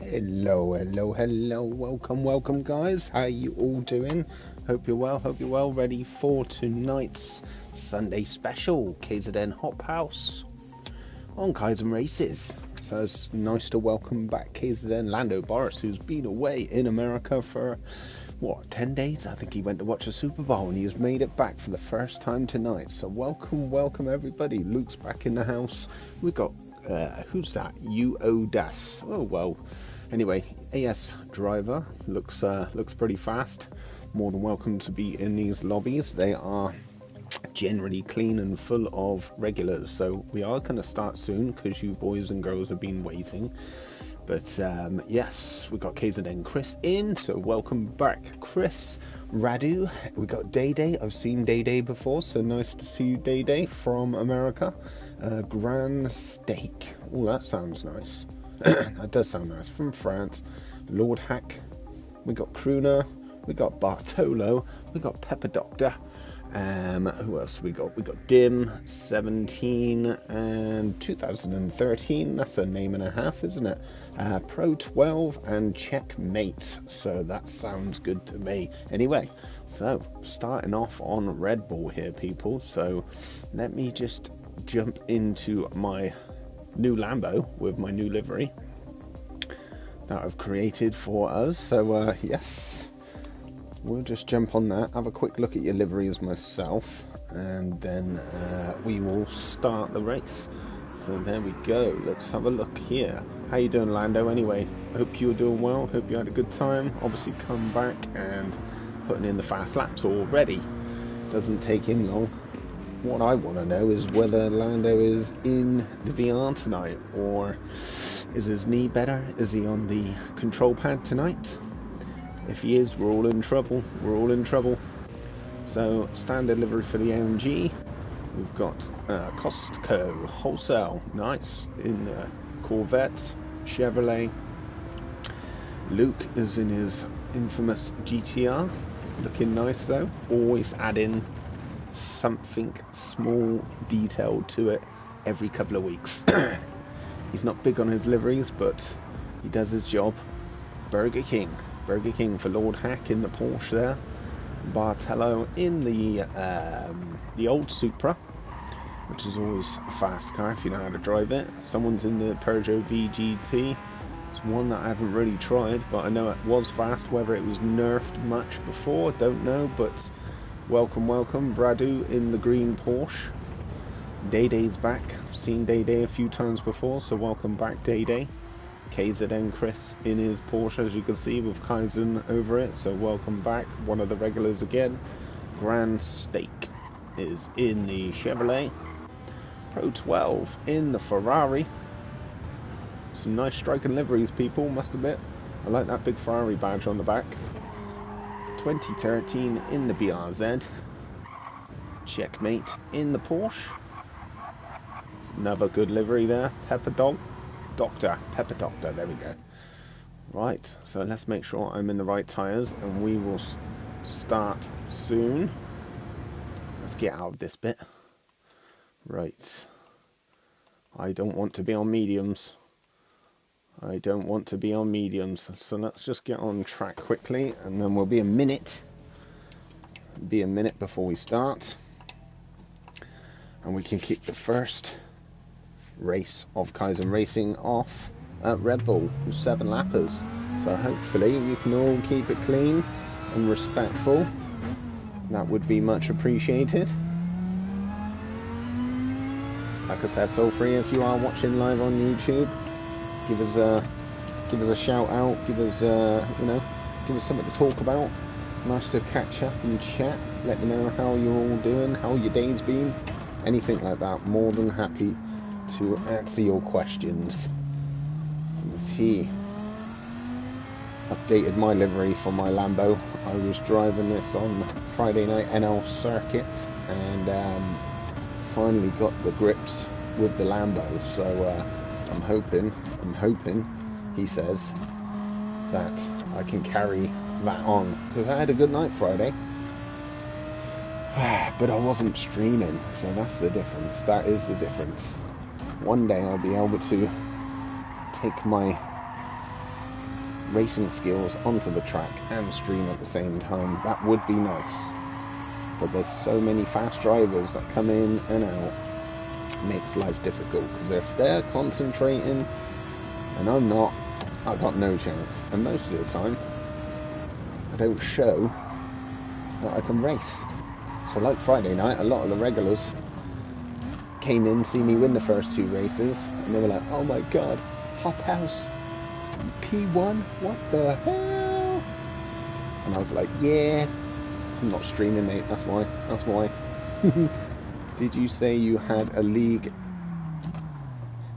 Hello, hello, hello, welcome guys, how you all doing? Hope you're well, ready for tonight's Sunday special, KZN Hop House on Kaizen Races. So it's nice to welcome back KZN Lando Boris, who's been away in America for, 10 days? I think he went to watch a Super Bowl and he's made it back for the first time tonight. So welcome everybody. Luke's back in the house. We got, who's that? Das. Oh, well. Anyway, AS driver looks pretty fast. More than welcome to be in these lobbies. They are generally clean and full of regulars. So we are going to start soon because you boys and girls have been waiting. But yes, we got KZN Chris in, so welcome back, Chris. Radu, we got Day. I've seen Day before, so nice to see you, Day from America. Grand Steak. Oh, that sounds nice. That does sound nice. From France. Lord Hack. We got Crooner. We got Bartolo. We got Pepper Doctor. Who else we got? We got Dim 17 and 2013. That's a name and a half, isn't it? Pro 12 and Checkmate. So that sounds good to me. Anyway, so starting off on Red Bull here, people. So let me just jump into my new Lambo with my new livery that I've created for us. So yes. We'll just jump on that, have a quick look at your liveries myself, and then we will start the race. So there we go, let's have a look here. How you doing, Lando, anyway? Hope you're doing well, hope you had a good time. Obviously come back and putting in the fast laps already. Doesn't take him long. What I want to know is whether Lando is in the VR tonight, or is his knee better? Is he on the control pad tonight? If he is, we're all in trouble. So, standard livery for the AMG. We've got Costco, wholesale, nice, in Corvette, Chevrolet. Luke is in his infamous GTR, looking nice though. Always add in something small detail to it every couple of weeks. He's not big on his liveries, but he does his job. Burger King for Lord Hack in the Porsche there. Bartello in the old Supra, which is always a fast car if you know how to drive it. Someone's in the Peugeot VGT. It's one that I haven't really tried, but I know it was fast. Whether it was nerfed much before, don't know, but welcome. Bradu in the green Porsche. Day's back. I've seen Day a few times before, so welcome back, Day. KZN Chris in his Porsche, as you can see, with Kaizen over it, so welcome back, one of the regulars again. Grand Steak is in the Chevrolet. Pro 12 in the Ferrari. Some nice striking liveries, people, must admit. I like that big Ferrari badge on the back. 2013 in the BRZ. Checkmate in the Porsche. Another good livery there. Pepper Doctor, there we go. Right, so let's make sure I'm in the right tyres and we will start soon. Let's get out of this bit. Right. I don't want to be on mediums. So let's just get on track quickly and then we'll be a minute. Before we start. And we can kick the first race of Kaizen Racing off at Red Bull with 7 lappers. So hopefully you can all keep it clean and respectful. That would be much appreciated. Like I said, feel free if you are watching live on YouTube, give us a shout out, give us something to talk about. Nice to catch up and chat. Let me know how you're all doing, how your day's been, anything like that. More than happy to answer your questions. He updated my livery for my Lambo. I was driving this on Friday night NL circuit and finally got the grips with the Lambo. So I'm hoping, he says, that I can carry that on, because I had a good night Friday. But I wasn't streaming, so that's the difference. That is the difference. One day I'll be able to take my racing skills onto the track and stream at the same time. That would be nice. But there's so many fast drivers that come in and out. It makes life difficult, because if they're concentrating and I'm not, I've got no chance. And most of the time, I don't show that I can race. So like Friday night, a lot of the regulars came in, see me win the first 2 races, and they were like, oh my god, Hop House, P1, what the hell? And I was like, yeah, I'm not streaming, mate, that's why. Did you say you had a league?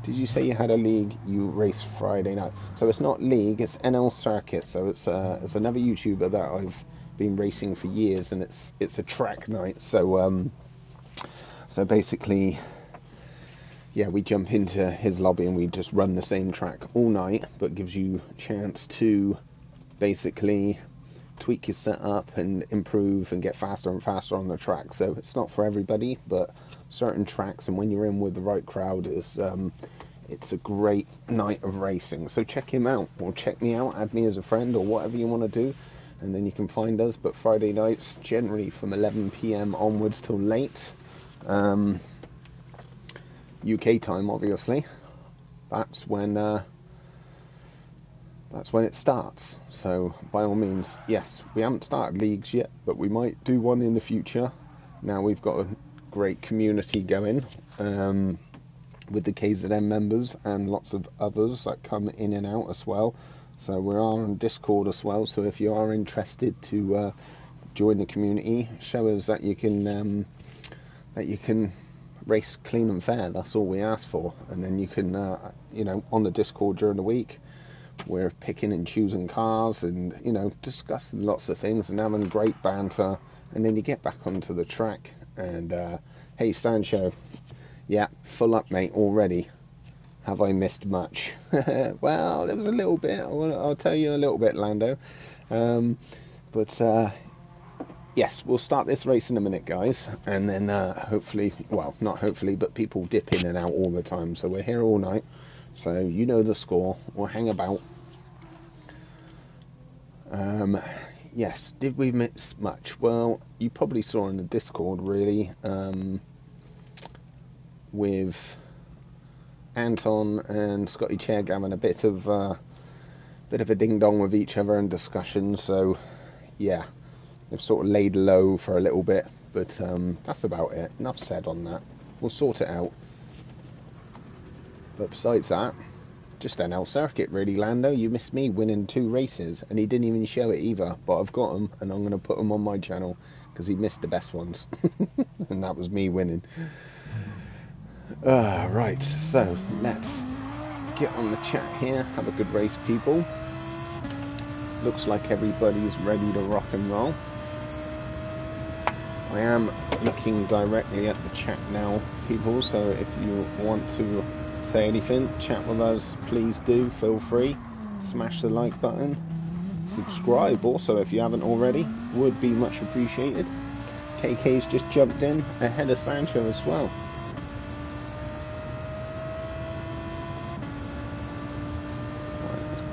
Did you say you had a league you raced Friday night? So it's not league, it's NL Circuit, so it's another YouTuber that I've been racing for years, and it's a track night, so basically, yeah, we jump into his lobby and we just run the same track all night, but gives you a chance to basically tweak your setup and improve and get faster and faster on the track. So it's not for everybody, but certain tracks, and when you're in with the right crowd, it's a great night of racing. So check him out, or check me out, add me as a friend, or whatever you want to do, and then you can find us. But Friday nights, generally from 11 PM onwards till late, UK time, obviously. That's when it starts. So by all means, yes, we haven't started leagues yet, but we might do one in the future. Now we've got a great community going with the KZN members and lots of others that come in and out as well. So we're on Discord as well, so if you are interested to join the community, show us that you can race clean and fair. That's all we ask for. And then you can on the Discord during the week, we're picking and choosing cars and discussing lots of things and having great banter. And then you get back onto the track and hey Sancho, yeah, full up mate already. Have I missed much? Well, there was a little bit. I'll tell you a little bit, Lando. But yes, we'll start this race in a minute, guys. And then hopefully, well, not hopefully, but people dip in and out all the time. So we're here all night. So you know the score. We'll hang about. Yes, did we miss much? Well, you probably saw in the Discord, really, with Anton and Scotty Chegg having a bit of a ding dong with each other and discussion. So yeah, they've sort of laid low for a little bit, but that's about it. Enough said on that. We'll sort it out. But besides that, just NL Circuit really, Lando. You missed me winning 2 races, and he didn't even show it either, but I've got them, and I'm going to put them on my channel, because he missed the best ones. And that was me winning. Right, so let's get on the chat here. Have a good race, people. Looks like everybody's ready to rock and roll. I am looking directly at the chat now, people, so if you want to say anything, chat with us, please do, feel free. Smash the like button. Subscribe also if you haven't already, would be much appreciated. KK's just jumped in ahead of Sancho as well.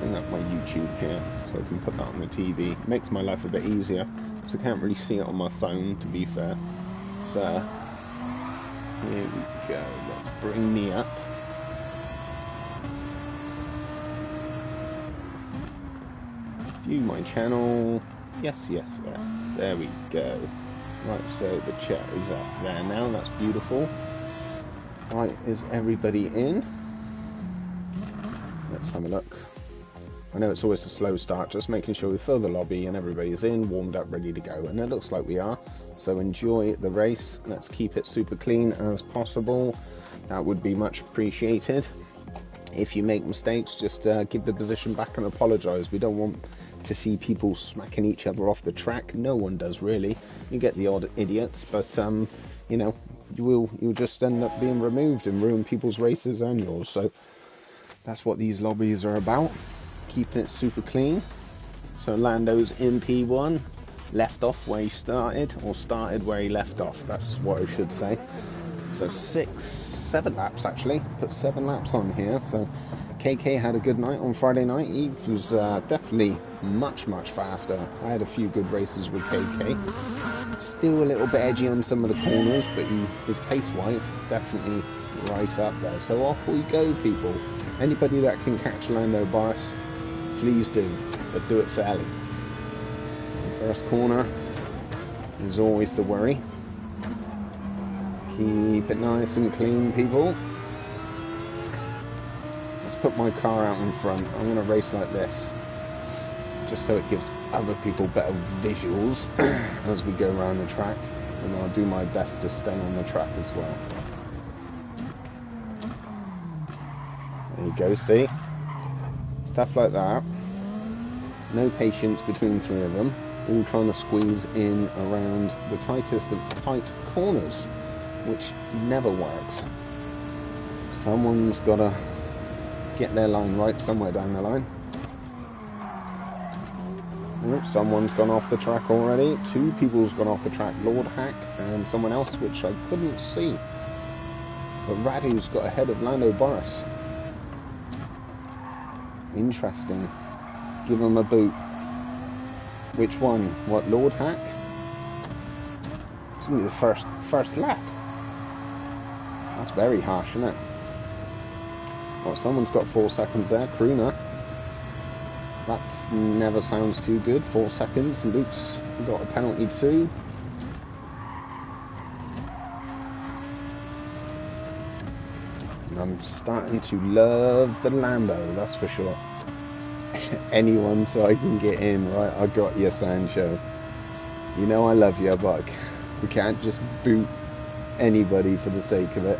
Up my YouTube here so I can put that on the TV. It makes my life a bit easier because I can't really see it on my phone, to be fair. So here we go. Let's bring me up. View my channel. Yes. There we go. Right, so the chat is up there now. That's beautiful. Right, is everybody in? Let's have a look. I know it's always a slow start, just making sure we fill the lobby and everybody's in, warmed up, ready to go, and it looks like we are. So enjoy the race. Let's keep it super clean as possible. That would be much appreciated. If you make mistakes, just give the position back and apologise. We don't want to see people smacking each other off the track. No one does, really. You get the odd idiots, but you'll just end up being removed and ruin people's races and yours. So that's what these lobbies are about. Keeping it super clean. So Lando's in P1, left off where he started, or started where he left off, that's what I should say. So 7 laps actually, put 7 laps on here, so KK had a good night on Friday night. He was definitely much faster. I had a few good races with KK. Still a little bit edgy on some of the corners, but his pace-wise, definitely right up there. So off we go, people. Anybody that can catch Lando Barris, please do, but do it fairly. The first corner is always the worry. Keep it nice and clean, people. Let's put my car out in front. I'm going to race like this, just so it gives other people better visuals as we go around the track, and I'll do my best to stay on the track as well. There you go, see? Stuff like that. No patience between three of them, all trying to squeeze in around the tightest of tight corners, which never works. Someone's got to get their line right somewhere down the line. Oops, someone's gone off the track already. Two people's gone off the track, Lord Hack and someone else which I couldn't see. But Radu's got ahead of Lando Barris. Interesting. Give him a boot. Which one? What, Lord Hack? It's only the first lap. That's very harsh, isn't it? Well, someone's got 4 seconds there. Crooner. That never sounds too good. 4 seconds. Luke's got a penalty too. I'm starting to love the Lambo, that's for sure. Anyone so I can get in, right? I got you, Sancho. You know I love you, but we can't just boot anybody for the sake of it.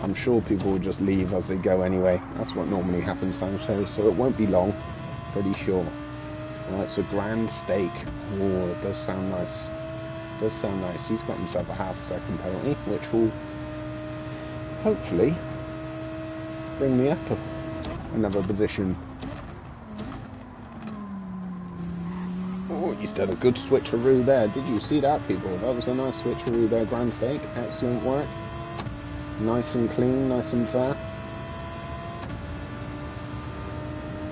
I'm sure people will just leave as they go anyway. That's what normally happens, Sancho, so it won't be long. Pretty sure. Right, so grand steak. Oh, it does sound nice. It does sound nice. He's got himself a half-second penalty, which will hopefully bring me up another position. Oh, he's done a good switcheroo there. Did you see that, people? That was a nice switcheroo there, grand steak. Excellent work. Nice and clean, nice and fair.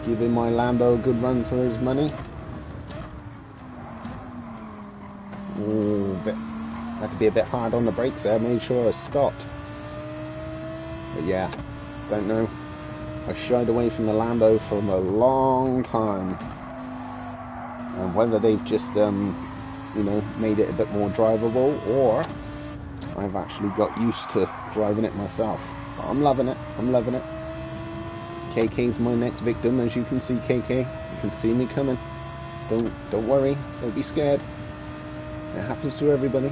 Giving my Lambo a good run for his money. Oh, had to be a bit hard on the brakes there, made sure I stopped. But yeah, don't know. I shied away from the Lambo for a long time. And whether they've just, you know, made it a bit more drivable, or I've actually got used to driving it myself. But I'm loving it. I'm loving it. KK's my next victim, as you can see, KK. You can see me coming. Don't worry. Don't be scared. It happens to everybody.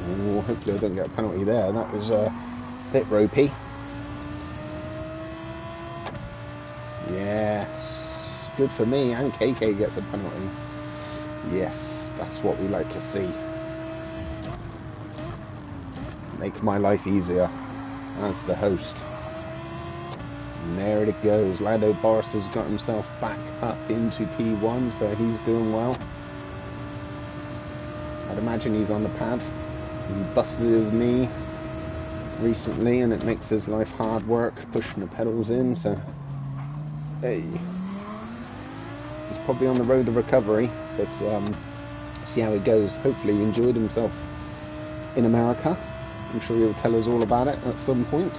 Oh, hopefully I don't get a penalty there. That was a bit ropey. Yes. Good for me, and KK gets a penalty. Yes, that's what we like to see. Make my life easier as the host. And there it goes. Lando Barris has got himself back up into P1, so he's doing well. I'd imagine he's on the pad. He busted his knee recently, and it makes his life hard work pushing the pedals in, so hey. He's probably on the road to recovery. Let's see how it goes. Hopefully he enjoyed himself in America. I'm sure he'll tell us all about it at some point.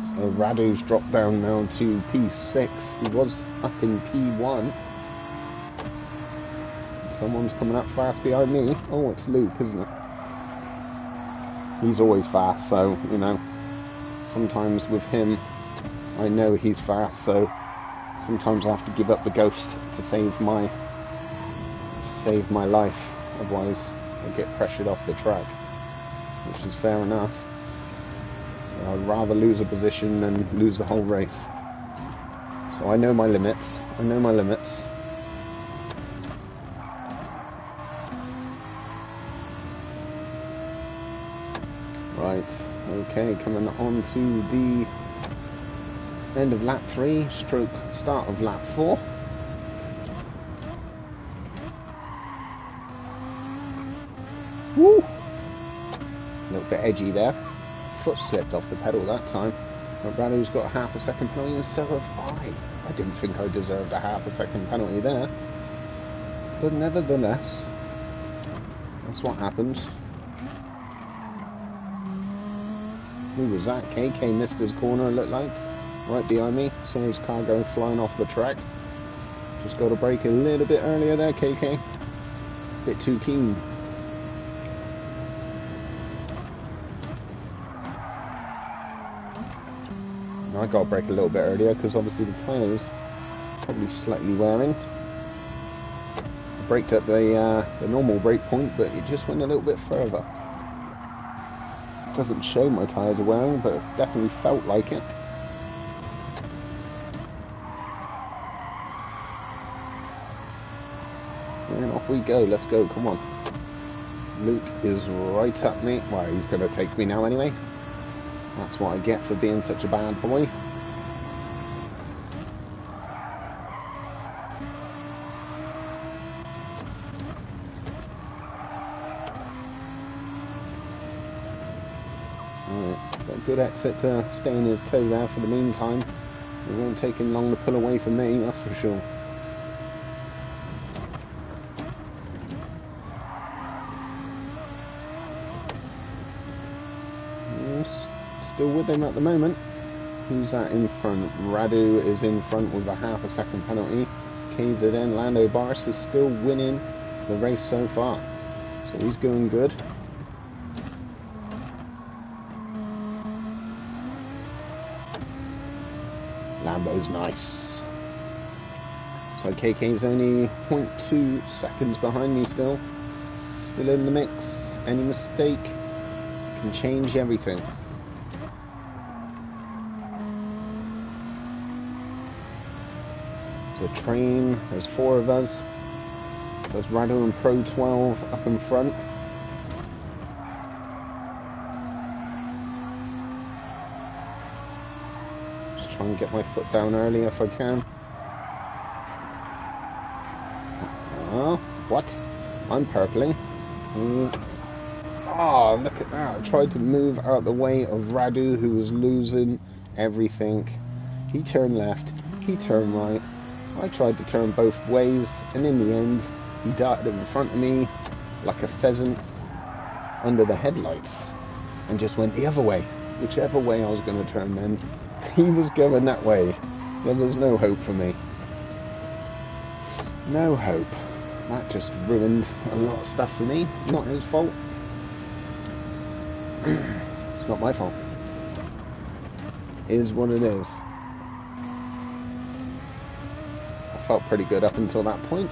So Radu's dropped down now to P6. He was up in P1. Someone's coming up fast behind me. Oh, it's Luke, isn't it? He's always fast, so, you know, sometimes with him, I know he's fast, so sometimes I have to give up the ghost to save my life. Otherwise, I get pressured off the track, which is fair enough. I'd rather lose a position than lose the whole race. So I know my limits. I know my limits. Right, okay, coming on to the end of lap 3, stroke start of lap 4. Woo! A little bit edgy there. Foot slipped off the pedal that time. But Radu's got a half a second penalty, and so have I. I didn't think I deserved a half a second penalty there. But nevertheless, that's what happened. Who was that? KK missed his corner, it looked like. Right behind me. Saw his car go flying off the track. Just got to brake a little bit earlier there, KK. Bit too keen. I got to brake a little bit earlier because obviously the tyres probably slightly wearing. I braked at the normal brake point, but it just went a little bit further. It doesn't show my tyres are wearing, but it definitely felt like it. And off we go, let's go, come on. Luke is right up me. Well, he's going to take me now anyway. That's what I get for being such a bad boy. Alright, got a good exit to stay in his toe there for the meantime. It won't take him long to pull away from me, that's for sure. Still with him at the moment. Who's that in front? Radu is in front with a half a second penalty. KZN Lando Barris is still winning the race so far, so he's going good. Lambo's nice. So KK's only 0.2 seconds behind me still. Still in the mix. Any mistake can change everything. So train, there's 4 of us. So it's Radu and Pro 12 up in front. Just try and get my foot down early if I can. What? I'm purpling. Oh, look at that. I tried to move out the way of Radu, who was losing everything. He turned left, he turned right. I tried to turn both ways, and in the end, he darted in front of me like a pheasant under the headlights and just went the other way. Whichever way I was going to turn then, he was going that way. There was no hope for me. No hope. That just ruined a lot of stuff for me. Not his fault. It's not my fault. It is what it is. Felt pretty good up until that point.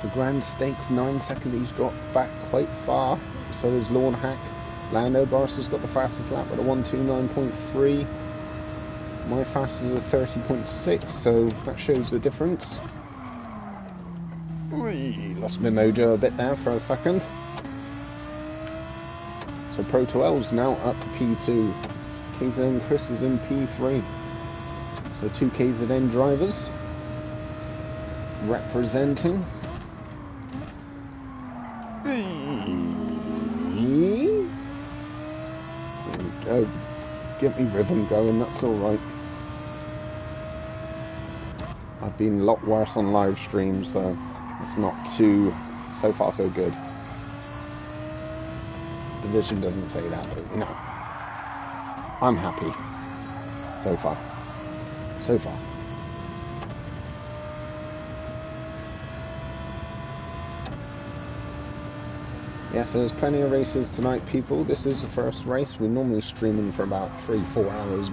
So Grand Stakes 9 seconds, he's dropped back quite far. So is Lord Hack. Lando Barris has got the fastest lap at a 129.3. My fastest is a 30.6, so that shows the difference. Lost my mojo a bit there for a second. So Pro 12's now up to P2. KZN Chris is in P3. So 2 KZN drivers representing. There we go. Get me rhythm going, that's alright. I've been a lot worse on live streams, so it's not too, so far so good. Position doesn't say that, but you know, I'm happy. So far. So far. Yeah, so there's plenty of races tonight, people. This is the first race. We're normally streaming for about 3-4 hours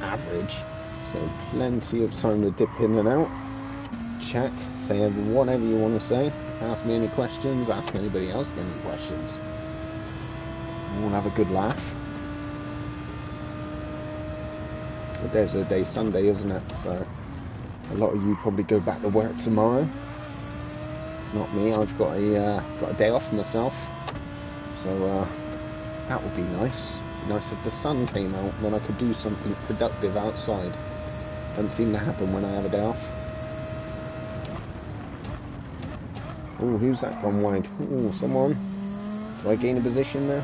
average, so plenty of time to dip in and out, chat, say whatever you want to say, ask me any questions, ask anybody else any questions. We'll have a good laugh. But there's a day Sunday, isn't it? So a lot of you probably go back to work tomorrow. Not me. I've got a day off myself. So that would be nice. Nice if the sun came out, then I could do something productive outside. Doesn't seem to happen when I have a day off. Oh, who's that gone wide? Oh, someone. Do I gain a position there?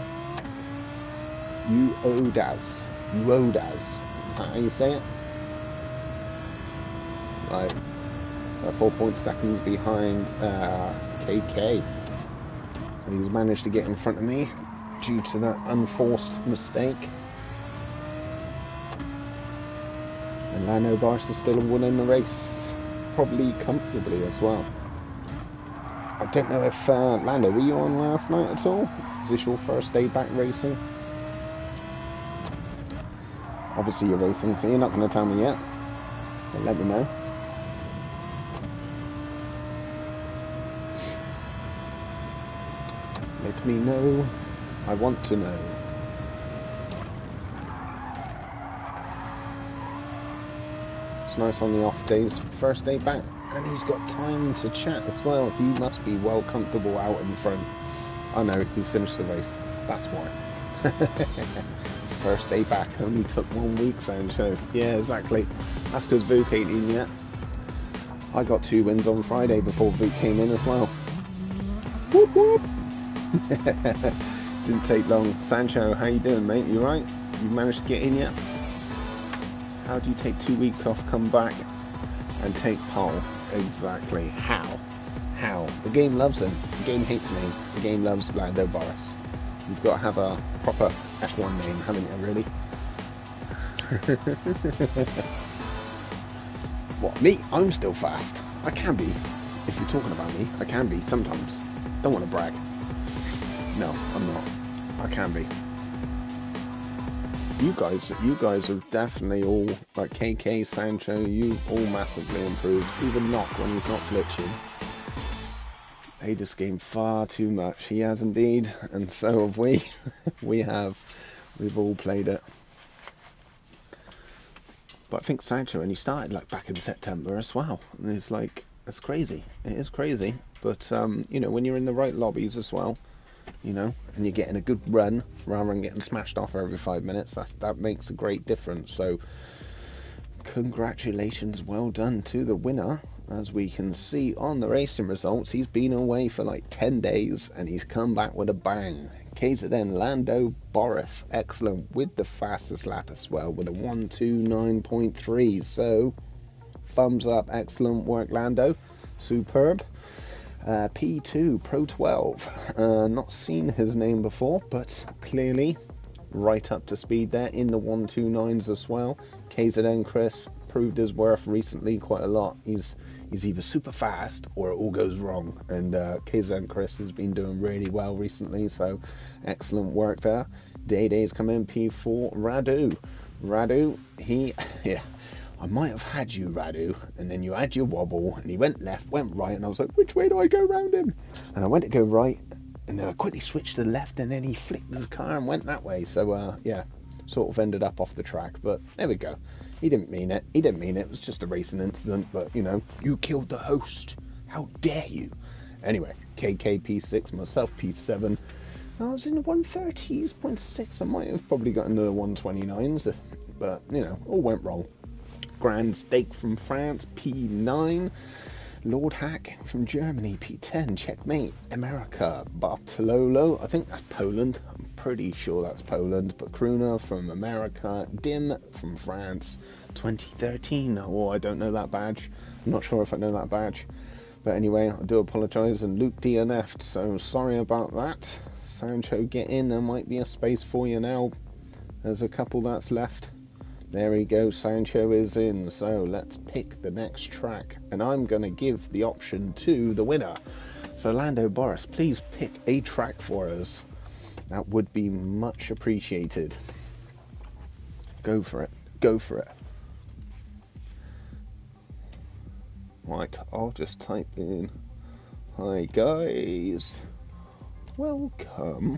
Uodas. Uodas. Is that how you say it? Right. 4.2 behind KK. And he's managed to get in front of me due to that unforced mistake. And Lando Boris is still winning the race, probably comfortably as well. I don't know if Lando, were you on last night at all? Is this your first day back racing? Obviously you're racing, so you're not going to tell me yet. But let me know. Let me know. I want to know. It's nice on the off days. First day back. And he's got time to chat as well. He must be well comfortable out in front. Oh no, he's finished the race. That's why. First day back. Only took 1 week, Sancho. Yeah, exactly. That's because Vuk ain't in yet. I got 2 wins on Friday before Vuk came in as well. Whoop whoop. Didn't take long. Sancho, how you doing, mate? You right? You managed to get in yet? How do you take 2 weeks off, come back and take pole? Exactly. How? The game loves him. The game hates me. The game loves Lando Boris. You've got to have a proper F1 name, haven't you, really? What, me? I'm still fast. I can be. If you're talking about me, I can be sometimes. Don't want to brag. No, I'm not. I can be. You guys are definitely all, like KK, Sancho, you all massively improved. Even Knock, when he's not glitching. Played this game far too much. He has indeed, and so have we. We've all played it. But I think Sancho only started like back in September as well. And it's like, that's crazy. It is crazy. But, you know, when you're in the right lobbies as well, you know, and you're getting a good run rather than getting smashed off every 5 minutes, that makes a great difference. So congratulations, well done to the winner. As we can see on the racing results, he's been away for like 10 days and he's come back with a bang. KZN Lando Boris, excellent, with the fastest lap as well, with a 1:29.3. So thumbs up, excellent work, Lando, superb. P2 Pro 12, not seen his name before, but clearly right up to speed there in the 129s as well. KZN Chris proved his worth recently quite a lot. He's either super fast or it all goes wrong, and KZN Chris has been doing really well recently, so excellent work there. Day's come in. P4 Radu, he yeah, I might have had you, Radu, and then you had your wobble, and he went left, went right, and I was like, which way do I go round him? And I went to go right, and then I quickly switched to the left, and then he flicked his car and went that way. So, yeah, sort of ended up off the track, but there we go. He didn't mean it. It was just a racing incident, but, you know, you killed the host. How dare you? Anyway, KK P6, myself P7. I was in the 130s.6. I might have probably got into the 129s, but, you know, all went wrong. Grand Steak from France, P9. Lord Hack from Germany, P10. Checkmate, America. Bartololo, I think that's Poland. I'm pretty sure that's Poland. But Kruna from America. Dim from France, 2013. Oh, I don't know that badge. I'm not sure if I know that badge. But anyway, I do apologise. And Luke DNF'd, so sorry about that. Sancho, get in. There might be a space for you now. There's a couple that's left. There we go, Sancho is in, so let's pick the next track, and I'm going to give the option to the winner. So Lando Boris, please pick a track for us. That would be much appreciated. Go for it, go for it. Right, I'll just type in, hi guys, welcome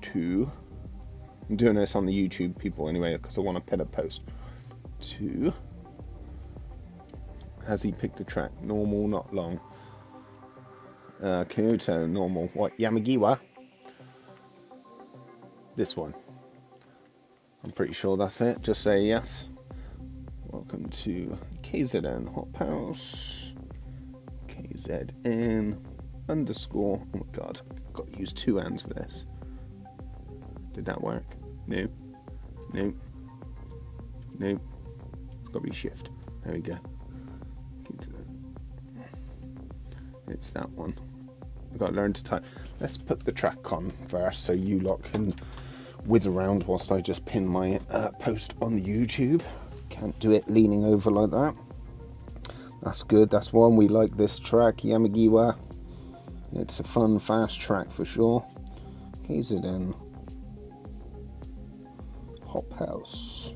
to... I'm doing this on the YouTube people anyway, because I want to pin a post. To... Has he picked a track? Normal, not long. Kyoto, normal. What, Yamagiwa? This one. I'm pretty sure that's it. Just say yes. Welcome to KZN Hop House. KZN. underscore. Oh my god, I've got to use 2 hands for this. Did that work? No. No. No. It's got to be shift. There we go. It's that one. I've got to learn to type. Let's put the track on first so you lot can whiz around whilst I just pin my post on the YouTube. Can't do it leaning over like that. That's good. That's one. We like this track, Yamagiwa. It's a fun, fast track for sure. Kaizen Hop House.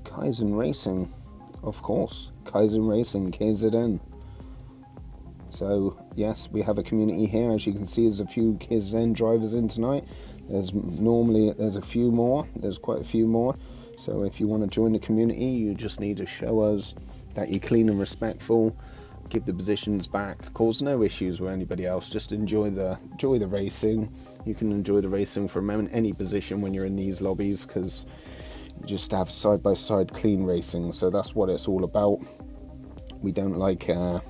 Kaizen Racing, of course. Kaizen Racing, KZN. So yes, we have a community here. As you can see, there's a few KZN drivers in tonight. There's a few more. There's quite a few more. So if you want to join the community, you just need to show us that you're clean and respectful. Give the positions back. Cause no issues with anybody else. Just enjoy the racing. You can enjoy the racing for a moment, any position when you're in these lobbies, because you just have side-by-side clean racing. So that's what it's all about. We don't like. I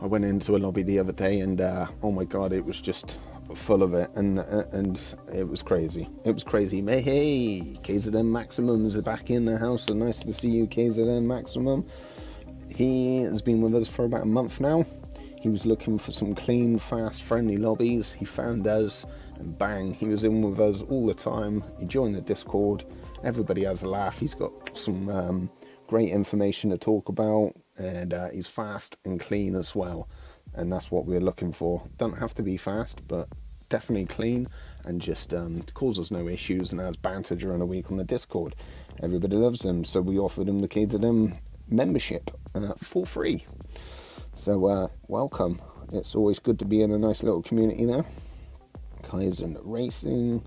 went into a lobby the other day, and oh my god, it was just full of it, and it was crazy. It was crazy. Hey, KZN Maximum is back in the house, so nice to see you, KZN Maximum. He has been with us for about a month now. He was looking for some clean, fast, friendly lobbies. He found us, and bang, he was in with us all the time. He joined the Discord. Everybody has a laugh. He's got some great information to talk about, and he's fast and clean as well. And that's what we're looking for. Don't have to be fast, but definitely clean, and just causes no issues, and has banter during the week on the Discord. Everybody loves him, so we offered him the KZM membership for free. So welcome. It's always good to be in a nice little community there. Kaizen Racing.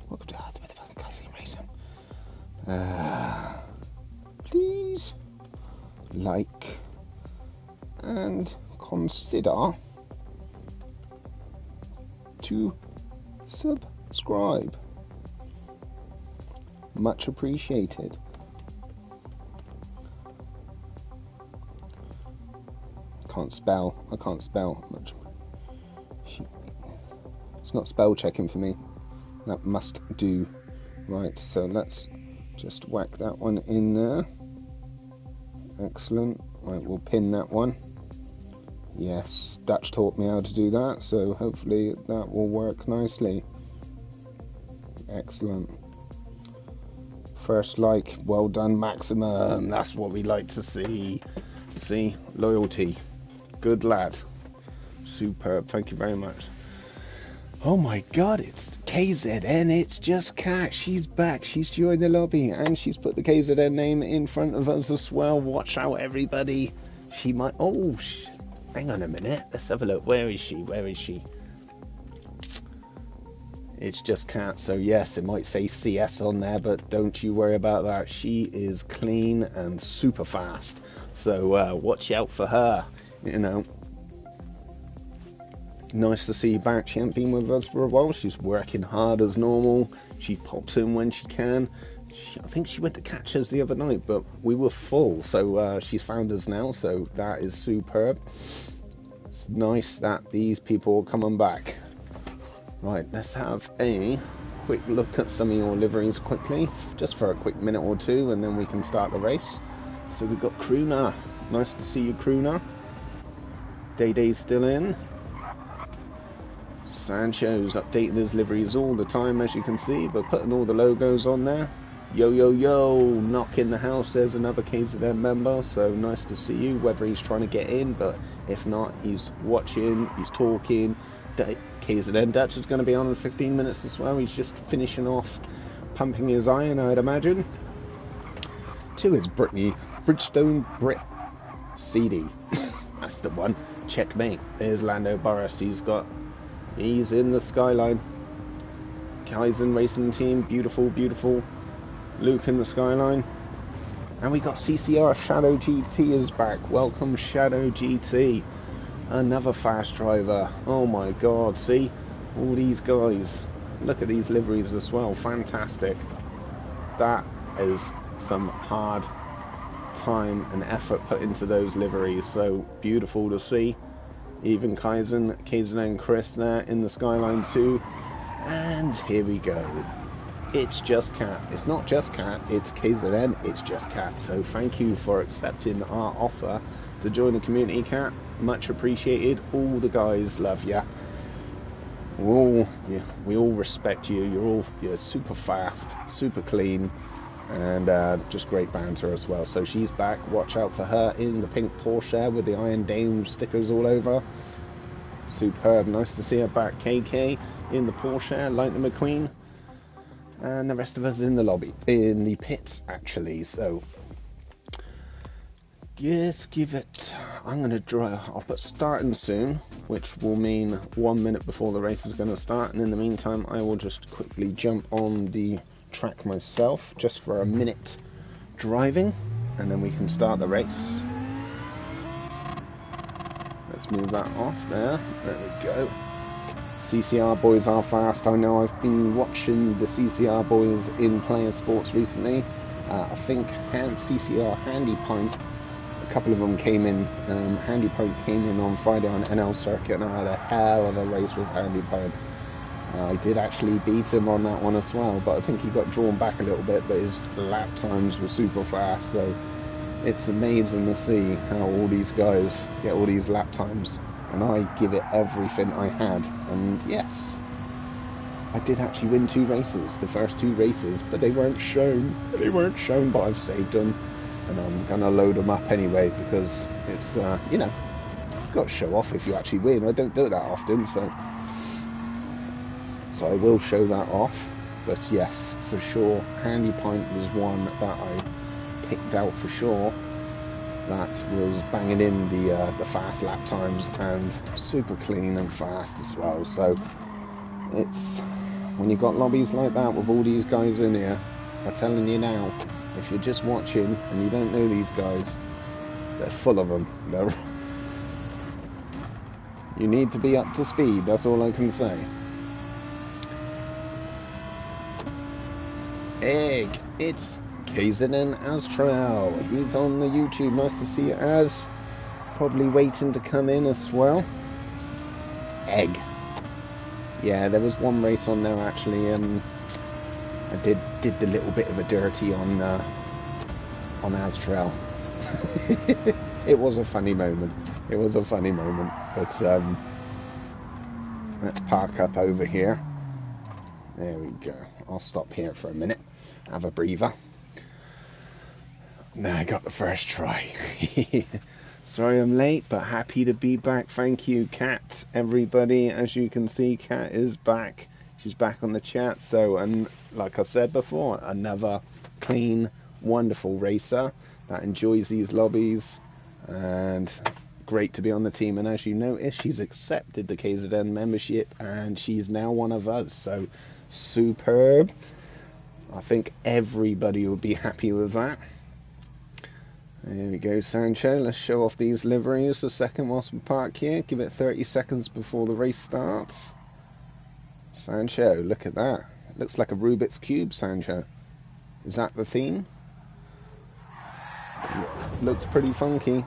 Welcome to Kaizen Racing. Please like and consider to subscribe. Much appreciated. I can't spell much. It's not spell checking for me. That must do. Right, so let's just whack that one in there. Excellent. Right, we'll pin that one. Yes, Dutch taught me how to do that, so hopefully that will work nicely. Excellent. First like, well done, Maximum. That's what we like to see. See, loyalty. Good lad. Superb. Thank you very much. Oh my god, it's KZN. It's just Kat. She's back. She's joined the lobby, and she's put the KZN name in front of us as well. Watch out, everybody. She might. Oh, hang on a minute. Let's have a look. Where is she? Where is she? It's just Kat. So yes, it might say CS on there, but don't you worry about that. She is clean and super fast. So watch out for her. You know. Nice to see you back. She hasn't been with us for a while. She's working hard as normal. She pops in when she can. I think she went to catch us the other night, but we were full, so she's found us now, so that is superb. It's nice that these people are coming back. Right, let's have a quick look at some of your liveries quickly, just for a quick minute or two, and then we can start the race. So we've got Crooner. Nice to see you, Crooner. Day-Day's still in. Sancho's updating his liveries all the time, as you can see, but putting all the logos on there. Yo, yo, yo, knock in the house. There's another KZN member, so nice to see you, whether he's trying to get in, but if not, he's watching, he's talking. KZN Dutch is going to be on in 15 minutes as well. He's just finishing off pumping his iron, I'd imagine. 2 is Bridgestone Brit CD. That's the one. Checkmate. There's Lando Burris. He's in the skyline. Kaizen Racing Team. Beautiful, beautiful. Luke in the skyline. And we got CCR. Shadow GT is back. Welcome, Shadow GT. Another fast driver. Oh my god. See? All these guys. Look at these liveries as well. Fantastic. That is some hard time and effort put into those liveries, so beautiful to see. Even Kaizen and Chris there in the skyline too. And here we go. It's just Kat. It's not just Kat, it's KZN, it's just Kat. So thank you for accepting our offer to join the community, Kat. Much appreciated. All the guys love ya. We all respect you. You're super fast, super clean, and just great banter as well. So she's back. Watch out for her in the pink Porsche with the Iron Dame stickers all over. Superb. Nice to see her back. KK in the Porsche, Lightning McQueen, and the rest of us in the lobby, in the pits actually. So yes, give it. I'm going to draw. I'll put starting soon, which will mean 1 minute before the race is going to start. And in the meantime, I will just quickly jump on the track myself, just for a minute driving, and then we can start the race. Let's move that off there. There we go. CCR boys are fast. I know I've been watching the CCR boys in Player Sports recently. I think CCR Handy Pint, a couple of them came in. Handy Pint came in on Friday on NL Circuit, and I had a hell of a race with Handy Pint. I did actually beat him on that one as well, but I think he got drawn back a little bit, but his lap times were super fast, so it's amazing to see how all these guys get all these lap times, and I give it everything I had. And yes, I did actually win 2 races, the first 2 races, but they weren't shown, but I've saved them, and I'm gonna load them up anyway, because it's, you know, you've got to show off if you actually win. I don't do it that often, so I will show that off. But yes, for sure, Handy Pint was one that I picked out for sure, that was banging in the fast lap times and super clean and fast as well. So it's, when you've got lobbies like that with all these guys in here, I'm telling you now, if you're just watching and you don't know these guys, they're full of them. You need to be up to speed, that's all I can say. Egg, it's Kaizen Astral. He's on the YouTube. Nice to see you, Az. Probably waiting to come in as well. Egg. Yeah, there was one race on there actually. I did the little bit of a dirty on Astral. It was a funny moment. It was a funny moment. But let's park up over here. There we go. I'll stop here for a minute. Have a breather. Now I got the first try. Sorry I'm late, but happy to be back. Thank you, Kat. Everybody, as you can see, Kat is back. She's back on the chat. So, and like I said before, another clean, wonderful racer that enjoys these lobbies, and great to be on the team. And as you notice, she's accepted the KZN membership, and she's now one of us. So, superb. I think everybody will be happy with that. There we go, Sancho. Let's show off these liveries a second whilst we park here. Give it 30 seconds before the race starts. Sancho, look at that. It looks like a Rubik's Cube, Sancho. Is that the theme? Looks pretty funky.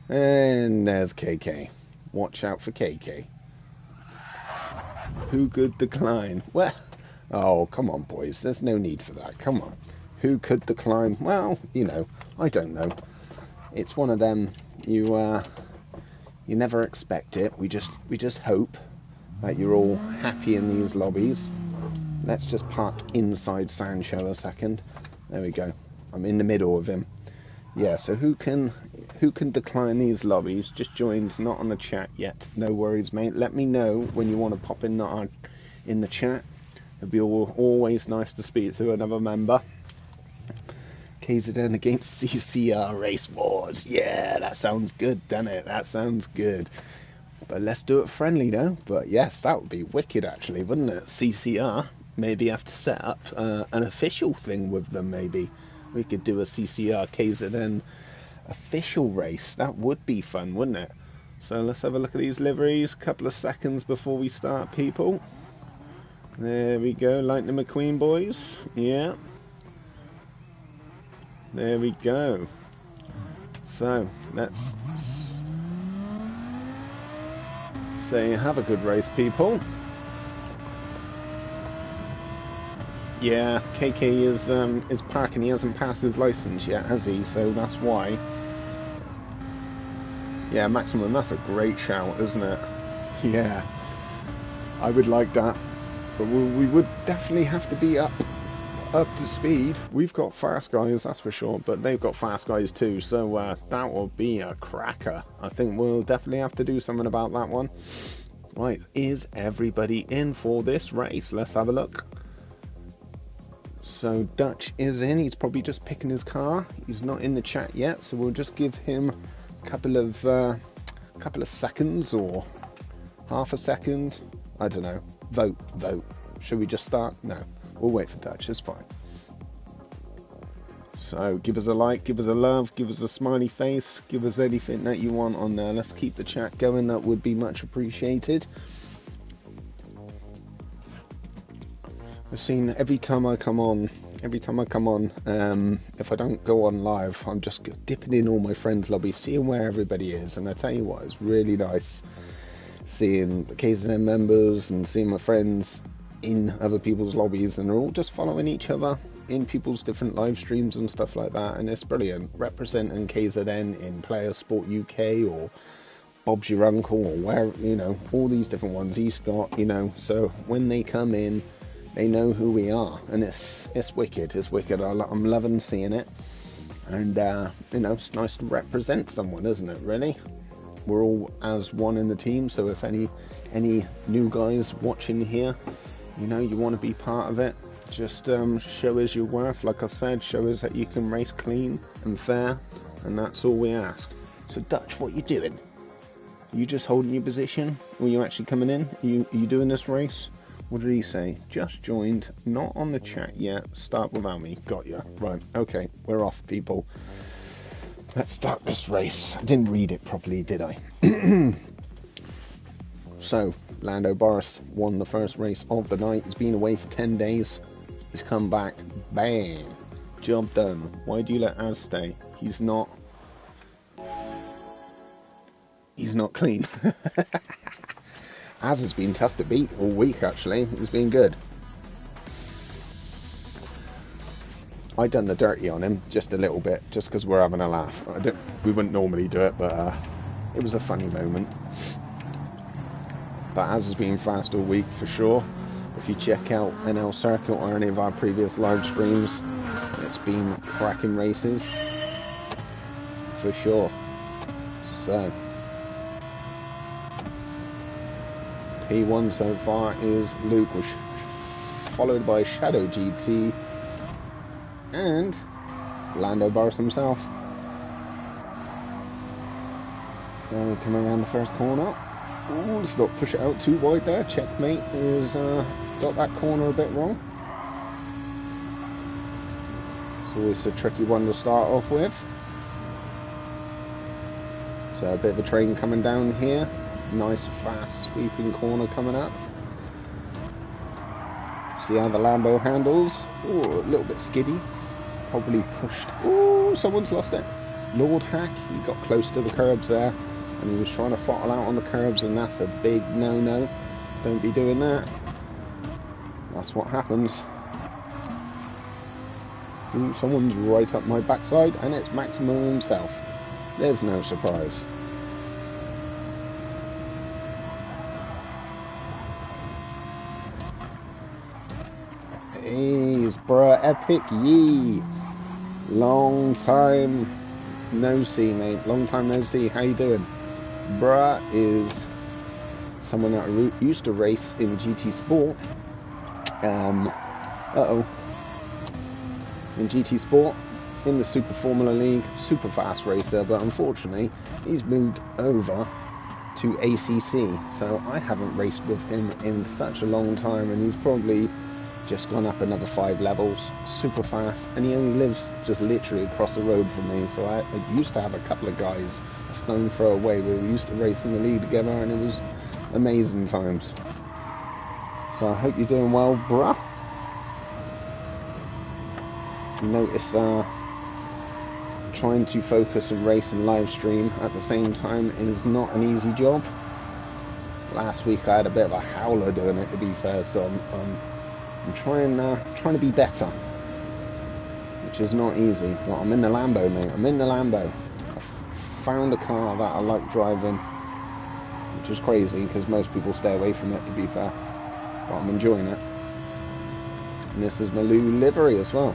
And there's KK. Watch out for KK. Who could decline? Well, oh, come on, boys. There's no need for that. Come on. Who could decline? Well, you know, I don't know. It's one of them. You never expect it. We just hope that you're all happy in these lobbies. Let's just park inside Sancho a second. There we go. I'm in the middle of him. Yeah. So who can decline these lobbies? Just joined, not on the chat yet. No worries, mate. Let me know when you want to pop in the chat. It'd be always nice to speak to another member. KZN against CCR race boards. Yeah, that sounds good, doesn't it? That sounds good. But let's do it friendly though. But yes, that would be wicked actually, wouldn't it? CCR, maybe have to set up an official thing with them. Maybe we could do a CCR KZN official race. That would be fun, wouldn't it? So let's have a look at these liveries. Couple of seconds before we start, people. There we go, Lightning McQueen boys. Yeah. There we go. So let's say have a good race, people. Yeah, KK is parking. He hasn't passed his license yet, has he? So that's why. Yeah, maximum. That's a great shout, isn't it? Yeah, I would like that, but we would definitely have to be up to speed. We've got fast guys, that's for sure, but they've got fast guys too. So that will be a cracker. I think we'll definitely have to do something about that one. Right, is everybody in for this race? Let's have a look. So Dutch is in. He's probably just picking his car. He's not in the chat yet, so we'll just give him a couple of seconds or half a second. I don't know. Vote. Should we just start? No, we'll wait for Dutch. It's fine. So give us a like, give us a love, give us a smiley face, give us anything that you want on there. Let's keep the chat going. That would be much appreciated. I've seen every time I come on, if I don't go on live, I'm just dipping in all my friends' lobbies, seeing where everybody is. And I tell you what, it's really nice seeing the Kaizen members and seeing my friends in other people's lobbies, and they're all just following each other in people's different live streams and stuff like that. And it's brilliant, representing KZN in Player Sport UK or Bob's Your Uncle or where, you know, all these different ones he's got, you know. So when they come in, they know who we are, and it's wicked. It's wicked. I'm loving seeing it, and you know, it's nice to represent someone, isn't it? Really, we're all as one in the team. So if any new guys watching here, you know, you want to be part of it, just show us your worth. Like I said, show us that you can race clean and fair, and that's all we ask. So Dutch, what you doing? Are you just holding your position, or are you actually coming in? Are you doing this race? What did he say? Just joined, not on the chat yet. Start without me. Got ya. Right, okay, we're off, people. Let's start this race. I didn't read it properly, did I? So, Lando Boris won the first race of the night. He's been away for 10 days. He's come back. Bang! Job done. Why do you let Az stay? He's not clean. Az has been tough to beat all week, actually. He's been good. I done the dirty on him just a little bit, just because we're having a laugh. We wouldn't normally do it, but it was a funny moment. But Az has been fast all week for sure. If you check out NL Circuit or any of our previous live streams, it's been cracking races for sure. So P1 so far is Luke, followed by Shadow GT and Lando Boris himself. So coming around the first corner. Ooh, let's not push it out too wide there. Checkmate is got that corner a bit wrong. It's always a tricky one to start off with. So a bit of a train coming down here. Nice fast sweeping corner coming up. See how the Lambo handles. Ooh, a little bit skiddy. Probably pushed. Ooh, someone's lost it. Lord Hack, he got close to the curbs there, and he was trying to throttle out on the curbs, and that's a big no-no. Don't be doing that. That's what happens. Ooh, someone's right up my backside, and it's Maximum himself. There's no surprise. He's bruh, epic yee. Long time no see, mate. Long time no see. How you doing? Bruh is someone that used to race in GT Sport. In GT Sport, in the Super Formula League, super fast racer, but unfortunately he's moved over to ACC, so I haven't raced with him in such a long time, and he's probably just gone up another 5 levels, super fast, and he only lives just literally across the road from me. So I used to have a couple of guys a stone throw away where we used to race in the league together, and it was amazing times. So I hope you're doing well, bruh. trying to focus and race and live stream at the same time is not an easy job. Last week I had a bit of a howler doing it, to be fair, so I'm trying to be better, which is not easy. But I'm in the Lambo, mate. I'm in the Lambo. I found a car that I like driving, which is crazy because most people stay away from it, to be fair. But I'm enjoying it. And this is my new livery as well.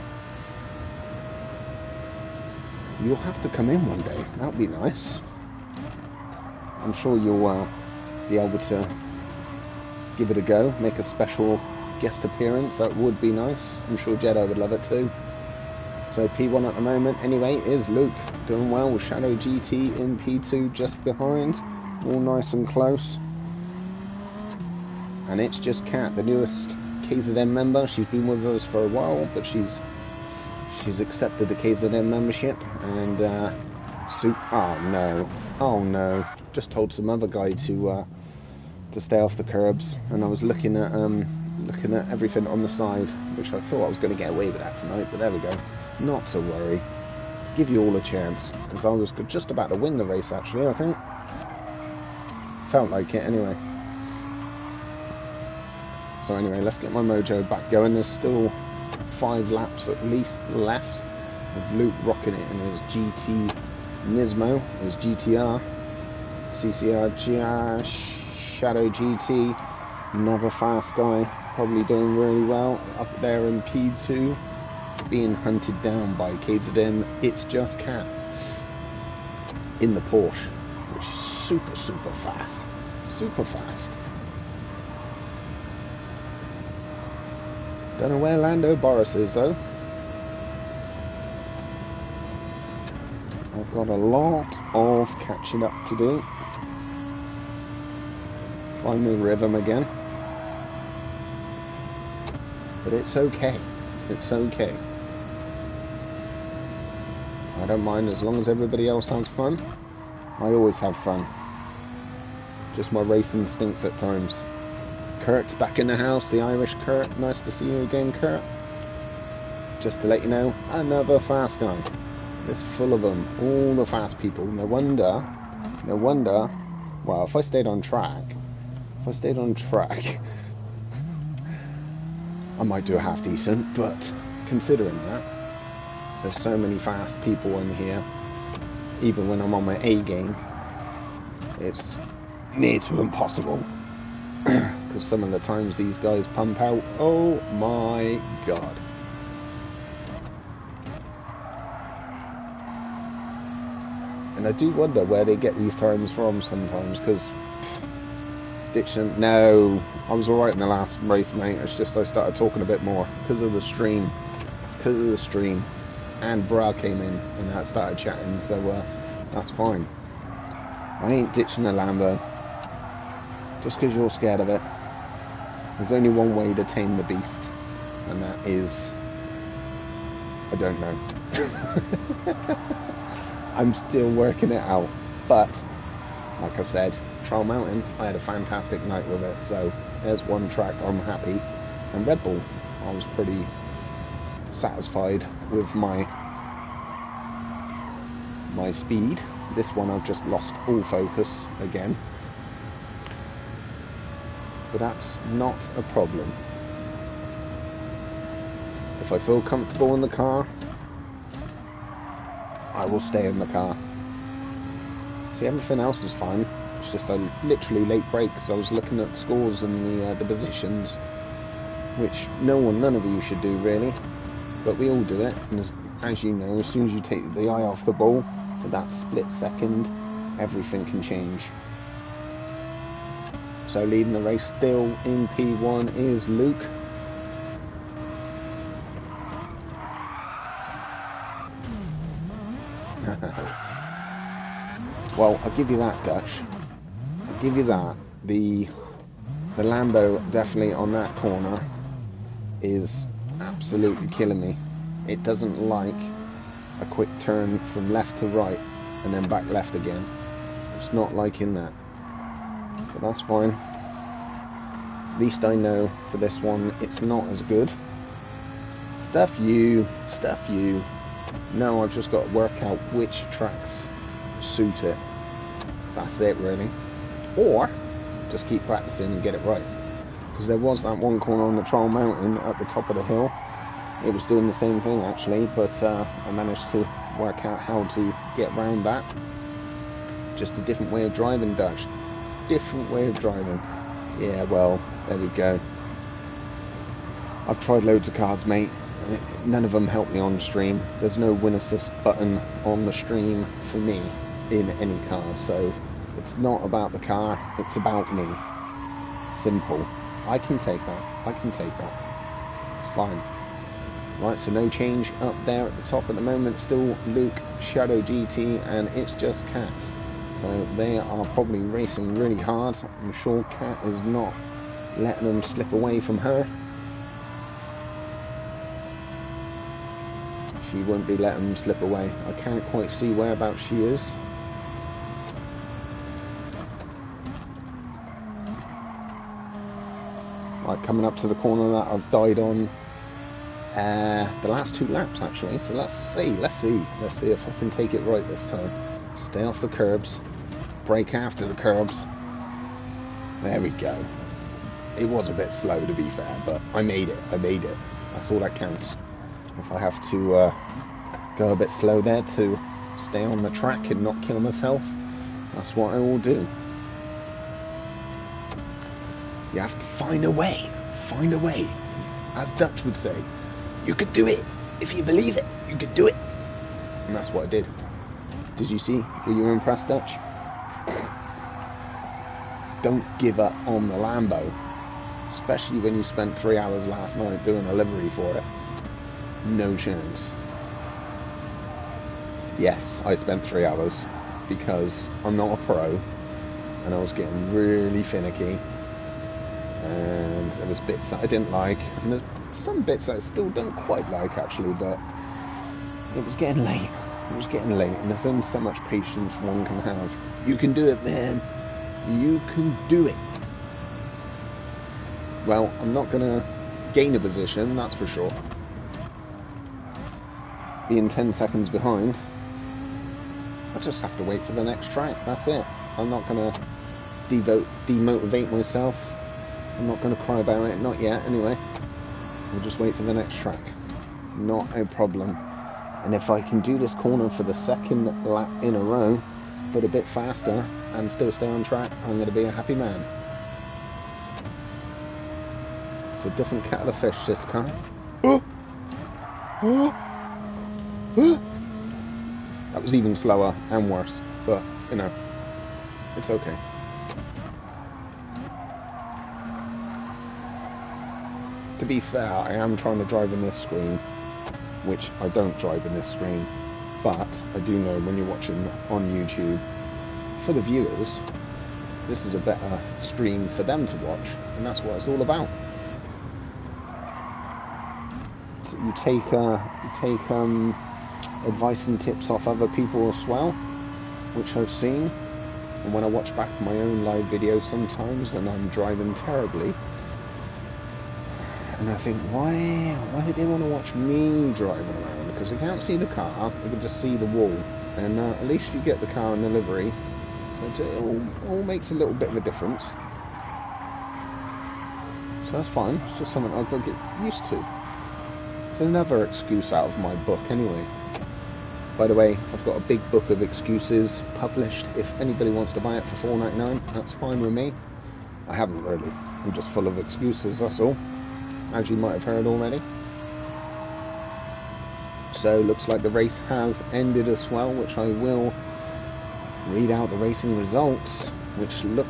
You'll have to come in one day. That'd be nice. I'm sure you'll be able to give it a go, make a special guest appearance. That would be nice. I'm sure Jedi would love it too. So P1 at the moment anyway is Luke, doing well with Shadow GT in P2 just behind, all nice and close. And it's just Kat, the newest KZN member. She's been with us for a while, but she's accepted the KZN membership. And oh no, just told some other guy to stay off the curbs, and I was looking at everything on the side, which I thought I was going to get away with that tonight, but there we go. Not to worry. Give you all a chance, because I was just about to win the race, actually, I think. Felt like it, anyway. So anyway, let's get my mojo back going. There's still 5 laps at least left, with Luke rocking it in his GT Nismo, his GTR, CCR GR, Shadow GT, another fast guy, probably doing really well up there in P2, being hunted down by KZN. It's just Kat in the Porsche, which is super fast, super fast. Don't know where Lando Boris is though. I've got a lot of catching up to do. Find my rhythm again. But it's okay. It's okay. I don't mind as long as everybody else has fun. I always have fun. Just my racing stinks at times. Kurt's back in the house, the Irish Kurt. Nice to see you again, Kurt. Just to let you know, another fast guy. It's full of them. All the fast people. No wonder. Well, if I stayed on track, I might do a half decent, but considering that, there's so many fast people in here, even when I'm on my A game, it's near to impossible. Because some of the times these guys pump out, oh my god. And I do wonder where they get these times from sometimes, because no, I was alright in the last race, mate. It's just I started talking a bit more because of the stream. And Bra came in and I started chatting, so that's fine. I ain't ditching the Lambo just because you're scared of it. There's only one way to tame the beast, and that is, I don't know. I'm still working it out, but like I said, Trial Mountain, I had a fantastic night with it, so there's one track I'm happy. And Red Bull, I was pretty satisfied with my speed. This one I've just lost all focus again, but that's not a problem. If I feel comfortable in the car, I will stay in the car. See, everything else is fine. It's just I literally late brake because I was looking at the scores and the positions, which none of you should do really, but we all do it. And as you know, as soon as you take the eye off the ball for that split second, everything can change. So leading the race still in P1 is Luke. Well, I'll give you that, Dutch. I'll give you that. The Lambo definitely on that corner is absolutely killing me. It doesn't like a quick turn from left to right and then back left again. It's not liking that. But that's fine. At least I know for this one it's not as good. Stuff you. No, I've just got to work out which tracks suit it. That's it, really. Or just keep practicing and get it right. Because there was that one corner on the Trial Mountain at the top of the hill. It was doing the same thing actually, but I managed to work out how to get around that. Just a different way of driving, Dutch. Different way of driving. Yeah, well, there we go. I've tried loads of cars, mate. None of them help me on stream. There's no win assist button on the stream for me in any car, so it's not about the car, it's about me. Simple. I can take that. I can take that. It's fine. Right, so no change up there at the top at the moment. Still Luke, Shadow GT, and it's just Kat. So they are probably racing really hard. I'm sure Kat is not letting them slip away from her. She won't be letting them slip away. I can't quite see whereabouts she is. Right, coming up to the corner that I've died on the last 2 laps actually. So let's see if I can take it right this time. Stay off the curbs, brake after the curbs. There we go. It was a bit slow to be fair, but I made it. That's all that counts. If I have to go a bit slow there to stay on the track and not kill myself, that's what I will do. You have to find a way, as Dutch would say. You could do it. If you believe it, you could do it. And that's what I did. Did you see? Were you impressed, Dutch? Don't give up on the Lambo, especially when you spent 3 hours last night doing a livery for it. No chance. Yes, I spent 3 hours because I'm not a pro and I was getting really finicky, and there was bits that I didn't like, and there's some bits that I still don't quite like actually, but it was getting late. And there's only so much patience one can have. You can do it, man. You can do it. Well, I'm not gonna gain a position, that's for sure. Being 10 seconds behind, I just have to wait for the next track. That's it. I'm not going to demotivate myself. I'm not going to cry about it. Not yet, anyway. We'll just wait for the next track. Not a problem. And if I can do this corner for the 2nd lap in a row, but a bit faster, and still stay on track, I'm going to be a happy man. It's a different kettle of fish, this car. Oh! Oh! That was even slower and worse, but you know, it's okay. To be fair, I am trying to drive in this screen, which I don't drive in this screen, but I do know when you're watching on YouTube, for the viewers, this is a better stream for them to watch, and that's what it's all about. So you take advice and tips off other people as well, which I've seen, and when I watch back my own live videos sometimes and I'm driving terribly, and I think, why do they want to watch me driving around? Because they can't see the car, they can just see the wall, and at least you get the car in the livery, so it all makes a little bit of a difference. So that's fine, it's just something I've got to get used to. It's another excuse out of my book anyway. By the way, I've got a big book of excuses published. If anybody wants to buy it for $4.99, that's fine with me. I haven't really. I'm just full of excuses, that's all. As you might have heard already. So, looks like the race has ended as well, which I will read out the racing results, which look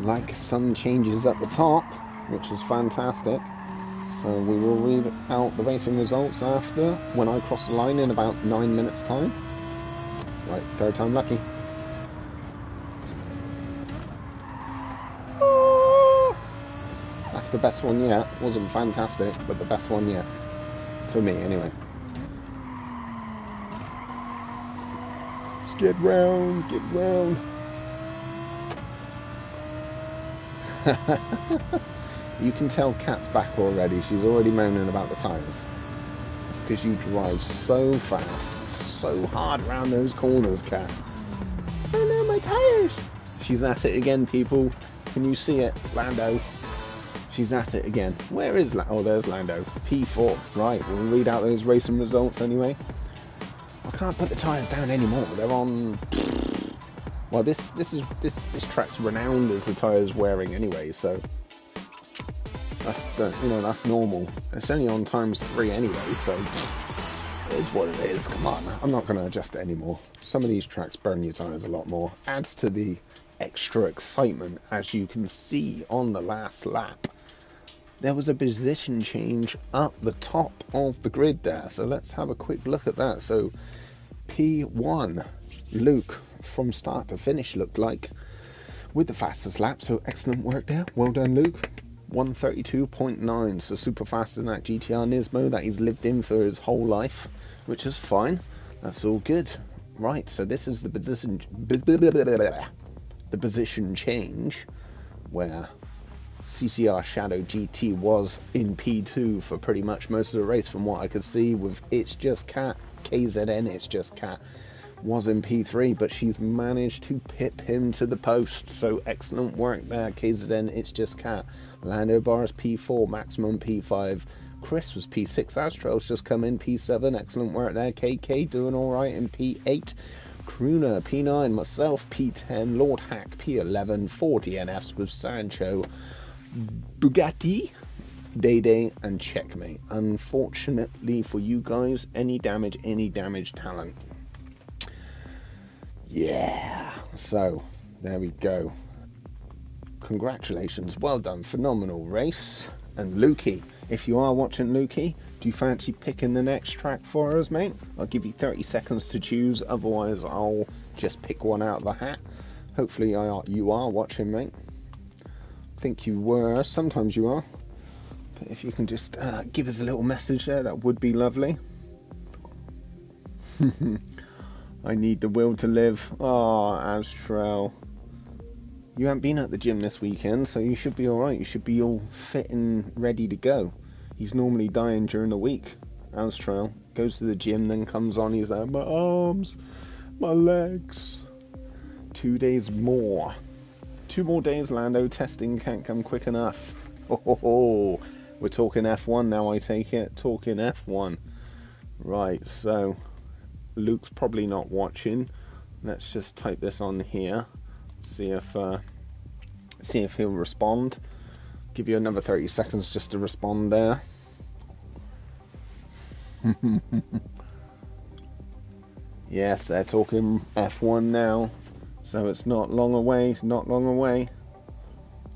like some changes at the top, which is fantastic. So we will read out the racing results after, when I cross the line in about 9 minutes time. Right, 3rd time lucky. That's the best one yet. Wasn't fantastic, but the best one yet. For me, anyway. Let's get round. You can tell Kat's back already. She's already moaning about the tyres. because you drive so fast, so hard around those corners, Cat. Oh no, my tyres! She's at it again, people. Can you see it? Lando. She's at it again. Where is oh, there's Lando. P4. Right, we'll read out those racing results anyway. I can't put the tyres down anymore. They're on. Well, this track's renowned as the tyres wearing anyway, so that's normal. It's only on ×3 anyway, so it's what it is. Come on, I'm not going to adjust it anymore. Some of these tracks burn your tyres a lot more. Adds to the extra excitement, as you can see on the last lap. There was a position change up the top of the grid there, so let's have a quick look at that. So P1, Luke, from start to finish, looked like, with the fastest lap, so excellent work there. Well done, Luke. 132.9, so super fast in that GTR Nismo that he's lived in for his whole life, which is fine. That's all good. Right, so this is the position change, where CCR Shadow GT was in P2 for pretty much most of the race, from what I could see. With It's Just Cat, KZN It's Just Cat was in P3, but she's managed to pip him to the post, so excellent work there, KZN It's Just Cat. Lando Barras P4, Maximum P5, Chris was P6, Astral's just come in P7, excellent work there. KK doing alright in P8, Crooner P9, myself P10, Lord Hack P11, 4 DNFs with Sancho, Bugatti, Day and Checkmate. Unfortunately for you guys, any damage talent. Yeah, so there we go. Congratulations, well done, phenomenal race. And Lukey, if you are watching, Lukey, do you fancy picking the next track for us, mate? I'll give you 30 seconds to choose, otherwise I'll just pick one out of the hat. Hopefully you are watching, mate. I think you were, sometimes you are. But if you can just give us a little message there, that would be lovely. I need the will to live. Oh, Astral. You haven't been at the gym this weekend, so you should be alright. You should be all fit and ready to go. He's normally dying during the week. Astral goes to the gym, then comes on, he's like, my arms, my legs. 2 days more. 2 more days, Lando. Testing can't come quick enough. Oh, we're talking F1 now, I take it. Talking F1. Right, so Luke's probably not watching. Let's just type this on here. See if he'll respond. Give you another 30 seconds just to respond there. Yes, they're talking F1 now, so it's not long away.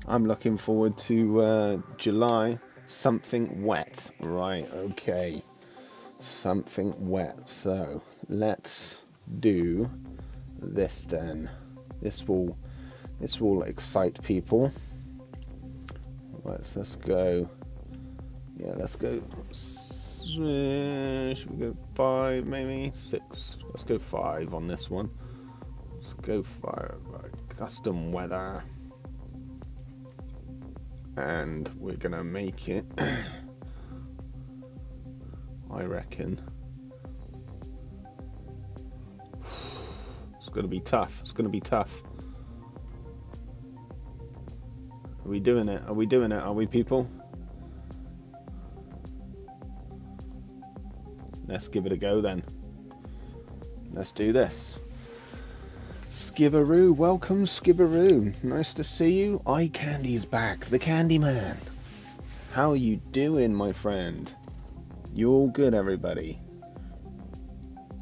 I'm looking forward to July. Something wet, right? Okay, something wet. So let's do this then. This will excite people. Let's go. Yeah, let's go. Should we go 5, maybe 6? Let's go 5 on this one. Let's go 5. Right. Custom weather, and we're gonna make it. I reckon it's gonna be tough. It's gonna be tough. Are we doing it? Are we doing it? Are we, people? Let's give it a go then. Let's do this. Skibberoo, welcome Skibberoo. Nice to see you. Eye Candy's back, the Candy Man. How are you doing, my friend? You all good, everybody?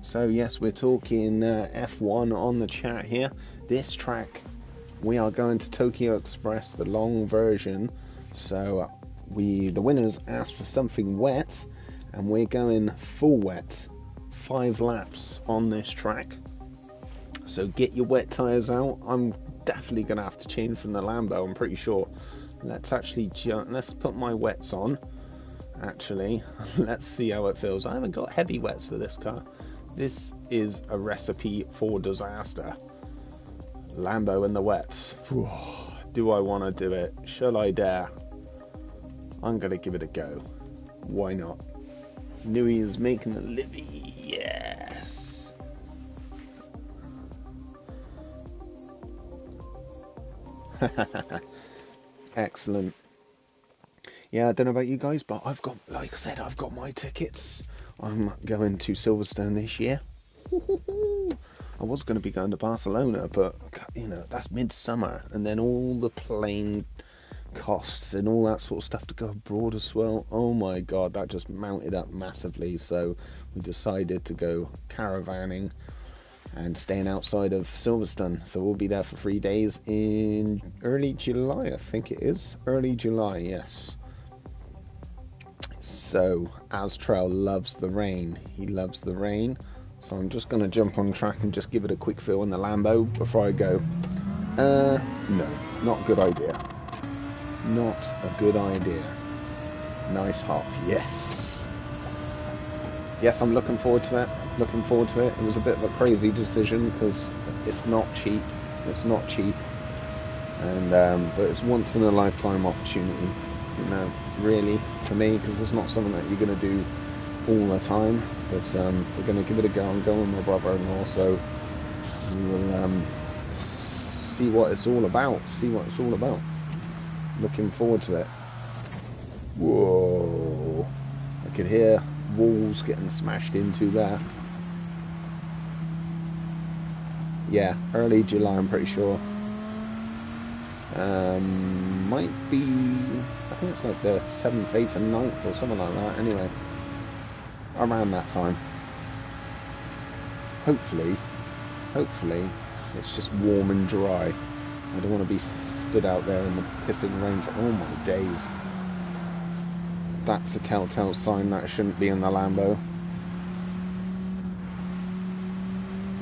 So yes, we're talking F1 on the chat here. This track, we are going to Tokyo Express, the long version. So the winners asked for something wet, and we're going full wet. 5 laps on this track. So get your wet tyres out. I'm definitely going to have to change from the Lambo, I'm pretty sure. Let's actually let's put my wets on. Actually, let's see how it feels. I haven't got heavy wets for this car. This is a recipe for disaster. Lambo and the wets. Do I want to do it? Shall I dare? I'm going to give it a go. Why not? Knew he was making a living. Yes. Excellent. Yeah, I don't know about you guys, but I've got, like I said, I've got my tickets. I'm going to Silverstone this year. I was going to be going to Barcelona, but you know, that's midsummer, and then all the plane costs and all that sort of stuff to go abroad as well. Oh my god, that just mounted up massively. So we decided to go caravanning and staying outside of Silverstone. So we'll be there for 3 days in early July, I think it is. Early July, yes. So Astrail loves the rain. He loves the rain. So I'm just going to jump on track and just give it a quick feel in the Lambo before I go. No, not a good idea. Not a good idea. Nice half, yes. Yes, I'm looking forward to it. Looking forward to it. It was a bit of a crazy decision because it's not cheap. It's not cheap. And but it's once in a lifetime opportunity. You know, really, for me, because it's not something that you're going to do all the time. But we're going to give it a go. I'm going with my brother-in-law, so we will see what it's all about. See what it's all about. Looking forward to it. Whoa! I could hear walls getting smashed into there. Yeah, early July, I'm pretty sure. Might be, I think it's like the 7th, 8th and 9th or something like that. Anyway, around that time. Hopefully it's just warm and dry. I don't want to be stood out there in the pissing rain for all my days. That's a telltale sign that I shouldn't be in the Lambo.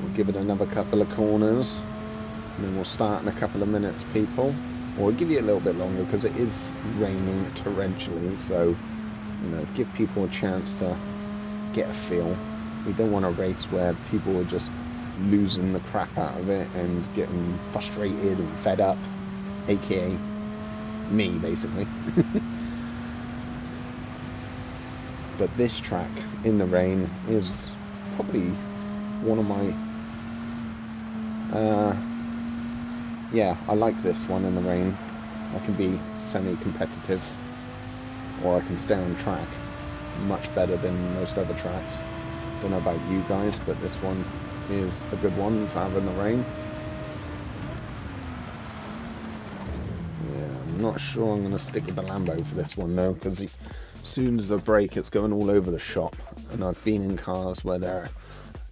We'll give it another couple of corners and then we'll start in a couple of minutes, people. Or we'll give you a little bit longer because it is raining torrentially, so you know, give people a chance to get a feel. We don't want a race where people are just losing the crap out of it and getting frustrated and fed up, aka me basically. But this track in the rain is probably one of my yeah, I like this one in the rain. I can be semi-competitive, or I can stay on track much better than most other tracks. Don't know about you guys, but this one is a good one to have in the rain. Yeah, I'm not sure I'm going to stick with the Lambo for this one though, because as soon as I brake it's going all over the shop, and I've been in cars where they're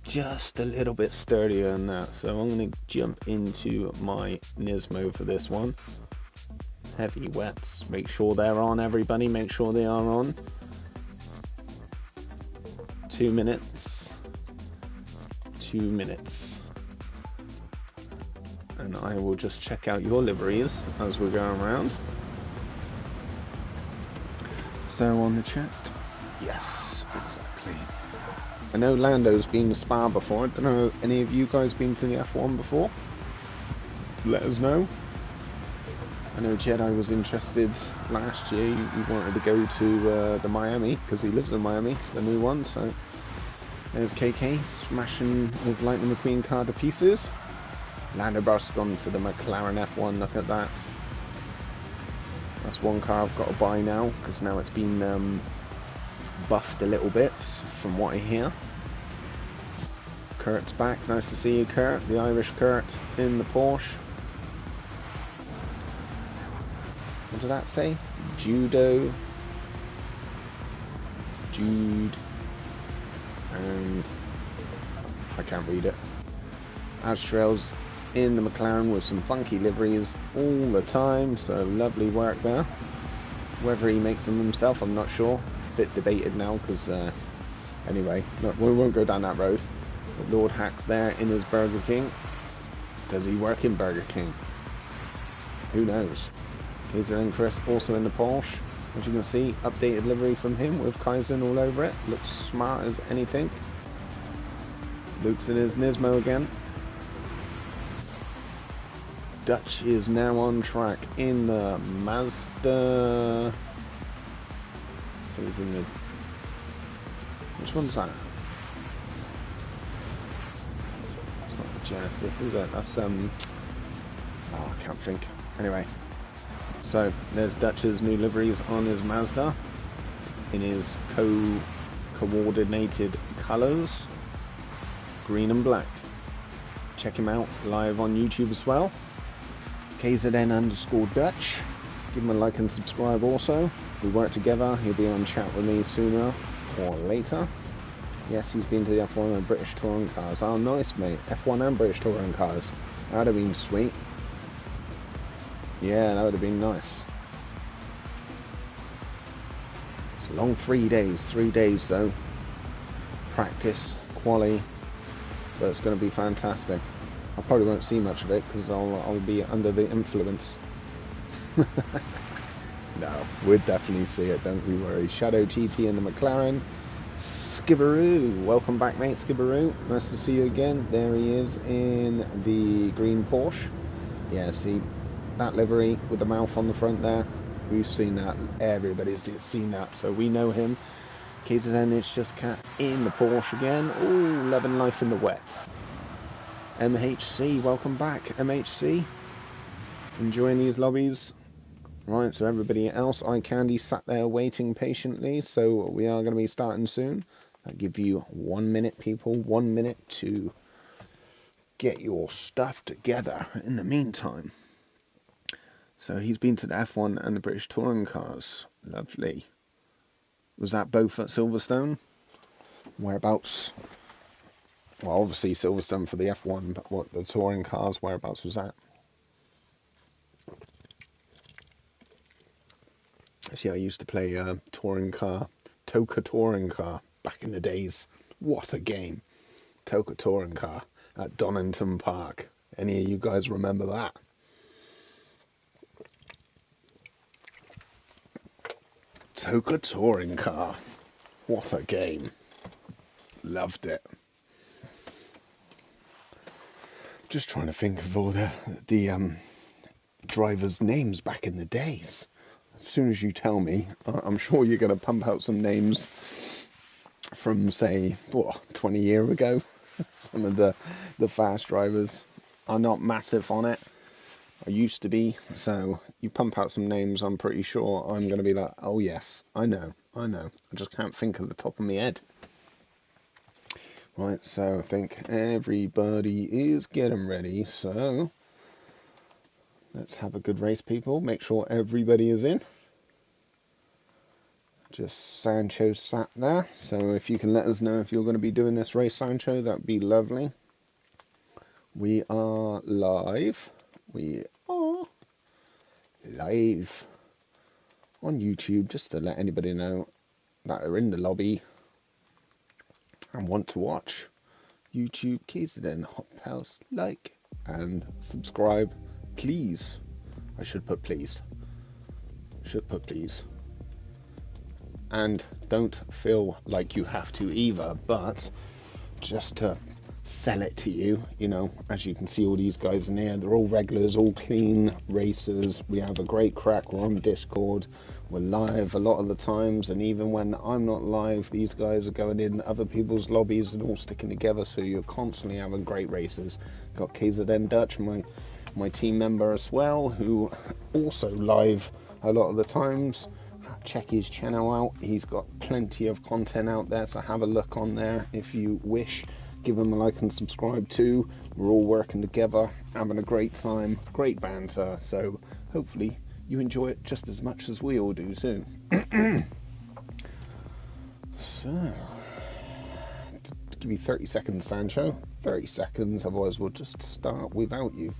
just a little bit sturdier than that. So I'm going to jump into my Nismo for this one. Heavy wets, make sure they're on, everybody, make sure they are on. 2 minutes. 2 minutes. And I will just check out your liveries as we're going around. So on the chat, yes, exactly. I know Lando's been to Spa before. I don't know, any of you guys been to the F1 before? Let us know. I know Jedi was interested last year. He wanted to go to the Miami because he lives in Miami, the new one. So there's KK smashing his Lightning McQueen car to pieces. Lando Bar's gone for the McLaren F1. Look at that. That's one car I've got to buy now because now it's been buffed a little bit from what I hear. Kurt's back. Nice to see you, Kurt. The Irish Kurt in the Porsche. What did that say? Jude, and I can't read it. Astrail's in the McLaren with some funky liveries all the time, so lovely work there. Whether he makes them himself, I'm not sure. Bit debated now because anyway, look, we won't go down that road. But Lord Hack's there in his Burger King. Does he work in Burger King? Who knows? Kaizen and Chris also in the Porsche. As you can see, updated livery from him with Kaizen all over it. Looks smart as anything. Luke's in his Nismo again. Dutch is now on track in the Mazda. So he's in the Which one's that? It's not the Genesis, is it? That's oh, I can't think. Anyway, so there's Dutch's new liveries on his Mazda in his coordinated colours, green and black. Check him out live on YouTube as well. KZN_Dutch. Give him a like and subscribe also. We work together. He'll be on chat with me sooner or later. Yes, he's been to the F1 and British Touring Cars. Oh, nice, mate. F1 and British Touring Cars. That'd have been sweet. Yeah, that would have been nice. It's a long 3 days. 3 days, though. Practice, quali. But it's going to be fantastic. I probably won't see much of it because I'll be under the influence. No, we'll definitely see it, don't we worry. Shadow GT in the McLaren. Skibberoo, welcome back, mate. Skibberoo, nice to see you again. There he is in the green Porsche. Yeah, see that livery with the mouth on the front there. We've seen that. Everybody's seen that, so we know him. KZN, it's just Cat in the Porsche again. Oh, loving life in the wet. MHC, welcome back, MHC. Enjoying these lobbies. Right, so everybody else, eye candy, sat there waiting patiently. So we are going to be starting soon. I'll give you 1 minute, people. 1 minute to get your stuff together in the meantime. So he's been to the F1 and the British Touring Cars. Lovely. Was that both at Silverstone? Whereabouts? Well, obviously Silverstone for the F1, but what the touring cars, whereabouts was that? See, I used to play touring car, Toka Touring Car, back in the days. What a game. Toka Touring Car at Donington Park. Any of you guys remember that? Toka Touring Car. What a game. Loved it. Just trying to think of all the drivers' names back in the days. As soon as you tell me, I'm sure you're going to pump out some names from, say, 20 years ago. Some of the fast drivers are not massive on it. I used to be. So you pump out some names, I'm pretty sure I'm going to be like, oh yes, I know. I just can't think of the top of my head. Right, so I think everybody is getting ready. So let's have a good race, people. Make sure everybody is in. Just Sancho sat there. So if you can let us know if you're going to be doing this race, Sancho, that'd be lovely. We are live. We are live on YouTube, just to let anybody know that are in the lobby and want to watch. YouTube, KZN Hop House, like and subscribe, please. I should put please. And don't feel like you have to either, but just to sell it to you, you know, as you can see all these guys in here, they're all regulars, all clean racers. We have a great crack. We're on Discord, we're live a lot of the times, and even when I'm not live, these guys are going in other people's lobbies and all sticking together, so you're constantly having great races. Got KZN Dutch, my team member as well, who also live a lot of the times. Check his channel out, he's got plenty of content out there, so have a look on there if you wish. Give him a like and subscribe too. We're all working together, having a great time, great banter, so hopefully you enjoy it just as much as we all do soon. So, give me 30 seconds, Sancho. 30 seconds, otherwise we'll just start without you.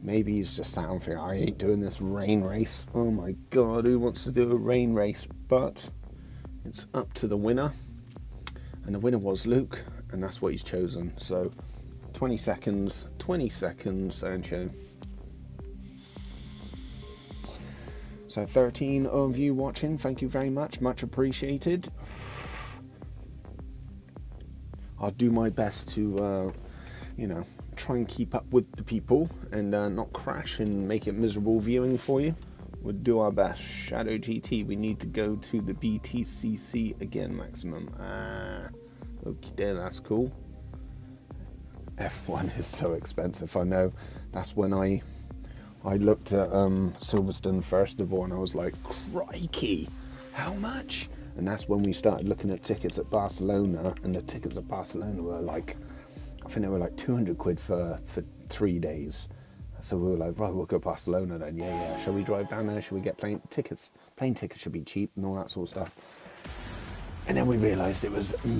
Maybe he's just sat and thinking, I ain't doing this rain race. Oh my god, who wants to do a rain race? But it's up to the winner. And the winner was Luke, and that's what he's chosen. So 20 seconds, Sancho. So 13 of you watching, thank you very much, much appreciated. I'll do my best to, try and keep up with the people and not crash and make it miserable viewing for you. We'll do our best. Shadow GT, we need to go to the BTCC again, maximum. Okay, there, that's cool. F1 is so expensive, I know. That's when I looked at Silverstone first of all, and I was like, crikey, how much? And that's when we started looking at tickets at Barcelona, and the tickets at Barcelona were like, I think they were like 200 quid for 3 days. So we were like, right, we'll go Barcelona then. Yeah. Shall we drive down there? Shall we get plane tickets? Plane tickets should be cheap and all that sort of stuff. And then we realised it was in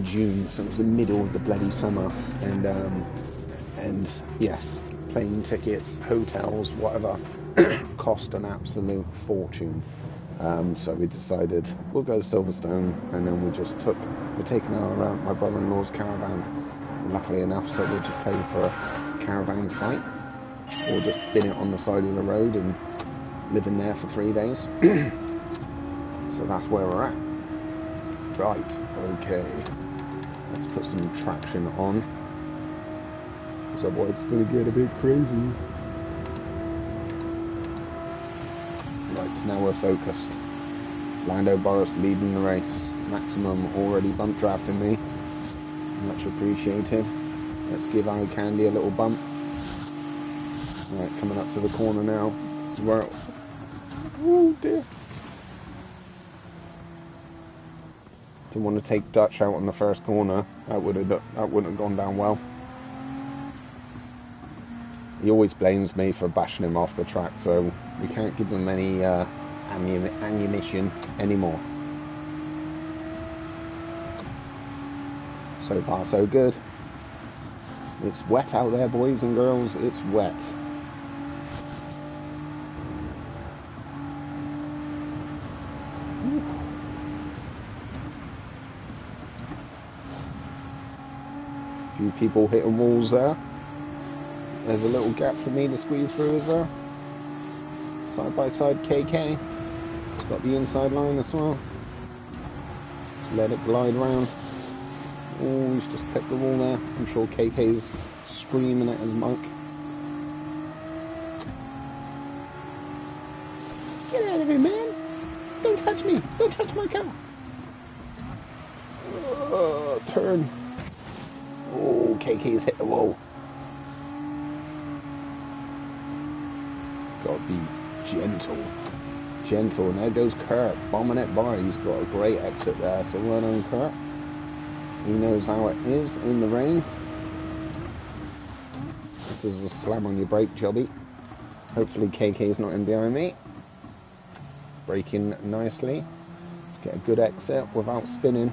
June, so it was the middle of the bloody summer. And yes, plane tickets, hotels, whatever, cost an absolute fortune. So we decided we'll go to Silverstone, and then we're taking my brother-in-law's caravan. Luckily enough, so we'll just pay for a caravan site, or just bin it on the side of the road and live in there for 3 days. So that's where we're at. Right, okay. Let's put some traction on, because otherwise it's going to get a bit crazy. Right, now we're focused. Lando Boris leading the race. Maximum already bump drafting me. Much appreciated. Let's give Eye Candy a little bump. Right, coming up to the corner now. This is where oh dear. Didn't want to take Dutch out on the first corner. That wouldn't have gone down well. He always blames me for bashing him off the track, so we can't give him any ammunition anymore. So far, so good. It's wet out there, boys and girls. It's wet. A few people hitting walls there. There's a little gap for me to squeeze through, is there? Side by side KK. It's got the inside line as well. Just let it glide round. Oh, he's just clipped the wall there. I'm sure KK's screaming at his monk. Get out of here, man! Don't touch me! Don't touch my car! Turn. Oh, KK's hit the wall. Gotta be gentle. Gentle. And there goes Kurt, bombing it by. He's got a great exit there, so well done, Kurt. He knows how it is in the rain. This is a slam on your brake jobby. Hopefully KK's not in behind me. Braking nicely. Let's get a good exit without spinning.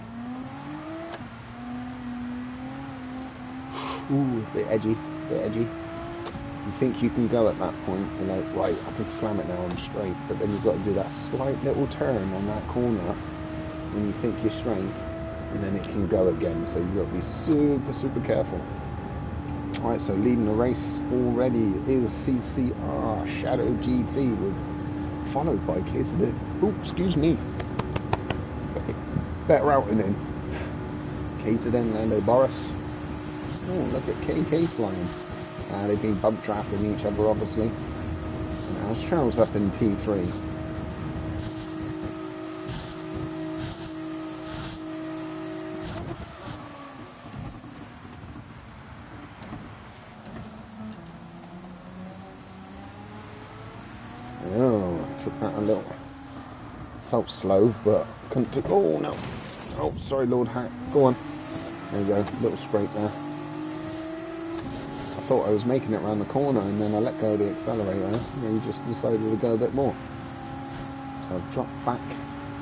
Ooh, a bit edgy, You think you can go at that point, you're like, right, I can slam it now, I'm straight. But then you've got to do that slight little turn on that corner when you think you're straight. And then it can go again, so you've got to be super careful. Alright, so leading the race already is CCR Shadow GT, followed by Kaizen. Oh, excuse me. Better routing in. Kaizen, Lando Boris. Oh, look at KK flying. They've been bump drafting each other, obviously. And Astral's up in P3. Took that a little, felt slow, but couldn't do, oh no, oh sorry Lord Hack, go on, there you go, little scrape there. I thought I was making it around the corner, and then I let go of the accelerator, and we just decided to go a bit more. So I've dropped back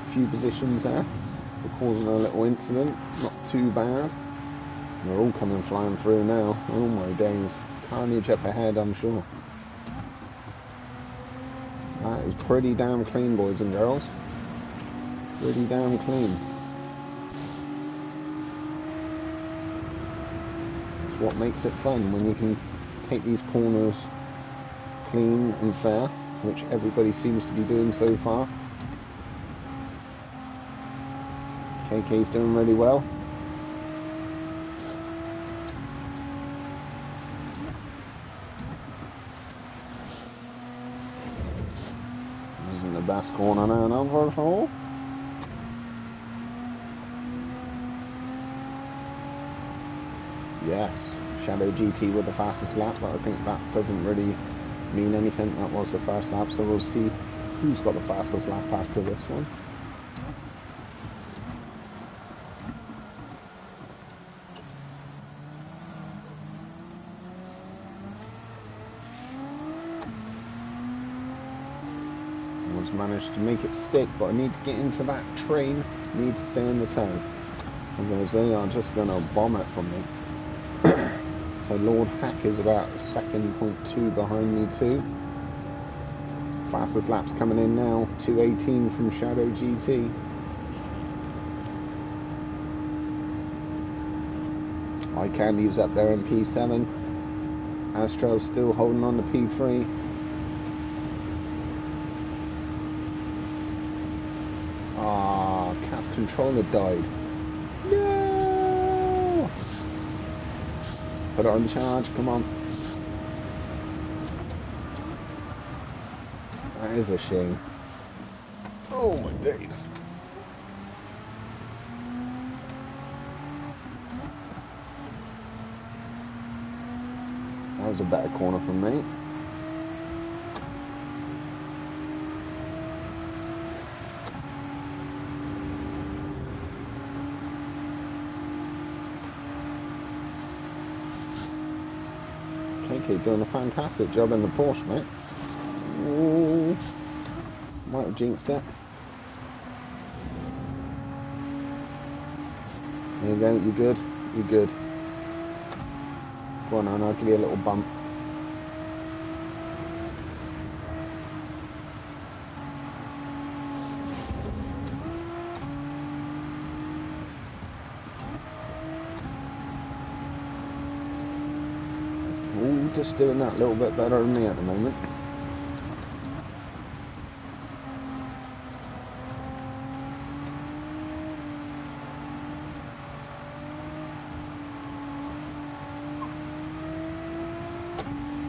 a few positions there, for causing a little incident, not too bad. And they're all coming flying through now, oh my days, carnage up ahead I'm sure. That is pretty damn clean, boys and girls. Pretty damn clean. It's what makes it fun, when you can take these corners clean and fair, which everybody seems to be doing so far. KK's doing really well. the best corner now, no, for sure. Yes, Shadow GT with the fastest lap, but I think that doesn't really mean anything. That was the first lap, so we'll see who's got the fastest lap after this one. Managed to make it stick, but I need to get into that train, need to stay in the tow, otherwise they are just going to bomb it from me. So Lord Hack is about a second, 0.2 behind me too. Fastest laps coming in now, 2:18 from Shadow GT. Eye Candy's up there in P7. Astro's still holding on to P3. Cat's controller died. No! Put it on charge, come on. That is a shame. Oh my days. That was a better corner from me. KK doing a fantastic job in the Porsche, mate. Ooh. Might have jinxed it. There you go, you're good. You're good. Go on, I'll give you a little bump. Ooh, just doing that a little bit better than me at the moment.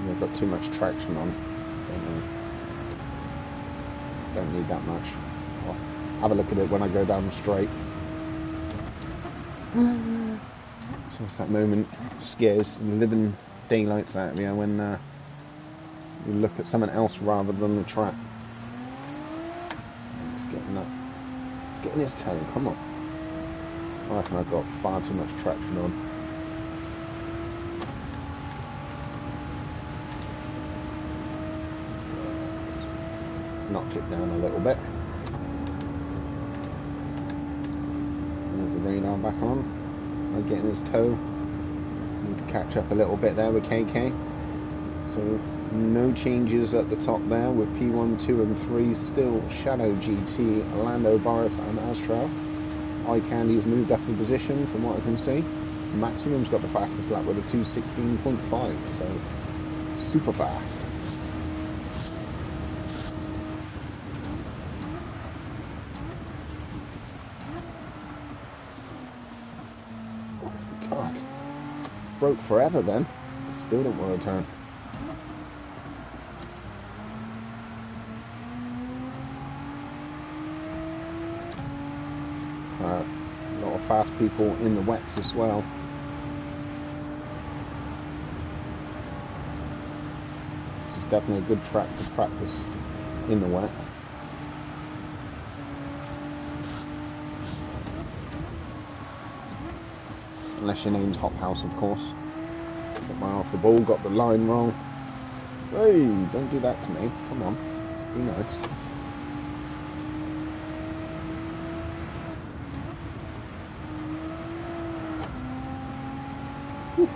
I've got too much traction on. Don't need that much. I'll have a look at it when I go down straight. So it's that moment scares the living daylights out of you when you look at something else rather than the track. It's getting up. It's getting his toe, come on. I reckon I've got far too much traction on. Knocked it down a little bit. There's the radar back on. I'm getting his toe. Need to catch up a little bit there with KK. So no changes at the top there with P1, 2 and 3 still Shadow GT, Lando, Boris and Astro. Eye Candy's moved up in position from what I can see. Maximum's got the fastest lap with a 2:16.5, so super fast. God, broke forever then. Still didn't want to turn. A lot of fast people in the wets as well. This is definitely a good track to practice in the wet. Unless your name's Hop House, of course. Took my off the ball, got the line wrong. Hey, don't do that to me. Come on, be nice. Whew.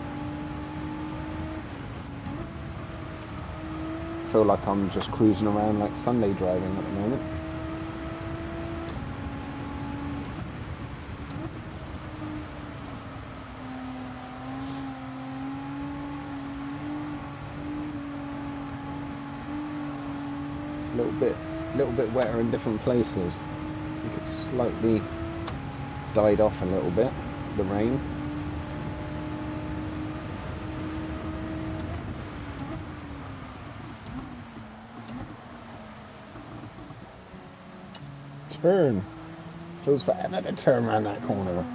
I feel like I'm just cruising around like Sunday driving at the moment. A little bit wetter in different places. I think it's slightly died off a little bit, the rain. turn. Feels forever to turn around that corner.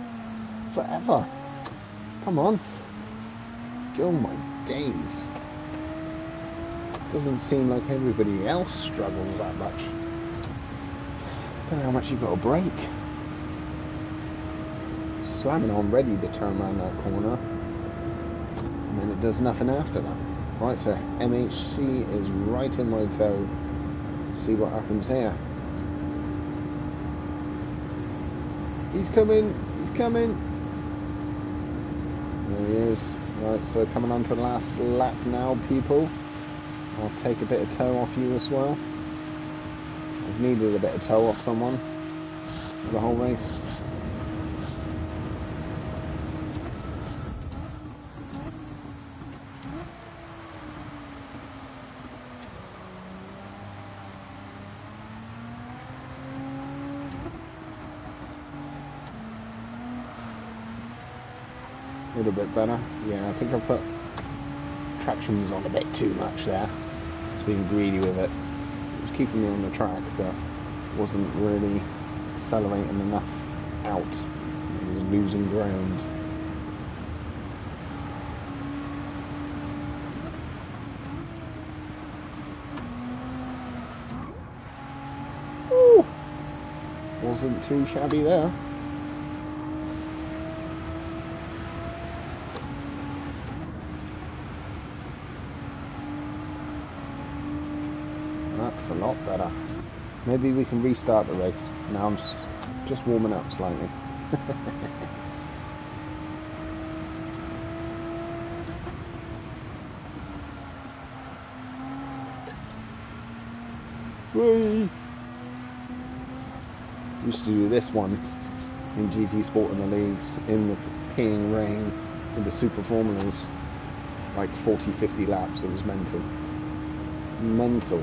Forever. Come on. Oh my days. Doesn't seem like everybody else struggles that much. Don't know how much you've got to brake. Slamming on ready to turn around that corner. And then it does nothing after that. Right, so MHC is right in my toe. See what happens here. He's coming. He's coming. There he is. Right, so coming on to the last lap now, people. I'll take a bit of toe off you as well. I've needed a bit of toe off someone for the whole race. A little bit better. Yeah, I think I put tractions on a bit too much there. It's being greedy with it. It was keeping me on the track, but wasn't really accelerating enough out. It was losing ground. Ooh, wasn't too shabby there. That's a lot better. Maybe we can restart the race. Now I'm just warming up slightly. Whee! Used to do this one in GT Sport in the leagues, in the peeing rain, in the super formulas, like 40-50 laps. It was mental. Mental.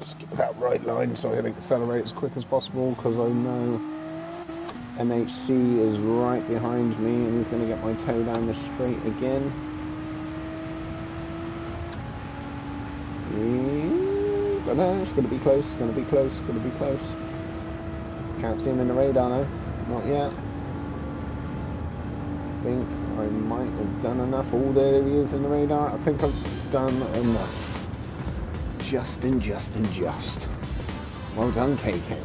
Just get that right line so I can accelerate as quick as possible, because I know MHC is right behind me and he's going to get my toe down the straight again. Don't know, it's going to be close, it's going to be close, it's going to be close. Can't see him in the radar now, not yet. I think I might have done enough. Oh, there he is in the radar. I think I've done enough. Just. Well done, KK.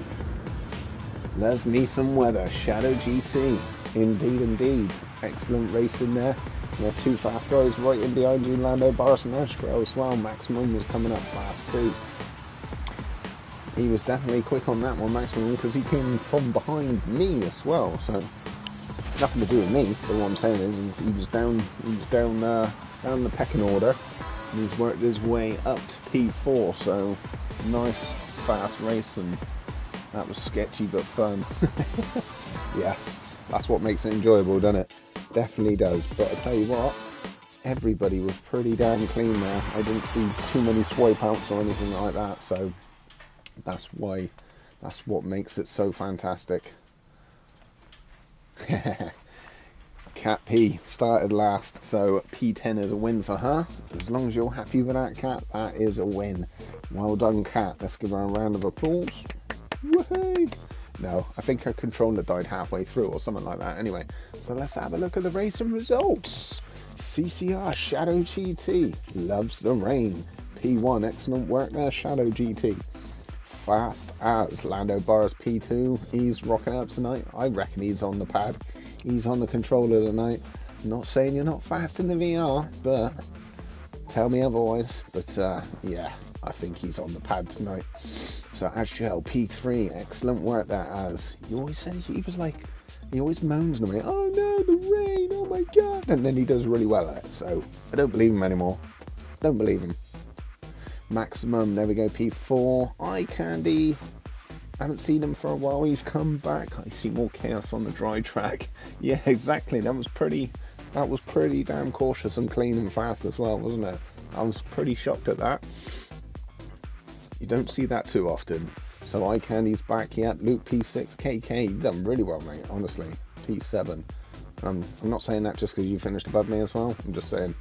Love me some weather. Shadow GT. Indeed. Excellent racing there. There are two fast guys right in behind you, Lando Boris and Astro as well. Maximum was coming up fast too. He was definitely quick on that one, Maximum, because he came from behind me as well. So nothing to do with me. But what I'm saying is he was down the pecking order. And he's worked his way up to P4. So nice fast race, and that was sketchy but fun. Yes, that's what makes it enjoyable, doesn't it? Definitely does. But I tell you what, everybody was pretty damn clean there. I didn't see too many swipe outs or anything like that, so that's what makes it so fantastic. Cat P started last, so P10 is a win for her. As long as you're happy with that, Cat, that is a win. Well done, Cat. Let's give her a round of applause. Woohoo! No, I think her controller died halfway through or something like that. Anyway, so let's have a look at the racing results. CCR Shadow GT loves the rain. P1, excellent work there, Shadow GT. Fast as Lando Boris P2. He's rocking up tonight. I reckon he's on the pad. He's on the controller tonight. Not saying you're not fast in the VR, but tell me otherwise. But yeah, I think he's on the pad tonight. So Ashel P3, excellent work there. As he always says, he always moans to me, oh no, the rain, oh my god, and then he does really well at it. So I don't believe him anymore. Don't believe him. Maximum, there we go, P4. Eye Candy, I haven't seen him for a while. He's come back. I see more chaos on the dry track. Yeah, exactly. That was pretty damn cautious and clean and fast as well, wasn't it? I was pretty shocked at that. You don't see that too often. So Eye Candy's back. Yeah, Luke P6, KK, done really well, mate. Honestly, P7. I'm not saying that just because you finished above me as well. I'm just saying.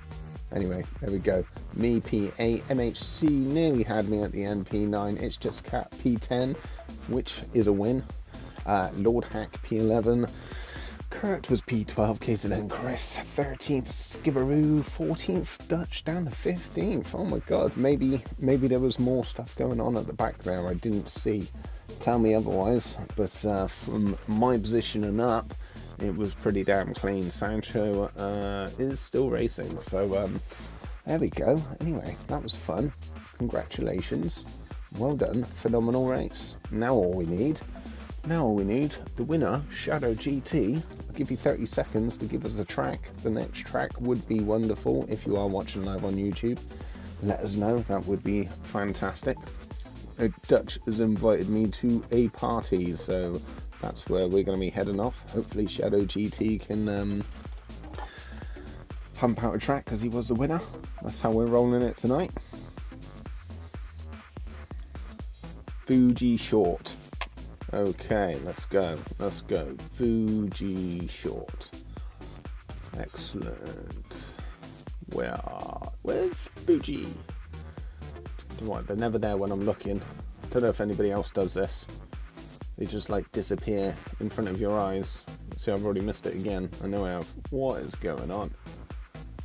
Anyway, there we go. Me P8, MHC nearly had me at the end. P9, it's just Cat P10, which is a win. Lord Hack P11. Kurt was P12, KZN Chris 13th, Skibberoo 14th, Dutch down to 15th. Oh my god, maybe there was more stuff going on at the back there I didn't see. Tell me otherwise, but from my position and up, it was pretty damn clean. Sancho is still racing, so there we go. Anyway, that was fun. Congratulations. Well done. Phenomenal race. Now all we need, the winner, Shadow GT. I'll give you 30 seconds to give us the track. The next track would be wonderful. If you are watching live on YouTube, let us know. That would be fantastic. Dutch has invited me to a party, so that's where we're going to be heading off. Hopefully Shadow GT can pump out a track because he was the winner. That's how we're rolling it tonight. Fuji Short. Okay, let's go. Fuji Short. Excellent. Where's Fuji? What, they're never there when I'm looking. I don't know if anybody else does this. They just like disappear in front of your eyes. See, I've already missed it again. I know I have. What is going on?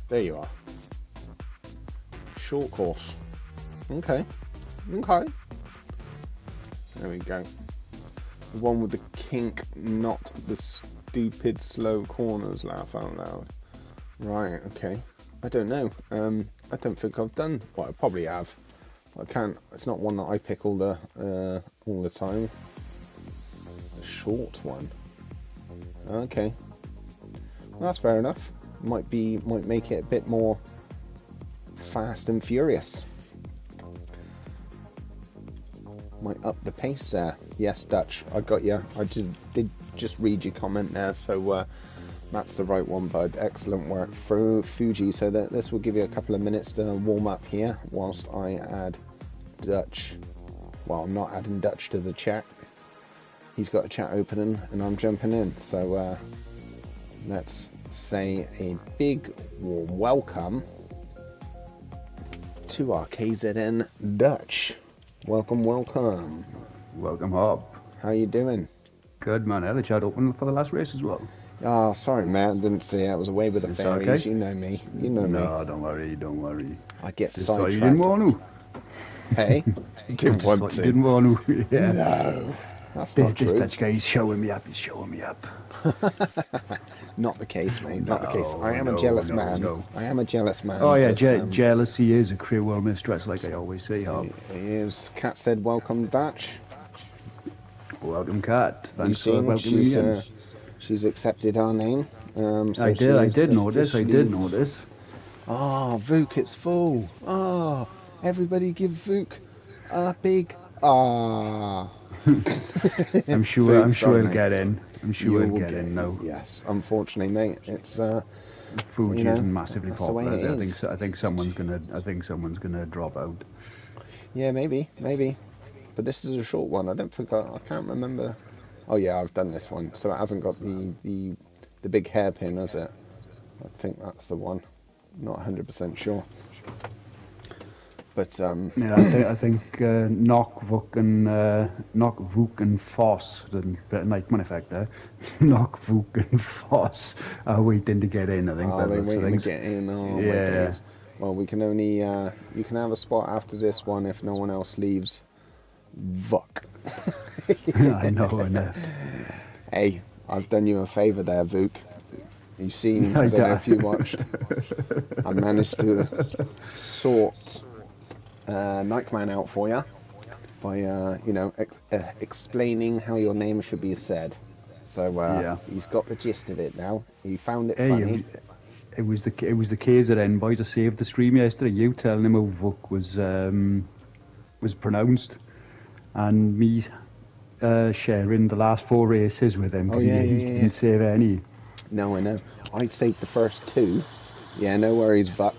There you are. Short course. Okay. There we go. The one with the kink, not the stupid slow corners, laugh out loud. Right, okay. I don't know. I don't think I've done, well, I probably have. I can't, it's not one that I pick all the time. A short one. Okay. Well, that's fair enough. Might make it a bit more fast and furious. Might up the pace there. Yes, Dutch, I got you. I did just read your comment there, so that's the right one, bud. Excellent work through Fuji. So that this will give you a couple of minutes to warm up here whilst I add Dutch. Well, I'm not adding Dutch to the chat. He's got a chat opening and I'm jumping in. So let's say a big warm welcome to our KZN Dutch. Welcome. Welcome, Hob. How you doing? Good, man. I had the chat open for the last race as well. Oh, sorry, man. Didn't see it. I was away with the fairies. Okay. You know me. No, don't worry. I get just sidetracked. You didn't want to. Hey? Didn't want to. You didn't want to. Yeah. No. That's not true. This Dutch guy is showing me up. Not the case, mate. Not the case. I am a jealous man. No. I am a jealous man. Oh, yeah. Jealousy is a cruel well mistress, like I always say, Hob. He is. Kat said, welcome, Dutch. Welcome, Kat. Thanks for welcoming me in. She's accepted our name. So I did notice. Ah, Vuk, it's full. Ah, everybody give Vuk a big ah. I'm sure he'll get in. I'm sure he'll get in now. Yes, unfortunately, mate, it's Fuji isn't massively popular. I think someone's gonna drop out. Yeah, maybe. But this is a short one. I can't remember. Oh yeah, I've done this one. So it hasn't got the big hairpin, has it? I think that's the one. Not 100% sure. But yeah, I think Knock, Vuk and Foss, the nightman effect there. Knock, Vuk and Foss are waiting to get in. I think. Oh, they're waiting to get in. Oh yeah. My days. Well, we can only you can have a spot after this one if no one else leaves. Vuk. I know. Hey, I've done you a favour there, Vuk. You've seen, I don't know if you watched, I managed to sort Nightman out for you by, explaining how your name should be said. So he's got the gist of it now. He found it funny. It was the KZN boys that saved the stream yesterday. You telling him how Vuk was pronounced, and me sharing the last 4 races with him because he didn't save any. No, I know. I saved the first 2. Yeah, no worries, Buck.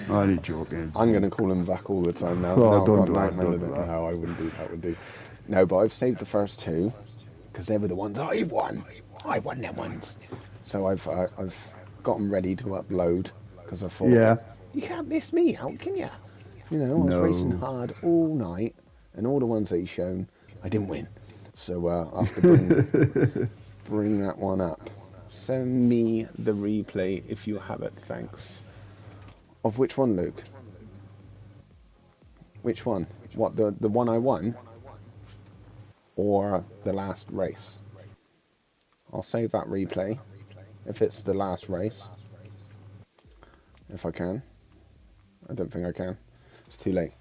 I'm joking. I'm going to call him Buck all the time now. Oh, No, I wouldn't do that. Would do. No, but I've saved the first 2. because they were the ones I won. I won them ones. So I've got them ready to upload because I thought, Yeah. you can't miss me out, can you? You know, I was racing No. hard all night, and all the ones that he's shown, I didn't win. So I have to bring that one up. Send me the replay if you have it, thanks. Of which one, Luke? Which one? What, the one I won? Or the last race? I'll save that replay if it's the last race. If I can. I don't think I can. It's too late.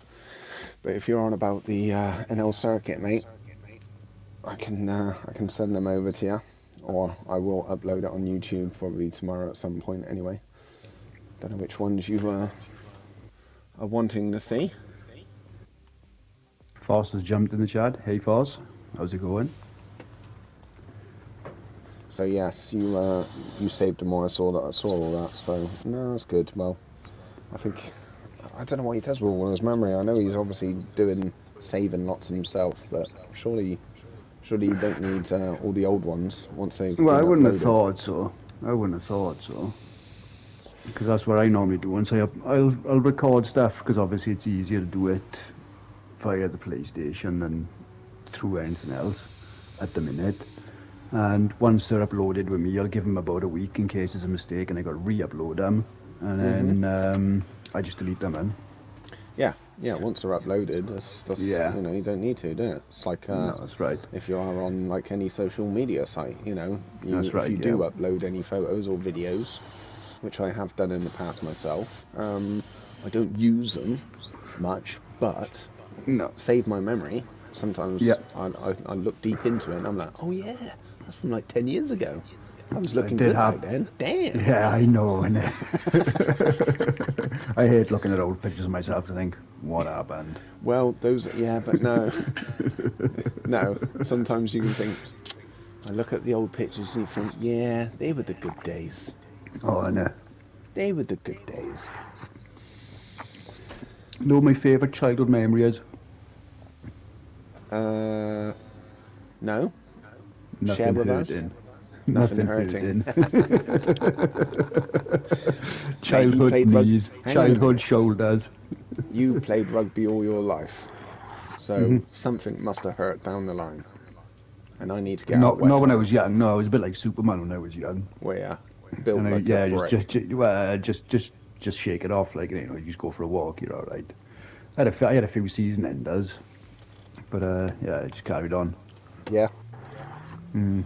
But if you're on about the NL circuit, mate, I can send them over to you, or I will upload it on YouTube probably tomorrow at some point. Anyway, don't know which ones you are wanting to see. Foss has jumped in the chat. Hey Foss, how's it going? So yes, you saved them all. I saw all that. So no, that's good. Well, I don't know what he does with all his memory. I know he's obviously saving lots himself, but surely you don't need all the old ones once they've Well, been I wouldn't uploaded. have thought so. I wouldn't have thought so. Because that's what I normally do. Once I'll record stuff, because obviously it's easier to do it via the PlayStation than through anything else at the minute. And once they're uploaded with me, I'll give them about a week in case there's a mistake and I got to re-upload them. And then I just delete them in. Yeah, once they're uploaded, that's Yeah. you know, you don't need to, do it? It's like No, that's right. if you are on like any social media site, you know, That's right, if you do yeah. upload any photos or videos, which I have done in the past myself, I don't use them much, but No. save my memory. Sometimes Yeah. I look deep into it and I'm like, oh yeah, that's from like 10 years ago. I was looking did good have- back then. Damn. Yeah, I know. And I hate looking at old pictures of myself to think, what happened? Well, but no. No, sometimes you can think, I look at the old pictures and you think, yeah, they were the good days. Oh, I know. They were the good days. You know what my favourite childhood memory is? No? Nothing Share with us? hurting. Nothing hurting. Childhood played knees, Hang on a childhood minute. shoulders. You played rugby all your life. So something must have hurt down the line. And I need to get out Not when I wet was young. No, I was a bit like Superman when I was young. Where built And like a brick. just shake it off. Like, you know, you just go for a walk. You're all right. I had a few season enders, but yeah, I just carried on. Yeah. Yeah,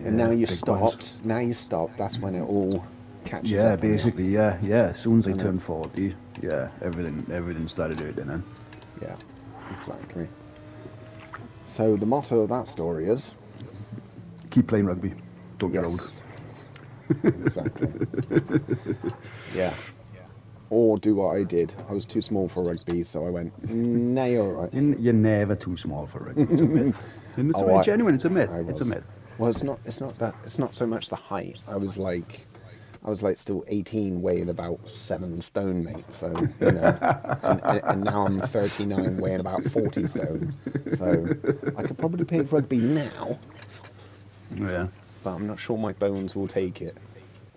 And now you big stopped. ones. Now you stopped. That's when it all catches Yeah, up on you. basically, yeah. As soon as I I know. turned 40, yeah, everything started hurting then. Yeah, exactly. So the motto of that story is... Keep playing rugby. Don't get old. Yes. Exactly. Yeah. Or do what I did. I was too small for rugby, so I went, nah, you're all right. You're never too small for rugby. It's a myth. And it's genuine. It's a myth. It's a myth. Well, it's not so much the height. I was like still 18, weighing about 7 stone, mate. So you know, and now I'm 39, weighing about 40 stone. So I could probably play rugby now, Yeah. but I'm not sure my bones will take it.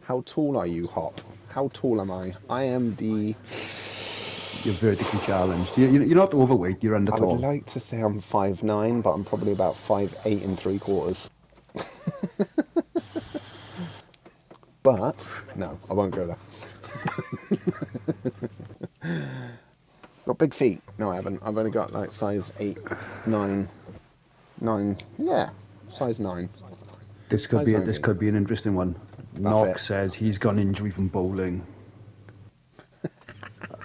How tall are you, Hop? How tall am I? I am the... You're vertically challenged. You're not overweight. You're under I tall. would like to say I'm 5'9", but I'm probably about 5'8 3/4". But no, I won't go there. Got big feet? No, I haven't. I've only got like size 8, 9. Yeah, size 9. This could Size be an interesting one. Knox it. says he's got an injury from bowling.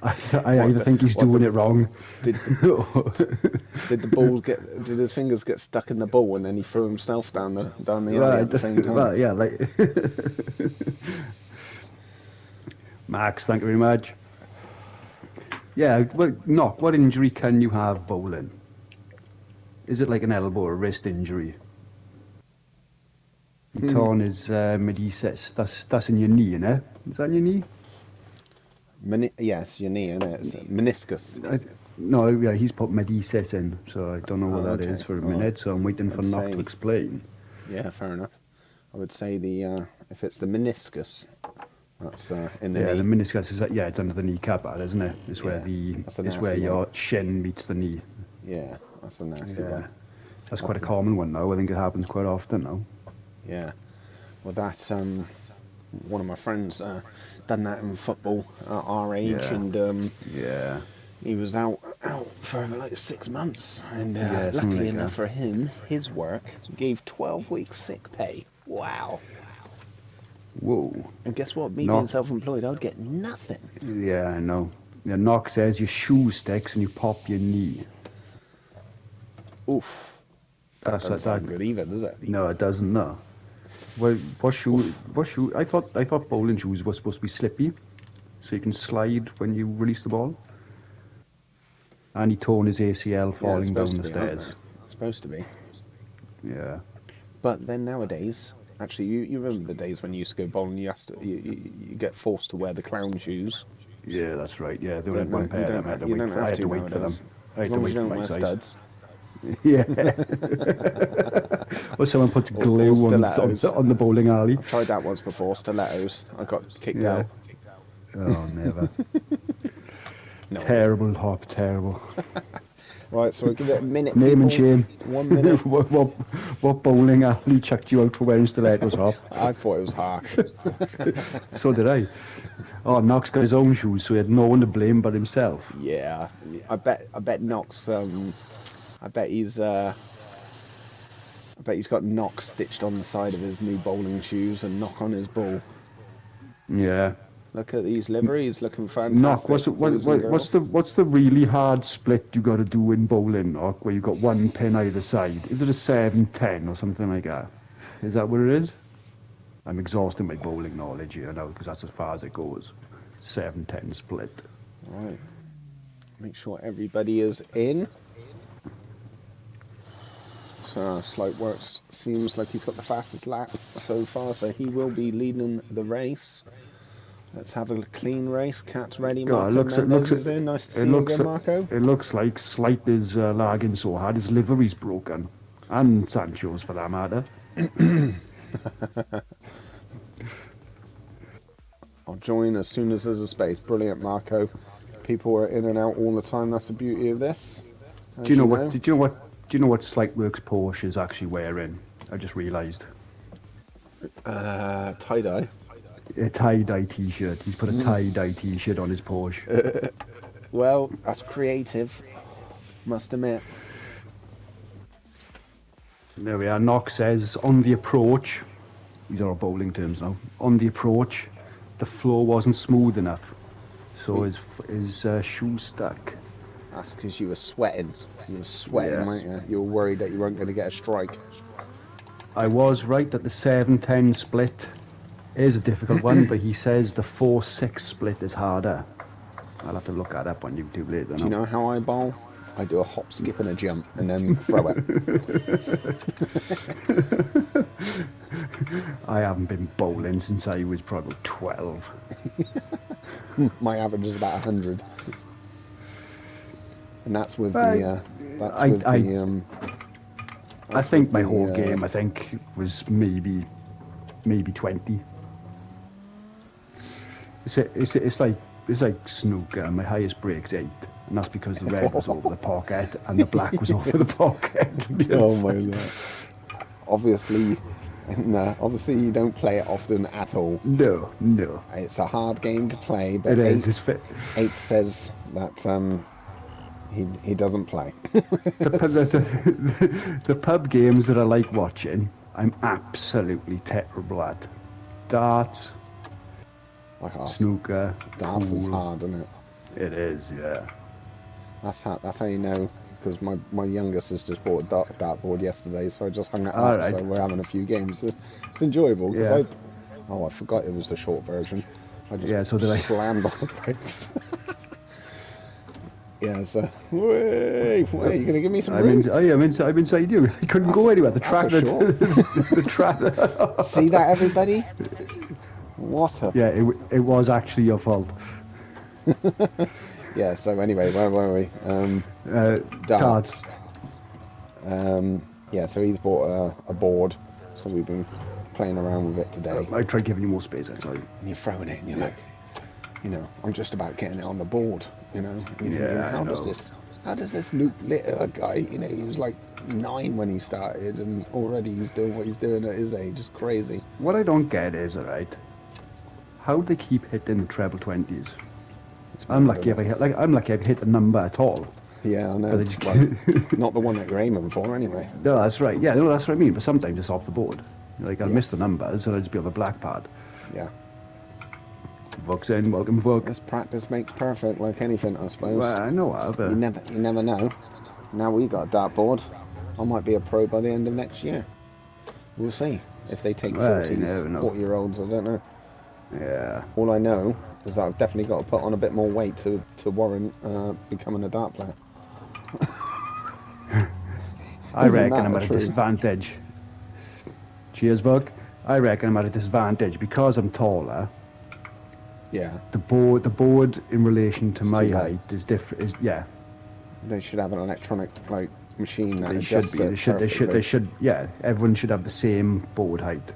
I either think he's doing it wrong. Did the ball did his fingers get stuck in the ball and then he threw himself down the alley at the same time? Well, yeah, like Max, thank you very much. Yeah, well, Knock, what injury can you have bowling? Is it like an elbow or wrist injury? Torn is medialis. That's in your knee, innit? Is that in your knee? Yes, your knee, innit? It's meniscus. No, yeah, he's put Medices in, so I don't know what that is okay. for a minute. So I'm waiting for Knock to explain. Yeah, fair enough. I would say if it's the meniscus, that's in the Yeah, knee. the meniscus is it's under the kneecap, isn't it? It's where your shin meets the knee. Yeah, that's a nasty one. That's quite a common one now. I think it happens quite often now. Yeah. Well, that one of my friends done that in football at our age, and he was out for like 6 months, and luckily enough for him, his work gave 12 weeks sick pay. Wow. Whoa. And guess what? Me being self-employed, I'd get nothing. Yeah, I know. Yeah, Knock says your shoe sticks and you pop your knee. Oof. That doesn't sound good either, does it? No, it doesn't. No. Well, what shoe? I thought bowling shoes were supposed to be slippy, so you can slide when you release the ball. And he torn his ACL falling down the stairs. It's supposed to be. Yeah. But then nowadays, actually, you remember the days when you used to go bowling? You get forced to wear the clown shoes. Yeah, that's right. Yeah, there was one pair of them. I had to wait for them. As long as you don't wear studs. Yeah. Or someone puts glue on the bowling alley. I've tried that once before, stilettos. I got kicked out. Oh, never. No, terrible, Hop, terrible. Right, so I'll give it a minute. Name and shame. 1 minute. what bowling alley chucked you out for wearing stilettos, Hop? I thought it was harsh. So did I. Oh, Knox got his own shoes, so he had no one to blame but himself. Yeah, I bet Knox. I bet he's got Knock stitched on the side of his new bowling shoes and Knock on his ball. Yeah. Look at these liveries, looking fantastic. Knock, what's the really hard split you got to do in bowling, Knock, where you got one pin either side? Is it a 7-10 or something like that? Is that what it is? I'm exhausting my bowling knowledge here now because that's as far as it goes. 7-10 split. Right. Make sure everybody is in. So Slope Works seems like he's got the fastest lap so far, so he will be leading the race. Let's have a clean race. Cat's ready. Marco Mendes is in. Nice to see you again, Marco. It looks like Slight is lagging so hard his livery's broken, and Sancho's for that matter. I'll join as soon as there's a space. Brilliant, Marco. People are in and out all the time. That's the beauty of this. Do you know what Slightworks Porsche is actually wearing? I just realised. Tie-dye. A tie-dye t-shirt. He's put a tie-dye t-shirt on his Porsche. Well, that's creative. Must admit. There we are. Knock says, on the approach, these are all bowling terms now, on the approach, the floor wasn't smooth enough. So his shoe stuck. That's because you were sweating. You were sweating, weren't you? You were worried that you weren't going to get a strike. I was right that the 7-10 split is a difficult one, but he says the 4-6 split is harder. I'll have to look that up on YouTube later. Do you know how I bowl? I do a hop, skip and a jump and then throw it. I haven't been bowling since I was probably 12. My average is about 100. And that's with I think my whole game, I think, was maybe 20. It's like snooker. My highest break's 8, and that's because the red was over the pocket and the black was over the pocket. Oh my god! Obviously, obviously you don't play it often at all. No. It's a hard game to play, but it is. 8 says that he doesn't play. The pub games that I like watching, I'm absolutely terrible at. Darts, snooker, darts is hard, isn't it? It is, yeah. That's how you know, because my youngest has just bought a dartboard yesterday, so I just hung it up. Right. So we're having a few games. It's enjoyable because I forgot it was the short version. I just slammed on the brakes. Yeah, so wait, you gonna give me some room? I'm inside you. I couldn't go anywhere. The track. See that, everybody? What a... Yeah, it was actually your fault. Yeah, so anyway, where were we? Darts. Yeah, so he's bought a board, so we've been playing around with it today. I tried giving you more space, actually. And you're throwing it, and you're like, you know, I'm just about getting it on the board, you know. And you're thinking, how does this little guy, you know, he was like 9 when he started, and already he's doing what he's doing at his age. It's crazy. What I don't get is, alright, how they keep hitting the treble 20s. I'm lucky if I hit a number at all. Yeah, I know. Well, not the one that you're aiming for, anyway. No, that's right. Yeah, no, that's what I mean. But sometimes it's off the board. Like, I'll miss the numbers, and I'll just be on the black pad. Yeah. Vok's in, welcome, Vok. This practice makes perfect, like anything, I suppose. Well, I know, but... You never know. Now we got a dartboard. I might be a pro by the end of next year. We'll see. If they take 40-year-olds, I don't know. Yeah. All I know is that I've definitely got to put on a bit more weight to warrant becoming a dart player. I reckon I'm at a disadvantage. Cheers, Vok. I reckon I'm at a disadvantage because I'm taller. Yeah. The board in relation to my height is different. Yeah. They should have an electronic machine that they should. Yeah. Everyone should have the same board height.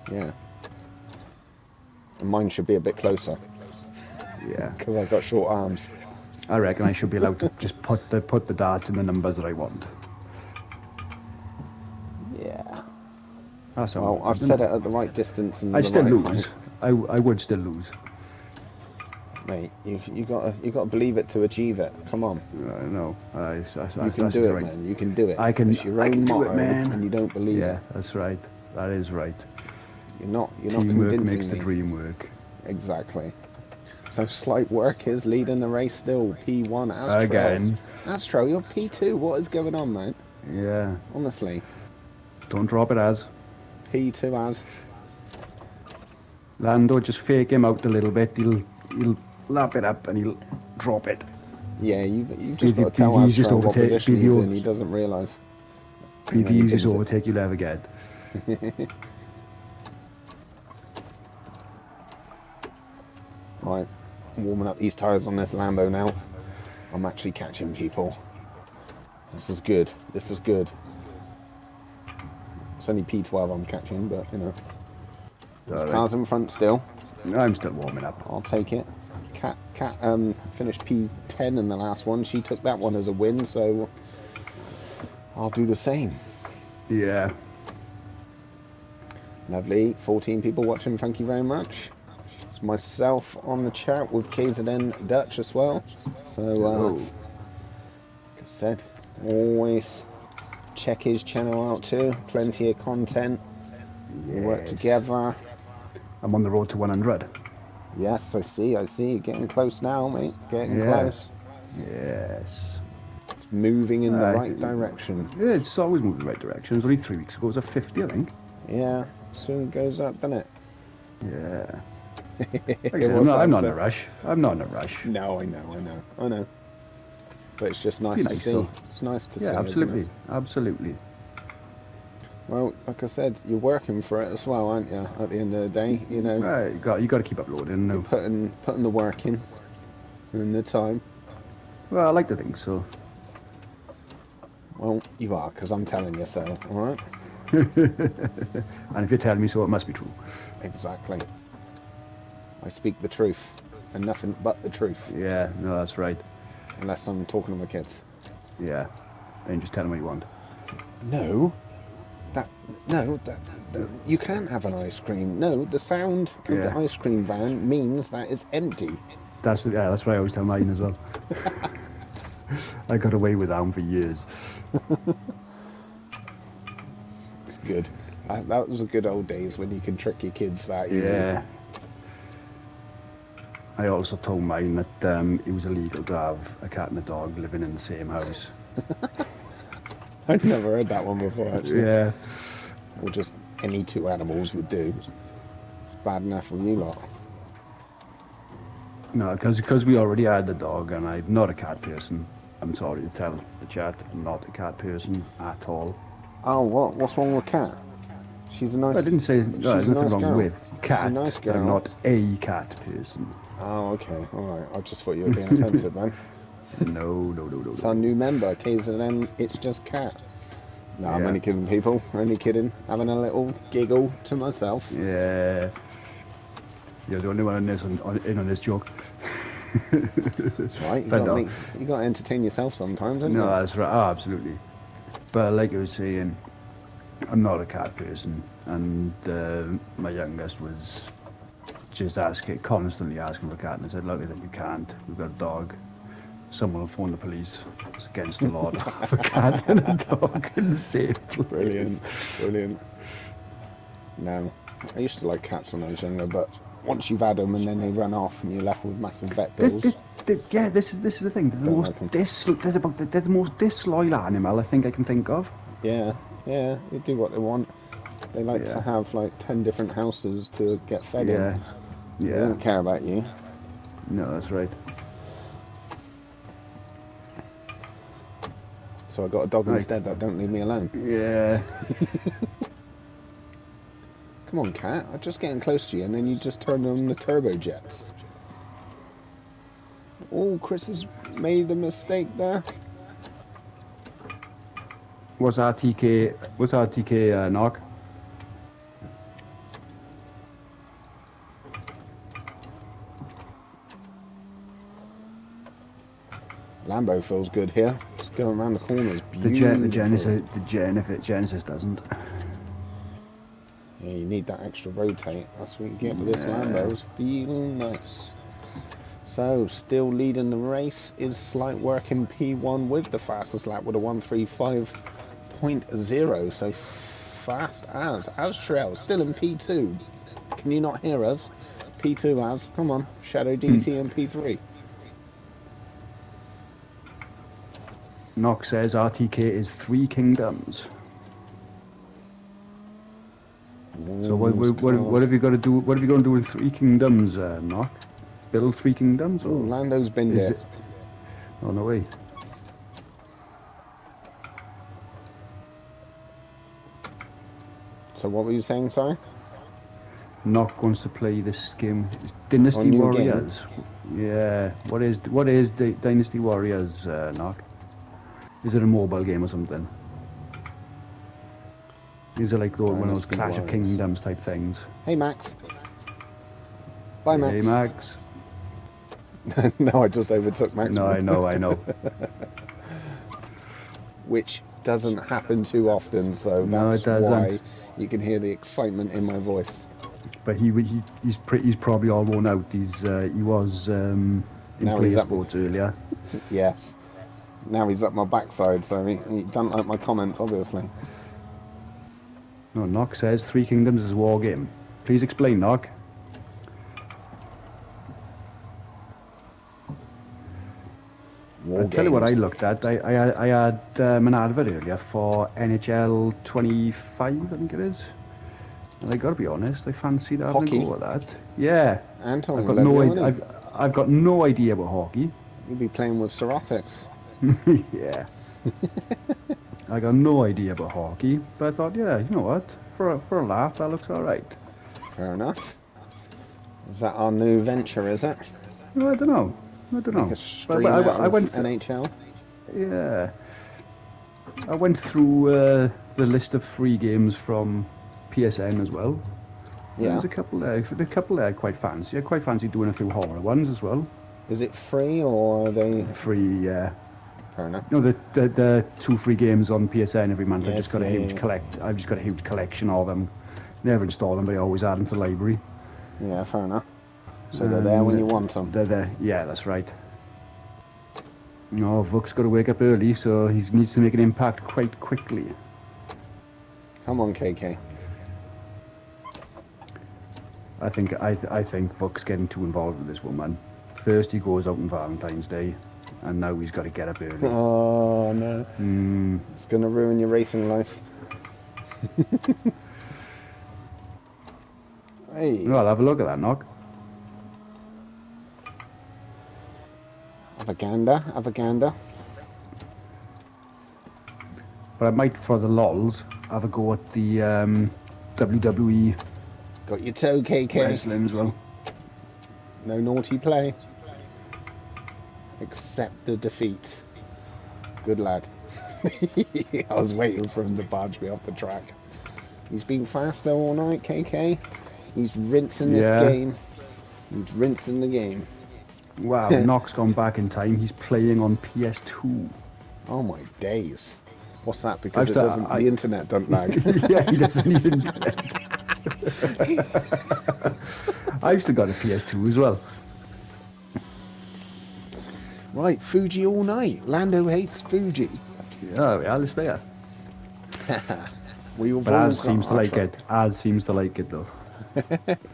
Yeah. And mine should be a bit closer. Yeah. Because I've got short arms. I reckon I should be allowed to just put the darts in the numbers that I want. Yeah. That's all. Well, I've set it at the right distance and I still lose. Height. I would still lose. Mate, you got to believe it to achieve it. Come on. No, you can do it, man. You can do it. It's your own motto, and you don't believe it. Yeah, that's right. That is right. You're not Teamwork convincing makes me. the dream work. Exactly. So Slight Work is leading the race still. P1 Astro. Again. Astro, you're P2. What is going on, mate? Yeah. Honestly. Don't drop it as. P2 as. Lando, just fake him out a little bit. He'll lap it up and he'll drop it. Yeah, you've just got to tell Astro what position he's in. He doesn't realise. Be the easiest overtake you'll ever get. Right, I'm warming up these tyres on this Lambo now. I'm actually catching people. This is good. This is good. It's only P12 I'm catching, but you know. There's cars in front still. I'm still warming up. I'll take it. Cat finished P10 in the last one. She took that one as a win, so I'll do the same. Yeah. Lovely. 14 people watching. Thank you very much. It's myself on the chat with KZN Dutch as well. So, like I said, always check his channel out too. Plenty of content. We work together. I'm on the road to 100. Yes, I see. Getting close now, mate. Getting close. Yes. It's moving in the right direction. Yeah, it's always moving in the right direction. It was only 3 weeks ago. It was at 50, I think. Yeah, soon goes up, doesn't it? Yeah. I'm not in a rush. I'm not in a rush. No, I know. But it's just nice to see. Though. It's nice to see. Yeah, absolutely. Absolutely. Well, like I said, you're working for it as well, aren't you? At the end of the day, you know. You got to keep uploading. No. You're putting the work in, and the time. Well, I like to think so. Well, you are, because I'm telling you so. All right. And if you're telling me so, it must be true. Exactly. I speak the truth, and nothing but the truth. Yeah, no, that's right. Unless I'm talking to my kids. Yeah, and just tell them what you want. No. You can't have an ice cream. No, the sound of the ice cream van means that it's empty. That's what I always tell mine as well. I got away with that one for years. It's good. That was the good old days when you can trick your kids that easy. Yeah. I also told mine that it was illegal to have a cat and a dog living in the same house. I'd never heard that one before, actually. Yeah. Or just any two animals would do. It's bad enough for you lot. No, because we already had the dog, and I'm not a cat person. I'm sorry to tell the chat, I'm not a cat person at all. Oh, what's wrong with Cat? She's a nice... I didn't say there's nothing wrong with cat. She's a nice girl. I'm not a cat person. Oh, okay. Alright. I just thought you were being offensive, man. No. It's our new member, KZN. It's just Cat. No, I'm Yeah. only kidding, people. Only kidding. Having a little giggle to myself. Yeah. You're the only one in on this joke. That's right. You But got no. to entertain yourself sometimes, haven't No, you? that's right. Oh, absolutely. But like I was saying, I'm not a cat person, and my youngest was just constantly asking for a cat, and I said, "Look, you can't. We've got a dog. Someone will phone the police. It's against the law to have a cat and a dog in the same place." Brilliant. No, I used to like cats when I was younger, but once you've had them and then they run off and you're left with massive vet bills. This is the thing. They're the most disloyal animal I think I can think of. Yeah, they do what they want. They like to have like 10 different houses to get fed in. Yeah. They don't care about you. No, that's right. So I got a dog instead that don't leave me alone. Yeah. Come on, cat. I'm just getting close to you, and then you just turn on the turbojets. Oh, Chris has made a mistake there. What's RTK knock? Lambo feels good here. Just going around the corners. Beautiful. The Genesis doesn't. Yeah, you need that extra rotate. That's what you get with this Lambo. It's feeling nice. So, still leading the race is Slight Work in P1 with the fastest lap with a 1:35.0. So fast as Shrell, still in P2. Can you not hear us? P2 as, come on, Shadow DT in P3. Knock says RTK is 3 kingdoms. So what have you got to do? What have you going to do with 3 kingdoms, Knock? Build 3 kingdoms? Or Lando's been there. Oh, no way. So what were you saying, sorry? Knock wants to play this game. Dynasty Warriors. Yeah. What is Dynasty Warriors, Knock? Is it a mobile game or something? These are like one of those Clash of Kingdoms type things. Hey, Max. Bye, Max. Hey, Max. No, I just overtook Max. No, I know. Which doesn't happen too often, so that's why you can hear the excitement in my voice. But he's probably all worn out. He was in Play Sports earlier. Yes. Now he's up my backside, so he doesn't like my comments, obviously. No, Knock says 3 Kingdoms is a war game. Please explain, Knock. I'll tell you what I looked at. I had an advert earlier for NHL 25, I think it is. And I got to be honest, I fancied having a go at that. Yeah. Anton, I've got no idea about hockey. You'll be playing with Serotics. Yeah. I got no idea about hockey, but I thought, yeah, you know what? For a laugh, that looks all right. Fair enough. Is that our new venture? Is it? No, I don't know. Like a stream I went NHL. Yeah. I went through the list of free games from PSN as well. Yeah. There's a couple there I quite fancy. I quite fancy doing a few horror ones as well. Is it free or are they free? Yeah. Fair enough. No, the 2 free games on PSN every month. Yes, I've just got a huge collection of them. Never install them, but I always add them to the library. Yeah, fair enough. So they're there when you want them. They're there. Yeah, that's right. No, Vuk's got to wake up early, so he needs to make an impact quite quickly. Come on, KK. I think Vuk's getting too involved with this woman. First he goes out on Valentine's Day, and now he's got to get up early. Oh no! It's going to ruin your racing life. Hey. Well, have a look at that, Knock. Have a gander. But I might, for the lols, have a go at the WWE. Got your toe, KK. Wrestling as well. No naughty play. Accept the defeat. Good lad. I was waiting for him to barge me off the track. He's been fast though all night, KK. He's rinsing this Yeah. game. He's rinsing the game. Wow, Knock's gone back in time. He's playing on PS2. Oh my days. What's that? Because the internet don't lag. Yeah, he doesn't even. I used to got a PS2 as well. Right, Fuji all night. Lando hates Fuji. Yeah, let's stay there. But Az seems to like it. Az seems to like it though.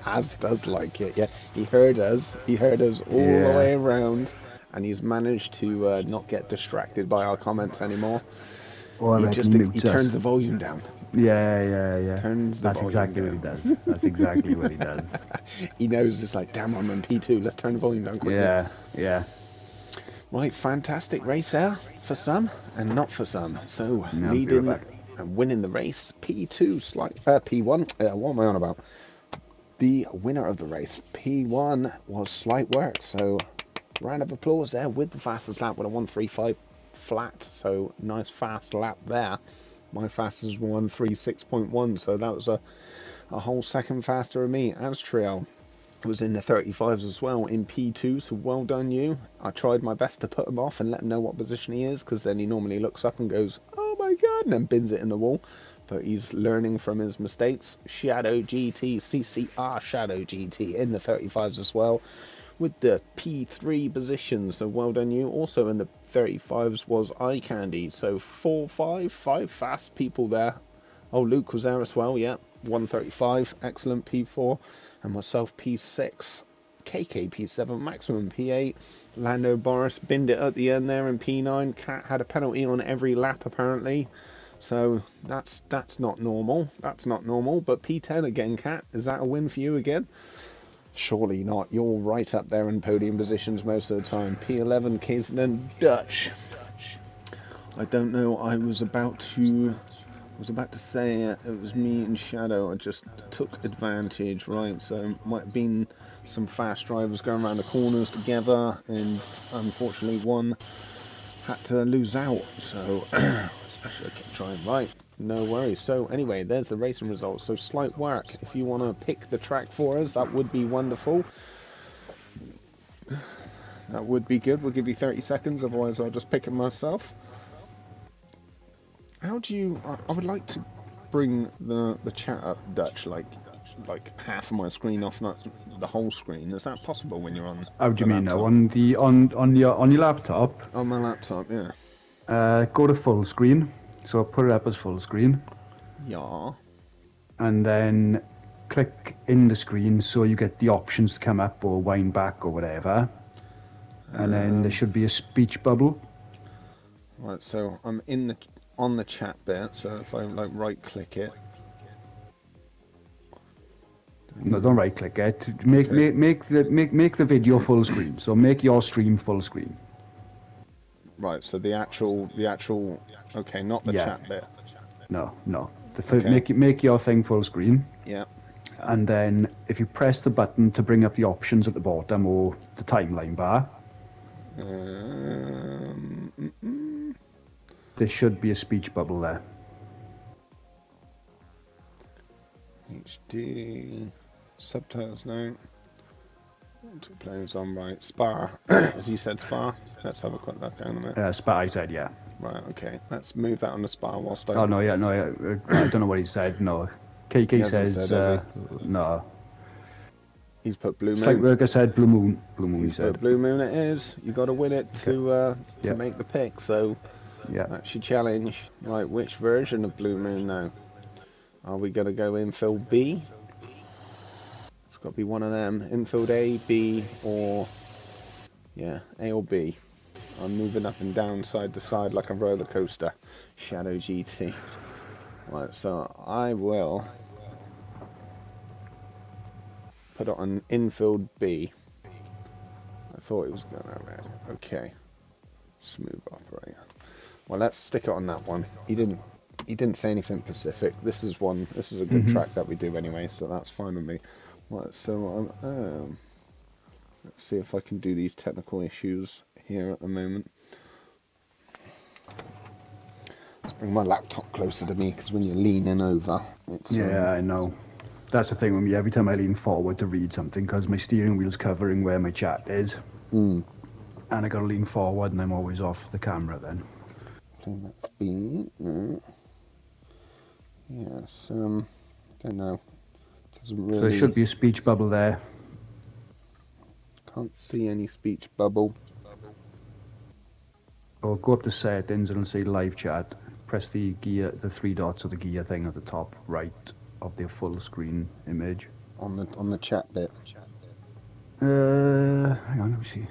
Az does like it, yeah. He heard us all the way around, and he's managed to not get distracted by our comments anymore. He turns the volume down. Yeah. That's exactly what he does. That's exactly what he does. He knows it's like, damn, I'm on P2. Let's turn the volume down quickly. Yeah. Right, fantastic race there for some, and not for some. So leading and winning the race, P2, P1. What am I on about? The winner of the race, P1, was Slight Work. So round of applause there with the fastest lap with a 1:35 flat. So nice fast lap there. My fastest was 1:36.1. So that was a whole second faster than me. As Trial was in the 35s as well in P2, so well done you. I tried my best to put him off and let him know what position he is, because then he normally looks up and goes, oh my god, and then bins it in the wall. But he's learning from his mistakes. Shadow GT, CCR Shadow GT in the 35s as well, with the P3 position, so well done you. Also in the 35s was Eye Candy, so 5 fast people there. Oh, Luke was there as well, yeah, 1:35, excellent P4. And myself P6, KK P7, Maximum P8, Lando Boris binned it at the end there in P9. Cat had a penalty on every lap apparently, so that's not normal. That's not normal. But P10 again, Cat, is that a win for you again? Surely not. You're right up there in podium positions most of the time. P11, Kaizen Dutch. I don't know. I was about to say it was me and Shadow. I just took advantage, right? So might have been some fast drivers going around the corners together, and unfortunately one had to lose out. So especially kept trying. Right, no worries. So anyway, there's the racing results. So Slight Work. If you want to pick the track for us, that would be wonderful. That would be good. We'll give you 30 seconds. Otherwise, I'll just pick it myself. How do you? I would like to bring the chat up, Dutch, like half of my screen off, not the whole screen. Is that possible when you're on? How do you mean now? On your laptop? On my laptop, yeah. Go to full screen. So put it up as full screen. Yeah. And then click in the screen so you get the options to come up or wind back or whatever. And then there should be a speech bubble. Right. So I'm on the chat bit, so if I like right click it. No, don't right click it. Make the video full screen. So make your stream full screen. Right, so the actual okay, not the chat bit. No. Make your thing full screen. Yeah. And then if you press the button to bring up the options at the bottom or the timeline bar, there should be a speech bubble there. HD subtitles now. Two players on right. Spa, as you said, Spa. Let's have a quick look down a minute. Spa, I said, yeah. Right, okay. Let's move that on the Spa whilst I. Oh no, yeah, no, I don't know what he said. No, KK says no. He's put Blue Moon. Slight Worker said Blue Moon. Blue Moon. He said Blue Moon. It is. You got to win it to make the pick. So yeah, that's your challenge. Right, which version of Blue Moon now? Are we going to go infield B? It's got to be one of them. Infield A, B, or A or B. I'm moving up and down, side to side like a roller coaster. Shadow GT. Right, so I will put it on infield B. I thought it was going around. Okay. Smooth operator. Well, let's stick it on that one. He didn't say anything specific. This is a good track that we do anyway, so that's fine with me. Right, so Let's see if I can do these technical issues here at the moment. Let's bring my laptop closer to me, because when you're leaning over, it's... Yeah, I know. That's the thing with me. Every time I lean forward to read something, because my steering wheel's covering where my chat is, and I got to lean forward, and I'm always off the camera then. Playing that speed. No. Yes. Don't know. Doesn't really. So there should be a speech bubble there. Can't see any speech bubble. Or go up to settings and it'll say live chat. Press the gear, the 3 dots or the gear thing at the top right of the full screen image. On the chat bit. Hang on, let me see.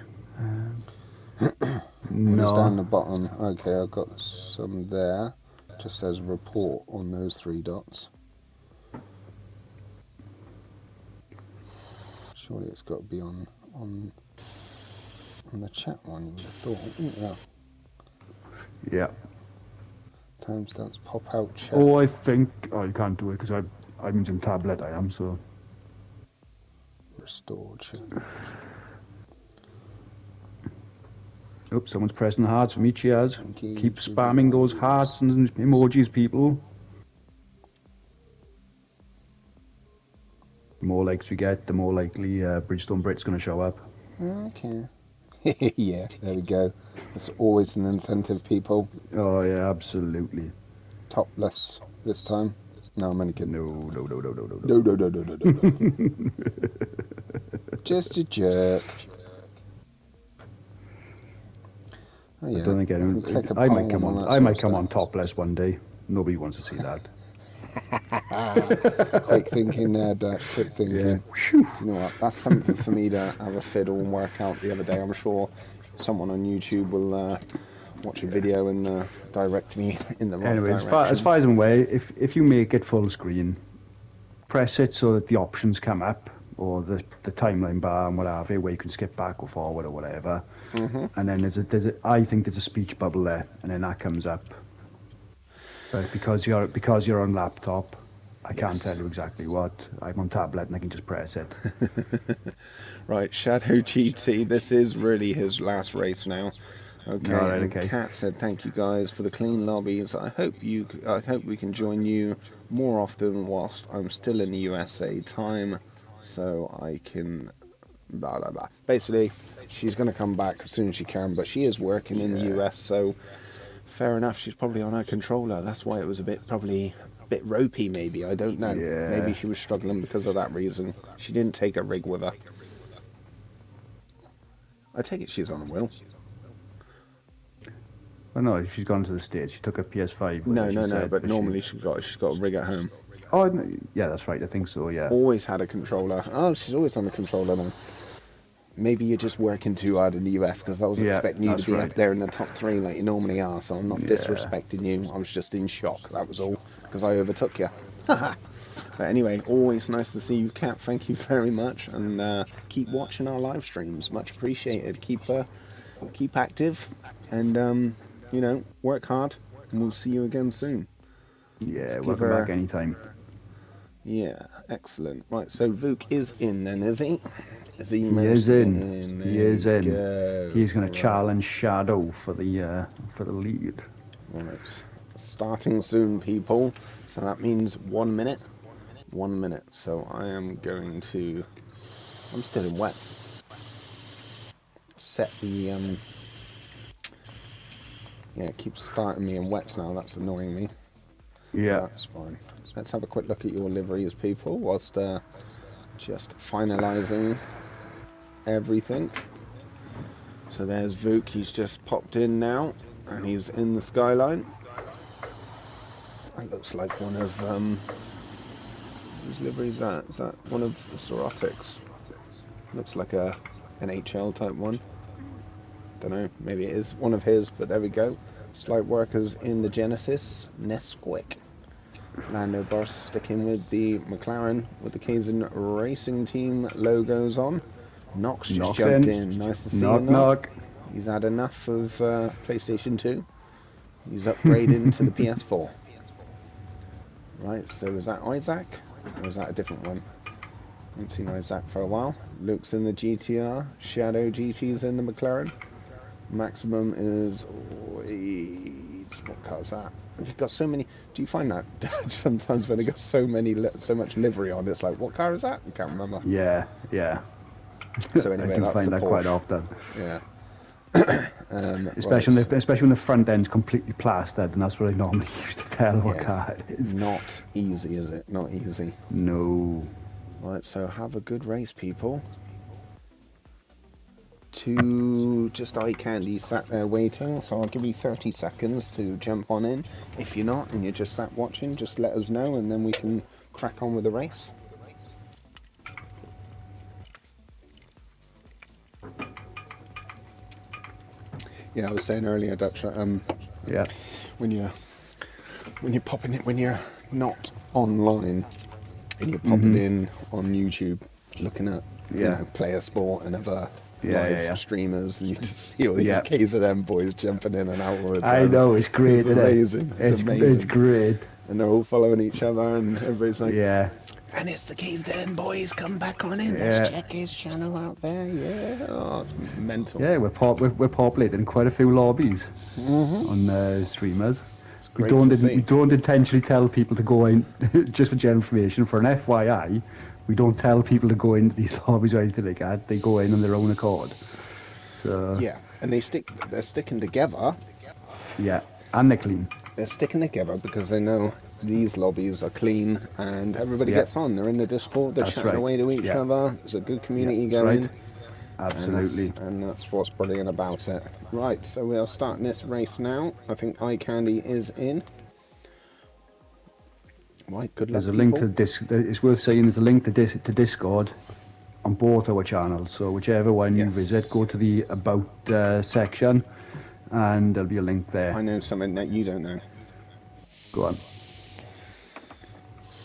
No. Just down the bottom. Okay, I've got some there. Just says report on those 3 dots. Surely it's got to be on the chat one, you would have thought, wouldn't you? Yeah. Timestamps pop out chat. Oh, I think... Oh, you can't do it because I'm using tablet, I am, so... Restore chat. Oops, someone's pressing hearts for me, cheers. Keep spamming those hearts and emojis, people. The more likes we get, the more likely Bridgestone Brit's going to show up. Okay. Yeah, there we go. It's always an incentive, people. Oh, yeah, absolutely. Topless this time. No, I'm only kidding. No. No. Just a jerk. Oh, yeah. I don't think anyone... I might come on topless one day. Nobody wants to see that. Quick thinking there, Dutch. Quick thinking. Yeah. You know what? That's something for me to have a fiddle and work out the other day. I'm sure someone on YouTube will watch a video and direct me in the right direction. As far as I'm aware, if you make it full screen, press it so that the options come up, or the timeline bar and whatever, where you can skip back or forward or whatever. And then I think there's a speech bubble there, and then that comes up. But because you're on laptop, I can't tell you exactly what. I'm on tablet and I can just press it. Right, Shadow GT. This is really his last race now. Okay. Right, and okay. Kat said, "Thank you guys for the clean lobbies. I hope we can join you more often whilst I'm still in the USA time, so I can blah blah blah." Basically, she's going to come back as soon as she can, but she is working in the US, so. Fair enough, she's probably on her controller. That's why it was probably a bit ropey, maybe. I don't know. Yeah. Maybe she was struggling because of that reason. She didn't take a rig with her. I take it she's on the wheel. Oh no, she's gone to the States. She took a PS5. No, but normally she's got a rig at home. Oh, no, yeah, that's right. I think so, yeah. Always had a controller. Oh, she's always on the controller now. Maybe you're just working too hard in the US, because I was expecting you to be up there in the top 3 like you normally are, so I'm not disrespecting you. I was just in shock, that was all, because I overtook you. But anyway, always nice to see you, Kat. Thank you very much, and keep watching our live streams. Much appreciated. Keep active, and you know, work hard, and we'll see you again soon. Yeah, welcome back anytime. Yeah, excellent. Right, so Vuk is in then, is he? He is in. He's going to challenge Shadow for the lead. Right, starting soon, people. So that means 1 minute. 1 minute. So I am going to. I'm still in wets. Set the Yeah, it keeps starting me in wets now. That's annoying me. Yeah, that's fine. Let's have a quick look at your liveries, people, whilst just finalising everything. So there's Vuk. He's just popped in now, and he's in the skyline. That looks like one of whose livery is that? Is that one of the Sorotics? Looks like a NHL type one. Don't know. Maybe it is one of his, but there we go. Slight workers in the Genesis. Nesquik. Lando Burst sticking with the McLaren with the Kaizen Racing Team logos on. Knox just jumped in. Nice to see him. Knock. He's had enough of PlayStation 2. He's upgrading to the PS4. Right, so is that Isaac? Or is that a different one? Haven't seen Isaac for a while. Luke's in the GTR. Shadow GT's in the McLaren. Maximum is... what car is that? You've got so many... Do you find that sometimes when they got so much livery on, it's like, what car is that? You can't remember. Yeah, yeah. So anyway, I do that's find the that Porsche. quite often. Yeah. Especially, right. especially when the front end's completely plastered, and that's what I normally use to tell what car it is. Not easy, is it? Not easy. No. Right, so have a good race, people. Just eye candy sat there waiting, so I'll give you 30 seconds to jump on in. If you're not and you're just sat watching, just let us know and then we can crack on with the race. Yeah, I was saying earlier, Dutch, Yeah. when you're popping it, when you're not online and you're popping in on YouTube, looking at you know, Player Sport and other live streamers, and you just see all these KZM boys jumping in and out all the time. I know, it's great, it's isn't amazing. it? It's amazing. It's great. And they're all following each other, and everybody's like, yeah. And it's the KZM boys, come back on in. Let's check his channel out there. Yeah, oh, it's mental. Yeah, we're populating quite a few lobbies on streamers. We don't intentionally tell people to go in just for general information. For an FYI, we don't tell people to go into these lobbies or anything like that. They go in on their own accord. So yeah, and they're sticking together. Yeah, and they're clean. They're sticking together because they know these lobbies are clean and everybody gets on. They're in the Discord, they're chatting away to each other. There's a good community going. Right. Absolutely. And that's what's brilliant about it. Right, so we are starting this race now. I think Eye Candy is in. Right, good luck, There's a link to it's worth saying there's a link to Discord on both our channels. So whichever one you visit, go to the About section and there'll be a link there. I know something that you don't know. Go on.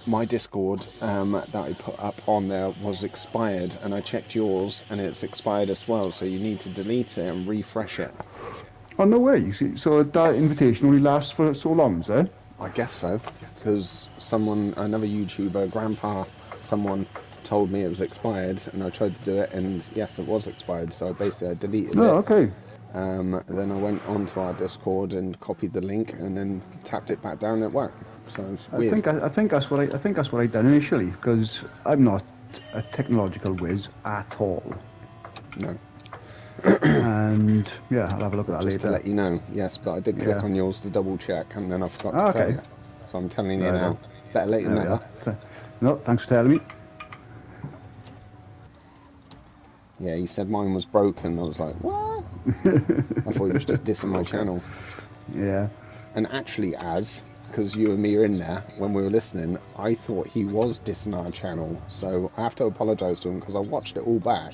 My Discord that I put up on there was expired, and I checked yours and it's expired as well, so you need to delete it and refresh it. Oh, no way. You see, so that invitation only lasts for so long, is it? I guess so, because another YouTuber, Grandpa, someone told me it was expired, and I tried to do it, and yes, it was expired, so I deleted it. Oh, okay. Then I went onto our Discord and copied the link, and then tapped it back down, and it worked. So it's weird. I think that's what I done initially, because I'm not a technological whiz at all. No. And yeah, I'll have a look at that later. Just to let you know, yes, but I did click on yours to double check, and then I forgot to tell you. So I'm telling you now. Better late than never. No, thanks for telling me. Yeah, he said mine was broken. I was like, what? I thought he was just dissing my channel. Yeah. And actually, because you and me are in there, when we were listening, I thought he was dissing our channel. So I have to apologise to him, because I watched it all back,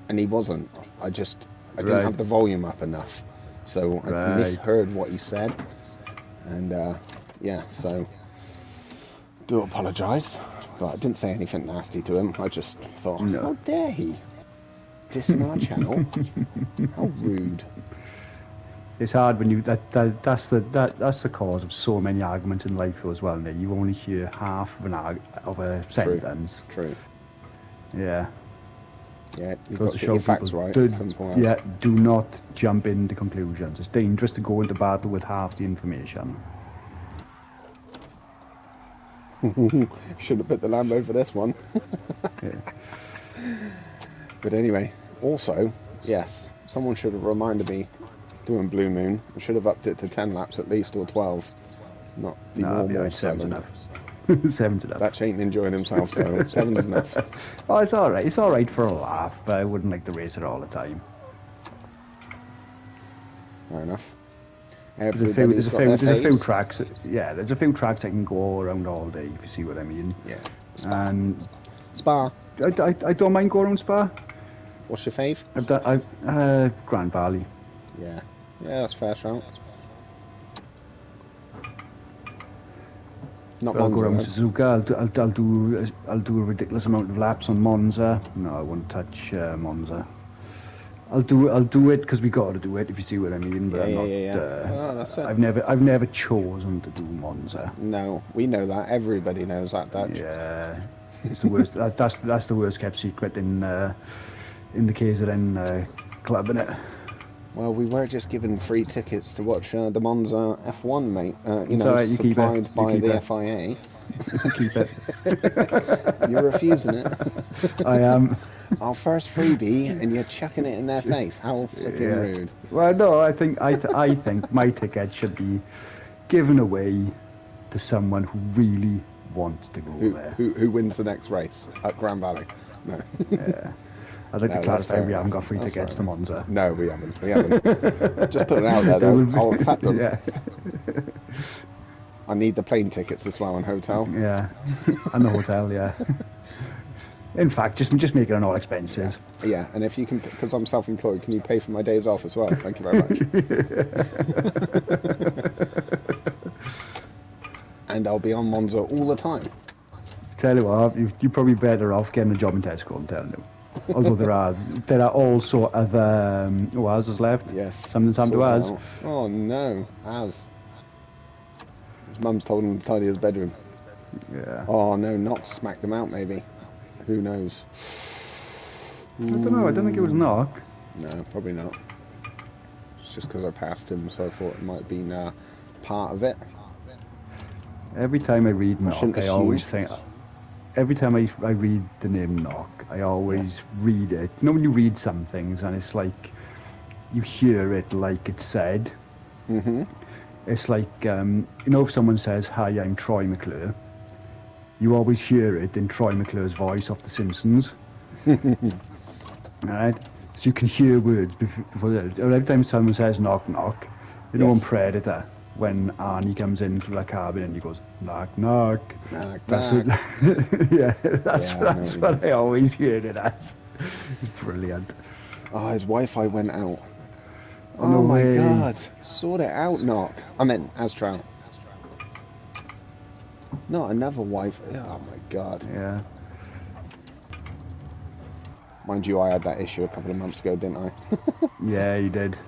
and he wasn't. I didn't have the volume up enough. So I misheard what he said. And yeah, so do apologise. But I didn't say anything nasty to him. I just thought, how dare he? Dissing our channel? How rude. It's hard when that's the cause of so many arguments in life though as well. You only hear half of a sentence. True. Yeah. Yeah, you've got to get your facts right. Do not jump into conclusions. It's dangerous to go into battle with half the information. Should have put the Lambo for this one. But anyway, also, yes, someone should have reminded me doing Blue Moon. I should have upped it to 10 laps at least, or 12. Not the normal 7. 7's enough. 7's enough. That ain't enjoying himself, so 7's enough. Oh, it's alright. It's alright for a laugh, but I wouldn't like to race it all the time. Fair enough. There's a few tracks. Yeah, there's a few tracks I can go around all day, if you see what I mean. Yeah. And Spa. I don't mind going around Spa. What's your fave? Grand Valley. Yeah, that's fair shout. Not I'll Monza, go around Suzuka. I'll do a ridiculous amount of laps on Monza. No, I won't touch Monza. I'll do it because we got to do it, if you see what I mean. But that's it. I've never chosen to do Monza. No, we know that. Everybody knows that, Dutch. Yeah. It's the worst. That's the worst kept secret in the KZN club, innit? Well, we were just given free tickets to watch the Monza F1, mate. It's alright, you keep it. Supplied by the FIA. Keep it. You're refusing it. I am. Our first freebie, and you're chucking it in their face. How flipping rude. Well, no, I think my ticket should be given away to someone who really wants to go there. Who wins the next race at Grand Valley? No. Yeah. I'd like to clarify we haven't got free tickets to Monza. No, we haven't. Just put it out there, though. I'll accept them. Yeah. I need the plane tickets as well and hotel. Yeah, and the hotel, yeah. In fact, just make it on all expenses. Yeah, and if you can, because I'm self-employed, can you pay for my days off as well? Thank you very much. And I'll be on Monza all the time. Tell you what, you're probably better off getting a job in Tesco, I'm telling you. Although there are all sort of Oaz left. Yes. Something to Az. Oh no, Az. His mum's told him to tidy his bedroom. Yeah. Oh no, not smack them out maybe. Who knows? I don't know. I don't think it was Knock. No, probably not. It's just because I passed him, so I thought it might have been part of it. Every time I read Knock, I always think. Every time I read the name Knock, I always read it. You know when you read some things and it's like you hear it like it's said. Mm-hmm. It's like you know if someone says, "Hi, I'm Troy McClure," you always hear it in Troy McClure's voice off The Simpsons. Right? So you can hear words before that. Every time someone says knock knock, you know on Predator when Arnie comes in through the cabin and he goes knock knock. Knock, that's knock. That's what I always hear it as. Brilliant. Oh, his Wi-Fi went out. Oh No my way. God! Sort it out, Knock. I meant Astral. Not another Wi-Fi. Oh my God. Yeah. Mind you, I had that issue a couple of months ago, didn't I? Yeah, you did.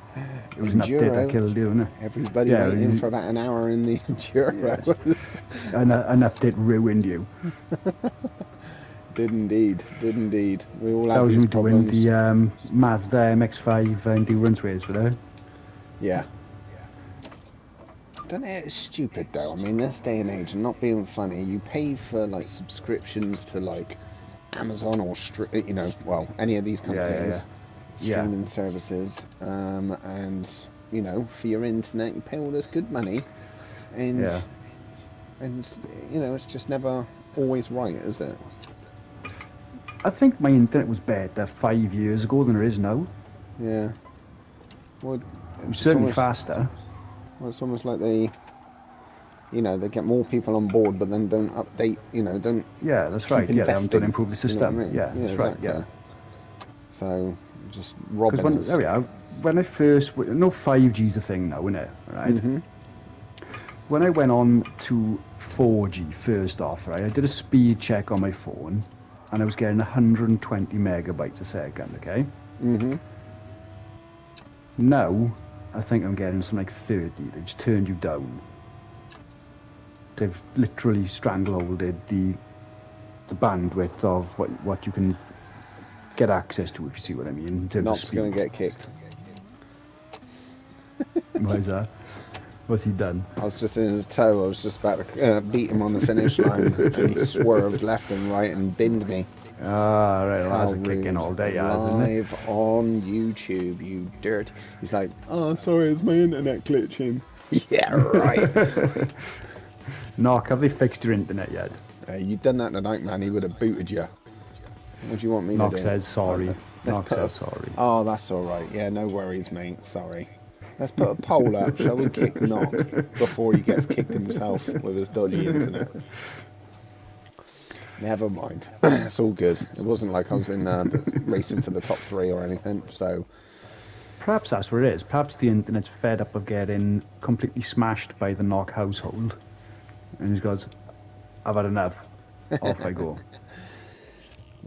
It was an update that killed you, wasn't it? Everybody waiting for about an hour in the Enduro. Yeah. An update ruined you. Did indeed. We all That have was these me doing problems. the Mazda MX-5 endurance race with her. Yeah. Don't it? It's stupid though. I mean, this day and age, and not being funny, you pay for like subscriptions to like Amazon or any of these companies, streaming services, and for your internet, you pay all this good money, and it's just never always right, is it? I think my internet was better 5 years ago than it is now. Yeah. Well, It was certainly faster. Well, it's almost like they get more people on board, but then don't update, don't. Yeah, that's right. Yeah, they haven't done improve the system. You know what I mean? Yeah, that's exactly. right. Yeah. So just robbing us. There we are. When I first, 5G's a thing now, isn't it? Right. Mm-hmm. When I went on to 4G first off, right, I did a speed check on my phone, and I was getting 120 megabytes a second. Okay. Mm-hmm. Now, I think I'm getting something like 30. They just turned you down. They've literally strangleholded the bandwidth of what you can get access to, if you see what I mean, in terms Not of speed. going to get kicked. Why is that? What's he done? I was just in his toe. I was just about to beat him on the finish line, and he swerved left and right and binned me. Ah, right. Well, How that's a kicking rude. all day, isn't it? Live on YouTube, you dirt. He's like, oh, sorry, it's my internet glitching. Yeah, right. Knock, have they fixed your internet yet? You'd done that tonight, man. He would have booted you. What do you want me Knock to do? says sorry. Knock says sorry. Oh, that's all right. Yeah, no worries, mate. Sorry. Let's put a poll up. Shall we kick Knock before he gets kicked himself with his dodgy internet? Never mind. It's all good. It wasn't like I was in racing for the top 3 or anything, so... Perhaps that's what it is. Perhaps the internet's fed up of getting completely smashed by the Knock household. And he goes, I've had enough. Off I go.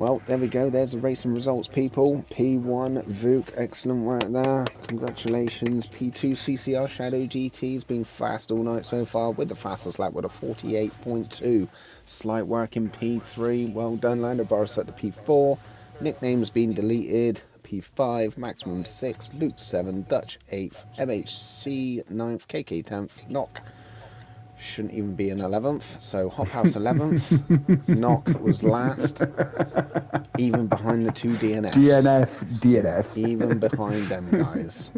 Well, there we go. There's the racing results, people. P1, Vuk, excellent work there. Congratulations. P2, CCR Shadow GT's been fast all night so far with the fastest lap with a 48.2. Slight work in P3. Well done, Lando Boris at the P4. Nicknames been deleted. P5, Maximum 6, Luke 7, Dutch 8th, MHC 9th, KK 10th, Knock shouldn't even be an 11th, so Hop House 11th, Knock was last, even behind the two DNFs. DNF. Even behind them guys.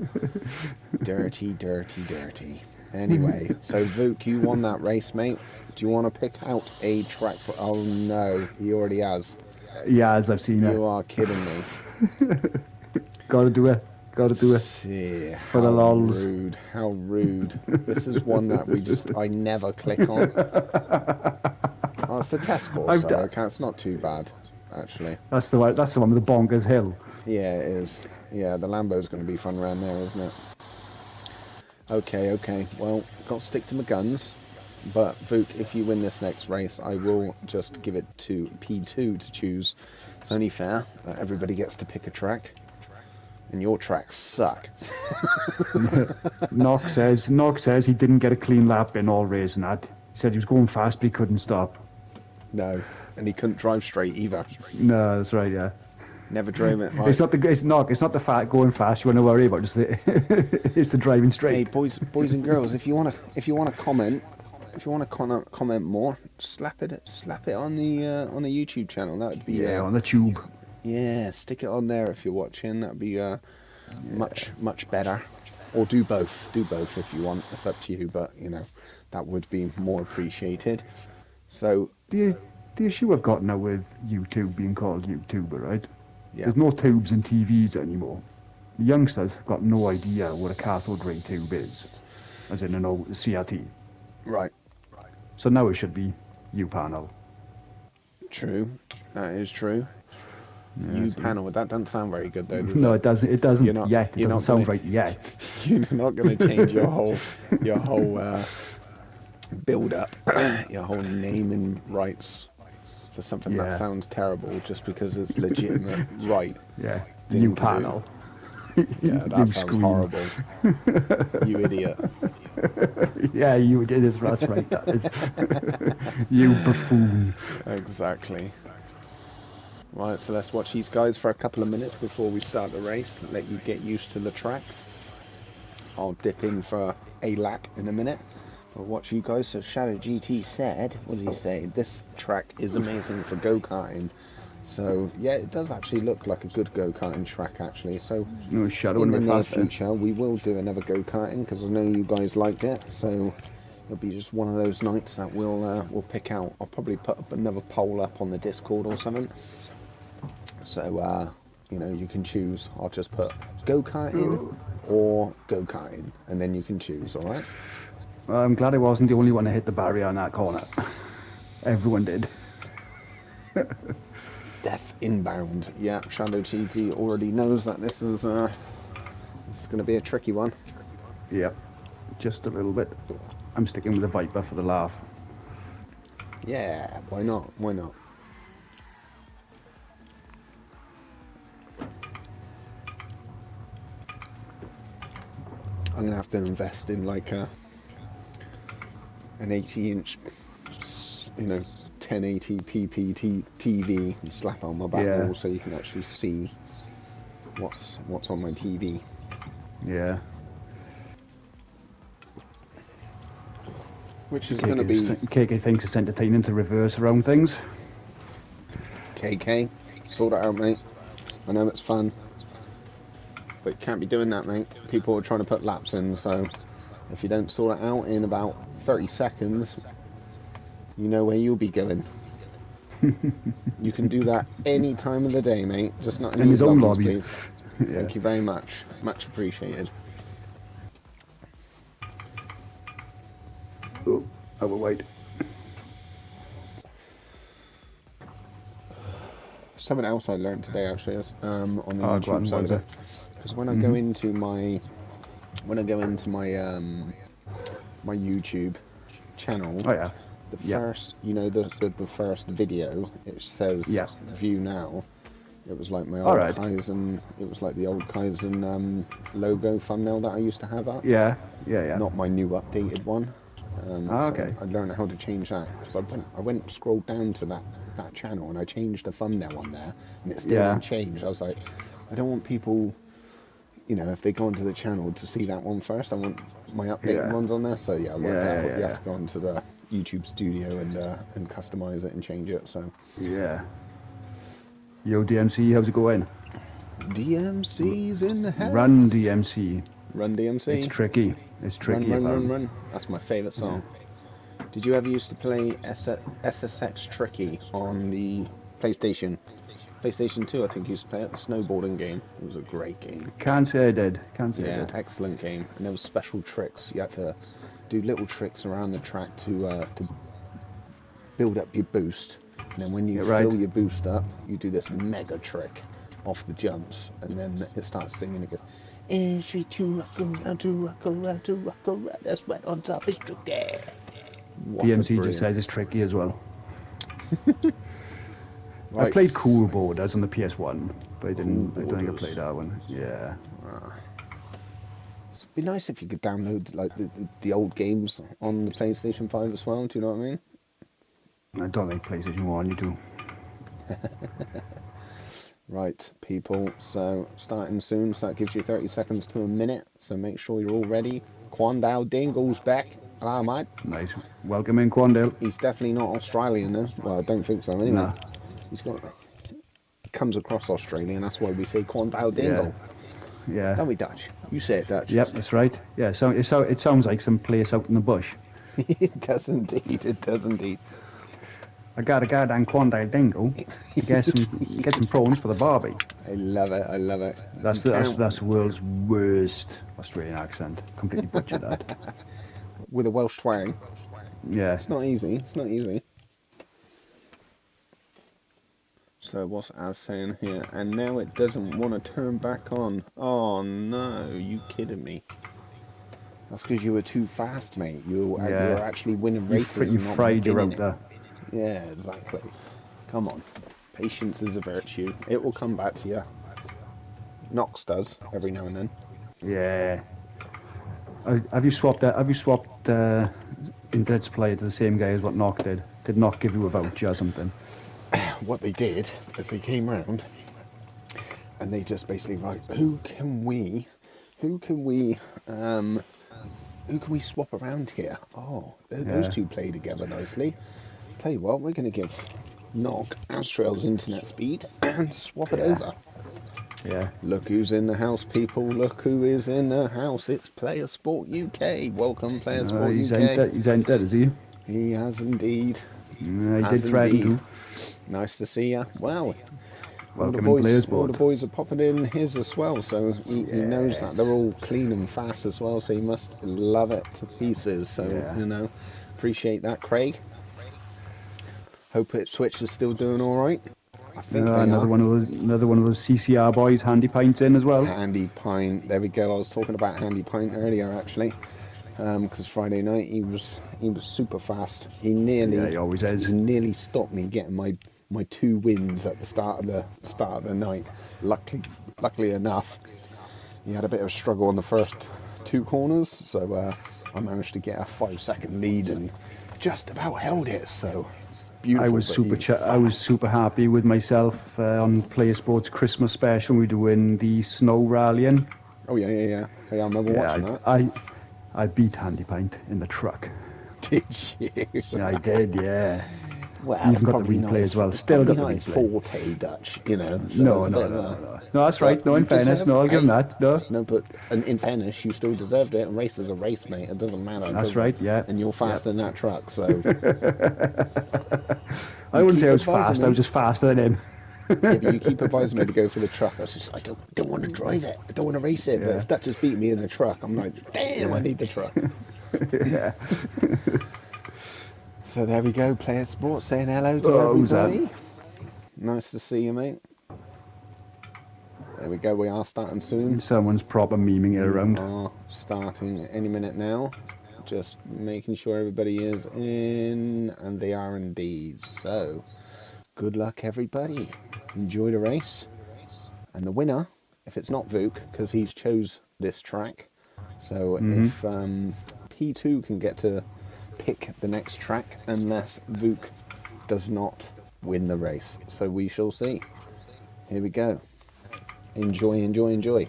Dirty, dirty, dirty. Anyway, so Vuk, you won that race, mate. Do you want to pick out a track for... Oh no, he already has. Yeah, as I've seen it. You are kidding me. Gotta do it. Yeah, for the lols. Rude, how rude. This is one that I never click on. Oh, it's the test course, so okay, it's not too bad, actually. That's the one with the bonkers hill. Yeah, it is. Yeah, the Lambo's going to be fun around there, isn't it? Okay. Well, got to stick to my guns. But, Vuk, if you win this next race, I will just give it to P2 to choose. It's only fair that everybody gets to pick a track. And your tracks suck. Knock says he didn't get a clean lap in all race and that. He said he was going fast but he couldn't stop. No, and he couldn't drive straight either. No, that's right, yeah. Never drove it. Right. It's not the going fast you want to worry about. It's the driving straight. Hey, boys and girls, if you want to comment more, slap it on the YouTube channel. That would be on the tube. Yeah, stick it on there if you're watching. That'd be much better. Or do both. Do both if you want. It's up to you, but that would be more appreciated. So the issue I've got now with YouTube being called YouTuber, right? Yeah. There's no tubes and TVs anymore. The youngsters have got no idea what a cathode ray tube is, as in an old CRT. Right. So now it should be U-panel. True. That is true. Yeah, U-panel. That doesn't sound very good though. No, it doesn't. It doesn't yet. It doesn't sound right yet. You're not going to change your whole build up, your whole naming rights for something that sounds terrible just because it's legitimate, right? Yeah. U-panel. Yeah, that sounds horrible. You idiot. Yeah, you did. That's right. That is. You buffoon. Exactly. Right, so let's watch these guys for a couple of minutes before we start the race. Let you get used to the track. I'll dip in for a lap in a minute. We'll watch you guys. So Shadow GT said, what did he say? This track is amazing for go-karting. So yeah, it does actually look like a good go-karting track actually. So no, Shadow in the near future we will do another go-karting because I know you guys liked it. So it'll be just one of those nights that we'll pick out. I'll probably put up another poll up on the Discord or something. So you can choose. I'll just put go-karting or go-karting, and then you can choose. All right. Well, I'm glad I wasn't the only one to hit the barrier on that corner. Everyone did. Death inbound. Yeah, Shadow GT already knows that this is going to be a tricky one. Yep, just a little bit. I'm sticking with the Viper for the laugh. Yeah, why not? Why not? I'm gonna have to invest in like an 80-inch, 1080p TV and slap on my back wall so you can actually see what's on my TV. Yeah. Which is going to be... KK thinks it's entertaining to reverse around things. KK, sort it out, mate. I know it's fun. But you can't be doing that, mate. People are trying to put laps in, so if you don't sort it out in about 30 seconds, you know where you'll be going. You can do that any time of the day, mate. Just not in his own lobbies, please. Yeah. Thank you very much. Much appreciated. Oh, I will wait. Something else I learned today actually is on the YouTube side of it. Because when I go into my my YouTube channel, the Yeah. first, you know, the first video, it says Yeah. view now. It was like my All old right. Kaizen. It was like the old Kaizen logo thumbnail that I used to have up. Yeah. Yeah. Yeah. Not my new updated one. Ah, So okay. I learned how to change that because I went scrolled down to that channel and I changed the thumbnail on there and it still Yeah. didn't change. I was like, I don't want people, you know, if they go onto the channel to see that one first. I want my updated Yeah. ones on there. So yeah, I worked Yeah. out Yeah. you have Yeah. to go onto the YouTube studio and customize it and change it. So Yeah. Yo, DMC, how's it going? DMC's in the Run, house. DMC. Run DMC. It's tricky. It's Run, tricky, run, run, apparently. run. That's my favourite Yeah. song. Did you ever used to play SSX Tricky on the PlayStation? PlayStation 2, I think, used to play it, the snowboarding game. It was a great game. Can't say I did. Can't say I Yeah, did. excellent game. And there was special tricks. You had to do little tricks around the track to build up your boost. And then when you Yeah, right. fill your boost up, you do this mega trick off the jumps. And then it starts singing. It goes, entry to rock around, to rock around, to rock around. That's right on top. It's tricky. What a DMC just brilliant. says it's tricky as well. I Right. played Cool Borders on the PS1, but I don't think I Borders. played that one. Yeah. It'd be nice if you could download like the old games on the PlayStation 5 as well. Do you know what I mean? I don't think PlayStation 1 you do. Right, people. So starting soon. So that gives you 30 seconds to a minute. So make sure you're all ready. Quandale Dingle's back. Hello, mate. Nice. Welcome in, Quandale. He's definitely not Australian, though. Well, I don't think so. Anyway, Nah. he comes across Australian. That's why we say Quandale Dingle. Yeah. Don't we, Dutch? You say it, Dutch. Yep, that's right. Yeah, so it sounds like some place out in the bush. It does indeed. It does indeed. I got a goddamn Quandale dingo to get some prawns for the barbie. I love it. I love it. That's the world's worst Australian accent. Completely butchered that. With a Welsh twang. Yeah. It's not easy. It's not easy. So what's Az saying here? And now it doesn't want to turn back on. Oh no, you kidding me? That's because you were too fast, mate. You were actually winning races. You and not fried your winning router. Yeah, exactly. Come on. Patience is a virtue. It will come back to you. Nox does every now and then. Yeah. Have you swapped Internet Supply to the same guy as what Knock did? Did Knock give you a voucher or something? What they did is they came round and they just basically who can we swap around here? Oh, those two play together nicely. Tell you what, we're going to give Knock Astrail's internet speed and swap it over. Yeah. Look who's in the house, people. Look who is in the house. It's Player Sport UK. Welcome, Player Sport He's UK. He's entered, is he? He has indeed. He did threaten to. Nice to see you. Wow. Welcome in Player Sport. All the boys are popping in his as well, so he knows that they're all clean and fast as well, so he must love it to pieces. So, you know, appreciate that, Craig. Hope Switch is still doing all right. I think they another are. one of those CCR boys, Handy Pints in as well. Handy Pint, there we go. I was talking about Handy Pint earlier actually, because Friday night he was super fast. He always is. He nearly stopped me getting my 2 wins at the start of the night. Luckily enough, he had a bit of a struggle on the first 2 corners, so I managed to get a 5-second lead and just about held it. So. Beautiful, I was super happy with myself on Player Sports Christmas special. We're doing the snow rallying. Oh yeah. I remember watching that. I beat Handy Pint in the truck. Did you? Yeah, I did. Yeah. Well, even got the replay as well. Still got the replay. Forte Dutch, you know. So no, that's right. No, in fairness, no, I'll give him that. No, but in fairness, you still deserved it. And race is a race, mate. It doesn't matter. That's right. Yeah. And you're faster than that truck, so. I wouldn't say I was fast. I was just faster than him. Yeah, but you keep advising me to go for the truck. I don't want to drive it. I don't want to race it. But if Dutch has beat me in the truck, I'm like, damn, I need the truck. Yeah. So there we go, Player Sports saying hello to everybody. Nice to see you, mate. There we go, we are starting soon. Someone's proper memeing it around. We are starting any minute now. Just making sure everybody is in, and they are indeed. So, good luck everybody. Enjoy the race. And the winner, if it's not Vuk, because he's chose this track, so if P2 can get to pick the next track, unless Vuk does not win the race. So we shall see. Here we go. Enjoy, enjoy, enjoy.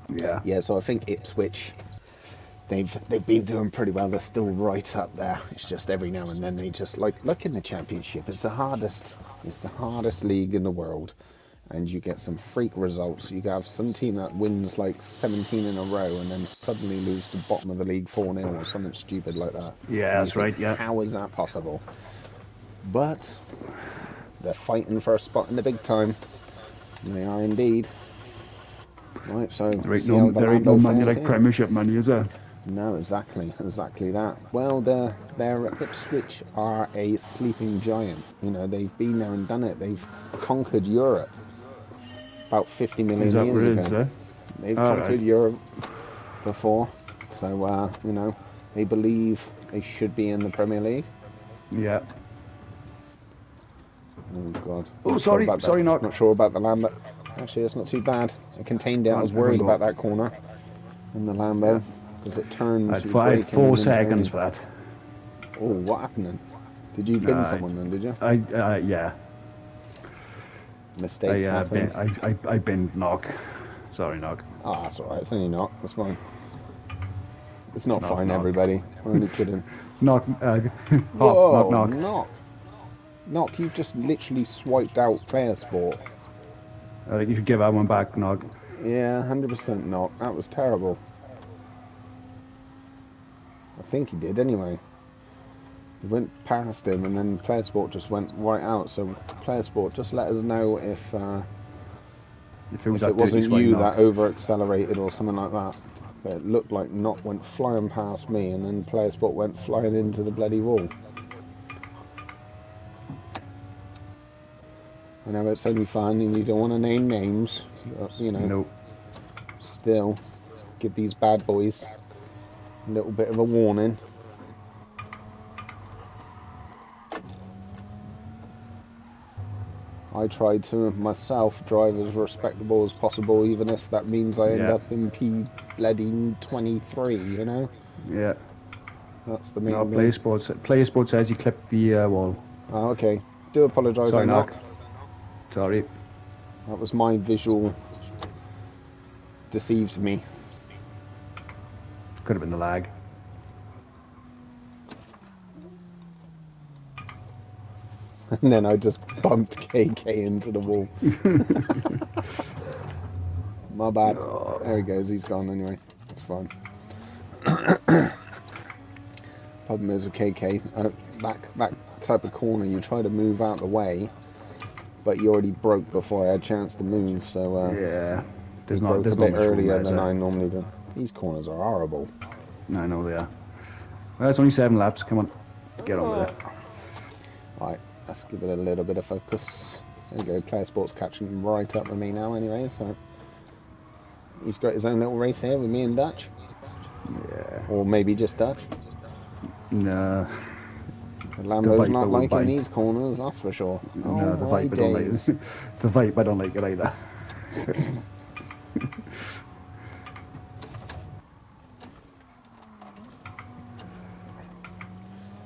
Yeah, so I think Ipswich, they've been doing pretty well. They're still right up there. It's just every now and then they just like in the championship. It's the hardest league in the world, and you get some freak results. You have some team that wins like 17 in a row and then suddenly lose to bottom of the league 4-0 or something stupid like that. Yeah, that's right. Yeah. How is that possible? But they're fighting for a spot in the big time. And they are indeed. Right, so there ain't no money like Premiership money, is there? No, exactly that. Well, their Ipswich are a sleeping giant. You know, they've been there and done it. They've conquered Europe about 50 million years ago. They've conquered Europe before, so you know, they believe they should be in the Premier League. Yeah. Oh God. Oh, sorry, Knock. Not sure about the Lambo. Actually, it's not too bad. It contained it. I was worried about that corner in the Lambo because it turns. I had 4 seconds for that. Oh, what happened then? Did you bin someone then? Did you? Yeah. Mistakes happen. I binned Knock. Sorry, Knock. Oh, that's alright. It's only Knock. That's fine. It's not fine, everybody. We're only kidding. Knock. Whoa, Knock. Knock, you've just literally swiped out player sport. I think you should give that one back, Knock. Yeah, 100% Knock. That was terrible. I think he did anyway. He went past him and then player sport just went right out. So player sport, just let us know if it wasn't you that over accelerated or something like that. But it looked like Knock went flying past me and then player sport went flying into the bloody wall. I know it's only fun and you don't want to name names, but, you know. Nope. Still, give these bad boys a little bit of a warning. I tried to myself drive as respectable as possible, even if that means I end up in P23, you know? Yeah. That's the main thing. Player Sport says he clipped the wall. Oh, okay. Do apologise, Sorry, Knock. Sorry. That was my visual. Deceived me. Could have been the lag. And then I just bumped KK into the wall. My bad. There he goes, he's gone anyway. That's fine. Problem is with KK, that type of corner, you try to move out the way, but you already broke before I had a chance to move, so yeah. There's a bit earlier than I normally do. These corners are horrible. I know they are. Well, it's only 7 laps. Come on, get on with it. Right, let's give it a little bit of focus. There you go. Player Sport's catching right up with me now, anyway. So he's got his own little race here with me and Dutch. Yeah. Or maybe just Dutch. No. The Lambo's not liking these corners, that's for sure. No, the Viper don't like it. It's the Viper, I don't like it either.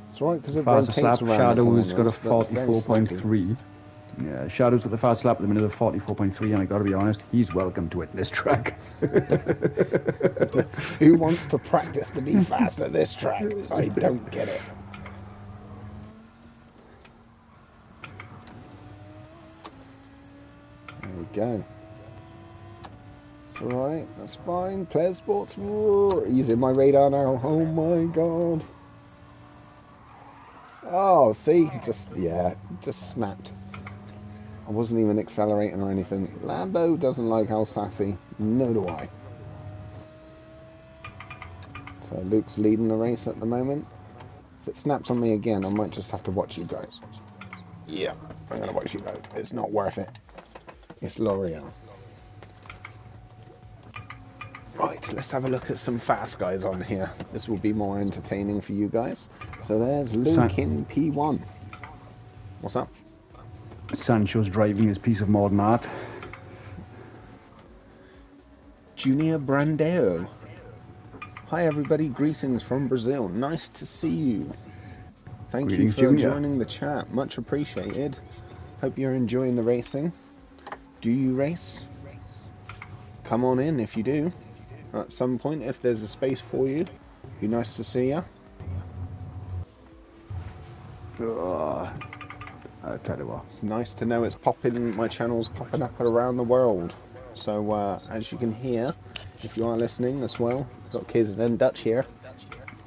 It's right because it fastest lap. Shadow's got a 44.3. Yeah, Shadow's got the fastest lap at the minute of 44.3, and I got to be honest, he's welcome to it in this track. Who wants to practice to be fast at this track? I don't get it. There we go. It's alright, that's fine. Player Sports, he's in my radar now. Oh my god. Oh, see? Just snapped. I wasn't even accelerating or anything. Lambo doesn't like how sassy. No do I. So Luke's leading the race at the moment. If it snaps on me again, I might just have to watch you guys. Yeah, I'm going to watch you guys. It's not worth it. It's L'Oreal. Right. let's have a look at some fast guys on here. This will be more entertaining for you guys. So there's Luke in P1. What's up? Sancho's driving his piece of modern art. Junior Brandeo. Hi everybody, greetings from Brazil. Nice to see you. Thank you for joining the chat. Much appreciated. Hope you're enjoying the racing. Do you race? Come on in if you do. At some point, if there's a space for you. Be nice to see you. I tell you what. It's nice to know it's popping. My channel's popping up around the world. So as you can hear, if you are listening as well, I've got Kaizen Dutch here.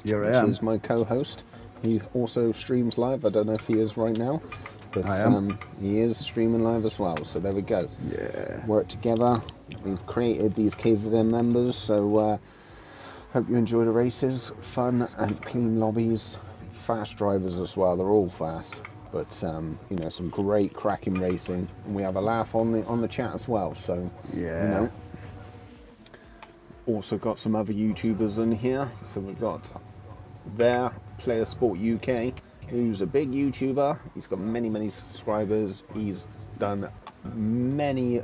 Here I am. Which is my co-host. He also streams live. I don't know if he is right now, but he is streaming live as well. So there we go. Yeah. Work together. We've created these KZN members. So hope you enjoy the races. Fun and clean lobbies. Fast drivers as well. They're all fast, but you know, some great cracking racing. And we have a laugh on the chat as well. So yeah. You know. Also got some other YouTubers in here. So we've got Player Sport UK, who's a big YouTuber. He's got many subscribers. He's done many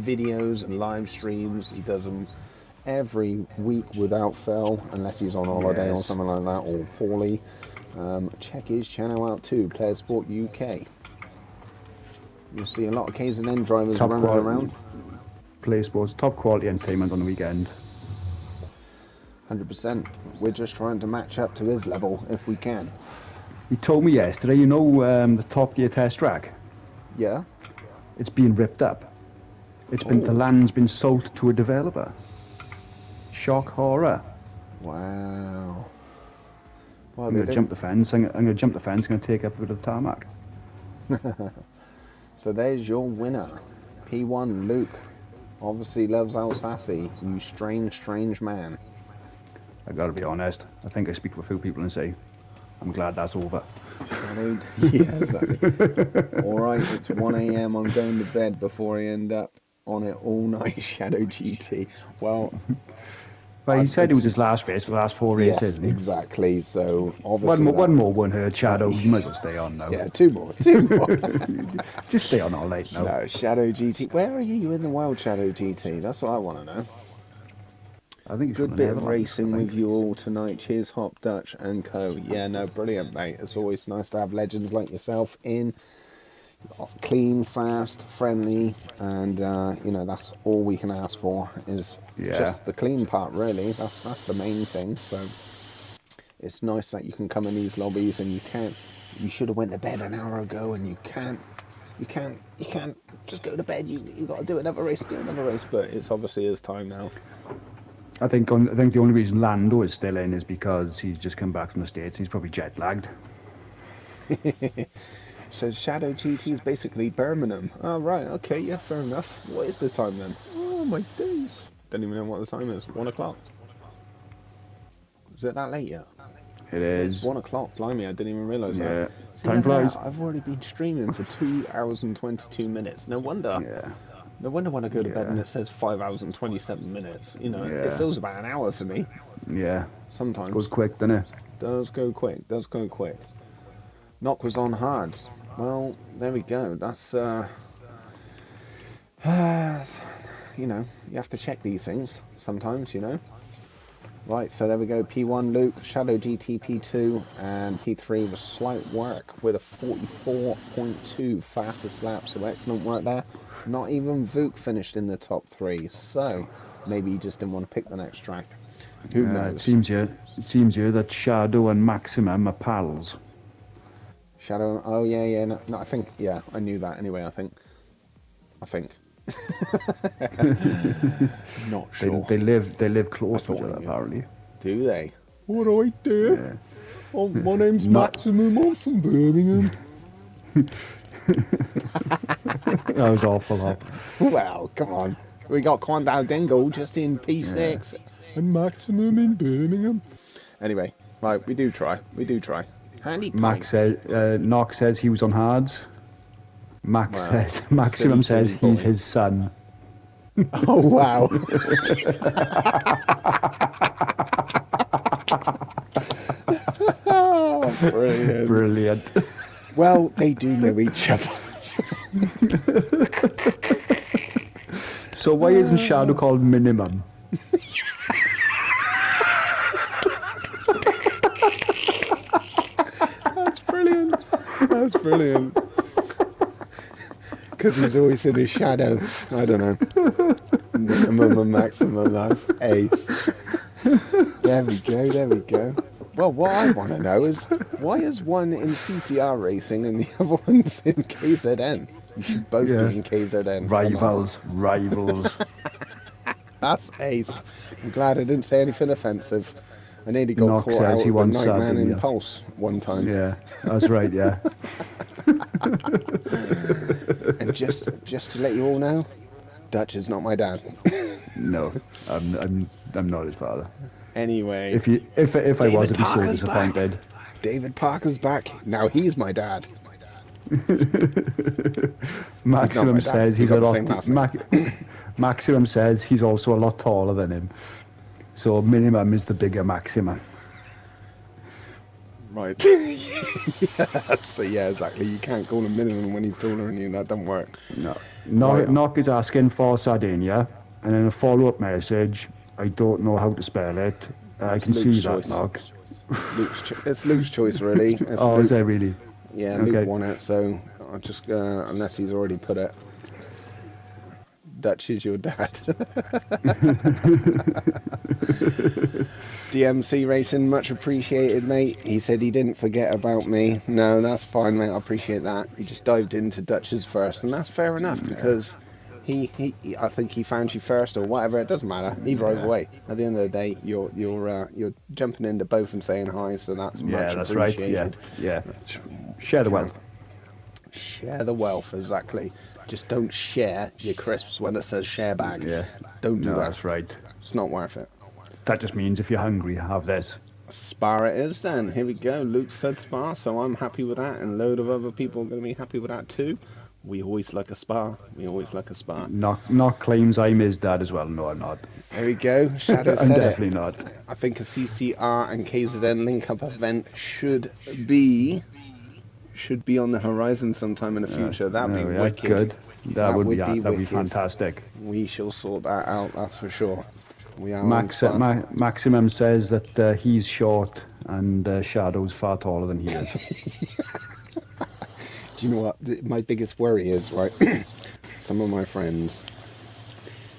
videos and live streams. He does them every week without fail, unless he's on holiday or something like that, or poorly. Check his channel out too, Player Sport UK. You'll see a lot of Kaizen drivers running around. Player Sport's top quality entertainment on the weekend. 100%. We're just trying to match up to his level if we can. He told me yesterday, you know, the Top Gear test track? Yeah. It's been ripped up. The land's been sold to a developer. Shock horror. Wow. Well, I'm going to jump the fence. I'm going to jump the fence. I'm going to take up a bit of the tarmac. So there's your winner. P1 Luke. Obviously loves Alsace. You strange man. I gotta be honest, I think I speak for a few people and say, I'm glad that's over. Yeah, exactly. Alright, it's 1 AM, I'm going to bed before I end up on it all night, Shadow GT. Well, he said it was his last race, the last 4 races. Yes, exactly, so obviously... One more won't hurt, Shadow, you might as well stay on now. Yeah, two more. Just stay on all night now. No, Shadow GT, where are you in the world, Shadow GT? That's what I want to know. I think good bit of racing with you all tonight. Cheers, Hop Dutch and Co. Yeah, no, brilliant, mate. It's always nice to have legends like yourself in. Clean, fast, friendly, and you know, that's all we can ask for is just the clean part, really. That's the main thing. So it's nice that you can come in these lobbies and you should have went to bed an hour ago, and you can't just go to bed. You got to do another race. But it's obviously his time now. I think the only reason Lando is still in is because he's just come back from the States and he's probably jet lagged. So Shadow GT is basically Birmingham. Oh, right, okay, yeah, fair enough. What is the time then? Oh my days. Don't even know what the time is. 1 o'clock. Is it that late yet? It is. It's 1 o'clock, blimey, I didn't even realise that. See, time flies. I've already been streaming for 2 hours and 22 minutes. No wonder. Yeah. No wonder when I go to bed and it says 5 hours and 27 minutes. You know, it feels about an hour for me. Yeah. Sometimes. Goes quick, doesn't it? Does go quick. Knock was on hard. Well, there we go. That's, you know, you have to check these things sometimes, you know. Right, so there we go. P1 Luke, Shadow GT P2, and P3 was slight work with a 44.2 fastest lap, so excellent work there. Not even Vuk finished in the top 3, so maybe he just didn't want to pick the next track. Who knows? It seems here that Shadow and Maximum are pals. Shadow, oh yeah, no, I think, yeah, I knew that anyway, I think. Not sure. They live close to each other, apparently. Do they? All right there. Yeah. Oh, my name's Maximum, I'm from Birmingham. That was awful, Hop. Well, come on. We got Quandale Dingle just in P6 and Maximum in Birmingham. Anyway, right, we do try. Handy Knox says he was on hards. Maximum says he's his son. Oh, wow. Oh, brilliant. Brilliant. Well, they do know each other. So why isn't Shadow called Minimum? That's brilliant. That's brilliant. Because he's always in his shadow. I don't know. Minimum and maximum, that's ace. There we go, there we go. Well, what I want to know is, why is one in CCR racing and the other one's in KZN? You should both be in KZN. Rivals. That's ace. I'm glad I didn't say anything offensive. I nearly got Knox caught says out he with a once Nightman said, in yeah. Pulse one time. Yeah, that's right, yeah. And just to let you all know, Dutch is not my dad. No, I'm not his father. Anyway, If I was, I'd be so Parker's disappointed. back. David Parker's back. Now he's my dad. Maximum says he's a lot. Name. Maximum says he's also a lot taller than him. So Minimum is the bigger Maximum. Right. Yeah, exactly. You can't call him Minimum when he's taller than you. That don't work. No. Right. Knock is asking for Sardinia, and then a follow-up message. I don't know how to spell it. I can see that, Knock. It's Luke's choice, really. Is that really? Yeah, Okay. Luke won it, so I'll just unless he's already put it. Dutch is your dad. DMC Racing, much appreciated, mate. He said he didn't forget about me. No, that's fine, mate. I appreciate that. He just dived into Dutch's first, and that's fair enough because he I think he found you first or whatever. It doesn't matter. Either way. At the end of the day, you're jumping into both and saying hi, so that's much appreciated. Right. Yeah. Share the wealth. Share the wealth, exactly. Just don't share your crisps when it says share bag. Yeah. Don't do that. That's right. It's not worth it. That just means if you're hungry, have this. Spa it is then. Here we go. Luke said spa, so I'm happy with that, and a load of other people are going to be happy with that too. We always like a spa. Knock claims I'm his dad as well. No, I'm not. There we go. Shadow I'm said definitely it. not. I think a CCR and KZN link-up event should be on the horizon sometime in the future. That'd be wicked. Good. That would be wicked. fantastic. We shall sort that out, that's for sure. We are Maximum says that he's short and Shadow's far taller than he is. Do you know what? My biggest worry is, right, some of my friends,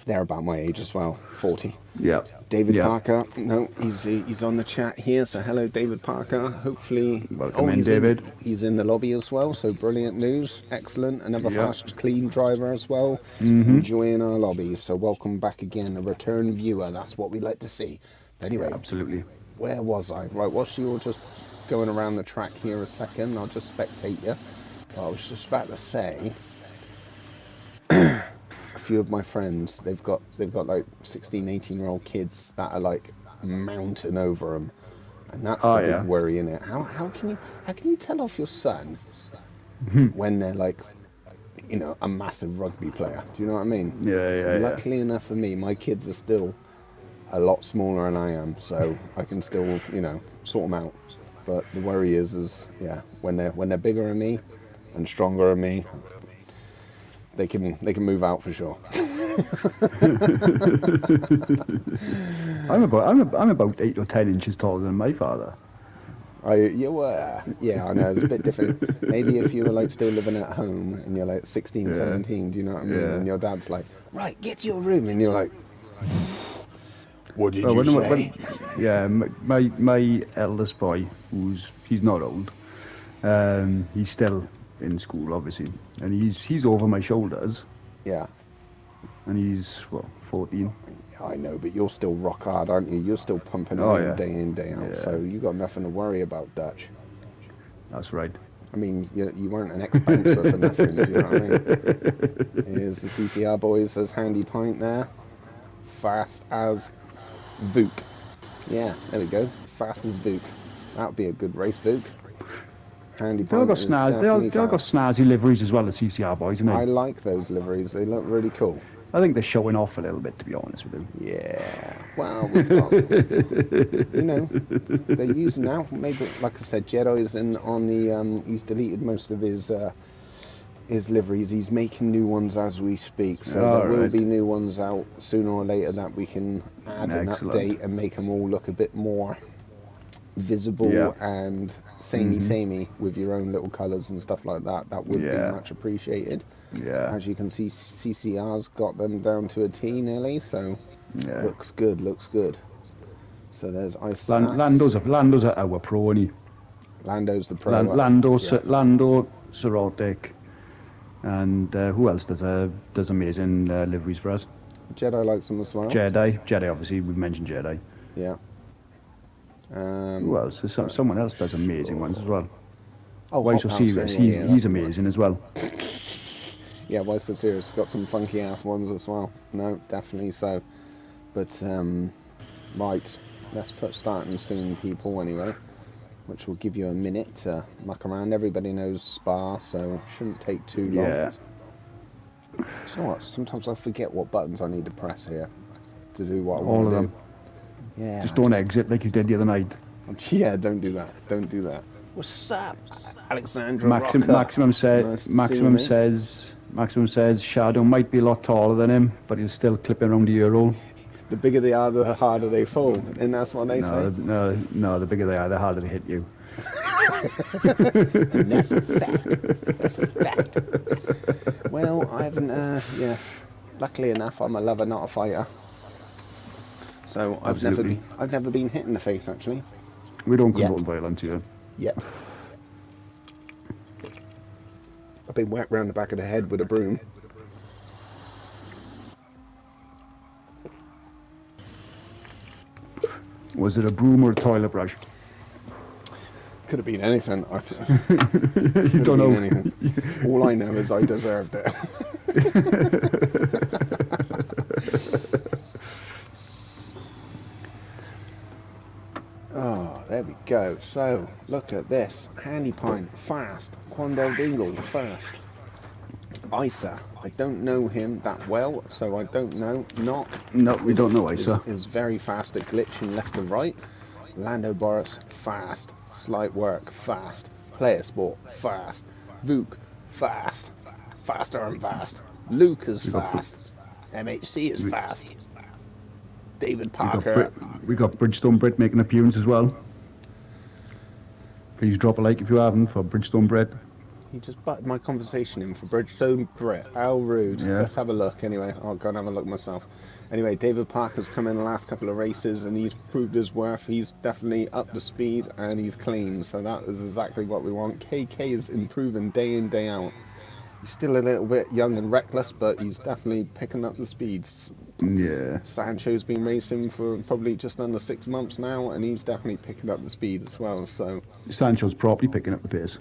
they're about my age as well, 40. Yeah. David Parker, no, he's on the chat here, so hello David Parker, hopefully... Welcome in, David. He's in the lobby as well, so brilliant news, excellent, another fast, clean driver as well, enjoying our lobby, so welcome back again, a return viewer, that's what we like to see. Anyway, absolutely. Where was I? Right, whilst you're just going around the track here a second, I'll just spectate you. I was just about to say... few of my friends, they've got like 16-18-year-old kids that are like mountain over them, and that's the big worry in it. How can you tell off your son when they're like, you know, a massive rugby player? Do you know what I mean? Luckily enough for me, my kids are still a lot smaller than I am, so I can still, you know, sort them out. But the worry is when they're bigger than me and stronger than me, they can move out for sure. I'm about 8 or 10 inches taller than my father. You were, I know, it's a bit different. Maybe if you were like still living at home and you're like 16, 17, do you know what I mean? And your dad's like, right, get to your room, and you're like, what did you say? My eldest boy, he's not old, he's still in school, obviously, and he's over my shoulders. Yeah. And he's 14. I know, but you're still rock hard, aren't you? You're still pumping iron day in, day out, so you got nothing to worry about, Dutch. That's right. I mean, you weren't an ex-bouncer for nothing, do you know what I mean? Here's the CCR boys, says Handy Pint there. Fast as Vuk. Yeah, there we go. Fast as Vuk. That would be a good race, Vuk. Handy Pint. They all got snazzy liveries as well as CCR boys, don't they? I like those liveries. They look really cool. I think they're showing off a little bit, to be honest with you. Yeah. Well, we've got, you know, they're using now. Maybe, like I said, Jedi's in on the. He's deleted most of his liveries. He's making new ones as we speak. So there will be new ones out sooner or later that we can add and update and make them all look a bit more visible and samey with your own little colours and stuff like that. That would be much appreciated. Yeah. As you can see, CCR's got them down to a T nearly, so looks good, looks good. So there's Ice. Lando's our pro, isn't he? Lando's the pro. Lando, Serotic, and who else does amazing liveries for us? Jedi likes them as well. Jedi, obviously we've mentioned Jedi. Yeah. Who else? There's someone else does amazing ones as well. Oh, Why So Serious? He's amazing as well. Yeah, Why So Serious got some funky ass ones as well. No, definitely so. But right, let's starting soon, people. Anyway, which will give you a minute to muck around. Everybody knows Spa, so it shouldn't take too long. Yeah. You know what? Sometimes I forget what buttons I need to press here to do what I want to do. All of them. Yeah. Just don't exit like you did the other night. Yeah, don't do that. Don't do that. What's up, Alexandra? Maximum says Shadow might be a lot taller than him, but he's still clipping around the ear hole. The bigger they are, the harder they fall, and that's what they say. No, the bigger they are, the harder they hit you. And that's a fact. That's a fact. Well, I haven't. Yes, luckily enough, I'm a lover, not a fighter. So I've never been hit in the face actually. We don't condone violence here. Yet. I've been whacked round the back of the head with a broom. Was it a broom or a toilet brush? Could have been anything. You don't know. Anything. All I know is I deserved it. Oh, there we go. So, look at this. Handy Pine, fast. Quandel Dingle, fast. Isa, I don't know him that well, so I don't know. No, we don't know Isa. Is very fast at glitching left and right. Lando Boris, fast. Slight work, fast. Player Sport, fast. Vuk, fast. Faster and fast. Luke is fast. MHC is fast. David Parker. We got Bridgestone Brit making an appearance as well. Please drop a like if you haven't for Bridgestone Brit. He just butted my conversation in for Bridgestone Brit. How rude. Yeah. Let's have a look anyway. I'll go and have a look myself. Anyway, David Parker's come in the last couple of races and he's proved his worth. He's definitely up to speed and he's clean. So that is exactly what we want. KK is improving day in, day out. He's still a little bit young and reckless, but he's definitely picking up the speeds. Yeah. Sancho's been racing for probably just under 6 months now, and he's definitely picking up the speed as well. So Sancho's properly picking up the pace.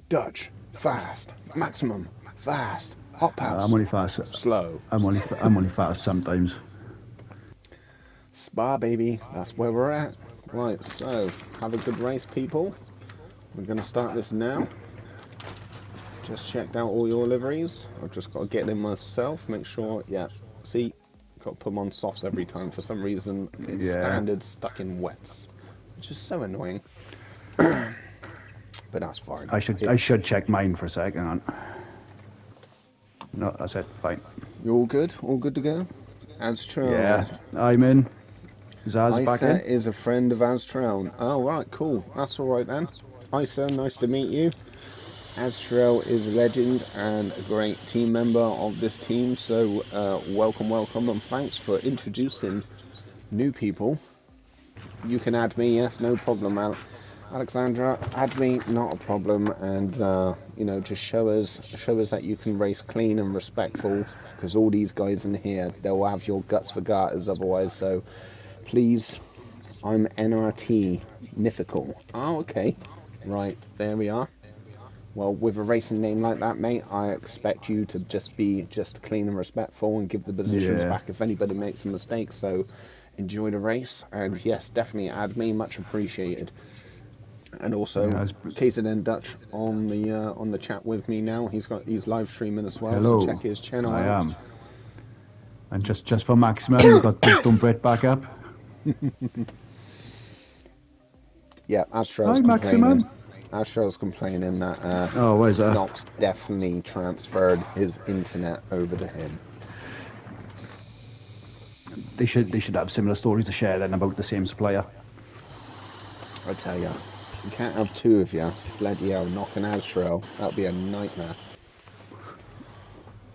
Dutch, fast. Maximum, fast. Hot Pass. I'm only fast. Slow. I'm only fast sometimes. Spa, baby. That's where we're at. Right. So have a good race, people. We're going to start this now. Just checked out all your liveries. I've just got to get in myself, make sure, see, got to put them on softs every time. For some reason, it's standard stuck in wets, which is so annoying. But that's fine. I should check mine for a second. Hang on. No, that's it. Fine. You're all good? All good to go? Aztrail. Yeah, I'm in. Is Az back in? Isa is a friend of Aztrail. Oh, right, cool. That's all right then. Isa, nice to meet you. Aztrail is a legend and a great team member of this team, so welcome, and thanks for introducing new people. You can add me, yes, no problem, Alexandra, add me, not a problem, and you know, just show us that you can race clean and respectful, because all these guys in here, they'll have your guts for garters otherwise, so please, I'm NRT, mythical. Oh, okay, right, there we are. Well, with a racing name like that, mate, I expect you to just be clean and respectful and give the positions back if anybody makes a mistake. So enjoy the race, and yes, definitely add me, much appreciated. And also, Yeah, Kaizen Dutch on the chat with me now. He's live streaming as well. hello. So check his channel I out. am. And just for maximum, we've got Bluestone Brett back up. Yeah, Astral's Hi, complaining. Maximum. Astral's complaining that Oh, where's that? Knox definitely transferred his internet over to him. They should have similar stories to share then about the same supplier. I tell ya, you can't have two of you. Bloody hell, knocking Astral. That'd be a nightmare.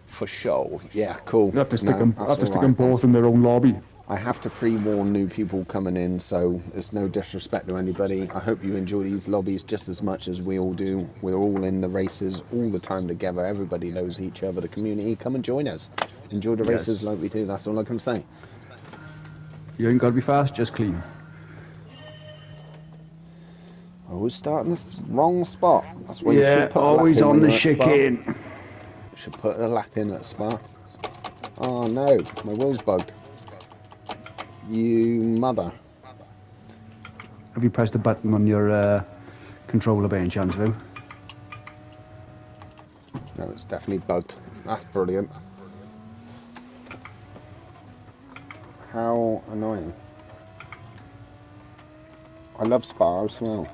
For sure. Yeah, cool. You have to stick them right. both in their own lobby. I have to pre-warn new people coming in, so it's no disrespect to anybody. I hope you enjoy these lobbies just as much as we all do. We're all in the races all the time together. Everybody knows each other. The community, come and join us. Enjoy the races like we do. That's all I can say. You ain't got to be fast, just clean. Always starting this wrong spot. That's why you should put always on the chicane. You should put a lap in at Spa. Oh no, my wheel's bugged. You mother. Have you pressed the button on your controller by any chance, Lou? No, it's definitely bugged. That's brilliant. How annoying. I love Spa as well.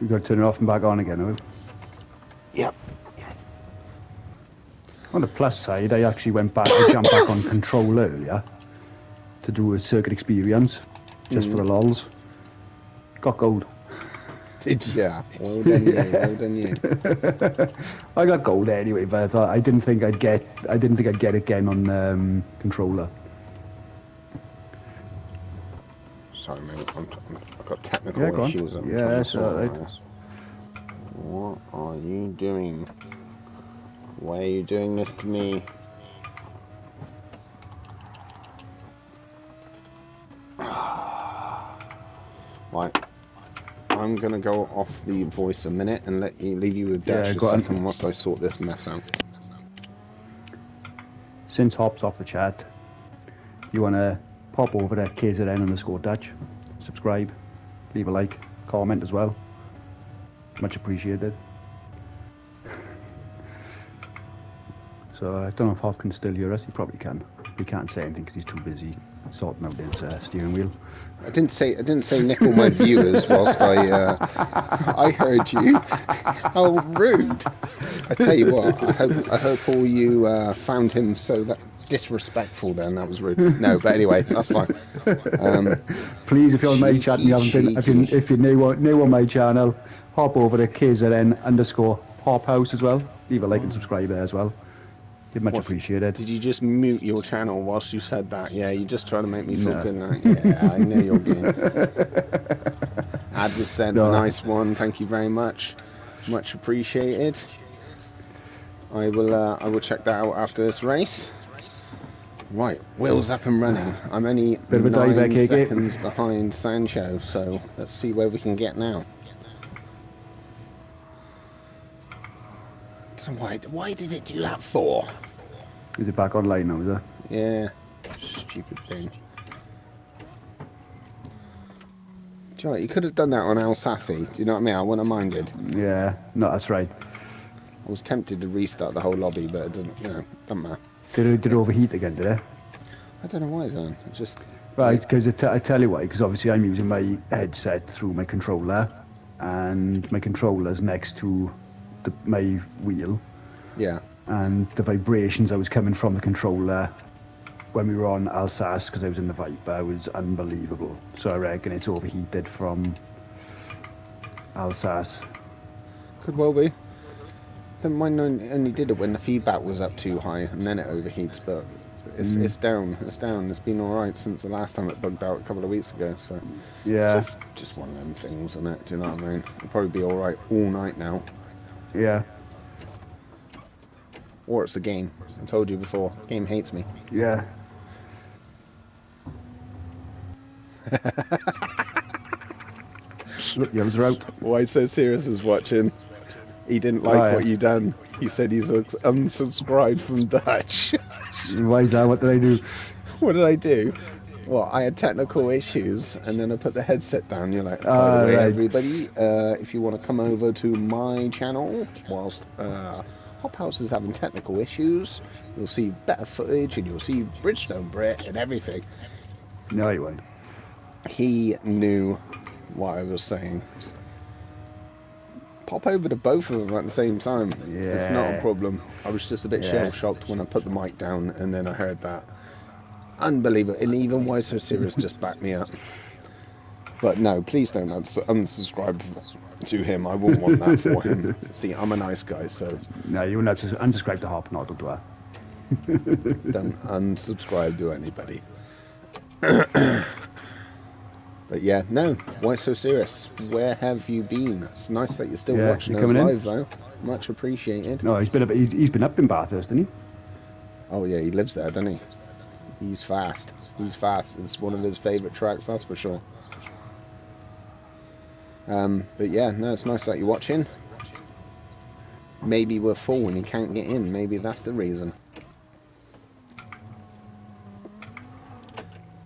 You've got to turn it off and back on again, have you? Yep. On the plus side, I actually went back to jump back on control earlier to do a circuit experience, just for the lols. Got gold. Did ya? Well done you, well done you. I got gold anyway, but I didn't think I'd get it again on controller. Sorry mate, I've got technical issues. That's alright. What are you doing? Why are you doing this to me? Right, I'm gonna go off the voice a minute and leave you with Dash a second whilst I sort this mess out. Since Hop's off the chat, you wanna pop over to KZN_Dutch, subscribe, leave a like, comment as well. Much appreciated. So I don't know if Hop can still hear us. He probably can. He can't say anything because he's too busy sorting out his steering wheel. I didn't say nickel my viewers whilst I heard you. How rude! I tell you what, I hope all you found him so that disrespectful. Then that was rude. No, but anyway, that's fine. Please, if you're on my chat and you haven't been, if you're new on my channel, hop over to KZN_Hop House as well. Leave a like and subscribe there as well. You'd much appreciated. Did you just mute your channel whilst you said that? Yeah, you're just trying to make me feel good now. Yeah, I know you're game. Ad was sent, nice one. Thank you very much. Much appreciated. I will check that out after this race. Right, wheels up and running. I'm only 9 seconds behind Sancho, so let's see where we can get now. Why did it do that for? Is it back online now, is it? Yeah. Stupid thing. Do you know what, you could have done that on Alsace. Do you know what I mean? I wouldn't have minded. Yeah, no, that's right. I was tempted to restart the whole lobby, but it doesn't matter. Did it overheat again, did it? I don't know why, then. It's just... Right, because I tell you why, because obviously I'm using my headset through my controller, and my controller's next to my wheel. Yeah. And the vibrations that was coming from the controller when we were on Alsace, because I was in the Viper, was unbelievable. So I reckon it's overheated from Alsace. Could well be. Then mine only did it when the feedback was up too high, and then it overheats, but it's down. It's down. It's been alright since the last time it bugged out a couple of weeks ago, so... Yeah. Just one of them things, isn't it? Do you know what I mean? It'll probably be alright all night now. Yeah. Or it's a game. I told you before, the game hates me. Yeah. Look, yours are out. Why So Serious is watching. He didn't like what you done. He said he's unsubscribed from Dutch. Why is that? What did I do? What did I do? Well, I had technical issues, and then I put the headset down. You're like, by the way, right. everybody, if you want to come over to my channel, whilst Hop House is having technical issues, you'll see better footage, and you'll see Bridgestone Brit and everything. No, you won't. He knew what I was saying. Pop over to both of them at the same time. Yeah. It's not a problem. I was just a bit Yeah. shell-shocked when I put the mic down, and then I heard that. Unbelievable. And even Why So Serious just backed me up. But no, please don't unsubscribe to him. I wouldn't want that for him. See, I'm a nice guy, so No, you wouldn't have to unsubscribe to Hop, not to that. don't unsubscribe to anybody. But yeah, no, Why So Serious? Where have you been? It's nice that you're still watching us live, though. Much appreciated. No, he's been up in Bathurst, hasn't he? Oh yeah, he lives there, doesn't he? He's fast. He's fast. It's one of his favourite tracks, that's for sure. But yeah, no, it's nice that you're watching. Maybe we're full and you can't get in. Maybe that's the reason.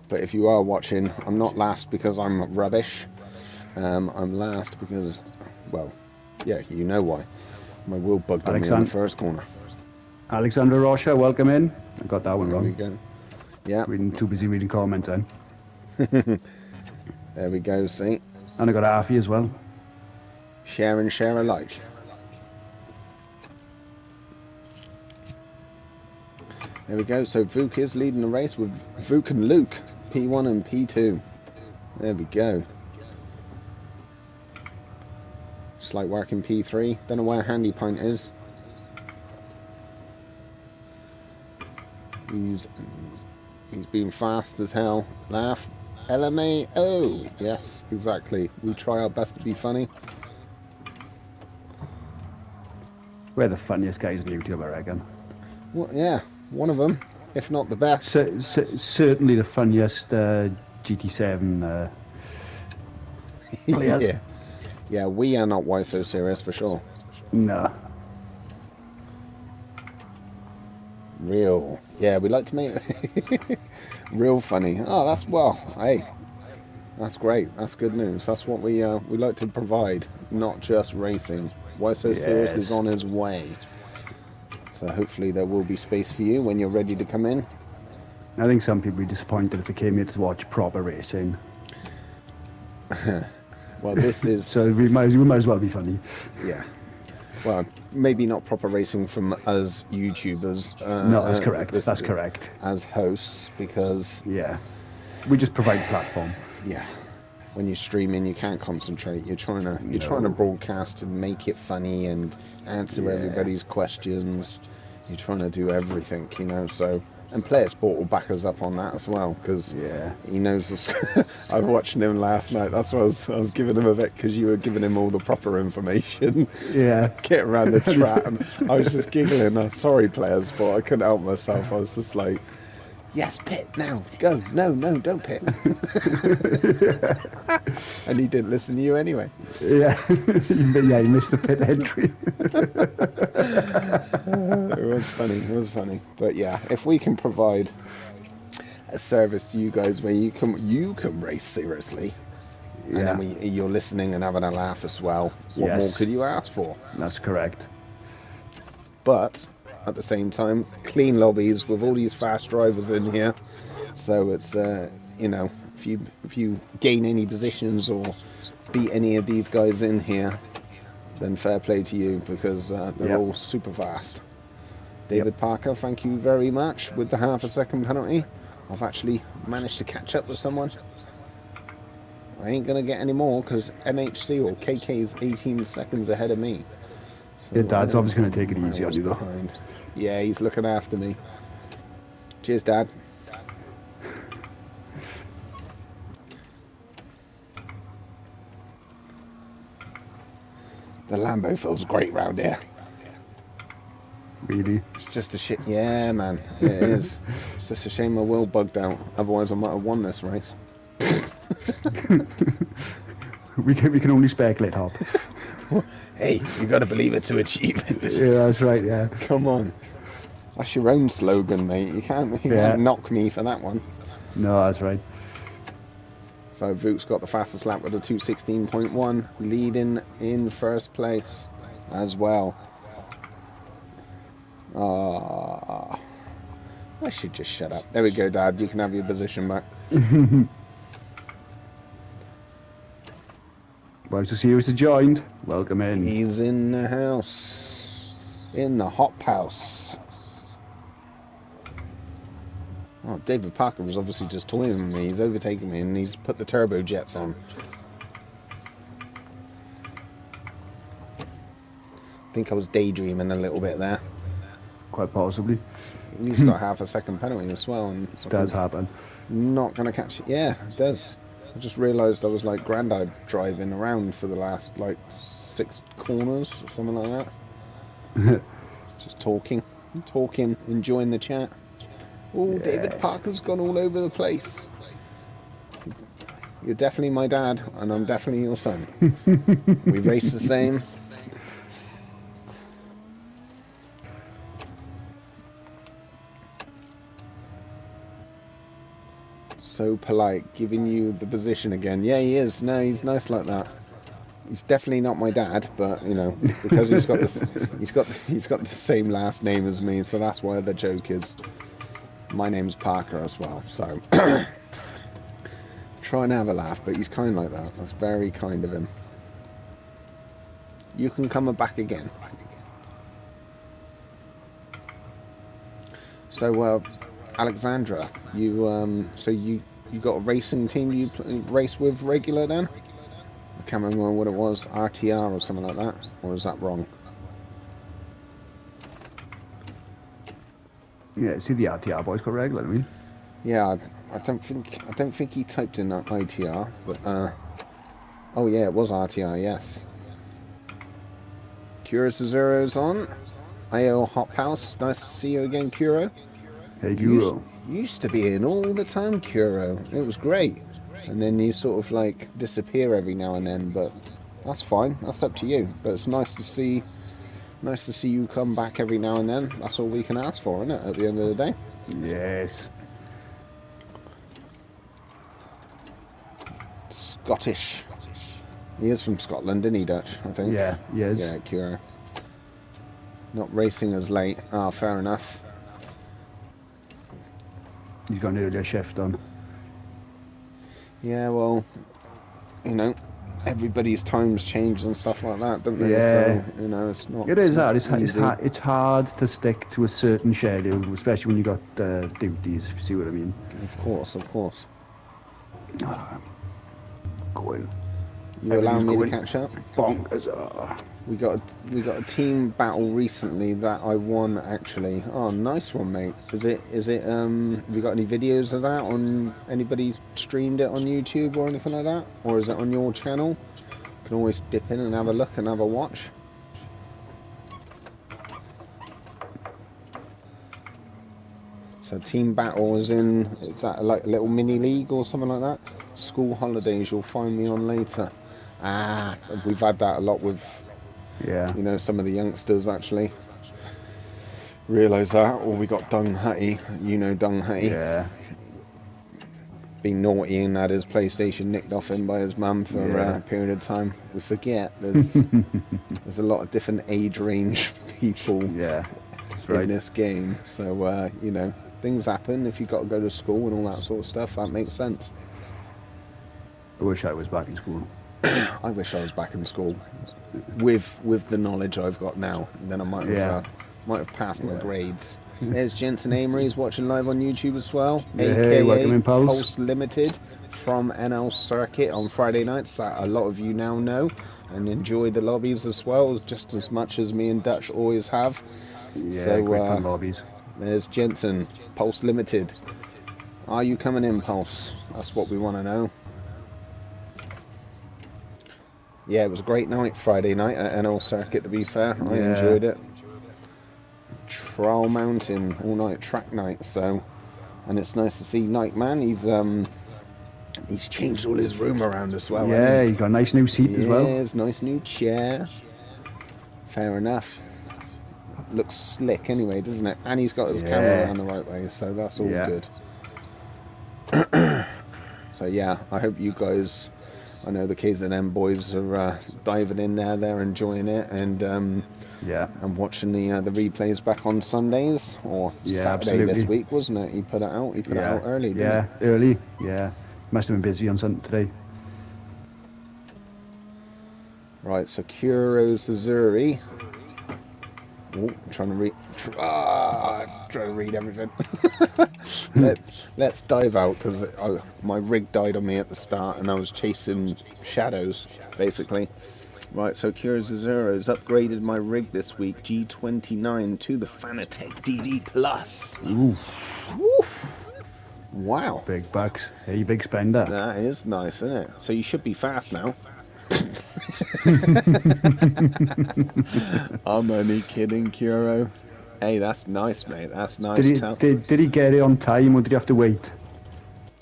But if you are watching, I'm not last because I'm rubbish. I'm last because, well, yeah, you know why. My wheel bugged on me in the first corner. Alexander Rocha, welcome in. I got that one wrong. There we go. Yeah. Too busy reading comments then. There we go, see. And I got Alfie as well. Share and share alike. There we go. So Vuk is leading the race with Vuk and Luke, P1 and P2. There we go. Slight work in P3. Don't know where Handy Pint is. He's been fast as hell. Laugh. LMA. Oh, yes, exactly. We try our best to be funny. We're the funniest guys on YouTube, I reckon. Well, yeah, one of them, if not the best. Certainly the funniest GT7 players. Yeah, we are not Why So Serious for sure. No. Real. Yeah, we like to make it real funny. Oh, that's, well, hey, that's great. That's good news. That's what we like to provide, not just racing. Why So Serious is on his way. So hopefully there will be space for you when you're ready to come in. I think some people would be disappointed if they came here to watch proper racing. Well, this is... So we might as well be funny. Yeah. Well, maybe not proper racing from us YouTubers. No, that's correct. That's correct. As hosts, because... Yeah. We just provide a platform. Yeah. When you're streaming, you can't concentrate. You're trying to broadcast and make it funny and answer everybody's questions. You're trying to do everything, you know. So, and Player Sport will back us up on that as well, because he knows this. I was watching him last night. That's why I was giving him a bit, because you were giving him all the proper information. Yeah. Get around the track, and I was just giggling. Sorry, Player Sport. I couldn't help myself. I was just like, yes, pit now, go. No, don't pit. And he didn't listen to you anyway. Yeah, he missed the pit entry. It was funny. But yeah, if we can provide a service to you guys where you can race seriously, and then you're listening and having a laugh as well, what more could you ask for? That's correct. But at the same time, clean lobbies with all these fast drivers in here, so it's you know, if you gain any positions or beat any of these guys in here, then fair play to you, because they're all super fast. David Parker, thank you very much with the half a second penalty. I've actually managed to catch up with someone. I ain't gonna get any more because MHC or KK is 18 seconds ahead of me. So Your dad's obviously going to take it easy on you though. Yeah, he's looking after me. Cheers, Dad. The Lambo feels great round here. Really? It's just a shit. Yeah, man. It is. It's just a shame my wheel bugged out. Otherwise, I might have won this race. we can only speculate, Hop. Hey, you got to believe it to achieve it. Yeah, that's right. Yeah. Come on. That's your own slogan, mate. You can't knock me for that one. No, that's right. So Vooks got the fastest lap with a 2:16.1, leading in first place as well. I should just shut up. There we go, Dad. You can have your position back. Well, to see who's joined. Welcome in. He's in the house. In the hop house. Oh, David Parker was obviously just toying with me. He's overtaken me and he's put the turbo jets on. I think I was daydreaming a little bit there. Quite possibly. He's got half a second penalty as well. And it does happen. Not going to catch it. Yeah, it does. I just realised I was like grandad driving around for the last like 6 corners or something like that. Just talking, enjoying the chat. Oh, yes. David Parker's gone all over the place. You're definitely my dad, and I'm definitely your son. We race the same. So polite, giving you the position again. Yeah, he is. No, he's nice like that. He's definitely not my dad, but you know, because he's got the same last name as me, so that's why the joke is. My name's Parker as well, so try and have a laugh, but he's kind like that. That's very kind of him. You can come back again. So, Alexandra, you got a racing team you race with regular then? I can't remember what it was, RTR or something like that, or is that wrong? Yeah, see the RTR boys got regular, I mean. Yeah, I don't think he typed in that ITR, but oh yeah, it was RTR, yes. Kuro Cesaro's on. AO Hop House, nice to see you again, Kuro. Hey, Kuro. Used to be in all the time, Kuro. It was great. And then you sort of like disappear every now and then, but that's fine. That's up to you. But it's nice to see you come back every now and then. That's all we can ask for, isn't it, at the end of the day? Yes. Scottish. He is from Scotland, isn't he, Dutch, I think? Yeah, he is. Yeah, Kuro. Not racing as late. Ah, fair enough. He's got an earlier shift on. Yeah, well, you know, everybody's times change and stuff like that, don't they? Yeah. So, you know, it's not. It is hard. It's hard to stick to a certain schedule, especially when you got duties. If you see what I mean. Of course, of course. Go in. You allow me to catch up? Bonkers. We got a team battle recently that I won actually. Oh, nice one, mate. Is it have you got any videos of that on anybody streamed it on YouTube or anything like that? Or is it on your channel? You can always dip in and have a look and have a watch. So team battle is that like a little mini league or something like that? School holidays, you'll find me on later. Ah, we've had that a lot with, yeah, you know, some of the youngsters actually realise that. Or we got Dung Hutty, you know Dung Hutty. Yeah. Being naughty and had his PlayStation nicked off him by his mum for a period of time. We forget there's a lot of different age range people in this game. So, you know, things happen. If you've got to go to school and all that sort of stuff, that makes sense. I wish I was back in school. I wish I was back in school with the knowledge I've got now. Then I might have passed my grades. There's Jensen Amory's watching live on YouTube as well. Hey, welcome in, Pulse Limited from NL Circuit on Friday nights. That a lot of you now know and enjoy the lobbies as well, just as much as me and Dutch always have. Yeah, so, great fun lobbies. There's Jensen, Pulse Limited. Are you coming in, Pulse? That's what we want to know. Yeah, it was a great night Friday night at NL Circuit, to be fair. I enjoyed it. Trial Mountain all night track night, so, and it's nice to see Nightman. He's changed all his room around as well. Yeah, he got a nice new seat as well. Yeah, it's a nice new chair. Fair enough. Looks slick anyway, doesn't it? And he's got his camera around the right way, so that's all good. So yeah, I hope you guys, I know the KZN boys are diving in there, they're enjoying it, and Yeah. I'm watching the replays back on Sundays, or Yeah, Saturday this absolutely. week, wasn't it? He put it out, Yeah. early, didn't Yeah, early. Yeah. Must have been busy on Sunday today. he? Right, so Kuro Suzuri. Oh, I'm trying to read everything. Let's dive out, because my rig died on me at the start and I was chasing shadows, basically. Right, so Kurozuzuro's upgraded my rig this week, G29, to the Fanatec DD Plus. Ooh, Woof. Wow, big bucks. Hey, big spender. that is nice, isn't it? So you should be fast now. I'm only kidding, Kuro. Hey, that's nice, mate. That's nice. Did he get it on time, or did he have to wait?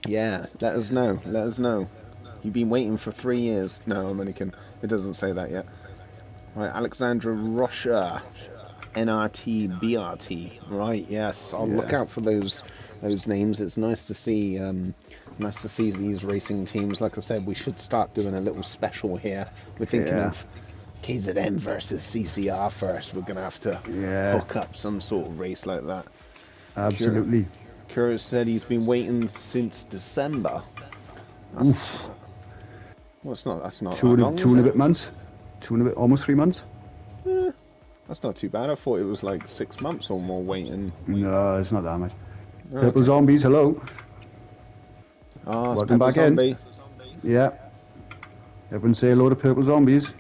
Yeah, let us know. Let us know. You've been waiting for 3 years. No, I'm only kidding. It doesn't say that yet. Right, Alexandra Rocha, NRT, BRT. Right, yes. I'll look out for those names. It's nice to see. Nice to see these racing teams. Like I said, we should start doing a little special here. We're thinking of KZN versus CCR first. We're gonna have to hook up some sort of race like that. Absolutely. Kuro said he's been waiting since December. Well, that's not two that long, and a bit months. 2 and a bit, almost 3 months. That's not too bad. I thought it was like 6 months or more waiting. No, it's not that much. Oh, Purple Zombies, hello. Oh, Welcome back Zombie. in. Yeah. Everyone say hello to Purple Zombies.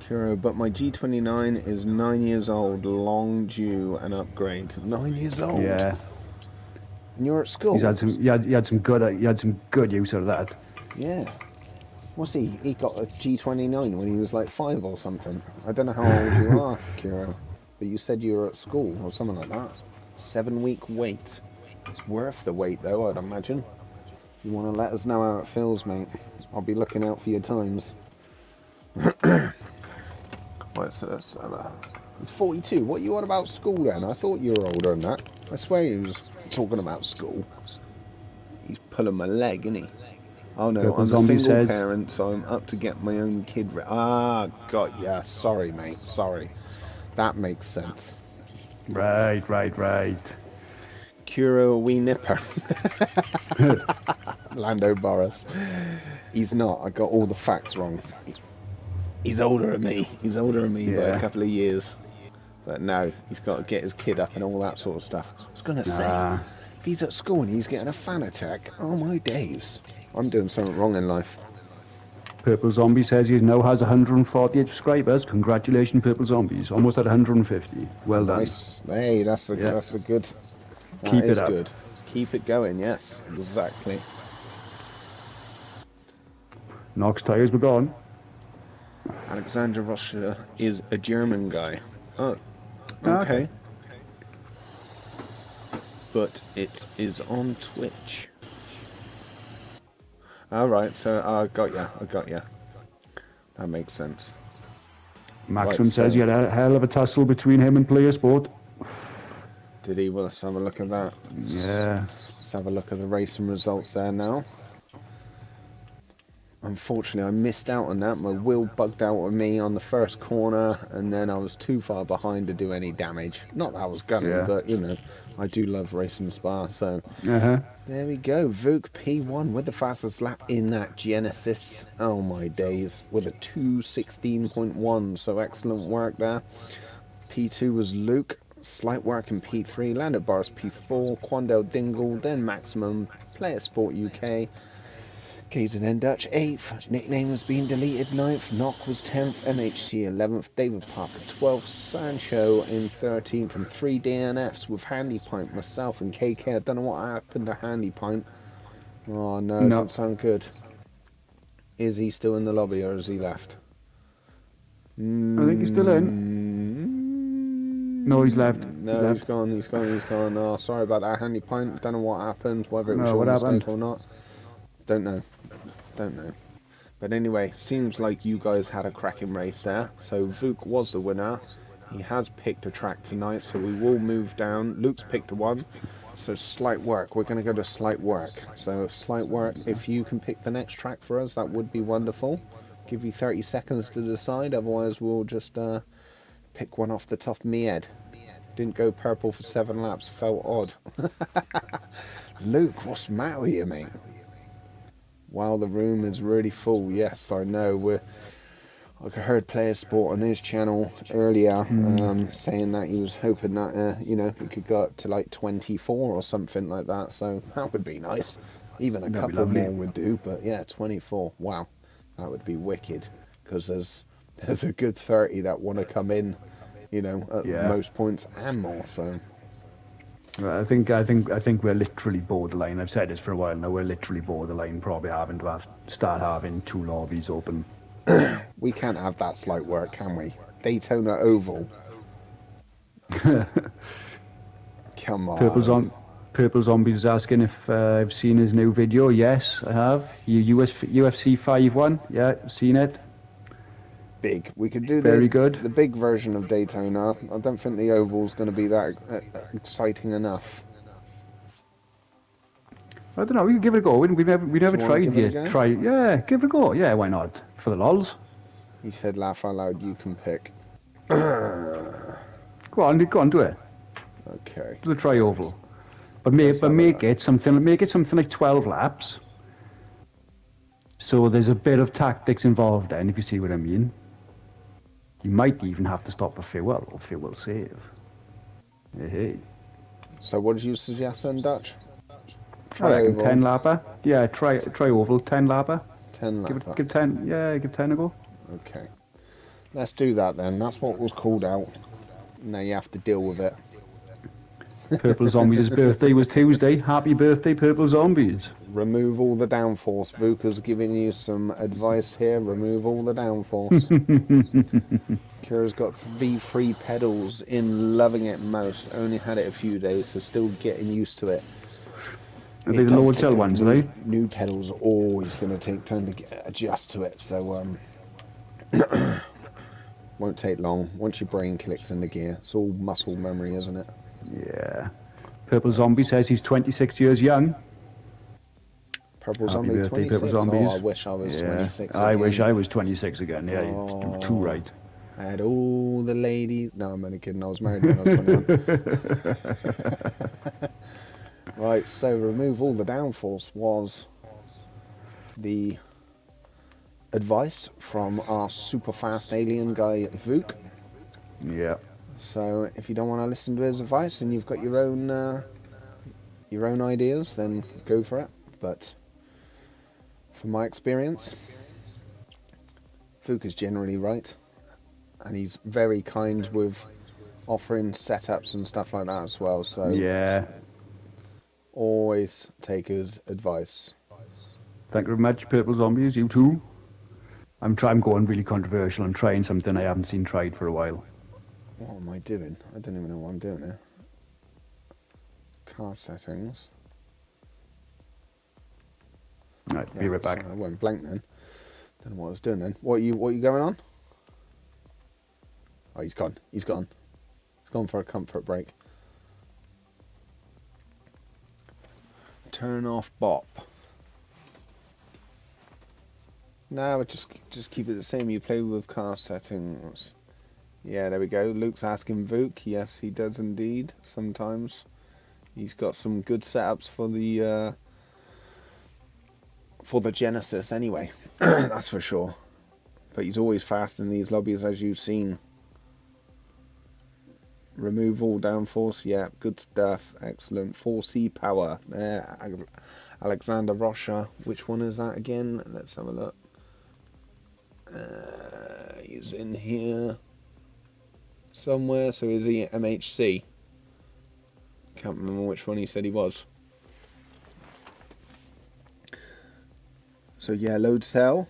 Kuro, but my G29 is 9 years old, long due an upgrade. 9 years old. Yeah. And you're at school. He had some good use of that. Yeah. What's he? He got a G29 when he was like 5 or something. I don't know how old you are, Kuro, but you said you were at school or something like that. 7-week wait. It's worth the wait though, I'd imagine. You want to let us know how it feels, mate? I'll be looking out for your times. Right, so that's it's 42. What are you on about school then? I thought you were older than that. I swear he was talking about school. He's pulling my leg, isn't he? Oh no, Purple I'm a Zombie single says, parent, so I'm up to get my own kid. Got ya. Sorry, mate. Sorry. That makes sense. Right. Kuro wee nipper. Lando Boris. He's not. I got all the facts wrong. He's older than me. He's older than me by a couple of years. But no, he's got to get his kid up and all that sort of stuff. I was going to say, if he's at school and he's getting a fan attack, oh my days. I'm doing something wrong in life. Purple Zombie says he now has 148 subscribers. Congratulations, Purple Zombies. Almost at 150. Well done. Nice. Hey, that's a good. Keep it up. Good. Keep it going. Yes, exactly. Knox tires were gone. Alexander Rocha is a German guy. Oh, okay. But it is on Twitch. Alright, so I got ya. That makes sense. Maxim says he had a hell of a tussle between him and Player Sport. Did he? Well, let's have a look at that. Yeah. Let's have a look at the racing results there now. Unfortunately, I missed out on that. My wheel bugged out with me on the first corner, and then I was too far behind to do any damage. Not that I was gunning, but, you know, I do love racing Spa, so... There we go. Vuk P1 with the fastest lap in that Genesis. Oh, my days. With a 2:16.1, so excellent work there. P2 was Luke. Slight work in P3. Lando Boris P4. Quandale Dingle, then Maximum. Player Sport UK. KZN Dutch 8th, nickname has been deleted 9th, Knock was 10th, MHC 11th, David Parker 12th, Sancho in 13th, and 3 DNFs with Handy Pint, myself and KK. I don't know what happened to Handy Pint. Oh no, don't sound good. Is he still in the lobby or has he left? I think he's still in. No, he's left. No, he's gone. Oh, sorry about that, Handy Pint. Don't know what happened, whether it was your mistake or not. Don't know. But anyway, seems like you guys had a cracking race there. So Vuk was the winner. He has picked a track tonight, so we will move down. Luke's picked one. So slight work. We're going to go to slight work. So slight work. If you can pick the next track for us, that would be wonderful. Give you 30 seconds to decide. Otherwise, we'll just pick one off the top of me head. Didn't go purple for 7 laps. Felt odd. Luke, what's the matter with you, mate? Wow, the room is really full. Yes, I know. I heard Player Sport on his channel earlier saying that he was hoping that it could go up to like 24 or something like that. So that would be nice. Even a couple more would do. But yeah, 24. Wow, that would be wicked. Because there's a good 30 that want to come in, at most points and more. So. I think we're literally borderline. I've said this for a while now. We're literally borderline, probably having to start having 2 lobbies open. We can't have that slight work, can we? Daytona Oval. Come on. Purple Zombies is asking if I've seen his new video. Yes, I have. UFC 5-1. Yeah, seen it. Big. We could do the big version of Daytona. I don't think the Oval's going to be that exciting enough. I don't know. We can give it a go. We never tried yet. Yeah, give it a go. Yeah, why not? For the lols. He said, "Laugh out loud. You can pick." Go on, do it. Okay. Do the tri-oval, but make it something like 12 laps. So there's a bit of tactics involved then, if you see what I mean. You might even have to stop for fuel or fuel save. Hey. So what did you suggest then, Dutch? I reckon 10 lapper. Yeah, try oval 10 lapper. 10 lapper. Give 10. Yeah, give 10 a go. Okay. Let's do that then. That's what was called out. Now you have to deal with it. Purple Zombies' birthday was Tuesday. Happy birthday, Purple Zombies. Remove all the downforce. Vuka's giving you some advice here. Remove all the downforce. Kira's got V3 pedals in, loving it most. Only had it a few days, so still getting used to it. Are they the lower cell ones, are they? New pedals are always going to take time to adjust to it, so won't take long. Once your brain clicks in the gear, it's all muscle memory, isn't it? Yeah. Purple Zombie says he's 26 years young. Purple Zombie, 26? Purple Zombies. Oh, I wish I was 26 I wish I was 26 again. Yeah, you're too right. I had all the ladies. No, I'm only kidding. I was married when I was 21. Right, so remove all the downforce was the advice from our super fast alien guy, Vuk. Yeah. So if you don't want to listen to his advice and you've got your own ideas, then go for it. But from my experience, Vuk is generally right, and he's very kind with offering setups and stuff like that as well. So yeah, always take his advice. Thank you very much, Purple Zombies. You too. I'm going really controversial and trying something I haven't seen tried for a while. What am I doing? I don't even know what I'm doing there. Car settings. Right, be right back. Sorry, I went blank then. Don't know what I was doing then. What are you going on? Oh, he's gone. He's gone. He's gone for a comfort break. Turn off bop. No, just keep it the same. You play with car settings. Yeah, there we go. Luke's asking Vuk. Yes, he does indeed. Sometimes he's got some good setups for the Genesis anyway. That's for sure. But he's always fast in these lobbies, as you've seen. Remove all downforce. Yeah, good stuff. Excellent. 4C power. There, Alexander Rocha. Which one is that again? Let's have a look. He's in here somewhere. So is he MHC? Can't remember which one he said he was. So yeah, load cell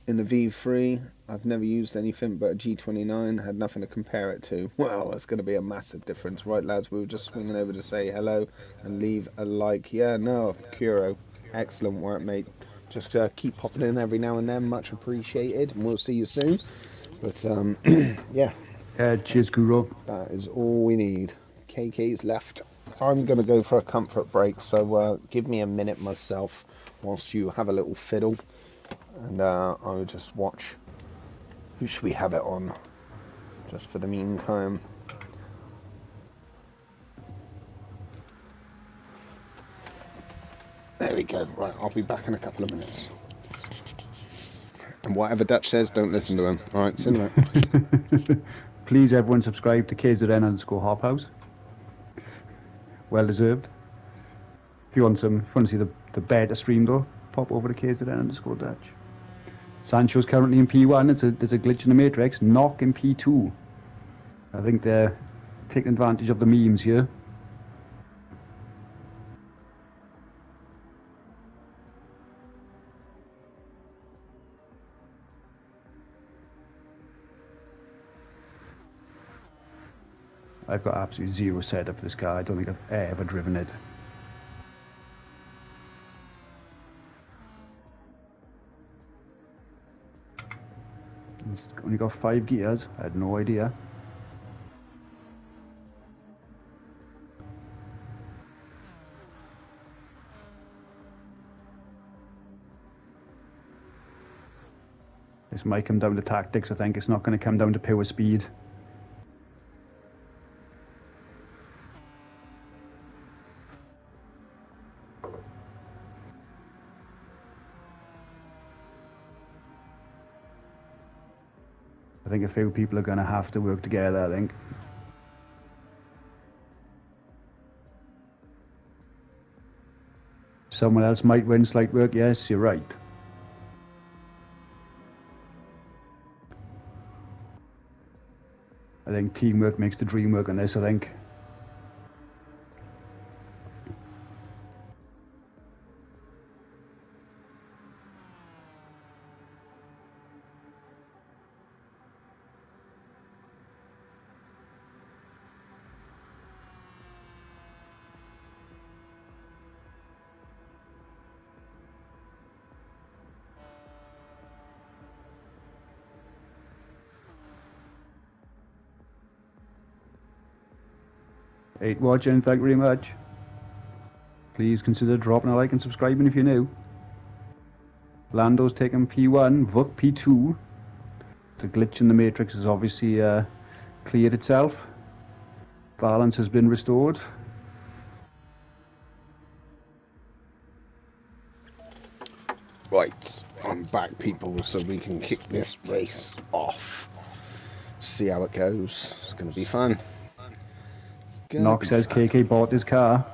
in the V3. I've never used anything but a G29. Had nothing to compare it to. Well, that's going to be a massive difference, right, lads? We were just swinging over to say hello and leave a like. Yeah, no, Kuro, excellent work, mate. Just keep popping in every now and then, much appreciated, and we'll see you soon. But yeah. Cheers, Kuro. That is all we need. KK's left. I'm going to go for a comfort break, so give me a minute myself whilst you have a little fiddle, and I'll just watch. Who should we have it on? Just for the meantime. There we go. Right, I'll be back in a couple of minutes. And whatever Dutch says, don't listen to him. All right, see you in a minute. Please, everyone, subscribe to KZN_Hop Well deserved. If you want to see the better stream though, pop over to KZN_Dutch. Sancho's currently in P1. There's a glitch in the matrix. Knock in P2. I think they're taking advantage of the memes here. I've got absolutely zero setup for this car. I don't think I've ever driven it. It's only got 5 gears. I had no idea. This might come down to tactics. I think it's not going to come down to pure speed. I think a few people are going to have to work together, I think. Someone else might win slight work, yes, you're right. I think teamwork makes the dream work on this, I think. Watching, thank you very much. Please consider dropping a like and subscribing if you're new. Lando's taken P1, Vuk P2. The glitch in the matrix has obviously cleared itself. Balance has been restored. Right, I'm back, people, so we can kick this race off. See how it goes. It's going to be fun. Knock says KK bought his car.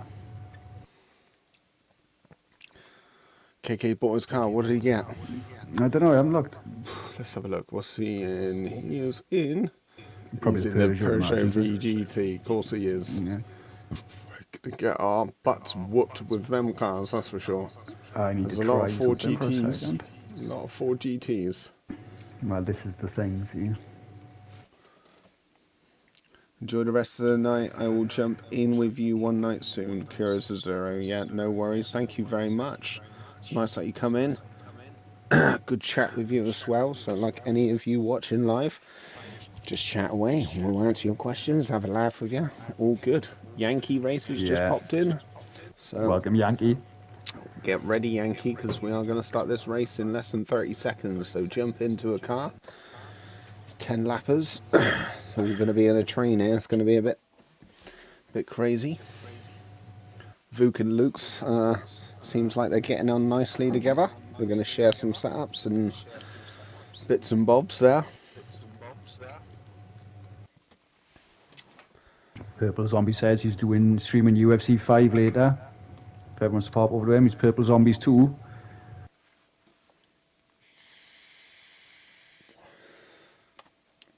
KK bought his car. What did he get? I don't know, I haven't looked. Let's have a look. What's he in? He is in... Probably He's in the Peugeot VGT. Of course he is. Yeah. Gonna get our butts whooped with them cars, that's for sure. I need There's to a lot try of 4 something for a GTs. second. A lot of 4 GTs. Well, this is the thing, see. Enjoy the rest of the night. I will jump in with you one night soon. Kira0. Yeah, no worries. Thank you very much. It's nice that you come in. Good chat with you as well. So, like any of you watching live, just chat away. We'll answer your questions. Have a laugh with you. All good. Yankee races just popped in. So welcome, Yankee. Get ready, Yankee, because we are going to start this race in less than 30 seconds. So jump into a car. 10 lappers. So we're going to be in a train here. It's going to be a bit crazy. Vuk and Luke's seems like they're getting on nicely together. We're going to share some setups and bits and bobs there. Purple Zombie says he's streaming UFC 5 later. If everyone wants to pop over to him, he's Purple Zombies 2.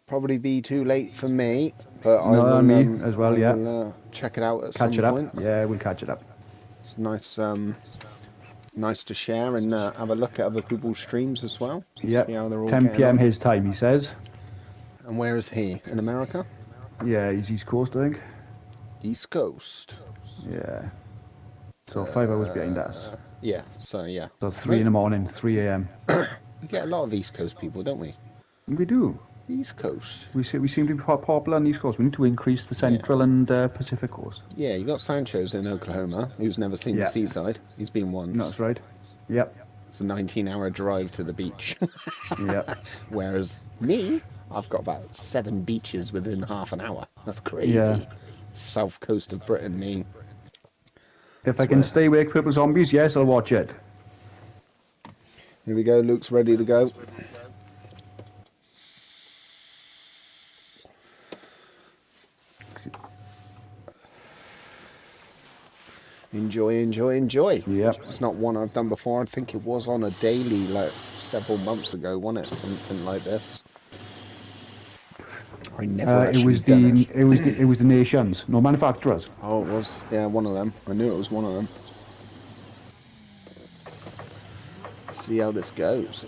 Probably be too late for me, but No, I will, me as well, I will check it out at some point. Yeah, we'll catch it up. It's nice, nice to share and have a look at other people's streams as well. Yeah, see how they're all 10 PM on. his time, he says. And where is he? In America? Yeah, he's East Coast, I think. East Coast. Yeah. So 5 hours behind us. Yeah, so yeah. So 3 in the morning, 3 AM. We get a lot of East Coast people, don't we? We do. East Coast. We seem to be quite popular on the East Coast. We need to increase the Central and Pacific Coast. Yeah, you got Sancho's in Oklahoma, who's never seen the seaside. He's been once. That's right. Yep. It's a 19-hour drive to the beach. Yep. Whereas me, I've got about 7 beaches within half an hour. That's crazy. Yeah. South coast of Britain, me. If I can stay awake for zombies, yes, I'll watch it. Here we go, Luke's ready to go. Enjoy, enjoy, enjoy. Yep. It's not one I've done before. I think it was on a daily like several months ago, wasn't it? Something like this. I never it was the nations, no manufacturers. Oh, it was. Yeah, one of them. I knew it was one of them. See how this goes.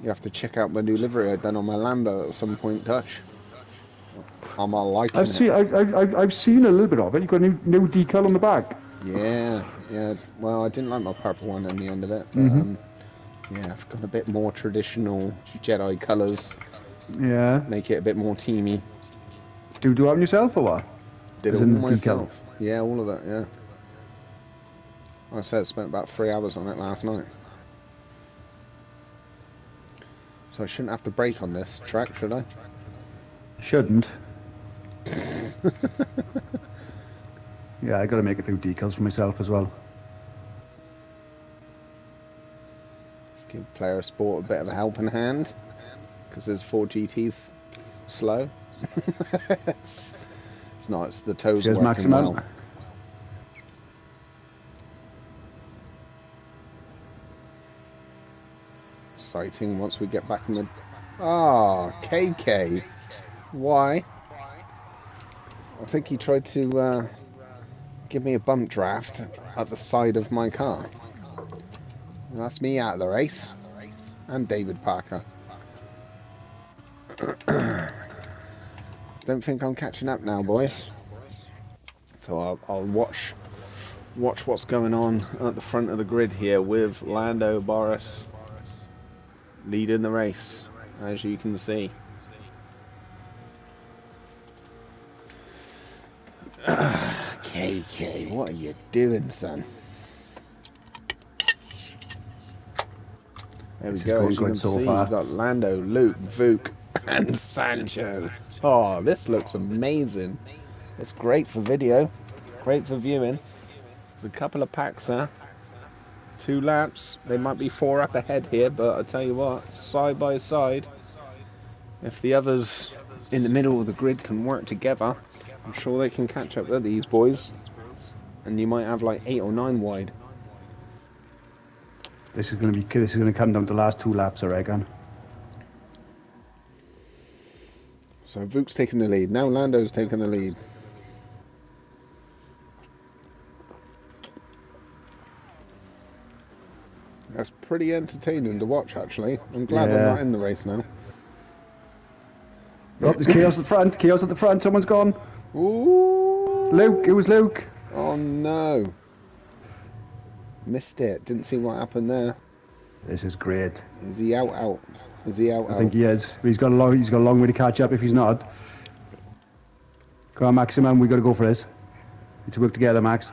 You have to check out my new livery I've done on my Lambo at some point, Dutch. I'm all liking it. I've seen a little bit of it. You've got a new decal on the back. Yeah, yeah. Well, I didn't like my purple one in the end of it. But, yeah, I've got a bit more traditional Jedi colours. Yeah. Make it a bit more teamy. Do you do it on yourself or what? Did it all myself. Yeah, all of it, yeah. Like I said, I spent about 3 hours on it last night. So I shouldn't have to brake on this track, should I? Shouldn't. Yeah, I got to make a few decals for myself as well. Let's give Player Sport a bit of a helping hand, because his 4GT's slow. It's not. It's the toes working maximum. well. Exciting once we get back in the. KK. Why? I think he tried to give me a bump draft at the side of my car. And that's me out of the race. And David Parker. Don't think I'm catching up now, boys. So I'll watch what's going on at the front of the grid here with Lando Boris leading the race, as you can see. KK, what are you doing, son? There we go. As you can see, you've got Lando, Luke, Vuk, and Sancho. Oh, this looks amazing. It's great for video, great for viewing. There's a couple of packs there. 2 laps. They might be 4 up ahead here, but I tell you what, side by side, if the others in the middle of the grid can work together, I'm sure they can catch up with these boys, and you might have like 8 or 9 wide. This is going to come down to the last 2 laps, I reckon. So Vuk's taking the lead. Now Lando's taking the lead. That's pretty entertaining to watch, actually. I'm glad I'm not in the race now. Oh, there's chaos at the front. Chaos at the front. Someone's gone. Ooh. Luke. It was Luke. Oh no. Missed it. Didn't see what happened there. This is great. Is he out? Is he out? I think he is. He's got a long way to catch up if he's not. Come on, Maximum. We got to go for this. We need to work together, Max.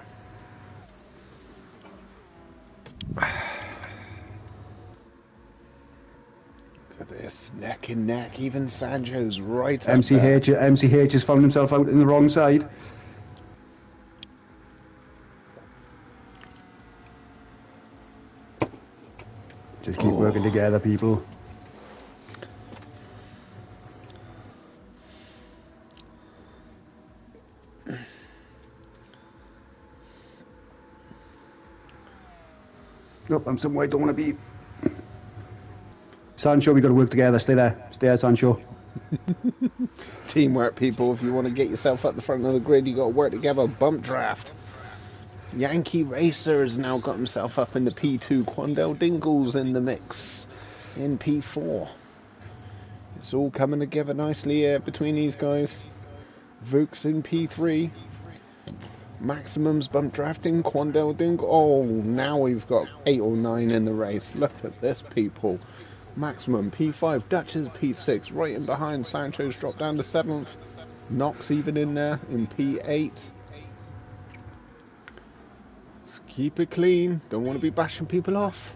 This neck and neck, even Sancho's right up MCH has found himself out in the wrong side. Just keep working together, people. Nope, I'm somewhere I don't want to be. Sancho, we got to work together. Stay there, Sancho. Teamwork, people. If you want to get yourself up the front of the grid, you got to work together. Bump draft. Yankee Racer has now got himself up in the P2. Quandale Dingle's in the mix in P4. It's all coming together nicely here between these guys. Vuk's in P3. Maximum's bump drafting. Quandale Dingle. Oh, now we've got 8 or 9 in the race. Look at this, people. Maximum P5, Dutch's P6, right in behind. Sancho's dropped down to 7th. Knox even in there in P8. Just keep it clean. Don't want to be bashing people off.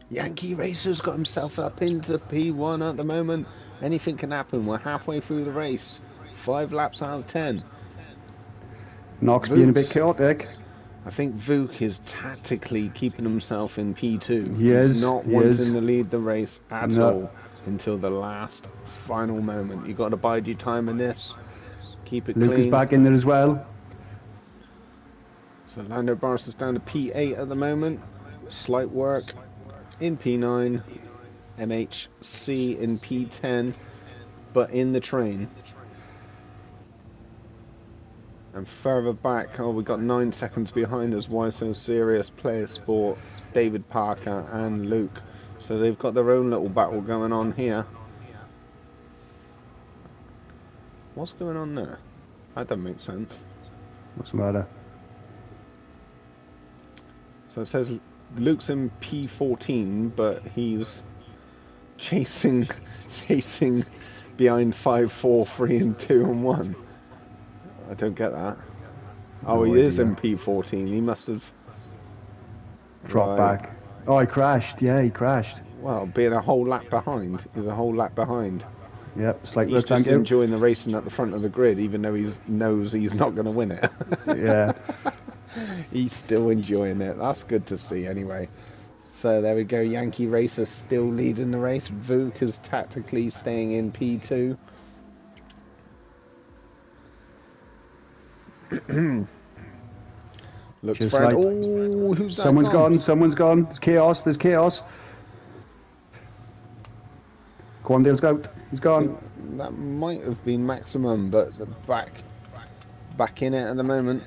Yankee Racer's got himself up into P1 at the moment. Anything can happen. We're halfway through the race. 5 laps out of 10. Knox being a bit chaotic. I think Vuk is tactically keeping himself in P2. He's not wanting to lead the race at all until the last final moment. You've got to bide your time in this. Keep it clean. Luke is back in there as well. So Lando Barris is down to P8 at the moment. Slight work in P9. MHC in P10. But in the train. And further back, we got 9 seconds behind us. Why So Serious, Player Sport, David Parker and Luke. So they've got their own little battle going on here. What's going on there? That doesn't make sense. What's the matter? So it says Luke's in P14, but he's chasing behind 5, 4, 3 and 2 and 1. I don't get that. Oh, he is in P14. He must have dropped back. Oh, he crashed. Yeah, he crashed. Well, being a whole lap behind. He's a whole lap behind. Yep, slight he's just enjoying the racing at the front of the grid, even though he knows he's not going to win it. Yeah. He's still enjoying it. That's good to see anyway. So there we go. Yankee Racer still leading the race. Vuk is tactically staying in P2. Looks just like, oh, who's that? Someone's gone. Someone's gone. There's chaos. There's chaos. Quandale's out. He's gone. That might have been Maximum, but back in it at the moment.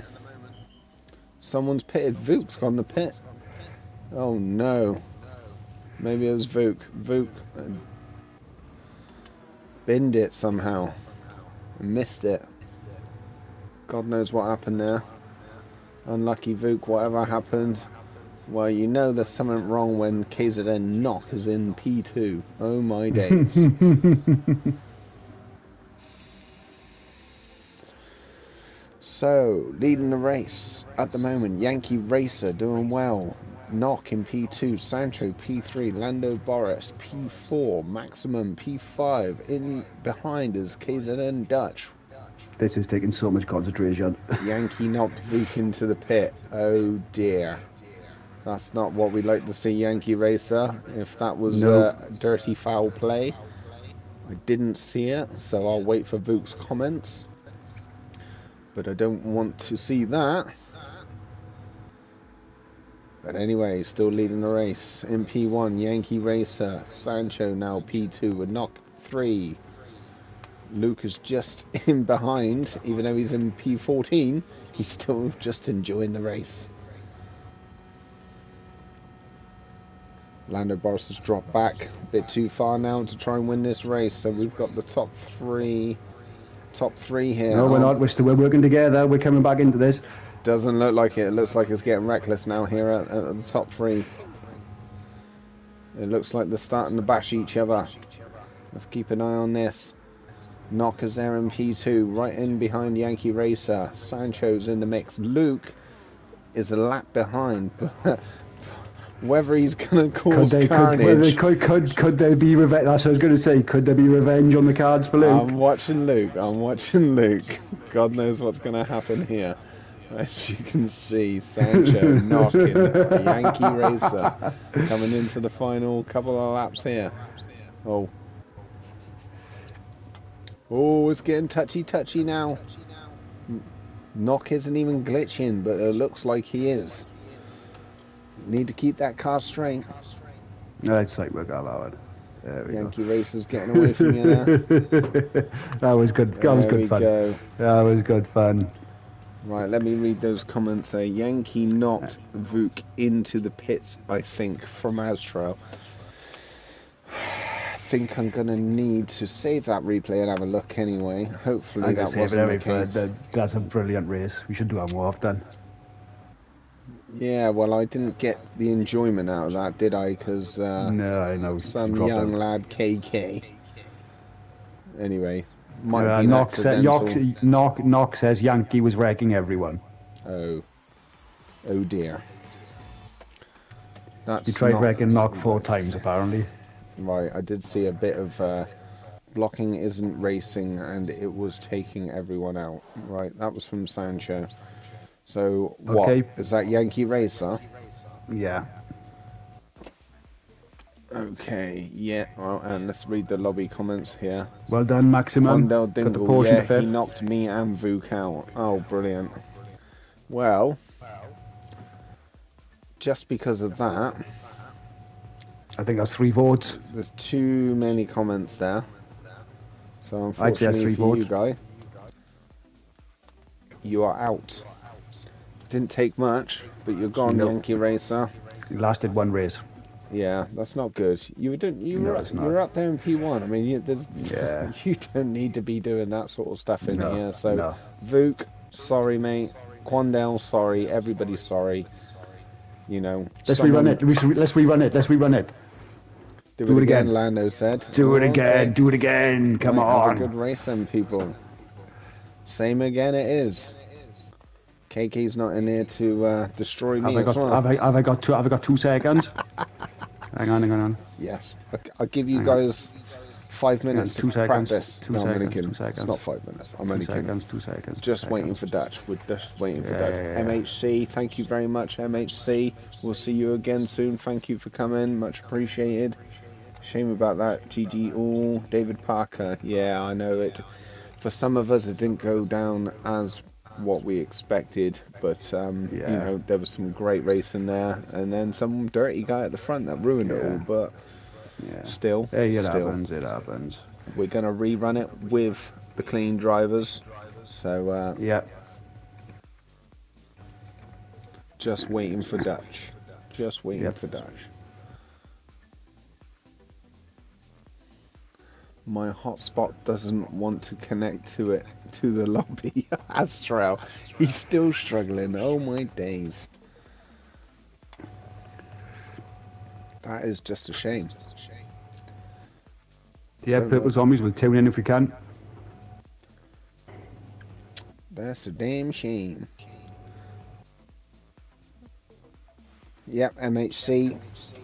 Someone's pitted. Vuk's gone to pit. Oh no. Maybe it was Vuk. Vuk binned it somehow. Missed it. God knows what happened there. Unlucky Vuk, whatever happened. Well, you know there's something wrong when KZN Knock is in P2. Oh my days. So, leading the race at the moment, Yankee Racer doing well. Knock in P2, Sancho P3, Lando Boris P4, Maximum P5. In behind is KZN Dutch. This is taking so much concentration. Yankee knocked Vuk into the pit. Oh dear. That's not what we'd like to see, Yankee Racer. If that was a dirty foul play. I didn't see it, so I'll wait for Vuk's comments. But I don't want to see that. But anyway, still leading the race. In P1, Yankee Racer. Sancho now P2 with Knock 3. Luke is just in behind, even though he's in P14, he's still just enjoying the race. Lando Boris has dropped back a bit too far now to try and win this race, so we've got the top three here. No, we're not. We're working together. We're coming back into this. Doesn't look like it. It looks like it's getting reckless now here at the top 3. It looks like they're starting to bash each other. Let's keep an eye on this. Knock is there in P2, right in behind Yankee Racer. Sancho's in the mix. Luke is a lap behind. Whether he's going to cause carnage. Could there be revenge? That's what I was going to say. Could there be revenge on the cards for Luke? I'm watching Luke. God knows what's going to happen here. As you can see, Sancho knocking Yankee Racer coming into the final couple of laps here. Oh, it's getting touchy now. Knock isn't even glitching, but it looks like he is. Need to keep that car straight. No, it's like we're going loud. Yankee Racer's getting away from you there. That was good. That was good fun. That was good fun. Right, let me read those comments there. Yankee knocked Vuk into the pits, I think, from Astro. I think I'm going to need to save that replay and have a look anyway. Hopefully that wasn't the case. That's a brilliant race. We should do that more often. Yeah, well, I didn't get the enjoyment out of that, did I? Because No, I know. He some dropped young out. lad, KK. Anyway, might have been Knox, accidental. Knox says Yankee was wrecking everyone. Oh, oh dear. He That's tried not wrecking Knock 4 good. times, apparently. Right, I did see a bit of blocking isn't racing, and it was taking everyone out. Right, that was from Sancho. So what Okay. is that, Yankee Racer? Yeah. Okay, yeah. Well, and let's read the lobby comments here. Well done, Maximum. Quandel Got the Dingle, Porsche yeah, to he fifth. knocked me and Vuk out. Oh, brilliant. Well, just because of that, I think that's 3 votes. there's too many comments there. So I'd say that's unfortunately 3 for you, votes. guy, you are out. Didn't take much, but you're gone, Nope. Yankee Racer. He lasted 1 race. Yeah, that's not good. You don't. No, it's not. You're up there in P1. I mean, Yeah. you don't need to be doing that sort of stuff in No. here. So, No. Vuk, sorry, mate. Quandel, sorry. Everybody's sorry. You know. Let's rerun it. Let's rerun it. Let's rerun it. Do it again. again. Lando said. Do it again. Okay. Do it again. Come Right, on. have a good race, then, people. Same again. It is. KK's not in here to destroy me as well. Have I got 2 seconds? hang on. Yes. I'll give you guys 5 minutes to 2 seconds. practice. 2 No, I'm only seconds. kidding. 2 seconds. It's not 5 minutes. I'm only 2 kidding. seconds. 2 seconds. Just 2 waiting seconds. for Dutch. We're just waiting for Dutch. Yeah. MHC, thank you very much, MHC. We'll see you again soon. Thank you for coming. Much appreciated. Shame about that. GG all. David Parker. Yeah, I know it. For some of us, it didn't go down as what we expected, but you know, there was some great racing there, and then some dirty guy at the front that ruined it all. But still, it happens. We're gonna rerun it with the clean drivers. So just waiting for Dutch. Just waiting for Dutch. My hotspot doesn't want to connect to the lobby. Astral, he's still struggling. Oh my days. That is just a shame. Yeah, Purple Zombies will tune in if we can. That's a damn shame. Yep, MHC.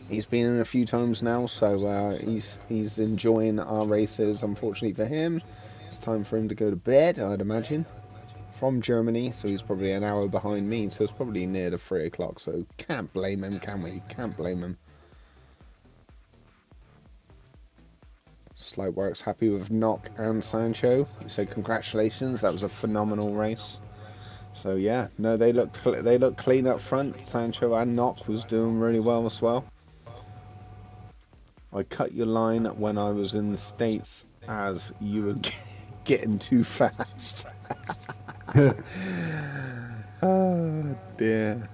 He's been in a few times now, so he's enjoying our races. Unfortunately for him, it's time for him to go to bed, I'd imagine. From Germany, so he's probably an hour behind me, so it's probably near the 3 o'clock, so can't blame him, can we? Can't blame him. Slightworks happy with Knock and Sancho. So congratulations, that was a phenomenal race. So yeah, no, they look clean up front. Sancho and Knock was doing really well as well. I cut your line when I was in the States as you were getting too fast. Oh dear.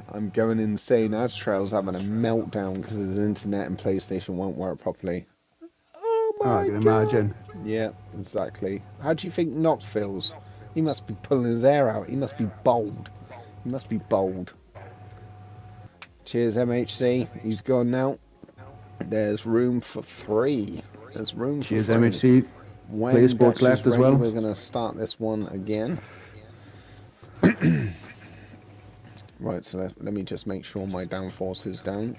I'm going insane. Astrail's having a meltdown because his internet and PlayStation won't work properly. Oh my I can God. imagine. Yeah, exactly. How do you think Knock feels? He must be pulling his hair out. He must be bold. He must be bold. Cheers, MHC. He's gone now. There's room for 3. There's room Cheers, for 3. MHC. When Play sports Dutch left is as ready, well. we're going to start this one again. Right, so let me just make sure my downforce is down.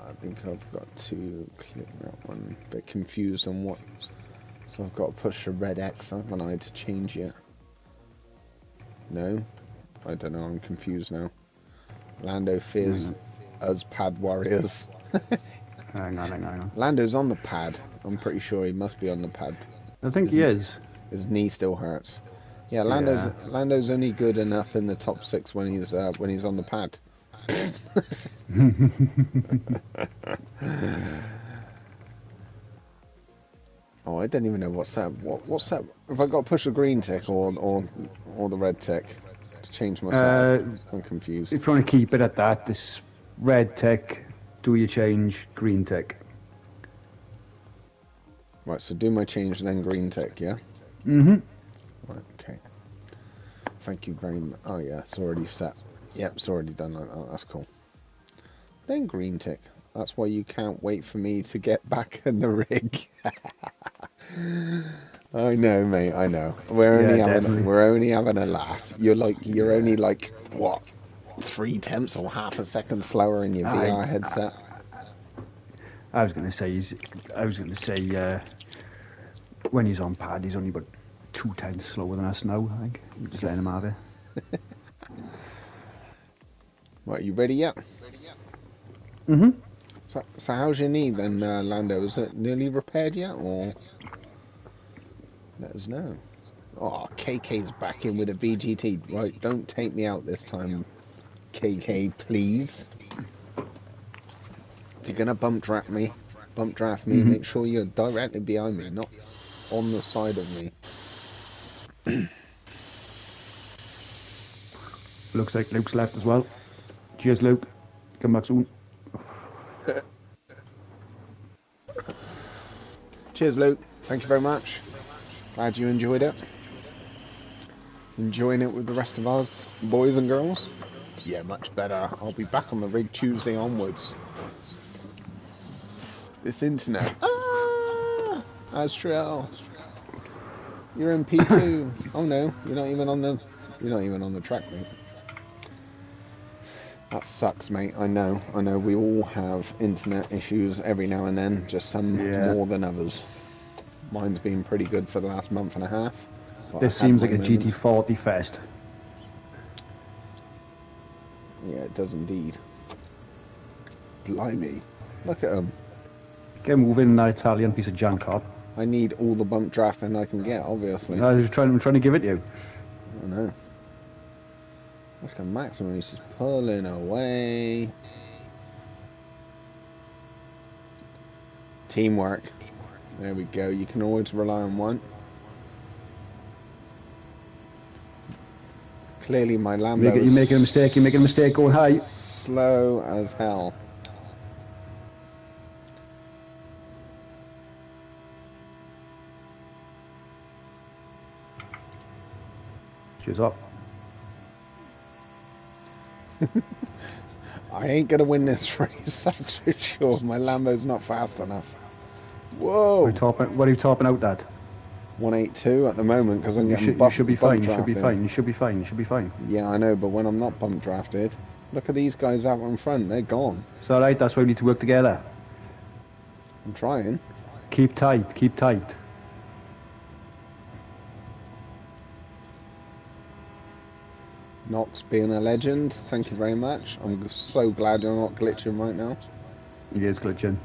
I think I've got to click that one. A bit confused on what. So I've got to push the red X, haven't I, to change it? No? I don't know, I'm confused now. Lando fears us pad warriors. Hang on. Lando's on the pad. I'm pretty sure he must be on the pad. I think he is. His knee still hurts. Yeah, Lando's only good enough in the top 6 when he's on the pad. Oh, I don't even know what's that. What's that? Have I got to push the green tick or the red tick to change my side? I'm confused. If you want to keep it at that, this red tick, do your change, green tick. Right, so do my change and then green tick, yeah? Thank you very much. Oh yeah, it's already set. Yep, it's already done like that. That's cool. Then green tick. That's why you can't wait for me to get back in the rig. I know, mate. I know. We're only having a laugh. You're only like what, 3/10 or half a second slower in your VR headset. I was going to say when he's on pad, he's only about 2/10 slower than us now. I think we're just letting him have it. Right, you ready yet? Mhm. So how's your knee then, Lando? Is it nearly repaired yet, or let us know? Oh, KK's back in with a VGT. Right, don't take me out this time, KK, please. If you're gonna bump draft me, make sure you're directly behind me, not on the side of me. Looks like Luke's left as well. Cheers, Luke. Come back soon. Cheers, Luke. Thank you very much. Glad you enjoyed it. Enjoying it with the rest of us, boys and girls? Yeah, much better. I'll be back on the rig Tuesday onwards. This internet. Astral. You're in P2. Oh no, you're not even on the track, mate. That sucks, mate. I know. We all have internet issues every now and then, just some more than others. Mine's been pretty good for the last month and a half. This seems like a GT40 fest. Yeah, it does indeed. Blimey. Look at him. Get moving, that Italian piece of junk up. I need all the bump drafting I can get, obviously. I'm trying to give it to you. I know. Look at Maximum, he's just pulling away. Teamwork. There we go. You can always rely on one. Clearly my Lambo You're making a mistake. You're making a mistake going high. Slow as hell. Cheers up. I ain't gonna win this race, that's for sure. My Lambo's not fast enough. Whoa! What are you topping out at? 182 at the moment because I'm getting you should be fine. You should be fine. You should be fine. You should be fine. Yeah, I know, but when I'm not bump drafted, look at these guys out in front. They're gone. It's all right. That's why we need to work together. I'm trying. Keep tight. Keep tight. Knox being a legend. Thank you very much. I'm so glad you're not glitching right now. He is glitching.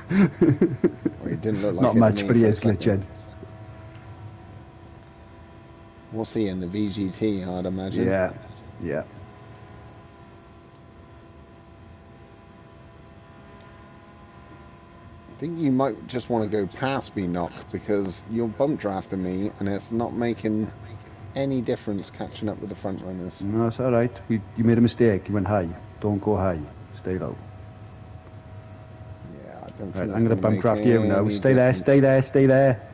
Well, he didn't look like not much, but he is glitching. What's he in the VGT? I'd imagine. Yeah, yeah. I think you might just want to go past me, Knox, because you're bump drafting me, and it's not making any difference catching up with the front runners. No, it's all right. You made a mistake. You went high. Don't go high. Stay low. Yeah, I don't think right, I'm going to bump draft you now. Stay there. Stay there. Stay there.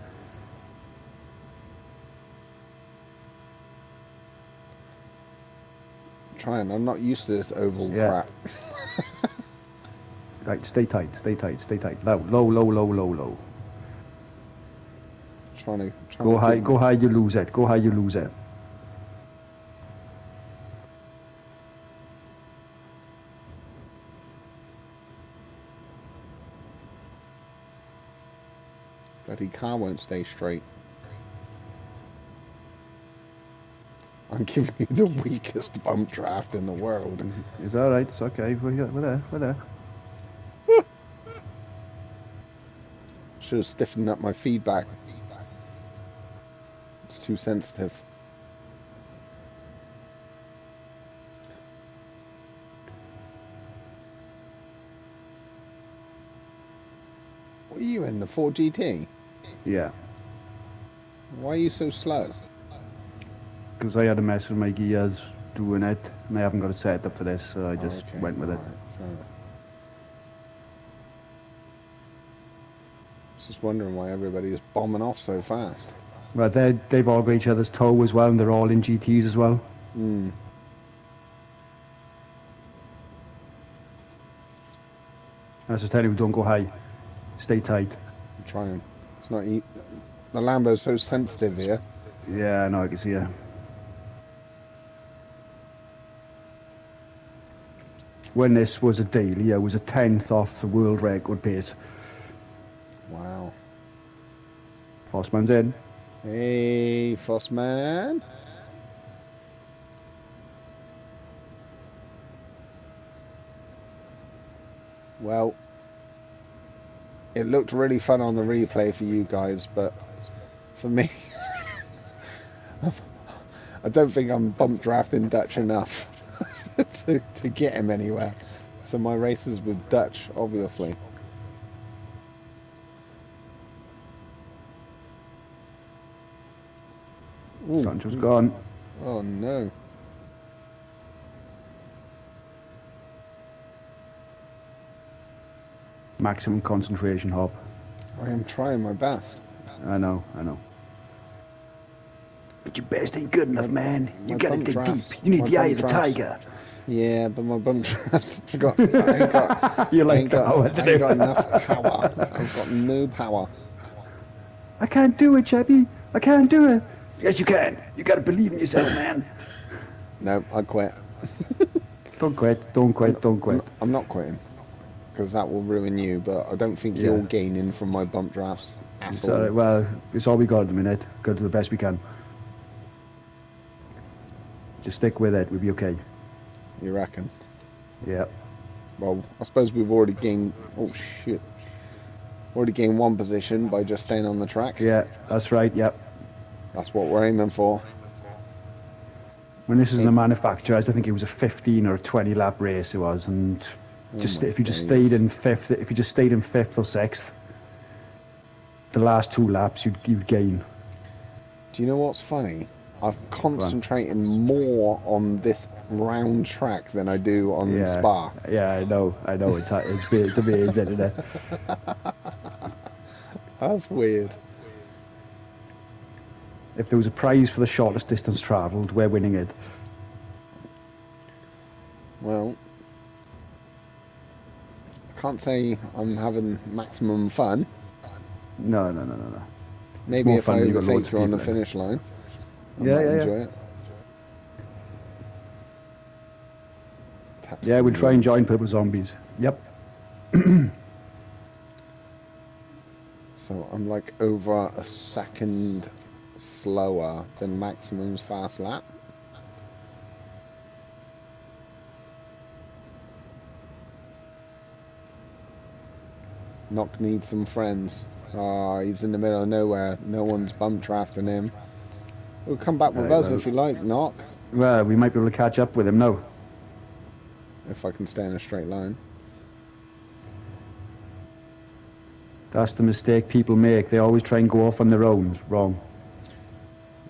Trying. I'm not used to this oval crap. Right, stay tight. Stay tight. Stay tight. Low, low, low, low, low, low. Trying go high. Go high. You lose it. Go high. You lose it. Bloody car won't stay straight. I'm giving you the weakest bump draft in the world. It's all right. It's okay. We're there. We're there. Should have stiffened up my feedback. It's too sensitive. What are you in, the 4GT? Yeah. Why are you so slow? Because I had a mess with my gears doing it, and I haven't got a setup for this, so I just went with it. Just wondering why everybody's bombing off so fast. Well, they've all got each other's toe as well, and they're all in GTs as well. Hmm. As I tell you, don't go high. Stay tight. I'm trying. It's not the Lambo's so sensitive here. Yeah, I know, I can see it. When this was a daily, I was a 10th off the world record pace. Wow. Fossman's in. Hey, Fossman. Well, it looked really fun on the replay for you guys, but for me, I don't think I'm bump drafting Dutch enough to get him anywhere. So my races with Dutch, obviously. Sancho's gone. Oh no. Maximum concentration, Hop. I am trying my best. I know. But your best ain't good enough, man. You gotta dig deep. You need the eye of the tiger. Yeah, but my bump traps, I ain't got enough power. I've got no power. I can't do it, Chappie. I can't do it. Yes, you can. You gotta believe in yourself, man. No, I quit. Don't quit. I'm not quitting. Because that will ruin you, but I don't think you're gaining from my bump drafts at all. Well, it's all we got at the minute. Go to the best we can. Just stick with it, we'll be okay. You reckon? Yeah. Well, I suppose we've already gained... Oh, shit. Already gained one position by just staying on the track. Yeah, that's right, yep. That's what we're aiming for. When this was in the manufacturers, I think it was a 15 or a 20 lap race it was, and if you just stayed in fifth or sixth, the last 2 laps you'd gain. Do you know what's funny? I'm concentrating more on this round track than I do on Spa. Yeah, I know. It's amazing, isn't it? That's weird. If there was a prize for the shortest distance travelled, we're winning it. Well, I can't say I'm having maximum fun. No. Maybe if I overtake you on the finish line, I might enjoy it. Yeah, we'll try and join Purple Zombies. Yep. So I'm like over a second slower than maximum's fast lap. Knock needs some friends. He's in the middle of nowhere. No one's bump drafting him. We'll come back with us if you like, Knock. Well, we might be able to catch up with him now. If I can stay in a straight line. That's the mistake people make. They always try and go off on their own. It's wrong.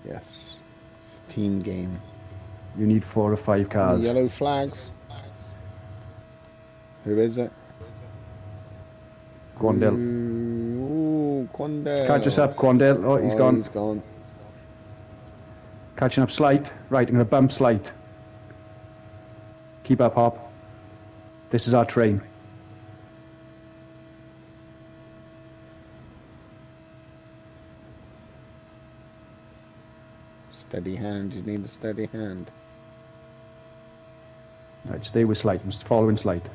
Yes. It's a team game. You need 4 or 5 cars. Yellow flags. Who is it? Quandale. Ooh, Quandale. Catch us up, Quandale. Oh, he's gone. He's gone. Catching up Slight. Right, I'm going to bump Slight. Keep up, Hop. This is our train. Steady hand, you need a steady hand. Right, stay with Slight. I'm following Slight.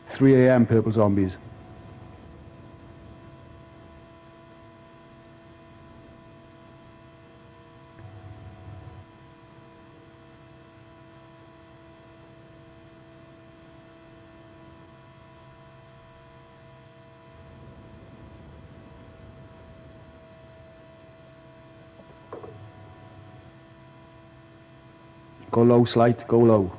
$3 a.m. Purple Zombies. Go low, Slight. Go low.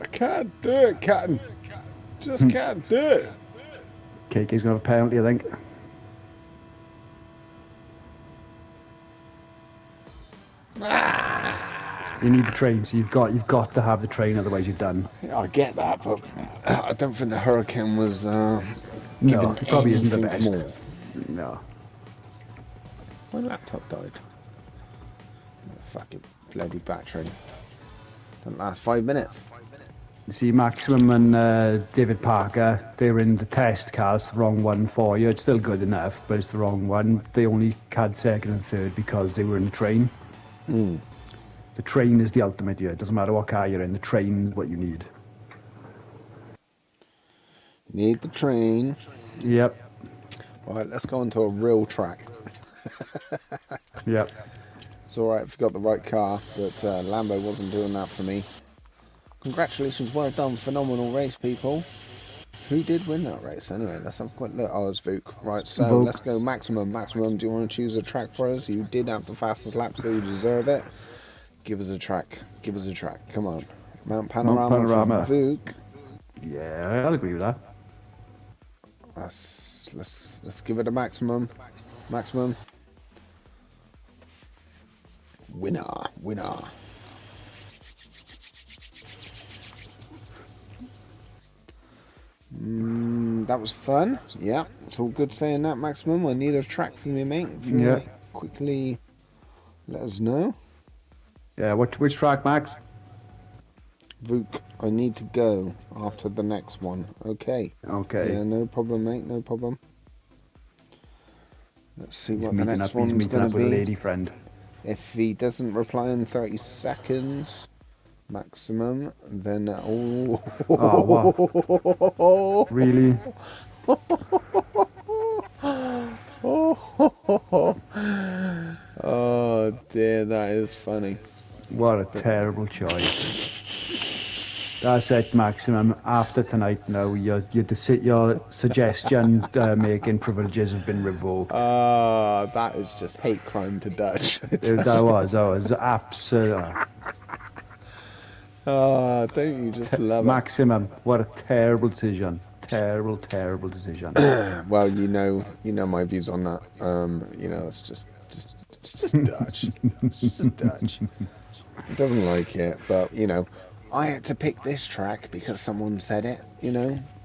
I can't do it, Captain. Just can't do it. KK's gonna have a penalty, I think. You need the train, so you've got to have the train, otherwise you're done. Yeah, I get that, but I don't think the Hurricane was No, giving it probably isn't the anything best. more. No. My laptop died. Fucking bloody battery. Don't last 5 minutes. You see, Maximum and David Parker, they're in the test cars, the wrong one for you. It's still good enough, but it's the wrong one. They only had second and third because they were in the train. Mm. The train is the ultimate here. It doesn't matter what car you're in, the train is what you need. Need the train. Yep. Right, let's go onto a real track. Yep. It's alright if you got the right car, but Lambo wasn't doing that for me. Congratulations, well done, phenomenal race, people. Who did win that race anyway? Let's have a quick look. Oh, it's Vuk. Right, so Vuk. Let's go Maximum. Maximum, do you want to choose a track for us? You did have the fastest lap, so you deserve it. Give us a track. Give us a track. Come on. Mount Panorama. From Vuk. Yeah, I'll agree with that. Let's give it a Maximum. Maximum. Winner. That was fun. Yeah, it's all good saying that, Maximum. I need a track from you, mate. If you want to quickly let us know. Yeah, which track, Max? Vuk, I need to go after the next one. Okay. Okay. Yeah, no problem, mate. No problem. Let's see what the next He's one's meeting going up to with a be. lady friend. If he doesn't reply in 30 seconds, Maximum, then Oh, what? Really? Oh dear, that is funny. What a terrible choice. That's it, Maximum. After tonight, now your suggestion making privileges have been revoked. That is just hate crime to Dutch. That was absolute. Oh, don't you just love Maximum, what a terrible decision. Terrible decision. Well, you know my views on that. It's just Dutch. It's just Dutch. He doesn't like it, but I had to pick this track because someone said it.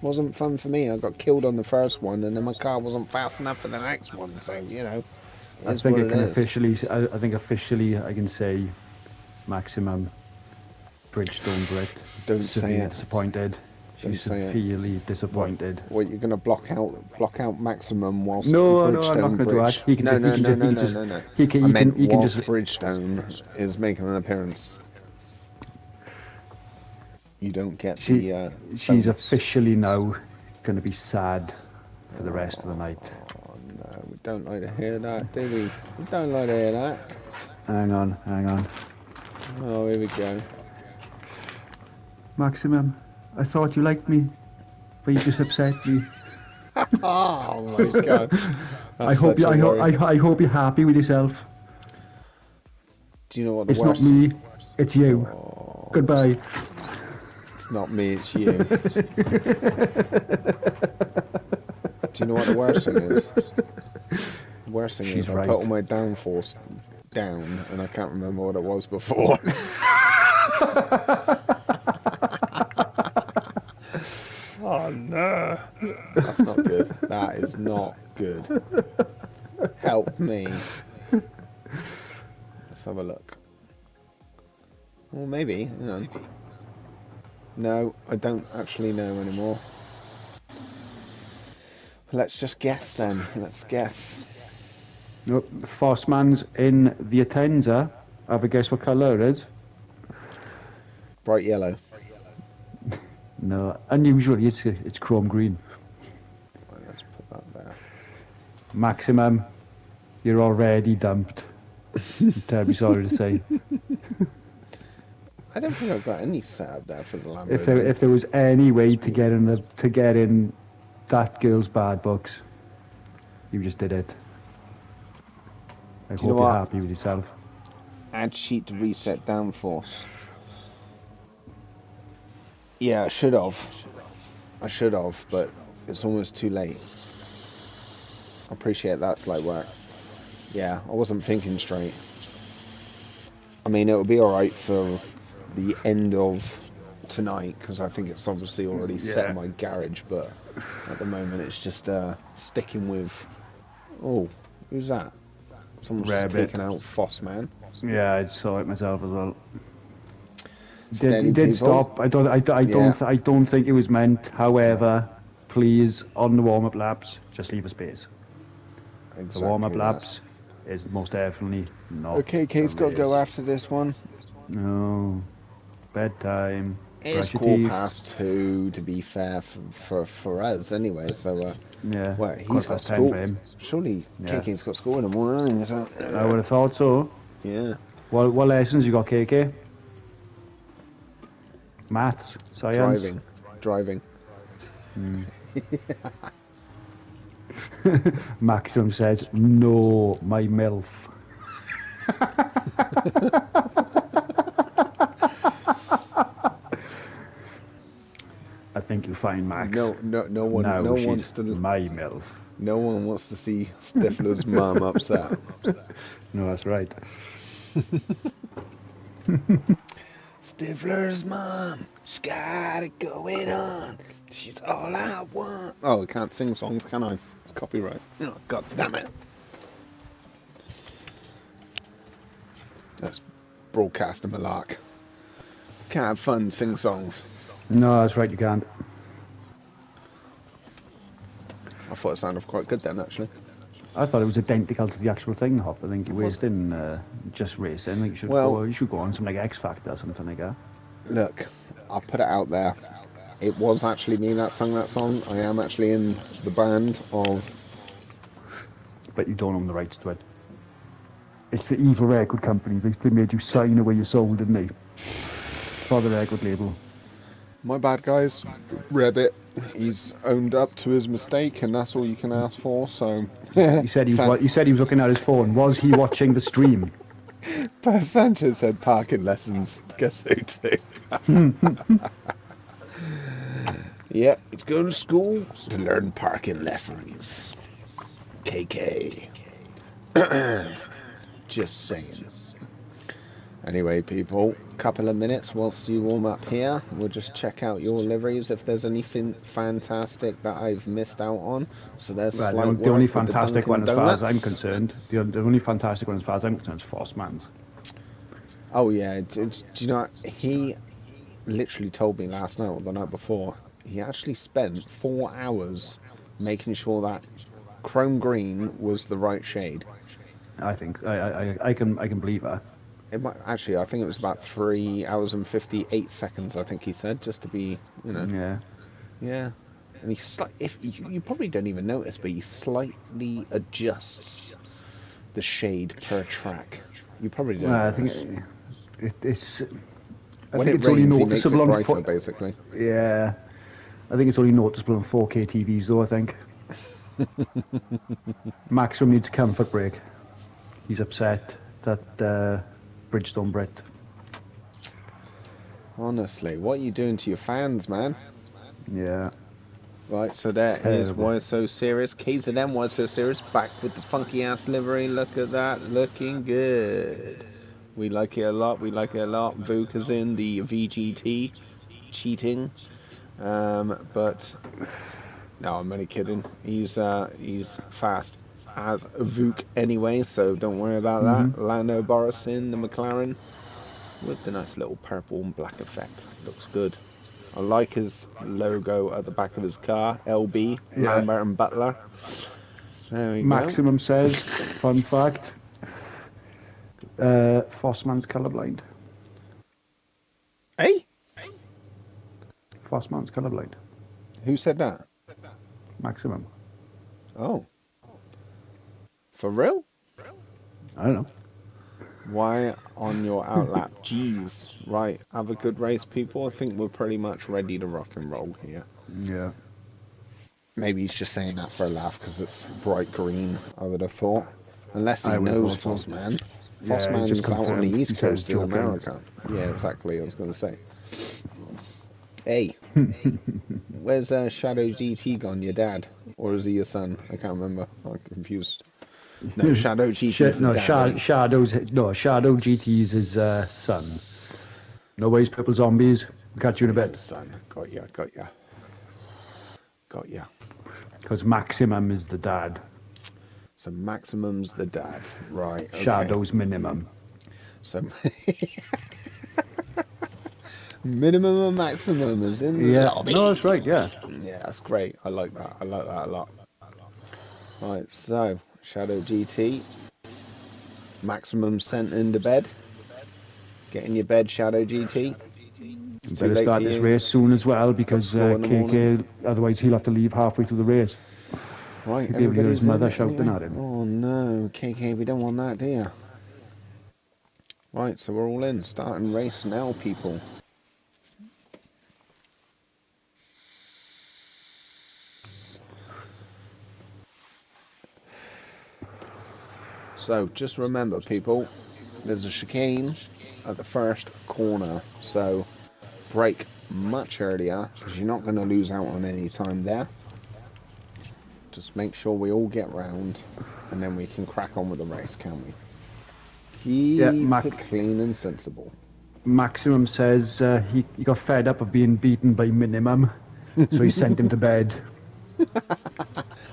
Wasn't fun for me. I got killed on the first one, and then my car wasn't fast enough for the next one. So I think officially I can say Maximum Bridgestone Brit. Don't say it. Disappointed. She's severely disappointed. What, you're gonna block out Maximum whilst No, I'm Bridgestone not gonna do that. He can no. He can just just Bridgestone is making an appearance. You don't get she's bonus. officially now gonna be sad for the rest of the night. Oh no, we don't like to hear that, do we? We don't like to hear that. Hang on. Oh, here we go. Maximum, I thought you liked me, but you just upset me. Oh my god. I hope you're happy with yourself. Do you know what the It's worst? not me, it's you. Oh, Goodbye. It's not me, it's you. Do you know what the worst thing is? The worst thing is I put all my downforce down and I can't remember what it was before. Oh no. That's not good. That is not good. Help me. Let's have a look. Well, maybe, hang on. No, I don't actually know anymore. Let's just guess then. Let's guess. Nope, Fossman's in the Atenza. Have a guess what colour it is? Bright yellow. No, unusually it's chrome green. Right, let's put that there. Maximum, you're already dumped. I'm terribly sorry to say. I don't think I've got any set up there for the Lambo. If there was any way to get in that girl's bad books, you just did it. I hope you're happy with yourself. Add sheet to reset downforce. Yeah, I should have, but It's almost too late. I appreciate that slight work. Yeah, I wasn't thinking straight. I mean, it'll be alright for the end of tonight, because I think it's obviously already set in my garage, but at the moment it's just sticking with... Oh, who's that? Someone's just taken out Foss, man. Yeah, I saw it myself as well. Steady, He did people. Stop. I don't think it was meant. However, please, on the warm-up laps, just leave a space. Exactly the warm-up laps is most definitely not. Okay, Kate's got to go after this one. No. Bedtime. It's 2:15, to be fair, for us anyway. So, yeah. Well, he's got school. Surely KK's got school in the morning. So, I would have thought so. Yeah. What lessons you got, KK? Maths, science? Driving. Maximum says, no, my MILF. I think you'll find Max. No one wants to. My MILF. No one wants to see Stifler's mum upset. No, that's right. Stifler's mum, she's got it going on. She's all I want. Oh, I can't sing songs, can I? It's copyright. Oh, God damn it. That's broadcasting malark. Can't have fun, sing songs. No, that's right, you can't. I thought it sounded quite good then, actually. I thought it was identical to the actual thing, Hop. I think you're wasting just racing. Like you should go on some like X Factor or something like that. Look, I'll put it out there. It was actually me that sang that song. I am actually in the band of... But you don't own the rights to it. It's the evil record company. They made you sign away your soul, didn't they? For the record label. My bad, guys. Rabbit, he's owned up to his mistake, and that's all you can ask for. So he said he was looking at his phone. Was he watching the stream? Per Sanchez said parking lessons. Guess who too? Yep, he's going to school to learn parking lessons. KK. Just saying. Anyway, people, couple of minutes whilst you warm up here. We'll just check out your liveries if there's anything fantastic that I've missed out on. So there's the only fantastic one as far as I'm concerned. The only fantastic one as far as I'm concerned is Fossman's. Oh yeah, do you know, he literally told me last night or the night before, he actually spent 4 hours making sure that chrome green was the right shade. I think I can believe that. It might, actually, I think it was about 3 hours and 58 seconds. I think he said, just to be, you know. Yeah. And if you probably don't even notice, but he slightly adjusts the shade per track. You probably don't. I think it's. I think it's only noticeable on brighter, basically. Yeah, I think it's only noticeable on 4K TVs, though. I think. Maximum needs a comfort break. He's upset that Bridgestone Brett. Honestly, what are you doing to your fans, man? Yeah. Right, so there is Why So Serious. KZM, Why So Serious, back with the funky ass livery. Look at that, looking good. We like it a lot, Vuk is in the VGT, cheating. But, no, I'm only kidding. He's fast as Vuk anyway, so don't worry about that. Lando Boris in the McLaren with the nice little purple and black effect. Looks good. I like his logo at the back of his car, LB, Lambert and Butler. There we Maximum says, fun fact, Fossman's colourblind. Hey? Fossman's colourblind. Who said that? Maximum. Oh. For real? I don't know. Why on your outlap? Jeez. Right, have a good race, people. I think we're pretty much ready to rock and roll here. Yeah. Maybe he's just saying that for a laugh because it's bright green, I would have thought. Unless he knows Fossman. Fossman's out on the East Coast in America. Yeah, exactly, I was going to say. Hey, Where's Shadow GT gone? Your dad, or is he your son? I can't remember. I'm confused. No, Shadow GT's the dad, right? Shadow GT's his son. No ways, purple zombies. Catch you in a So he's bit. his son. Got ya, got ya, got ya. Because Maximum is the dad. So Maximum's the dad, right? Okay. Shadow's minimum. So minimum and maximum is in the lobby. No, that's right. Yeah. Yeah, that's great. I like that. I like that a lot. Right, so Shadow GT. Maximum sent into bed. Get in your bed, Shadow GT. It's too Better late start for this you. race soon as well because Got school in the morning. KK, otherwise he'll have to leave halfway through the race. Right, He'll be able to hear his everybody's mother in shouting anyway. at him. Oh no, KK, we don't want that, do you? Right, so we're all in. Starting race now, people. So, just remember, people, there's a chicane at the first corner. So, brake much earlier, because you're not going to lose out on any time there. Just make sure we all get round, and then we can crack on with the race, can't we? Keep it clean and sensible. Maximum says he got fed up of being beaten by Minimum, so he sent him to bed.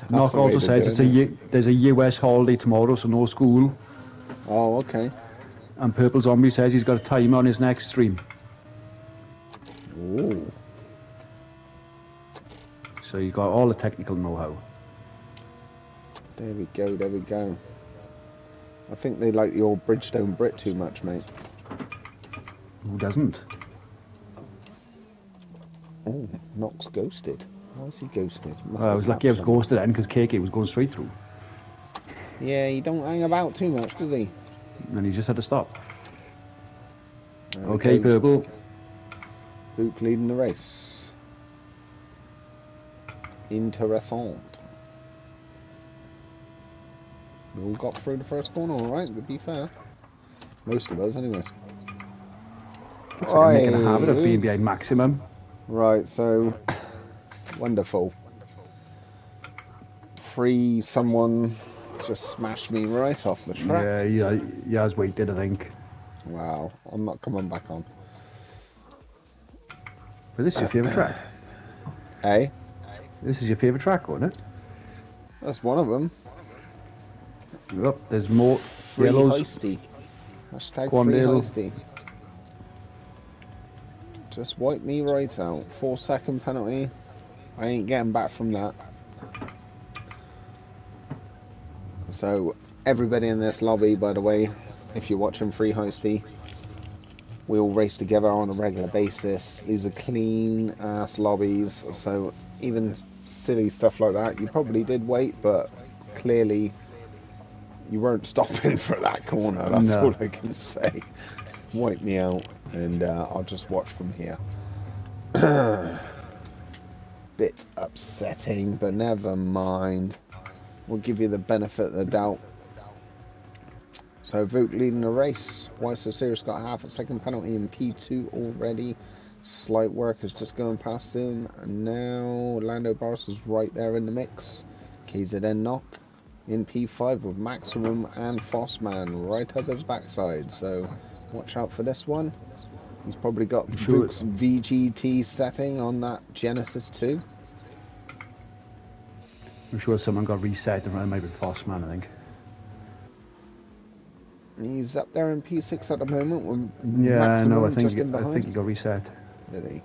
Knock also says there's a US holiday tomorrow, so no school. Oh, okay. And Purple Zombie says he's got a timer on his next stream. Ooh. So you got all the technical know-how. There we go, there we go. I think they like the old Bridgestone Brit too much, mate. Who doesn't? Oh, Nox ghosted. Why is he ghosted? I was lucky I was ghosted then because KK was going straight through. Yeah, he don't hang about too much, does he? And he just had to stop. Okay, Purple. Luke leading the race. Interessant. We all got through the first corner, alright, to be fair. Most of us, anyway. Looks like I'm making a habit of being behind Maximum. Right, so... Wonderful. Someone just smashed me right off the track. Yeah, he has waited, I think. Wow, I'm not coming back on. But this is your favourite track? Eh? This is your favourite track, isn't it? That's one of them. Yep, there's more Free yellows. Heisty. Hashtag Go on, free Dale. Heisty. Just wipe me right out. 4-second penalty. I ain't getting back from that. So, everybody in this lobby, by the way, if you're watching Free Heisty, we all race together on a regular basis. These are clean ass lobbies, so even silly stuff like that, you probably did wait, but clearly you weren't stopping for that corner. That's all I can say. Wipe me out, and I'll just watch from here. Bit upsetting, but never mind. We'll give you the benefit of the doubt. So Vuk leading the race. Weiss Osiris got half a second penalty in P2 already. Slight work is just going past him. And now Lando Boris is right there in the mix. KZN knock in P5 with Maximum and Fossman right up his backside. So watch out for this one. He's probably got Vuk's VGT setting on that Genesis 2. I'm sure someone got reset and maybe Fossman, I think. He's up there in P6 at the moment with Maximum I think he got reset. Did he?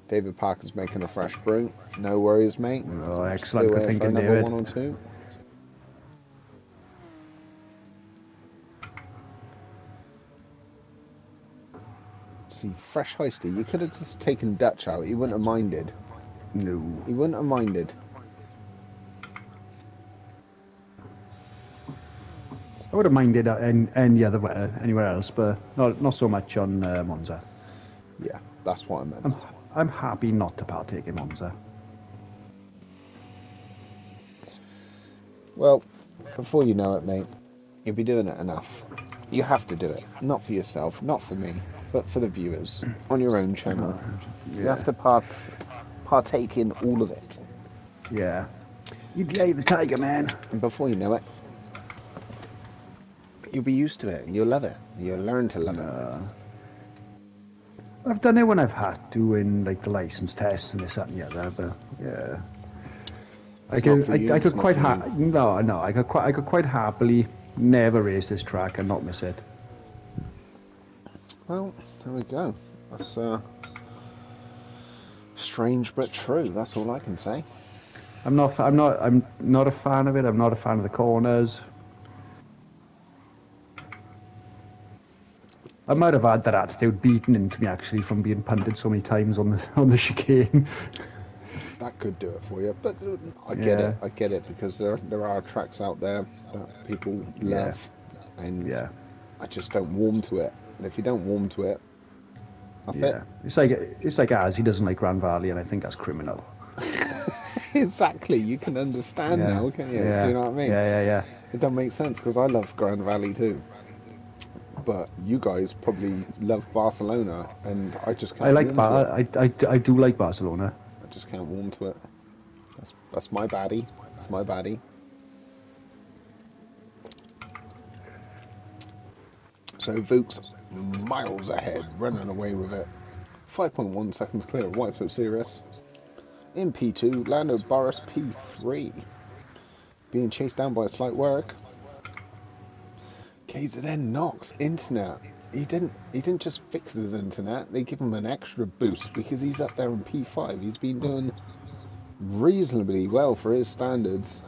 David Parker's making a fresh brew. No worries, mate. Oh, excellent. Good thinking, David. 1 or 2. See, fresh Heisty. You could have just taken Dutch out. He wouldn't have minded. No. He wouldn't have minded. I would have minded any other anywhere else, but not so much on Monza. Yeah, that's what I meant. I'm happy not to partake in Monza. Well, before you know it, mate, you'll be doing it enough. You have to do it. Not for yourself, not for me. but for the viewers on your own channel. You Yeah. have to partake in all of it. Yeah. You'd lay the tiger, man. And before you know it, you'll be used to it. You'll love it. You'll learn to love it. I've done it when I've had to in like the license tests and this, that, and the other. But yeah, I could quite I could quite happily never race this track and not miss it. Well, there we go. That's strange but true. That's all I can say. I'm not a fan of it. I'm not a fan of the corners. I might have had that attitude beaten into me actually from being punted so many times on the chicane. That could do it for you, but I get it. I get it because there are tracks out there that people love, and I just don't warm to it. And if you don't warm to it, that's it. It's like as he doesn't like Grand Valley, and I think that's criminal. Exactly. You can understand now, can't you? Do you know what I mean? Yeah. It doesn't make sense because I love Grand Valley too. But you guys probably love Barcelona, and I just can't. I do like Barcelona. I just can't warm to it. That's my baddie. That's my baddie. So Vuk's miles ahead, running away with it. 5.1 seconds clear of White So Serious. In P2, Lando Boris P3. Being chased down by a slight work. KZN knocks internet. He didn't just fix his internet, they give him an extra boost because he's up there in P5. He's been doing reasonably well for his standards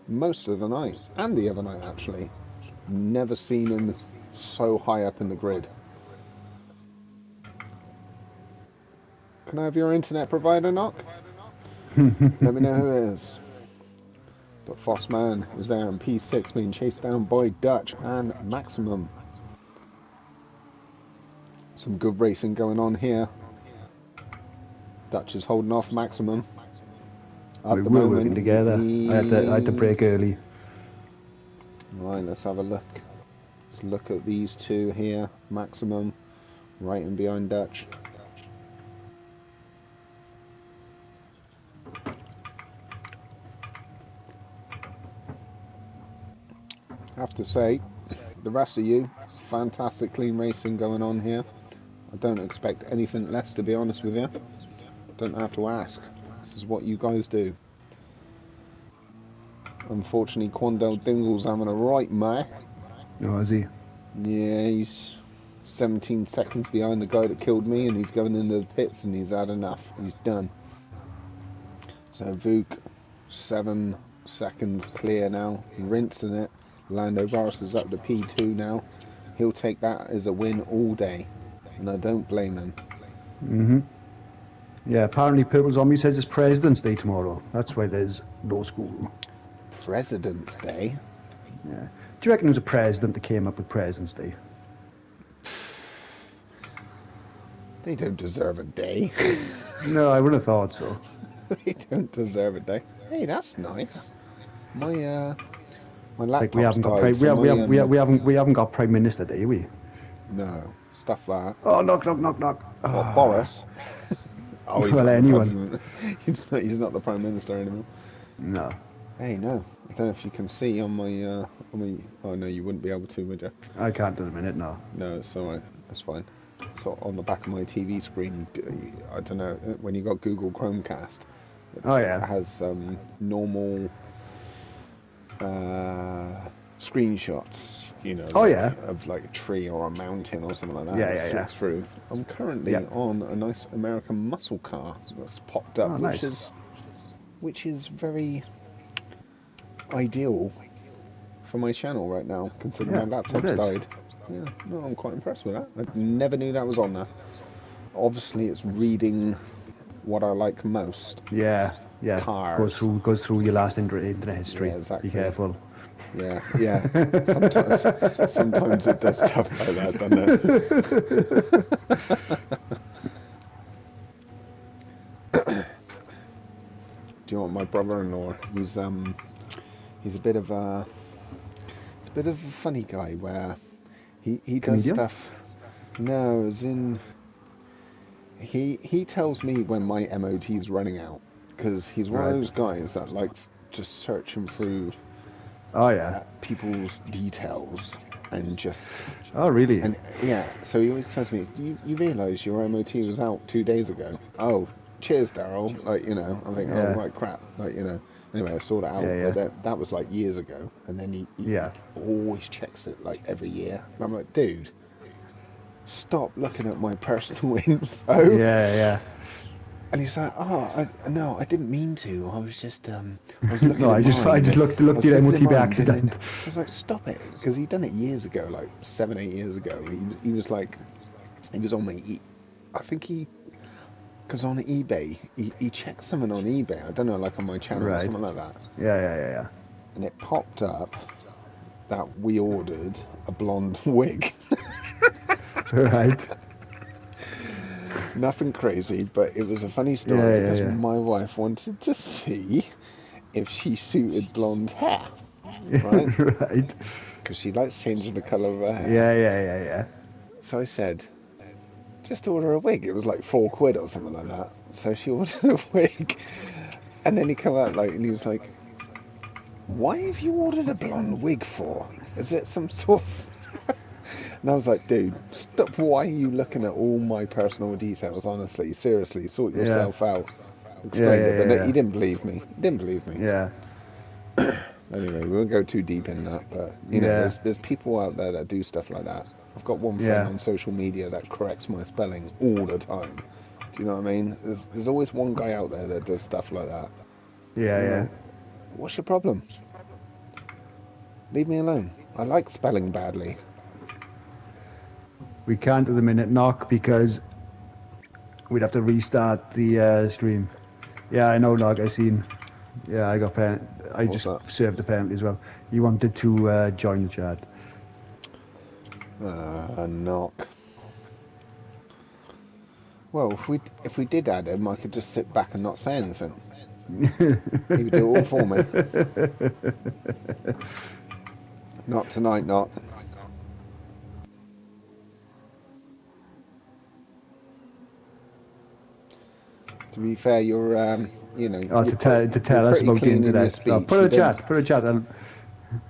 most of the night, and the other night actually. Never seen him so high up in the grid. Can I have your internet provider, Knock? Let me know who it is. But Fossman is there in P6 being chased down by Dutch and Maximum. Some good racing going on here. Dutch is holding off Maximum. We were working together. I had to break early. Right, let's have a look. Let's look at these two here. Maximum right in behind Dutch. I have to say, the rest of you, fantastic clean racing going on here. I don't expect anything less, to be honest with you. Don't have to ask. This is what you guys do. Unfortunately, Quandale Dingle's having a right mare. Oh, is he? Yeah, he's 17 seconds behind the guy that killed me, and he's going into the pits, and he's had enough. He's done. So Vuk, 7 seconds clear now, rinsing it. Lando Boris is up to P2 now. He'll take that as a win all day, and I don't blame him. Yeah, apparently Purple Zombie says it's President's Day tomorrow. That's why there's no school. President's Day? Yeah. Do you reckon there was a president that came up with President's Day? They don't deserve a day. No, I wouldn't have thought so. They don't deserve a day. Hey, that's nice. My laptop's like we haven't got we haven't got Prime Minister, do we? No, stuff like that. Oh, knock. What, Boris? Oh, he's well, not anyone. He's not the Prime Minister anymore. No. Hey, no. I don't know if you can see on my oh no, you wouldn't be able to, would you? I can't at the minute, no. No, it's alright. That's fine. So on the back of my TV screen, I don't know, when you got Google Chromecast, it has normal screenshots, you know, of like a tree or a mountain or something like that. Yeah. Through. I'm currently on a nice American muscle car that's popped up, which is very ideal for my channel right now, considering my laptop's died. Yeah, no, I'm quite impressed with that. I never knew that was on there. Obviously, it's reading what I like most. Yeah. Cars. Goes through your last internet history. Yeah, exactly. Be careful. Yeah. Sometimes it does stuff like that, doesn't it? Do you know what, my brother-in-law? He's a bit of a funny guy where he does stuff. No, as in he tells me when my MOT's running out, because he's one of Right. those guys that likes just searching through Oh yeah. people's details and just Oh really? and yeah. So he always tells me, you realise your MOT was out 2 days ago? Oh, cheers, Daryl. Like I think, oh Yeah. right, crap. Like Anyway, I sorted it out, Yeah. but Yeah. that was like years ago. And then he Yeah. always checks it like every year. And I'm like, dude, stop looking at my personal info. Yeah. Yeah. And he's like, oh, no, I didn't mean to. I was just, I was looking No, at I mine. just looked I at was your looking at MOT by mine, and then accident. I was like, stop it, because he'd done it years ago, like 7, 8 years ago. He was like, he was on me. I think because on eBay, he checked something on eBay. I don't know, like on my channel or Right. something like that. Yeah. And it popped up that we ordered a blonde wig. Right. Nothing crazy, but it was a funny story Yeah. because Yeah. my wife wanted to see if she suited blonde hair, Yeah. right? Right. Because she likes changing the colour of her hair. Yeah. So I said, just order a wig. It was like £4 or something like that. So she ordered a wig, and then he came out and he was like, "Why have you ordered a blonde wig for? Is it some sort of?" And I was like, "Dude, stop! Why are you looking at all my personal details? Honestly, seriously, sort Yeah. yourself out." Yeah. Explained it, but Yeah. he didn't believe me. He didn't believe me. Yeah. Anyway, we won't go too deep in that, but Yeah. there's people out there that do stuff like that. I've got one friend Yeah. on social media that corrects my spelling all the time. Do you know what I mean? There's always one guy out there that does stuff like that. Yeah. And I'm Yeah. like, what's your problem? Leave me alone. I like spelling badly. We can't at the minute, knock, because we'd have to restart the stream. Yeah, I know, knock. I seen. Yeah, I got pen. I What's just that? served the penalty as well. You wanted to join the chat. Knock. Well, if we did add him, I could just sit back and not say anything. He would do it all for me. Not tonight, not. To be fair, you're Oh, to tell us pretty about the clean in your internet. Oh, speech. put a chat. Put a chat.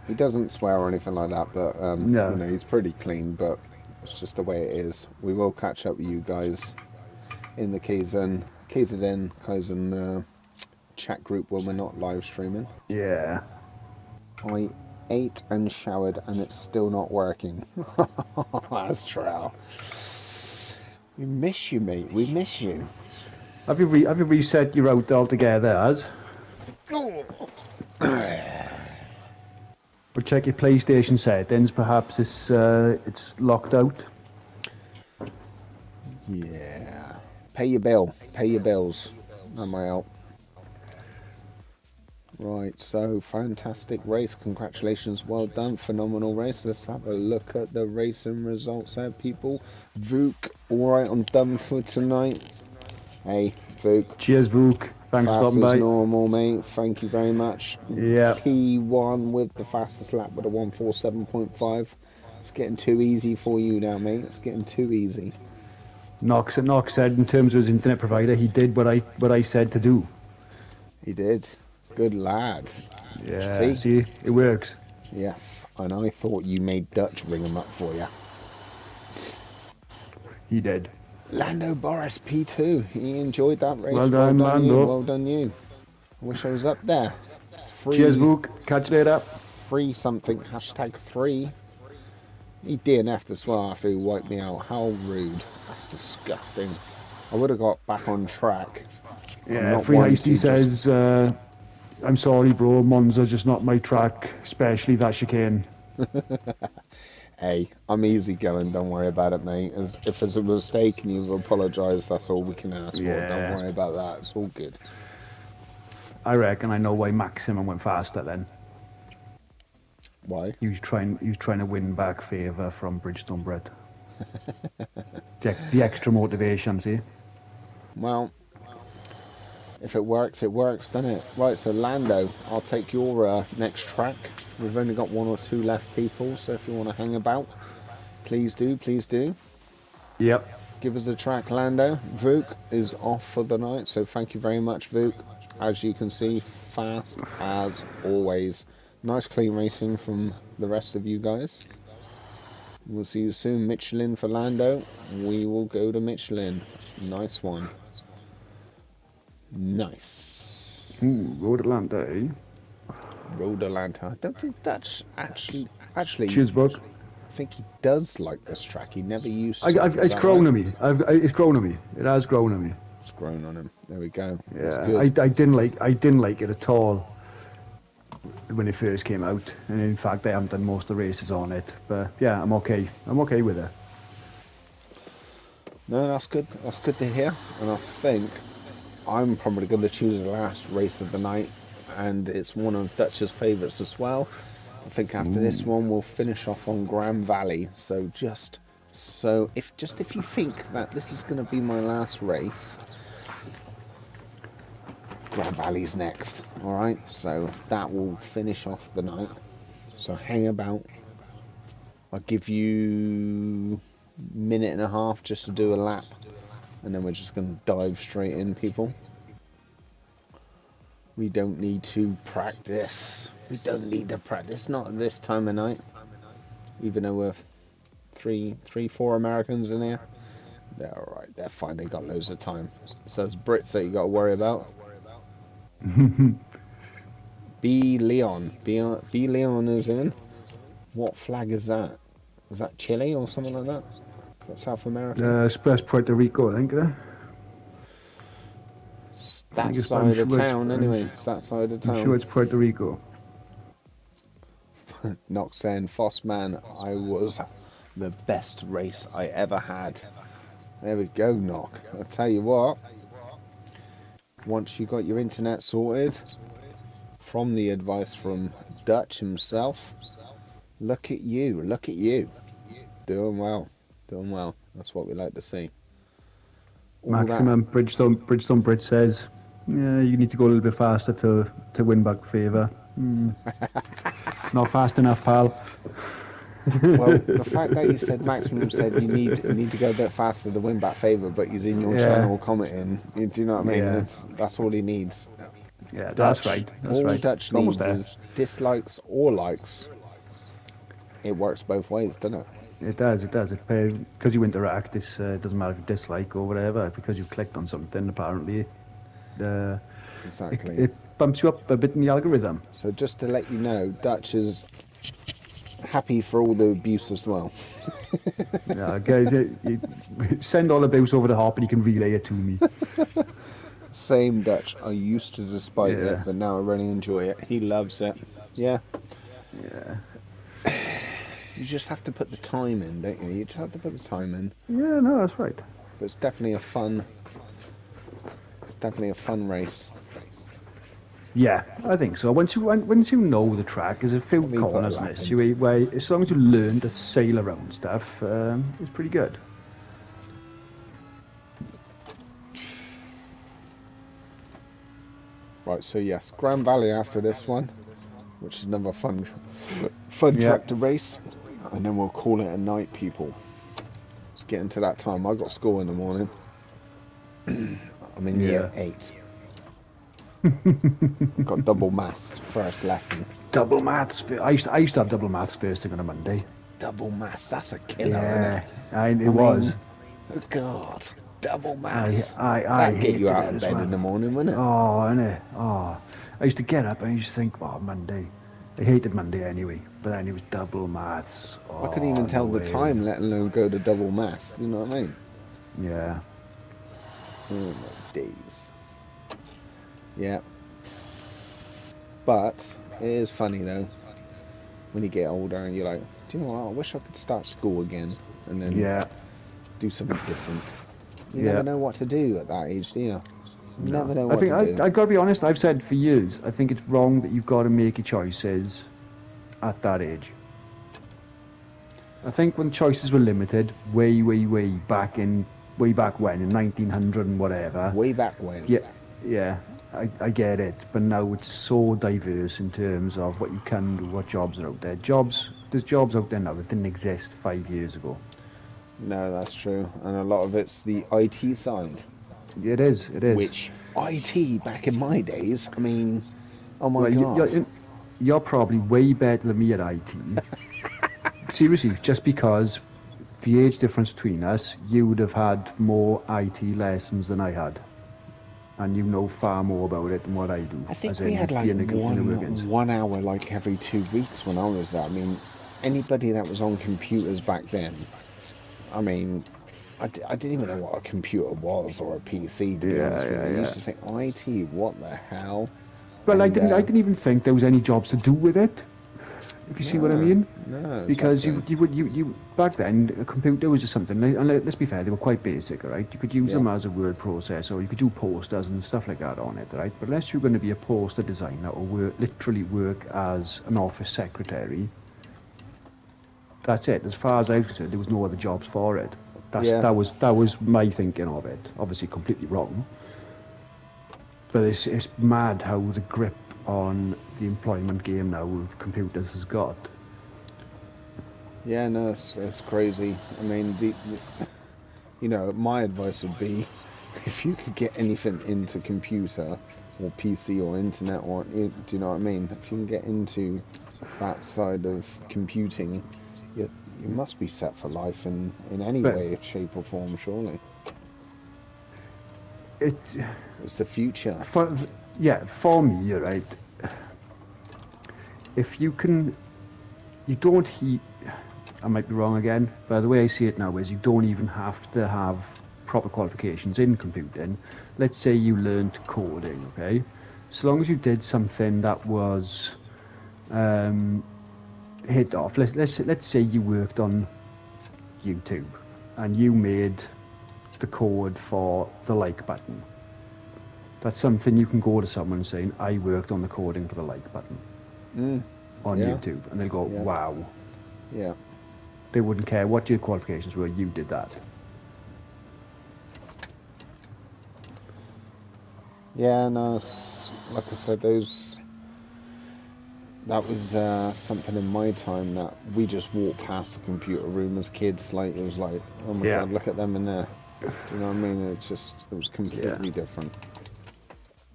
He doesn't swear or anything like that, but No. he's pretty clean. But it's just the way it is. We will catch up with you guys in the Kaizen chat group when we're not live streaming. Yeah. I ate and showered and it's still not working. That's true. We miss you, mate. We miss you. Have you reset your route altogether, as? But check your PlayStation settings. Perhaps it's locked out. Yeah. Pay your bill. Pay your bills. Am I out? Right, so fantastic race. Congratulations, well done. Phenomenal race. Let's have a look at the racing results there, people. Vuk, alright on done for tonight. Hey, Vuk. Cheers, Vuk. Thanks for Fast stopping as by. normal, mate. Thank you very much. Yeah. P1 with the fastest lap with a 147.5. It's getting too easy for you now, mate. It's getting too easy. Knox said in terms of his internet provider, he did what I said to do. He did. Good lad. Yeah. See, it works. Yes, and I thought you made Dutch ring him up for you. He did. Lando Boris P2. He enjoyed that race. Well done, you. Lando. Well done you. I wish I was up there. Cheers, Vuk. Catch you later. Free something. #3. He DNF'd as well after he wiped me out. How rude. That's disgusting. I would have got back on track. Yeah, Free Hasty says, I'm sorry, bro. Monza's just not my track, especially that chicane. Hey, I'm easy going. Don't worry about it, mate. If it's a mistake and you've apologised, that's all we can ask for. Don't worry about that. It's all good. I reckon I know why Maximum went faster then. Why? He was trying to win back favour from Bridgestone Brett. The extra motivation, see? Well, if it works, doesn't it? Right, so Lando, I'll take your next track. We've only got 1 or 2 left, people, so if you want to hang about, please do, please do. Yep. Give us a track, Lando. Vuk is off for the night, so thank you very much, Vuk. As you can see, fast as always. Nice clean racing from the rest of you guys. We'll see you soon. Michelin for Lando. We will go to Michelin. Nice one. Nice. Ooh, Road Atlanta, eh? Road Atlanta. I don't think that's actually. Cheers, bud. I think he does like this track. He never used to. It's grown on me. It's grown on me. It has grown on me. It's grown on him. There we go. Yeah, I didn't like it at all when it first came out, and in fact I haven't done most of the races on it. But yeah, I'm okay. I'm okay with it. No, that's good. That's good to hear. And I think I'm probably going to choose the last race of the night, and it's one of Dutch's favourites as well. I think after this one we'll finish off on Grand Valley. So if you think that this is going to be my last race, Grand Valley's next. All right, so that will finish off the night. So hang about. I'll give you a minute and a half just to do a lap, and then we're just going to dive straight in, people. We don't need to practice. We don't need to practice, not at this time of night. Even though we're four Americans in here. They're alright, they're fine, they got loads of time. So it's Brits that you got to worry about. B. Leon. B. Leon is in. What flag is that? Is that Chile or something like that? Is that South America? That's Puerto Rico, I think, isn't it? That side of town, anyway. It's that side of town. I'm sure it's Puerto Rico. Knox saying, Foss man, I was the best race I ever had. There we go, Knock. I'll tell you what. Once you got your internet sorted, from the advice from Dutch himself, look at you. Doing well. That's what we like to see. Maximum Bridgestone Bridge says, yeah, you need to go a little bit faster to win back favour. Not fast enough, pal. Well, the fact that you said Maximum said you need to go a bit faster to win back favour, but he's in your channel commenting. Do you know what I mean? Yeah. That's all he needs. Yeah, that's right. All Dutch needs is dislikes or likes. It works both ways, doesn't it? It does. Because you interact, this doesn't matter if you dislike or whatever, because you clicked on something, apparently. Exactly. It bumps you up a bit in the algorithm. So just to let you know, Dutch is happy for all the abuse as well. Yeah, guys, you send all abuse over the hop and you can relay it to me. Same Dutch. I used to despise it, but now I really enjoy it. He loves it. Yeah. You just have to put the time in, don't you? You just have to put the time in. Yeah, no, that's right. But it's definitely a fun race. Yeah, I think so. Once you know the track, there's a few corners in this. Where as long as you learn to sail around stuff, it's pretty good. Right, so yes, Grand Valley after this one, which is another fun track to race, and then we'll call it a night, people. It's getting to that time. I got school in the morning. I'm in year 8. Got double maths first lesson. Double maths. I used to have double maths first thing on a Monday. Double maths, that's a killer. Yeah, it was. God, double maths. That'd get you out of bed in the morning, wouldn't it? Oh, innit? Oh, I used to get up and I used to think, oh, Monday. I hated Monday anyway, but then it was double maths. Oh, I couldn't even tell the time, let alone go to double maths. You know what I mean? Yeah. Oh my days. Yeah. But it is funny though, when you get older and you're like, do you know what, I wish I could start school again and then do something different. You never know what to do at that age, do you? You never know what to do. I gotta be honest, I've said for years, I think it's wrong that you've got to make your choices at that age. I think when choices were limited, way back when, in 1900 and whatever. Way back when. Yeah, I get it, but now it's so diverse in terms of what you can do, what jobs are out there. There's jobs out there now that didn't exist 5 years ago. No, that's true. And a lot of it's the IT side. It is. Which, IT, back in my days, I mean, oh my Well, God. you're probably way better than me at IT. Seriously, just because the age difference between us, you would have had more IT lessons than I had. And you know far more about it than what I do. I think As we in had like being in the workings. 1 hour like every 2 weeks when I was there. I mean, anybody that was on computers back then, I mean, I didn't even know what a computer was or a PC, to be honest with you. I used Yeah. to think, IT, what the hell? Well, And I didn't even think there was any jobs to do with it. If you see what I no, mean. no, Because exactly. you back then a computer was just something. And let's be fair, they were quite basic, right? You could use Yeah, them as a word processor, you could do posters and stuff like that on it, right? But unless you're going to be a poster designer or literally work as an office secretary, that's it. As far as I was concerned, there was no other jobs for it. yeah, That was my thinking of it. Obviously, completely wrong. But it's mad how the grip on the employment game now with computers has got. yeah. No, it's crazy. I mean, my advice would be, if you could get anything into computer or PC or internet, or do you know what I mean? If you can get into that side of computing, you must be set for life in any But way, shape, or form. Surely, it it's the future. for for me, you're right. If you can, you don't he. I might be wrong again, but the way I see it now is you don't even have to have proper qualifications in computing. Let's say you learned coding, okay? So long as you did something that was um, hit off. Let's say you worked on YouTube and you made the code for the like button. That's something you can go to someone saying, I worked on the coding for the like button Mm, on yeah, YouTube, and they'll go, yeah, wow. yeah, They wouldn't care what your qualifications were, you did that. yeah. No, like I said, that was something in my time that we just walked past the computer room as kids. Like, it was like, oh my Yeah. God, look at them in there. Do you know what I mean? It was Yeah. completely different.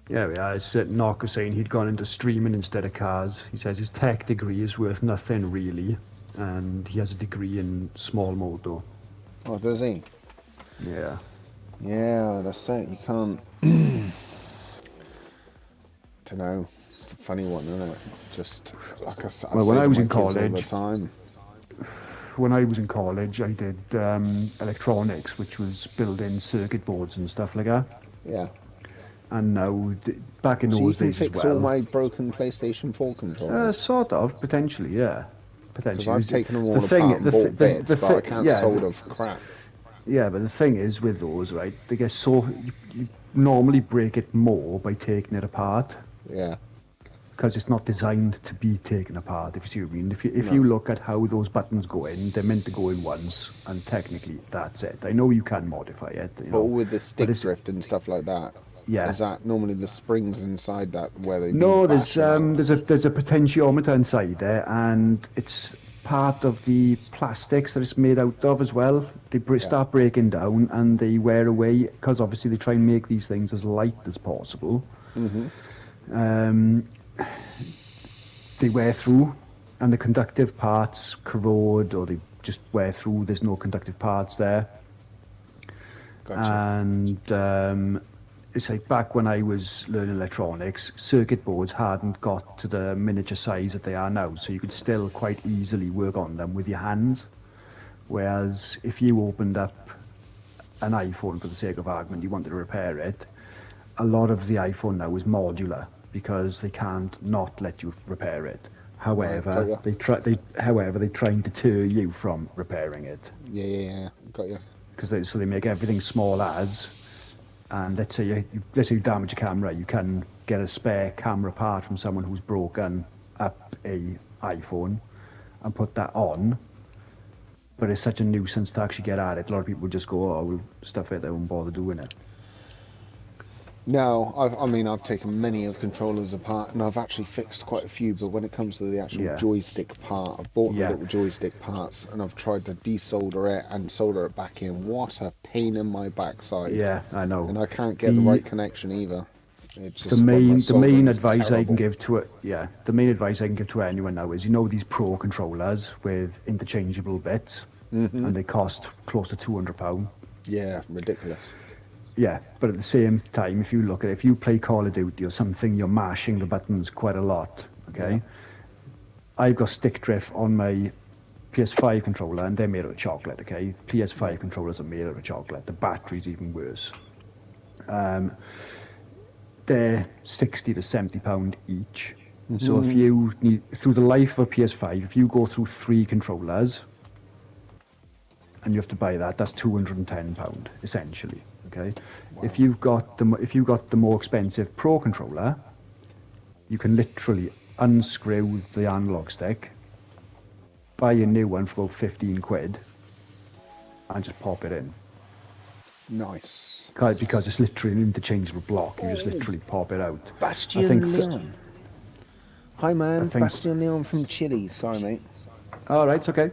Yeah. It's Knocker saying he'd gone into streaming instead of cars. He says his tech degree is worth nothing really, and he has a degree in small motor. Oh, does he? Yeah. Yeah, that's it. You can't. Don't know. It's a funny one, isn't it? Just like I Well, say to my kids all the time. when I was in college, I did electronics, which was building circuit boards and stuff like that. Yeah. And now, back in So you those can days as fix all well, my broken PlayStation 4 controllers. sort of potentially, yeah, Because potentially. I've taken them The all thing, apart and bought bits, but I can't solder for crap. yeah, but the thing is with those, right? They get so you normally break it more by taking it apart Yeah. because it's not designed to be taken apart. If you see what I mean. If you No. look at how those buttons go in, they're meant to go in once, and technically that's it. I know you can modify it, But all with the but stick it's drift and stuff like that. yeah. Is that normally the springs inside that where they've been No, bashing out? there's a potentiometer inside there, and it's part of the plastics that it's made out of as well. They Yeah. start breaking down, and they wear away because obviously they try and make these things as light as possible. Mm-hmm. Um, they wear through, and the conductive parts corrode, or they just wear through. There's no conductive parts there, Gotcha. and it's like back when I was learning electronics, circuit boards hadn't got to the miniature size that they are now, so you could still quite easily work on them with your hands. Whereas if you opened up an iPhone for the sake of argument, you wanted to repair it, a lot of the iPhone now is modular because they can't not let you repair it. Right. Got However, you. they try and deter you from repairing it Yeah. Got you. because they make everything small as. And let's say you damage a camera, you can get a spare camera part from someone who's broken up a iPhone and put that on. But it's such a nuisance to actually get at it. A lot of people just go, "Oh, we'll stuff it. They won't bother doing it." No, I mean, I've taken many of controllers apart, and I've actually fixed quite a few. But when it comes to the actual Yeah, joystick part, I've bought the yeah, little joystick parts, and I've tried to desolder it and solder it back in. What a pain in my backside! yeah. I know. And I can't get the The right connection either. It's the just like my main the main soldering's advice I can terrible. give to it, yeah, the main advice I can give to anyone now is, these pro controllers with interchangeable bits, Hmm. and they cost close to £200. Yeah, ridiculous. Yeah, but at the same time, if you look at it, if you play Call of Duty or something, you're mashing the buttons quite a lot. Yeah. Okay, I've got stick drift on my PS5 controller, and they're made out of chocolate. Okay, Yeah. PS5 controllers are made out of chocolate. The battery's even worse. Um, they're £60 to £70 each. So if Hmm. you need, through the life of a PS5, if you go through 3 controllers and you have to buy that, that's £210 essentially. Okay, Wow. if you've got the more expensive Pro controller, you can literally unscrew the analog stick, buy a new one for about 15 quid, and just pop it in. Nice. Because it's literally an interchangeable block. You just Oh, literally pop it out. I think. Bastion Leon. Hi, I man. think. Bastion Leon from Chile. Sorry, mate. All right, it's okay.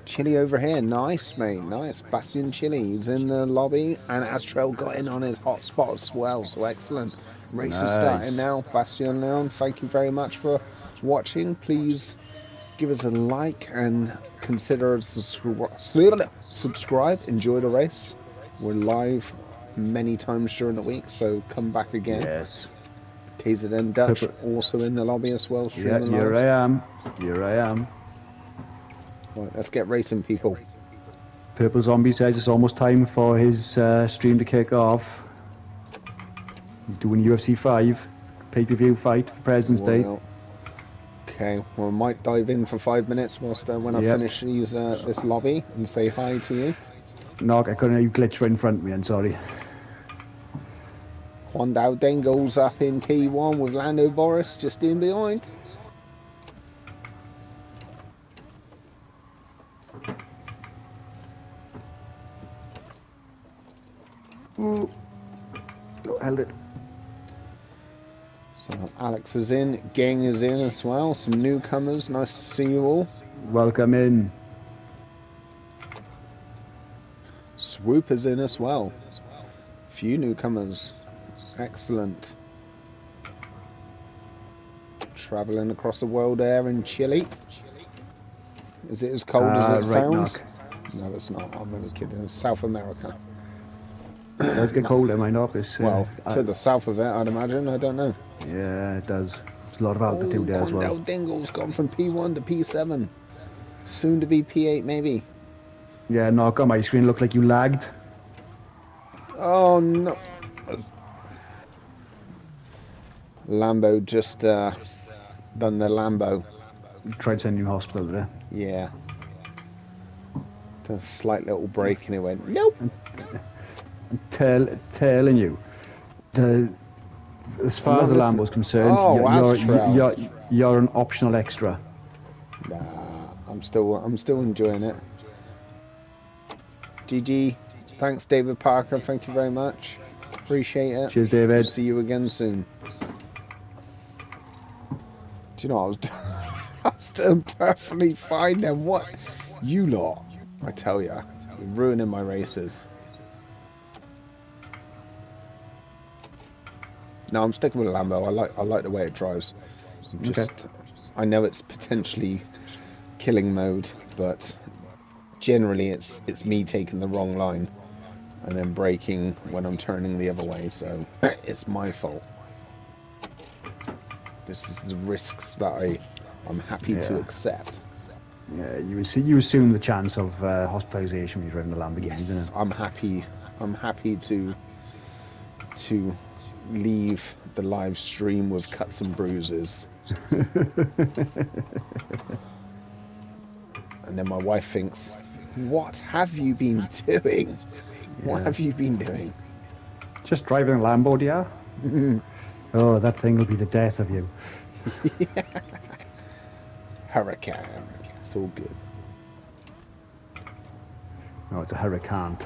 Chile over here. Nice, mate. Nice. Bastion Chile. He's in the lobby, and Astrel got in on his hotspot as well. So excellent. Race is starting Nice. now. Bastion Leon, thank you very much for watching. Please give us a like and consider subscribe. Enjoy the race. We're live many times during the week, so come back again. Yes. KZN Dutch Purple. also in the lobby as well, Yeah, streaming here live. I am. Here I am. Right, let's get racing, people. Purple Zombie says it's almost time for his stream to kick off. He's doing UFC 5 pay-per-view fight for President's Day. Well, okay, well, I might dive in for 5 minutes whilst when I Yep. finish this lobby and say hi to you. No, I couldn't. You glitched right in front of me. I'm sorry. Juan Dengo's up in P1 with Lando Boris just in behind. Ooh. Oh, held it. So Alex is in, Gang is in as well, some newcomers, nice to see you all. Welcome in. Swoop is in as well. Few newcomers, excellent. Travelling across the world there in Chile. Is it as cold as it Right sounds? knock. No, it's not, I'm only kidding, it's South America. It does get cold in my office. Well, to the south of it, I'd imagine, I don't know. Yeah, it does. There's a lot of altitude there as well. Condell Dingle's gone from P1 to P7. Soon to be P8, maybe. Yeah, knock on my screen. Looked like you lagged. Oh, no. Lambo just done the Lambo. Tried sending you hospital today. Yeah. Did a slight little break and it went, nope. Telling you, as far as the Lambo's concerned, you're an optional extra. Nah, I'm still enjoying it. GG. Thanks, David Parker. Thank you very much. Appreciate it. Cheers, David. We'll see you again soon. Do you know what I was doing perfectly fine then? What? You lot. I tell ya, you're ruining my races. No, I'm sticking with a Lambo. I like the way it drives. I know it's potentially killing mode, but generally it's me taking the wrong line and then braking when I'm turning the other way, so it's my fault. This is the risks that I'm happy to accept. Yeah, you assume the chance of hospitalisation when you're driving the Lamborghini, Yes, isn't it? I'm happy to leave the live stream with cuts and bruises. And then my wife thinks, what have you been doing? What have you been doing? Just driving a Lambo, dear. Oh, that thing will be the death of you. Hurricane. It's all good. No, it's a hurricane.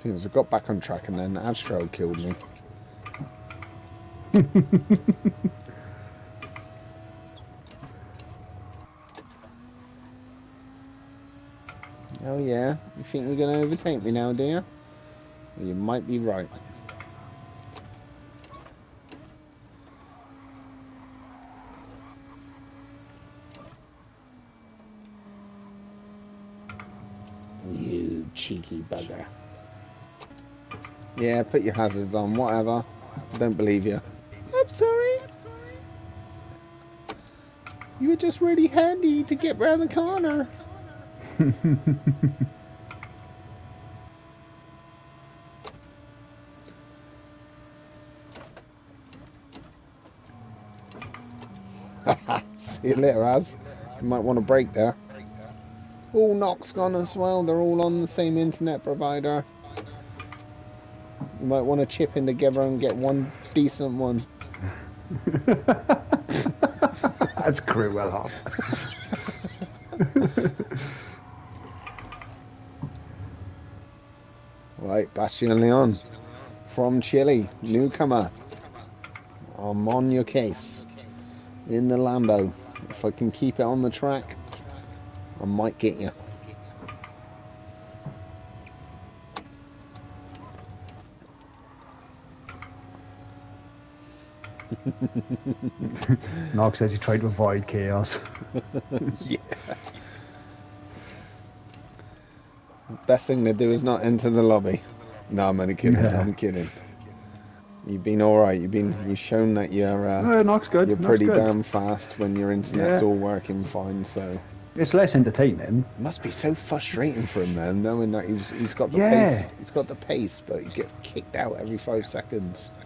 thing is, I got back on track and then Astro killed me. Oh yeah? You think you're going to overtake me now, do you? Well, you might be right. You cheeky bugger. Yeah, put your hazards on, whatever. I don't believe you. I'm sorry. You were just really handy to get round the corner. See you later, Az. You might want to break there. All Knock's gone as well. They're all on the same internet provider. You might want to chip in together and get one decent one. That's cruel, Hop. Right, Bastion Leon from Chile, newcomer. I'm on your case in the Lambo. If I can keep it on the track, I might get you. Knox says he tried to avoid chaos. Yeah. Best thing to do is not enter the lobby. No, I'm only kidding. Yeah. I'm kidding. You've been all right. You've shown that you're Knox good. you're Knox pretty good. damn fast when your internet's Yeah. all working fine. So It's less entertaining. it must be so frustrating for him, man, knowing that he's got the Yeah. pace. He's got the pace, but he gets kicked out every 5 seconds.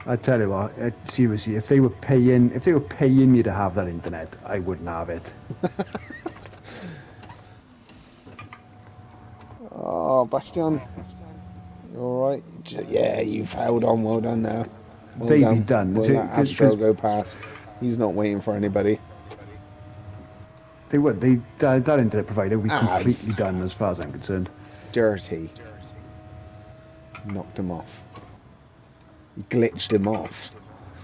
I tell you what, seriously, if they were paying you to have that internet, I wouldn't have it. Oh, Bastion, you all right? Yeah, you've held on. Well done now. Well They'd done. be done. We'll let Astro go past. He's not waiting for anybody. They would. That internet provider would be Az. completely done as far as I'm concerned. Dirty. Knocked him off. He glitched him off.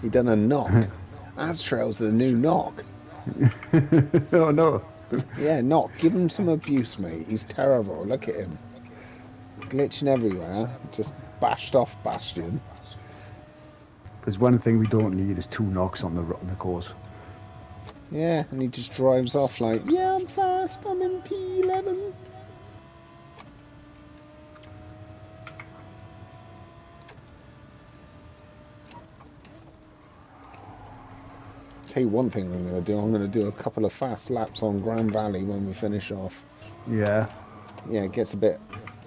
He done a knock. Astrail's the new knock. Oh no. Yeah, knock. Give him some abuse, mate. He's terrible. Look at him. Glitching everywhere. Just bashed off Bastion. There's one thing we don't need is 2 knocks on the course. Yeah, and he just drives off like, yeah, I'm fast. I'm in P11. Tell you one thing I'm going to do. I'm going to do a couple of fast laps on Grand Valley when we finish off. Yeah. Yeah, it gets a bit,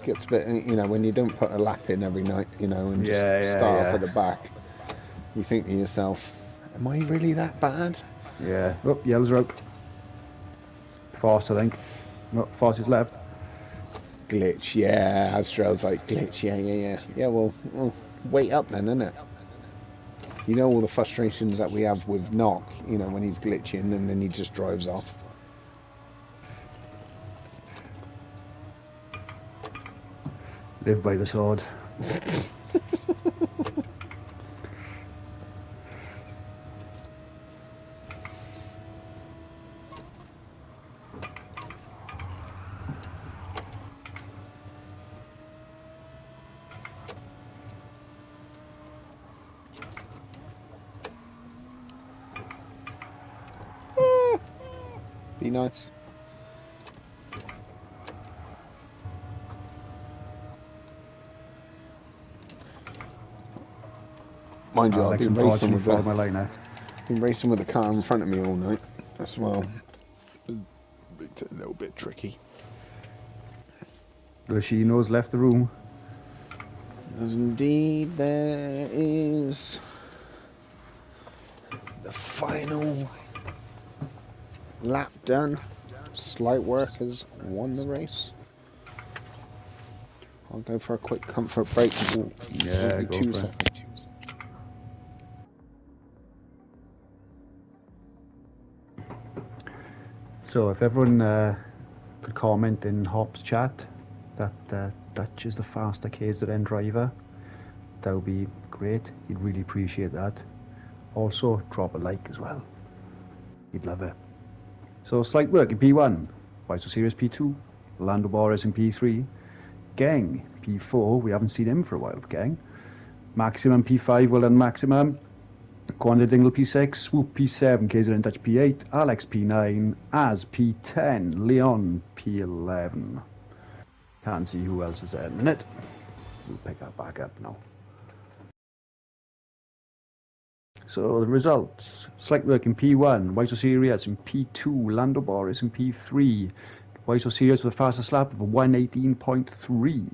you know, when you don't put a lap in every night, you know, and just start off at the back, you think to yourself, am I really that bad? Yeah. Oh, yellow's rope. Force, I think. No, Force is left. Glitch, yeah. Astro's like, glitch, yeah. Yeah, well, wait up then, innit? You know all the frustrations that we have with Knock, you know, when he's glitching and then he just drives off. Live by the sword. Be nice. Mind you, I've been racing with the car in front of me all night as well. It's a little bit tricky. Rashino's left the room. As indeed there is the final lap done. Slight work has won the race. I'll go for a quick comfort break. Yeah, go 2 for seconds. it. So if everyone could comment in Hop's chat, that Dutch is the faster KZN driver, that would be great. He'd really appreciate that. Also, drop a like as well. He'd love it. So, slight work in P1, Vital Series P2, Lando Boris in P3, Gang P4, we haven't seen him for a while, Gang. Maximum P5, well done Maximum. Quandle Dingle P6, Swoop P7, KZN Dutch P8, Alex P9, Az P10, Leon P11. Can't see who else is there in a minute. We'll pick that back up now. So the results: Slight Work in P1, Vital Series in P2, Lando Boris in P3, Vital Series with a fastest lap of 1:18.3,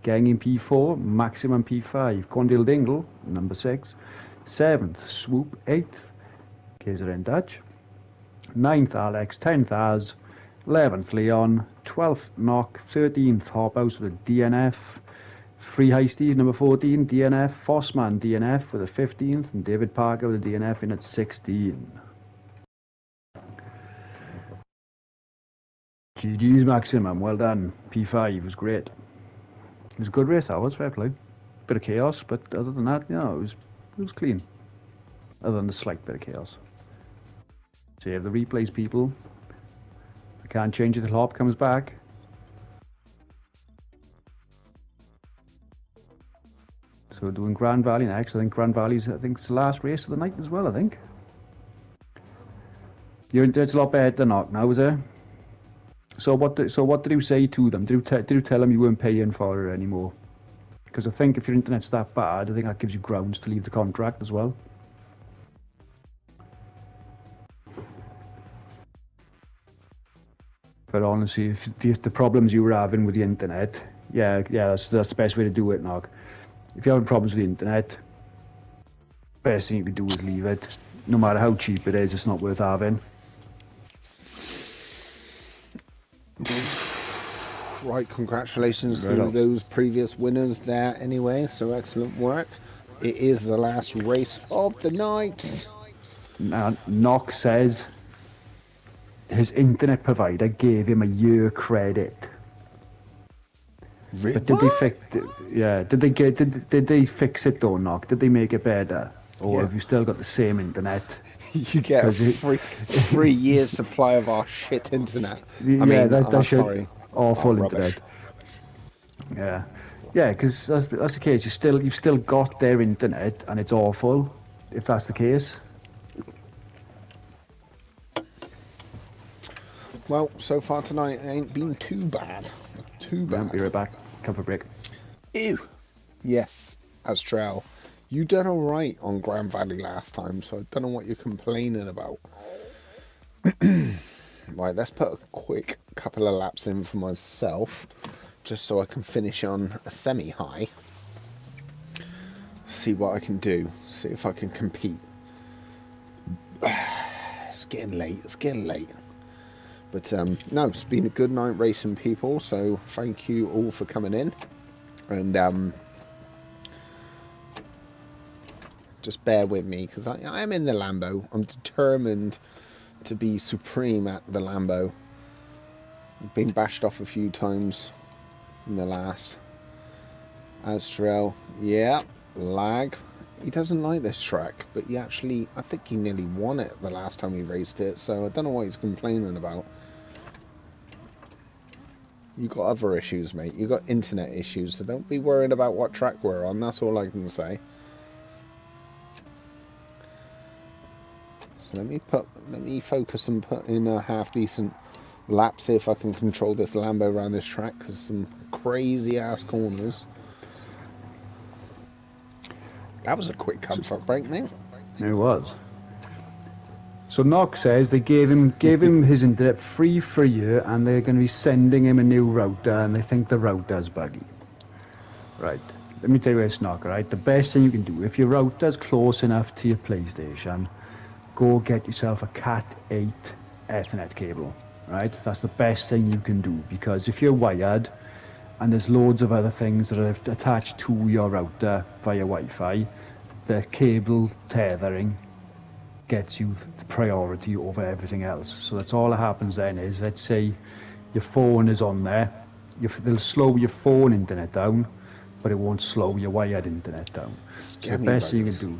Gang in P4, Maximum P5, Condil Dingle, number 6, 7th Swoop, 8th KZN Dutch, 9th Alex, 10th Az, 11th Leon, 12th Knock, 13th Hophouse with a DNF, Free High Steve, number 14, DNF, Fossman, DNF with a 15th, and David Parker with a DNF in at 16. GG's Maximum, well done. P5 was great. It was a good race, that was, fair play. Bit of chaos, but other than that, you know, it was clean. Other than the slight bit of chaos. Save the replays, people. I can't change it till Hop comes back. So we're doing Grand Valley next. I think Grand Valley's, it's the last race of the night as well, I think. Your internet's a lot better than Knock now, is it? So what did you say to them? Did you tell them you weren't paying for it anymore? Because I think if your internet's that bad, I think that gives you grounds to leave the contract as well. But honestly, if the problems you were having with the internet, yeah, that's the best way to do it, Nog. If you're having problems with the internet, best thing you can do is leave it. No matter how cheap it is, it's not worth having. Right, congratulations to those previous winners there anyway, so excellent work. It is the last race of the night. Now, Knox says his internet provider gave him a year credit. Really? But did they fix? Yeah, did they fix it though, Knock? Did they make it better, or have you still got the same internet? You get a three years supply of our shit internet. Sorry, awful internet. Yeah, because that's the case. You've still got their internet, and it's awful. If that's the case. Well, so far tonight it ain't been too bad. I'll be right back. Come for a break. Ew. Yes, Astrel. You done alright on Grand Valley last time, so I don't know what you're complaining about. Right, let's put a quick couple of laps in for myself, just so I can finish on a semi-high. See what I can do. See if I can compete. It's getting late. But no, it's been a good night racing, people, so thank you all for coming in. And just bear with me, because I am in the Lambo. I'm determined to be supreme at the Lambo. I've been bashed off a few times in the last. Astrel, yeah, lag. He doesn't like this track, but I think he nearly won it the last time he raced it, so I don't know what he's complaining about. You got other issues, mate. You got internet issues, so don't be worried about what track we're on. That's all I can say. So let me focus and put in a half decent lap. See if I can control this Lambo around this track, because some crazy ass corners. That was a quick comfort break, mate. It was. So Knox says they gave him his internet free for a year, and they're going to be sending him a new router, and they think the router's buggy. Right. Let me tell you this, Knock, right? The best thing you can do, if your router's close enough to your PlayStation, go get yourself a Cat 8 Ethernet cable, right? That's the best thing you can do, because if you're wired and there's loads of other things that are attached to your router via Wi-Fi, the cable tethering gets you the priority over everything else. So that's all that happens then is, let's say your phone is on there they'll slow your phone internet down, but it won't slow your wired internet down. So the best thing you can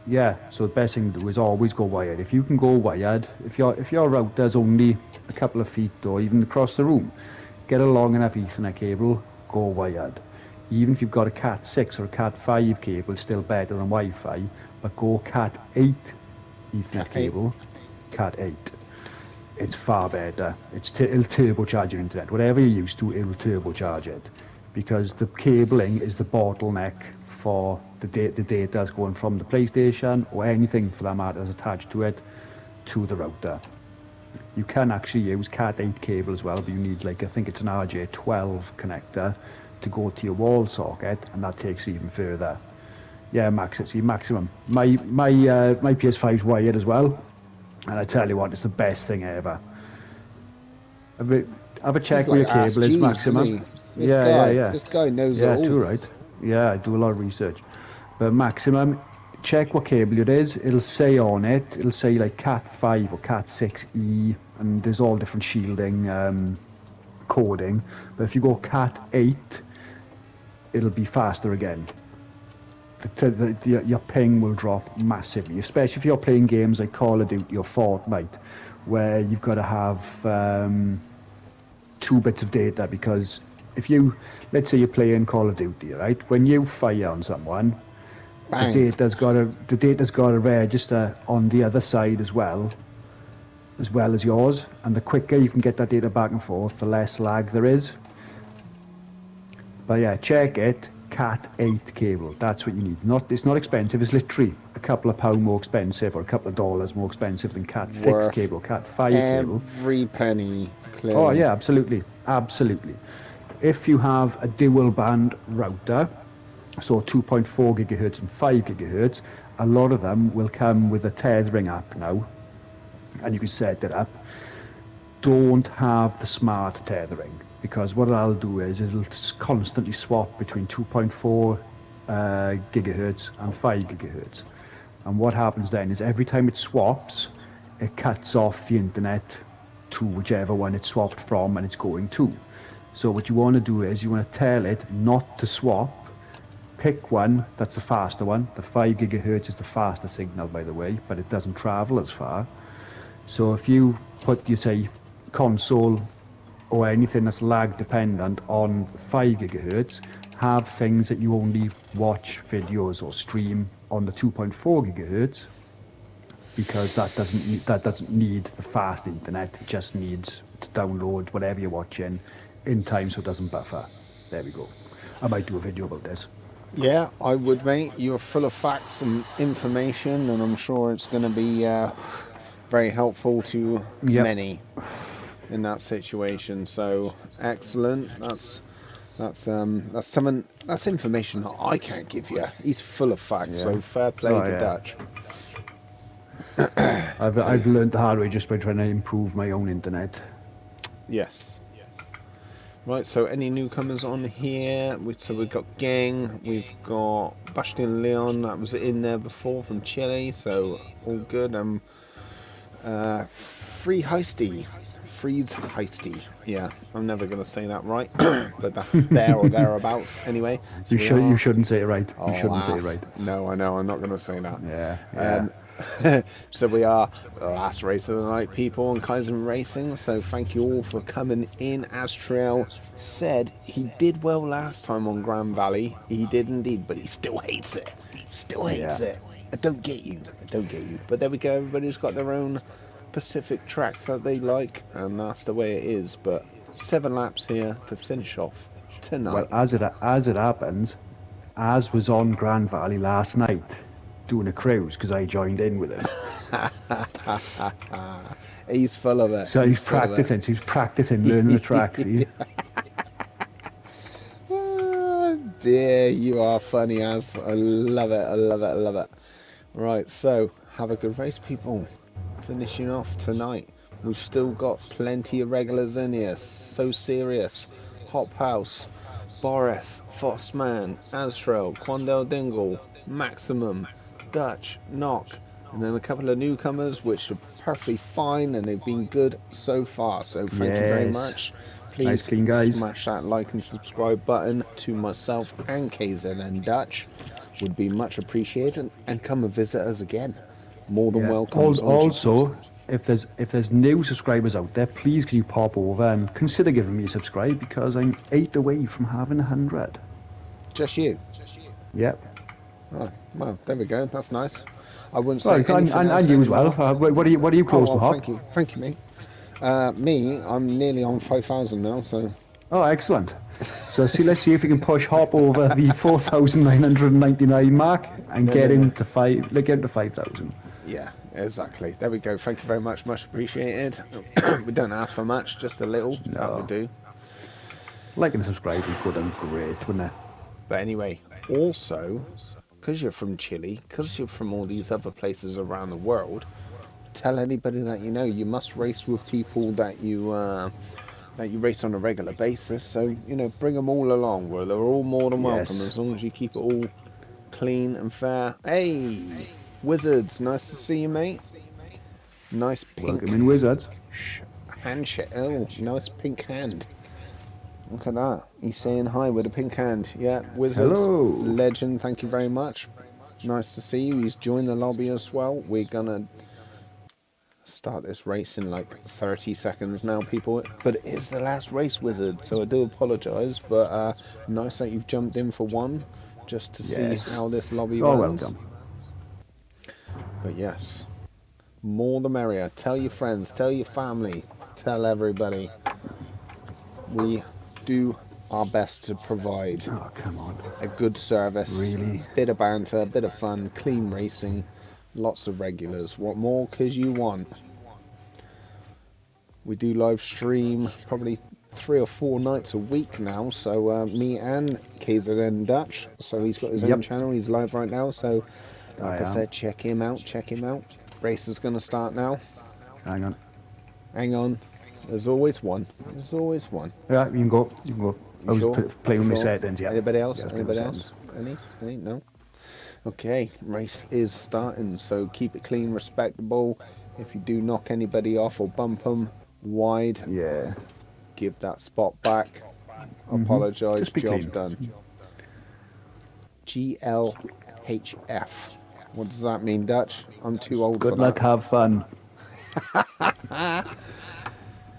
do, so the best thing to do is always go wired. If you can go wired, if your router's only a couple of feet or even across the room, get a long enough Ethernet cable, go wired. Even if you've got a Cat 6 or a Cat 5 cable, still better than Wi-Fi, but go Cat 8 Ethernet cable, Cat 8. It's far better. It'll turbocharge your internet. Whatever you're used to, it'll turbocharge it. Because the cabling is the bottleneck for the data that's going from the PlayStation or anything for that matter that's attached to it to the router. You can actually use Cat 8 cable as well, but you need I think it's an RJ12 connector to go to your wall socket, and that takes even further. Yeah, it's your maximum. My PS5's wired as well, and I tell you what, it's the best thing ever. Have a check where your cable is maximum. This guy knows it all. Yeah, too right. Yeah, I do a lot of research. But maximum, check what cable it is. It'll say on it, it'll say like Cat 5 or Cat 6E, and there's all different shielding coding. But if you go Cat 8, it'll be faster again. Your ping will drop massively, especially if you're playing games like Call of Duty or Fortnite, where you've got to have 2 bits of data. Because if let's say you're playing Call of Duty, right? When you fire on someone, bang, the data's got to register on the other side as well as yours. And the quicker you can get that data back and forth, the less lag there is. But yeah, check it. Cat 8 cable. That's what you need. It's not expensive. It's literally a couple of pound more expensive or a couple of dollars more expensive than Cat 6 cable, Cat 5 cable. Every penny. Clearly. Oh yeah, absolutely. If you have a dual band router, so 2.4 gigahertz and 5 gigahertz, a lot of them will come with a tethering app now, and you can set it up. Don't have the smart tethering, because what I'll do is it'll constantly swap between 2.4 gigahertz and 5 gigahertz. And what happens then is every time it swaps, it cuts off the internet to whichever one it swapped from and it's going to. So what you want to do is you want to tell it not to swap. Pick one that's the faster one. The 5 gigahertz is the faster signal, by the way, but it doesn't travel as far. So if you put, say, console or anything that's lag dependent on 5 gigahertz, have things that you only watch videos or stream on the 2.4 gigahertz, because that doesn't need the fast internet. It just needs to download whatever you're watching in time so it doesn't buffer. There we go. I might do a video about this. Yeah, I would, mate. You're full of facts and information, and I'm sure it's going to be very helpful to many in that situation. So excellent. That's information that I can't give you. He's full of facts. So fair play to Dutch. I've learned the hard way just by trying to improve my own internet. Yes. Right, so any newcomers on here? So we've got Gang, we've got Bastian Leon, that was in there before from Chile, so all good. Freeze Heisty. Yeah, I'm never going to say that right, but that's there or thereabouts anyway. So you shouldn't say it right. You shouldn't say it right. No, I know, I'm not going to say that. Yeah. So we are the last race of the night, people, on Kaizen Racing. So thank you all for coming in. As Trail said, he did well last time on Grand Valley. He did indeed, but he still hates it. It. I don't get you. But there we go. Everybody's got their own specific tracks that they like, and that's the way it is. But 7 laps here to finish off tonight. Well, as it happens, Az was on Grand Valley last night doing a cruise because I joined in with him. He's full of it. So he's practicing. So he's practicing learning the tracks. Oh, dear, you are funny, Az. I love it. Right, so have a good race, people. Finishing off tonight. We've still got plenty of regulars in here. So Serious, Hop House, Boris, Fossman, Azrael, Quandel Dingle, Maximum, Dutch, Knock, and then a couple of newcomers which are perfectly fine and they've been good so far. So thank you very much. please clean, guys. smash that like and subscribe button to myself and Kaizen and Dutch. Would be much appreciated, and come and visit us again. More than welcome. Also, if there's new subscribers out there, please can you pop over and consider giving me a subscribe, because I'm 8 away from having 100. Just you? Yep. Oh, well, there we go. That's nice. I wouldn't say anything else and you as well. What are you close to, Hop? Thank you, mate. Me, I'm nearly on 5,000 now, so. Oh, excellent. So let's see if we can push Hop over the 4,999 mark and get him to 5,000. Yeah, exactly. There we go. Thank you very much. Much appreciated. We don't ask for much, just a little. No. That would do. Like and subscribe would go down great, wouldn't it? But anyway, also, because you're from Chile, because you're from all these other places around the world, tell anybody that you know. You must race with people that you race on a regular basis. So, bring them all along. Well, they're all more than welcome, as long as you keep it all clean and fair. Hey, Wizards, nice to see you, mate. Nice pink. Welcome in, Wizards. Handshake. Oh, nice pink hand. Look at that. He's saying hi with a pink hand. Yeah, Wizards. Hello. Legend, thank you very much. Nice to see you. He's joined the lobby as well. We're gonna start this race in like 30 seconds now, people. But it is the last race, Wizard, so I do apologise. But nice that you've jumped in for one, just to see how this lobby runs. Welcome. But yes, more the merrier. Tell your friends, tell your family, tell everybody. We do our best to provide a good service, bit of banter, bit of fun, clean racing, lots of regulars. What more could you want? We do live stream probably 3 or 4 nights a week now, so me and Kaizen Dutch, so he's got his own channel, he's live right now, so like I said, check him out. Race is going to start now. Hang on. There's always one. Yeah, you can go. I was playing with my settings, yeah. Anybody else? Any? No? Okay, race is starting, so keep it clean, respectable. If you do knock anybody off or bump them wide, give that spot back. Apologise, job done. GLHF. What does that mean, Dutch? I'm too old for that. Good luck, have fun.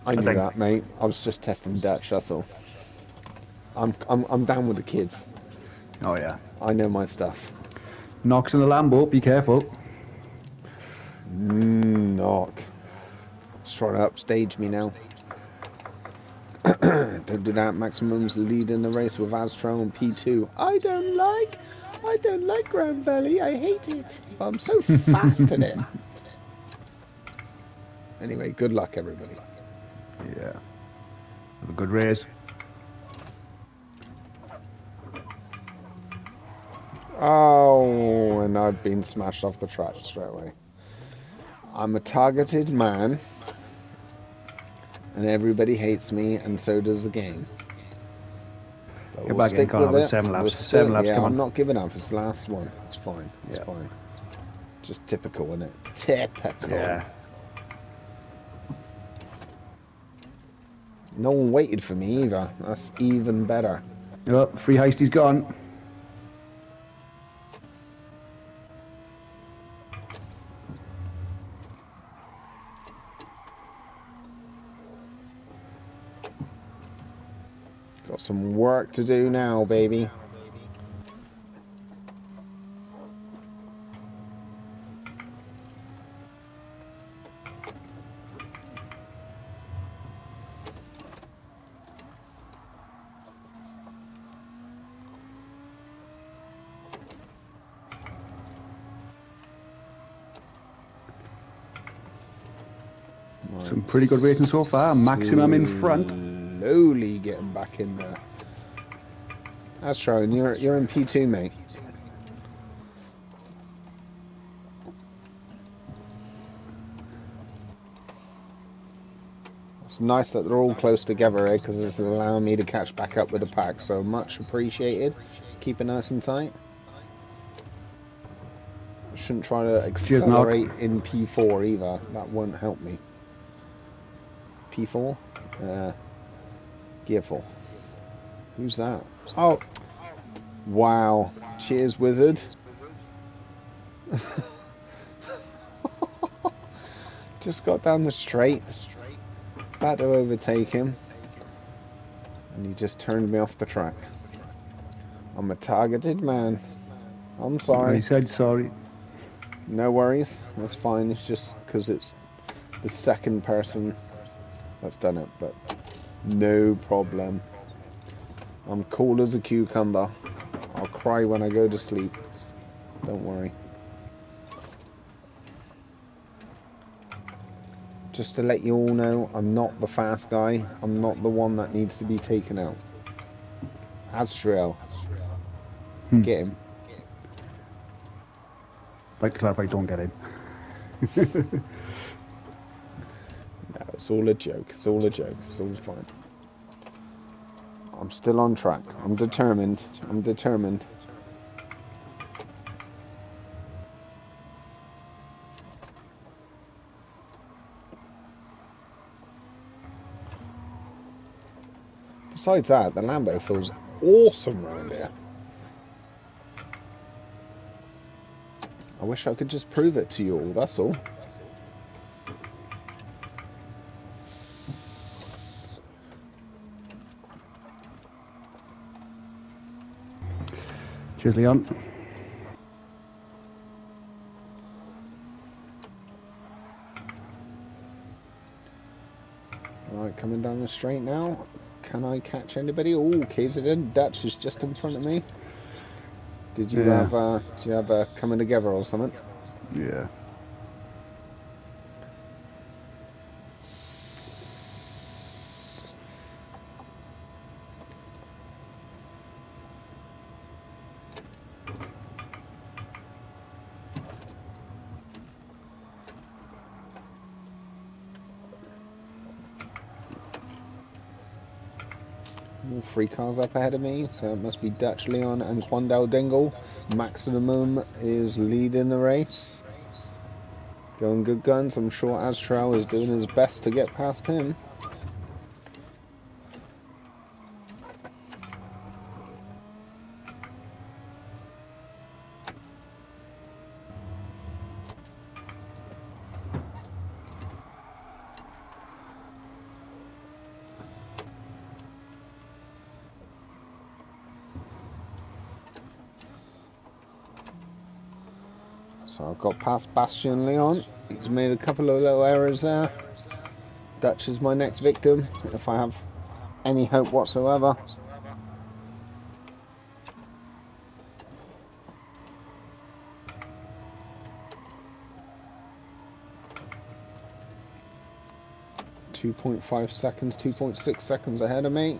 I knew that, mate. I was just testing Dutch, that's all. I'm down with the kids. Oh yeah. I know my stuff. Knox in the Lambo, be careful. Knock. He's trying to upstage me now. Don't do that. Maximum's leading the race with Astro and P2. I don't like Grand Valley. I hate it. I'm so fast at it. Anyway, good luck, everybody. Yeah. Have a good race. Oh, and I've been smashed off the track straight away. I'm a targeted man, and everybody hates me, and so does the game. But Get back in, Connor, with 7 laps. 7 laps, come on. I'm not giving up. It's the last one. It's fine. It's fine. Just typical, isn't it? Typical. Yeah. No one waited for me either. That's even better. Oh, free Heisty's gone. Got some work to do now, baby. Some pretty good racing so far. Maximum in front. Slowly getting back in there. That's right. You're in P2, mate. It's nice that they're all close together, because it's allowing me to catch back up with the pack. So much appreciated. Keep it nice and tight. Shouldn't try to accelerate in P4 either. That won't help me. P4. GR4. Who's that? Oh, wow. Cheers, wizard. Just got down the straight. About to overtake him. And he just turned me off the track. I'm a targeted man. I'm sorry. I said sorry. No worries. That's fine. It's just because it's the second person that's done it. But no problem. I'm cool as a cucumber. I'll cry when I go to sleep. Don't worry. Just to let you all know, I'm not the fast guy. I'm not the one that needs to be taken out. Azrael. Get him. Like to clarify, don't get in. No, it's all a joke. It's all a joke. It's all fine. I'm still on track. I'm determined. I'm determined. Besides that, the Lambo feels awesome around here. I wish I could just prove it to you all, that's all. Cheers, Leon. Right, coming down the straight now. Can I catch anybody? Oh, Kaizen Dutch is just in front of me. Did you have a coming together or something? Yeah. All 3 cars up ahead of me, so it must be Dutch, Leon and Quandale Dingle. Maximum is leading the race. Going good guns. I'm sure Astral is doing his best to get past him. So I've got past Bastion Leon. He's made a couple of little errors there. Dutch is my next victim, if I have any hope whatsoever. .5 seconds, 2.6 seconds ahead of me.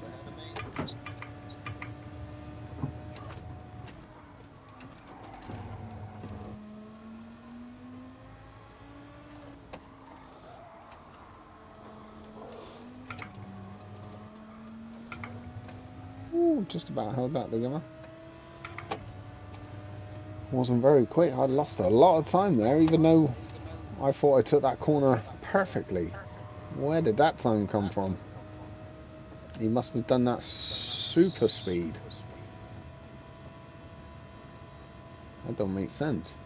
Ooh, just about held that together. Wasn't very quick. I lost a lot of time there, even though I thought I took that corner perfectly. Where did that time come from? He must have done that super speed. That don't make sense.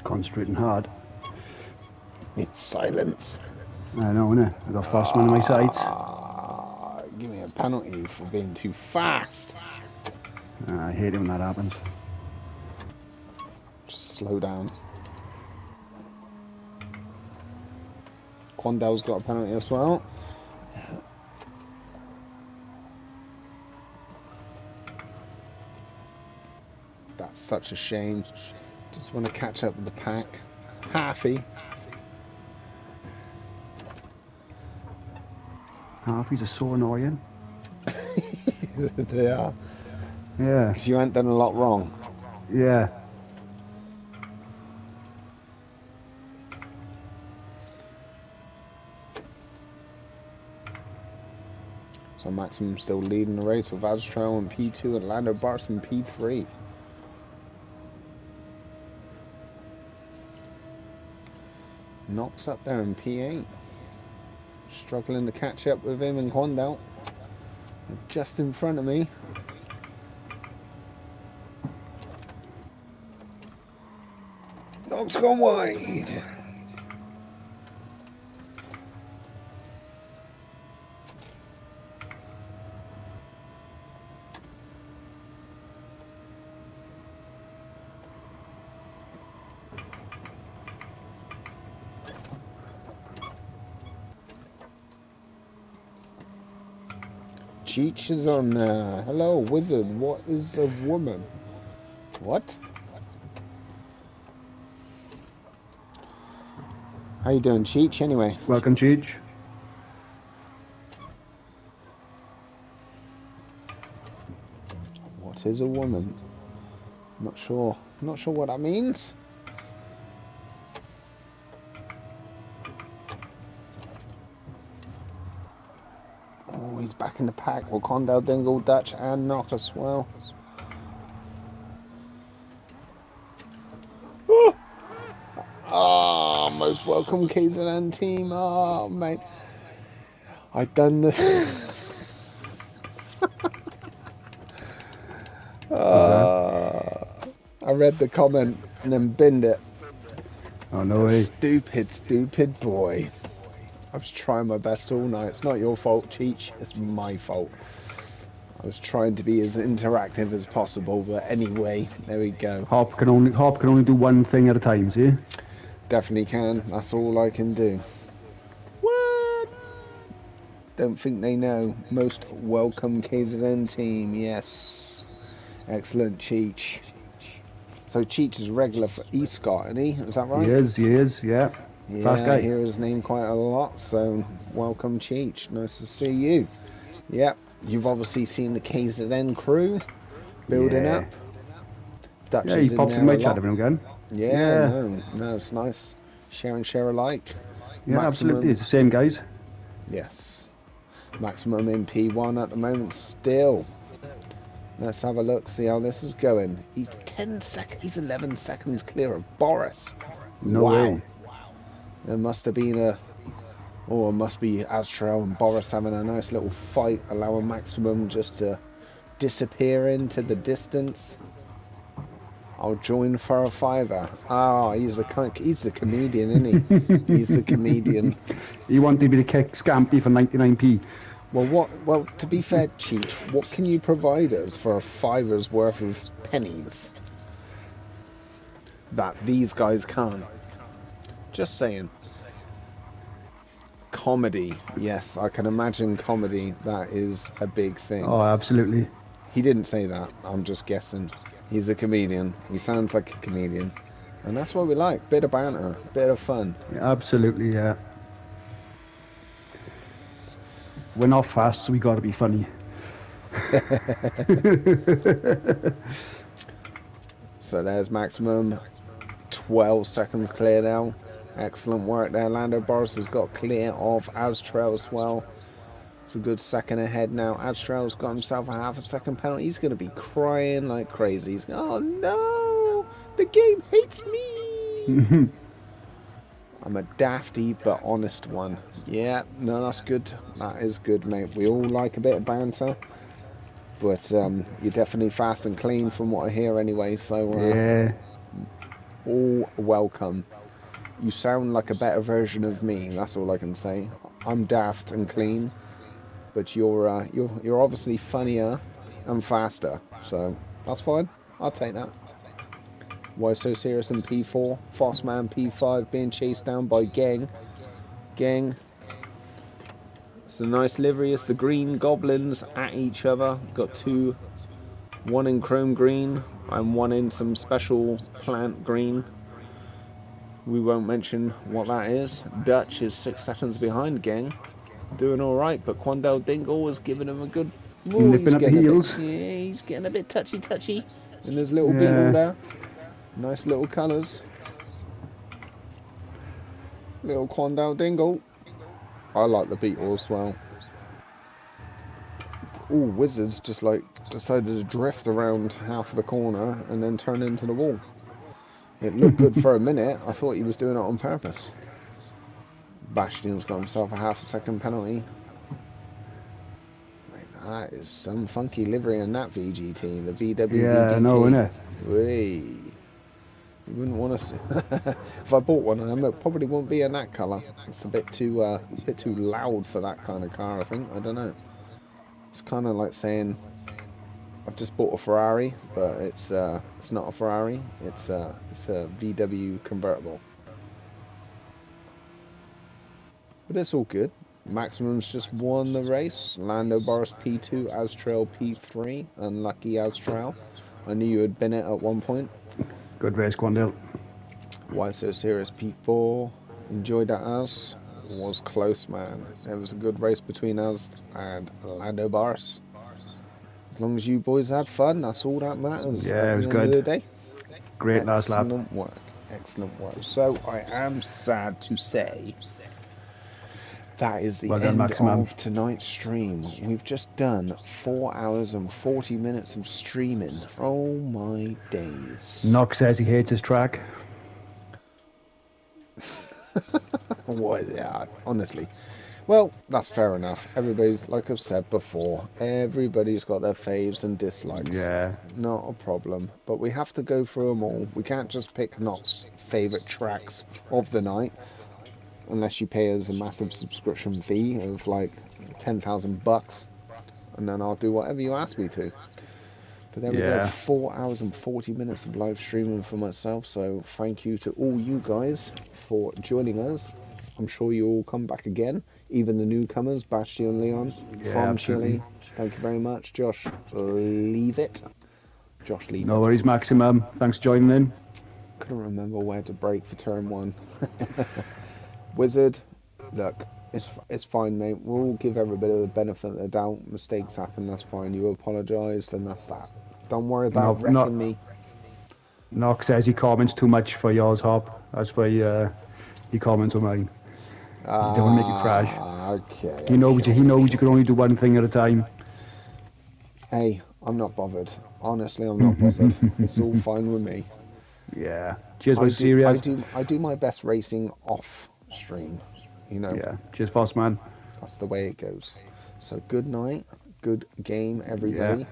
Concentrating hard. In silence. I know, innit? I got fast man in my sights. Give me a penalty for being too fast. I hate it when that happens. Just slow down. Quandale's got a penalty as well. such a shame. Just want to catch up with the pack. Halfy. Halfies are so annoying. They are. Yeah. Because you ain't done a lot wrong. Yeah. So Maximum still leading the race with Aztrail in P2 and Lando Bars in P3. Knox up there in P8. Struggling to catch up with him and Quandale. Just in front of me. Knox gone wide. Cheech is on there. Hello, wizard. What is a woman? What? How you doing, Cheech, anyway? Welcome, Cheech. What is a woman? Not sure. Not sure what that means. Oh, he's back in the pack. Wakanda, Dingle, Dutch, and Knock as well. Ah, most welcome, Kaizen team. Oh, mate. I done the. I read the comment and then binned it. Oh, no way. Stupid boy. I was trying my best all night. It's not your fault, Cheech. It's my fault. I was trying to be as interactive as possible, but anyway, there we go. Hop can only do one thing at a time, see? Definitely can. That's all I can do. What? Don't think they know. Most welcome KZN team. Yes. Excellent, Cheech. So Cheech is regular for Escott, isn't he? Is that right? He is, yeah. Fast guy. I hear his name quite a lot, so welcome, Cheech. Nice to see you. Yep, you've obviously seen the KZN crew building up. Dutch yeah, he pops in my chat every now and again. Yeah, no, it's nice. Share and share alike. Yeah, Maximum, absolutely. It's the same guys. Yes. Maximum in P1 at the moment still. Let's have a look, see how this is going. He's 11 seconds clear of Boris. No way. There must have been it must be Aztrail and Boris having a nice little fight, allowing Maximum just to disappear into the distance. I'll join for a fiver. Ah, he's the comedian, isn't he? He's the comedian. He wanted me to kick Scampy for 99p. Well, to be fair, Cheech, what can you provide us for a fiver's worth of pennies that these guys can't? Just saying. Comedy. Yes, I can imagine comedy. That is a big thing. Oh, absolutely. He didn't say that. I'm just guessing. He's a comedian. He sounds like a comedian. And that's what we like. Bit of banter. Bit of fun. Yeah, absolutely, yeah. We're not fast, so we got to be funny. So there's Maximum. 12 seconds clear now. Excellent work there. Lando Boris has got clear of Aztrail as well. It's a good second ahead now. Aztrail's got himself a half a second penalty. He's going to be crying like crazy. He's going, oh no, the game hates me. I'm a dafty but honest one. Yeah, no, that's good. That is good, mate. We all like a bit of banter. But you're definitely fast and clean from what I hear anyway. So yeah. All welcome. You sound like a better version of me. That's all I can say. I'm daft and clean, but you're obviously funnier and faster. So that's fine. I'll take that. Why so serious in P4? Fossman P5 being chased down by Gang. It's a nice livery. It's the green goblins at each other. Got two One in chrome green and one in some special plant green. We won't mention what that is. Dutch is 6 seconds behind, gang. Doing all right, but Quandale Dingle was giving him a good... Ooh, Nipping at the heels. Yeah, he's getting a bit touchy in his little beetle Yeah. there. Nice little colours. Little Quandale Dingle. I like the beetle as well. Ooh, Wizards just like decided to drift around half of the corner and then turn into the wall. It looked good for a minute. I thought he was doing it on purpose. Bastion's got himself a half-a-second penalty. Mate, that is some funky livery in that VGT, the VWVGT. Yeah, no, innit? Whee. You wouldn't want to... If I bought one of them, it probably wouldn't be in that colour. It's a bit too loud for that kind of car, I think. I don't know. It's kind of like saying, I've just bought a Ferrari, but it's not a Ferrari. It's a VW convertible. But it's all good. Maximum's just won the race. Lando Boris P2, Astrail P3. Unlucky Astrail. I knew you had been it at one point. Good race, Quandale. Why So Serious P4. Enjoyed that as. Was close, man. It was a good race between us and Lando Boris. As long as you boys had fun, that's all that matters. Yeah, it was at the end good. of the day. Great last lap. Excellent work. Excellent work. So I am sad to say that is the Well done, end Maximum. of tonight's stream. We've just done 4 hours and 40 minutes of streaming. Oh my days. Knox says he hates his track. What? Yeah, honestly. Well, that's fair enough. Everybody's, like I've said before, everybody's got their faves and dislikes. Yeah. Not a problem. But we have to go through them all. We can't just pick Knott's favourite tracks of the night. Unless you pay us a massive subscription fee of like 10,000 bucks. And then I'll do whatever you ask me to. But there we go. 4 hours and 40 minutes of live streaming for myself. So thank you to all you guys for joining us. I'm sure you all come back again. Even the newcomers, Bastion Leon from Chile. Thank you very much. Josh, leave it. Josh, leave it. No worries, Maximum. Thanks for joining in. Couldn't remember where to break for turn 1. Wizard, look, it's fine, mate. We'll give everybody the benefit of the doubt. Mistakes happen, that's fine. You apologised, and that's that. Don't worry about wrecking me. Knox says he comments too much for yours, Hop. That's why he comments on mine. He don't want to make it crash. Okay. He knows you can only do one thing at a time. Hey, I'm not bothered. Honestly, I'm not bothered. It's all fine with me. Yeah. Cheers, boys. Serious. I do my best racing off stream, you know. Yeah. Cheers, boss man. That's the way it goes. So good night, good game, everybody. Yeah.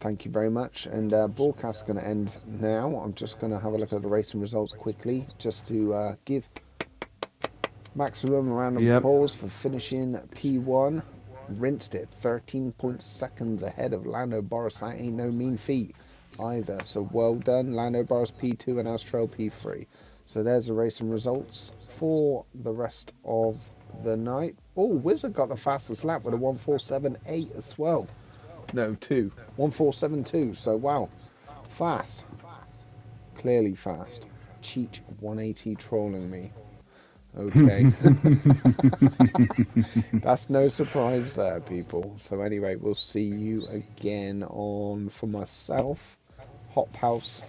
Thank you very much. And broadcast is going to end now. I'm just going to have a look at the racing results quickly, just to give Maximum a round of applause for finishing P1. Rinsed it 13 seconds ahead of Lando Boris. That ain't no mean feat either. So well done, Lando Boris P2 and Astrail P3. So there's the racing results for the rest of the night. Oh, Wizard got the fastest lap with a 1:47.8 as well. No, 2. 1:47.2. So wow, fast. Clearly fast. Cheat 180 trolling me. Okay. That's no surprise there, people. So anyway, we'll see you again on, for myself, Hop House,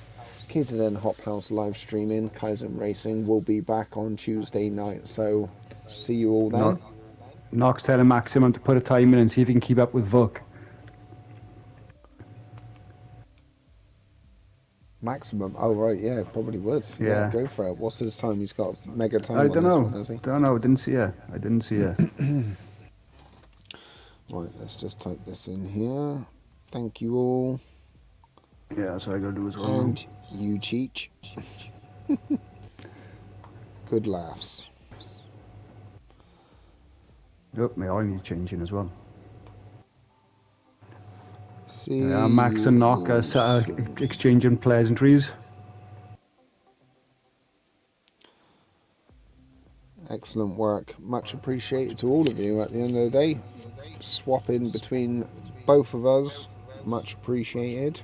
KZN Hop House live streaming, Kaizen Racing will be back on Tuesday night. So see you all then. Knox telling Maximum to put a time in and see if he can keep up with Vuk. Maximum? Oh right, yeah, probably would. Yeah, go for it. What's his time? He's got mega time. I don't know. One, has he? Don't know. I didn't see it. Right, let's just type this in here. Thank you all. Yeah, that's what I gotta do as well. And you Cheech. Good laughs. Yep, my oil needs changing as well. See Max and Knock are exchanging pleasantries. Excellent work. Much appreciated to all of you at the end of the day. Swapping between both of us. Much appreciated.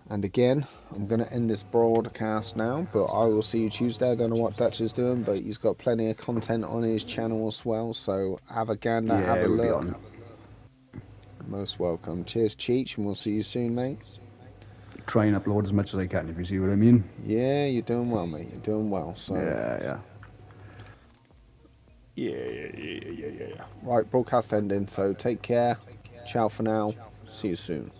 And again, I'm going to end this broadcast now, but I will see you Tuesday. I don't know what Dutch is doing, but he's got plenty of content on his channel as well, so have a gander, have a we'll be look. on. Most welcome. Cheers, Cheech, and we'll see you soon, mate. Try and upload as much as I can, if you see what I mean. Yeah, you're doing well, mate. You're doing well. So yeah. Right, broadcast ending. So take care. Ciao for now. See you soon.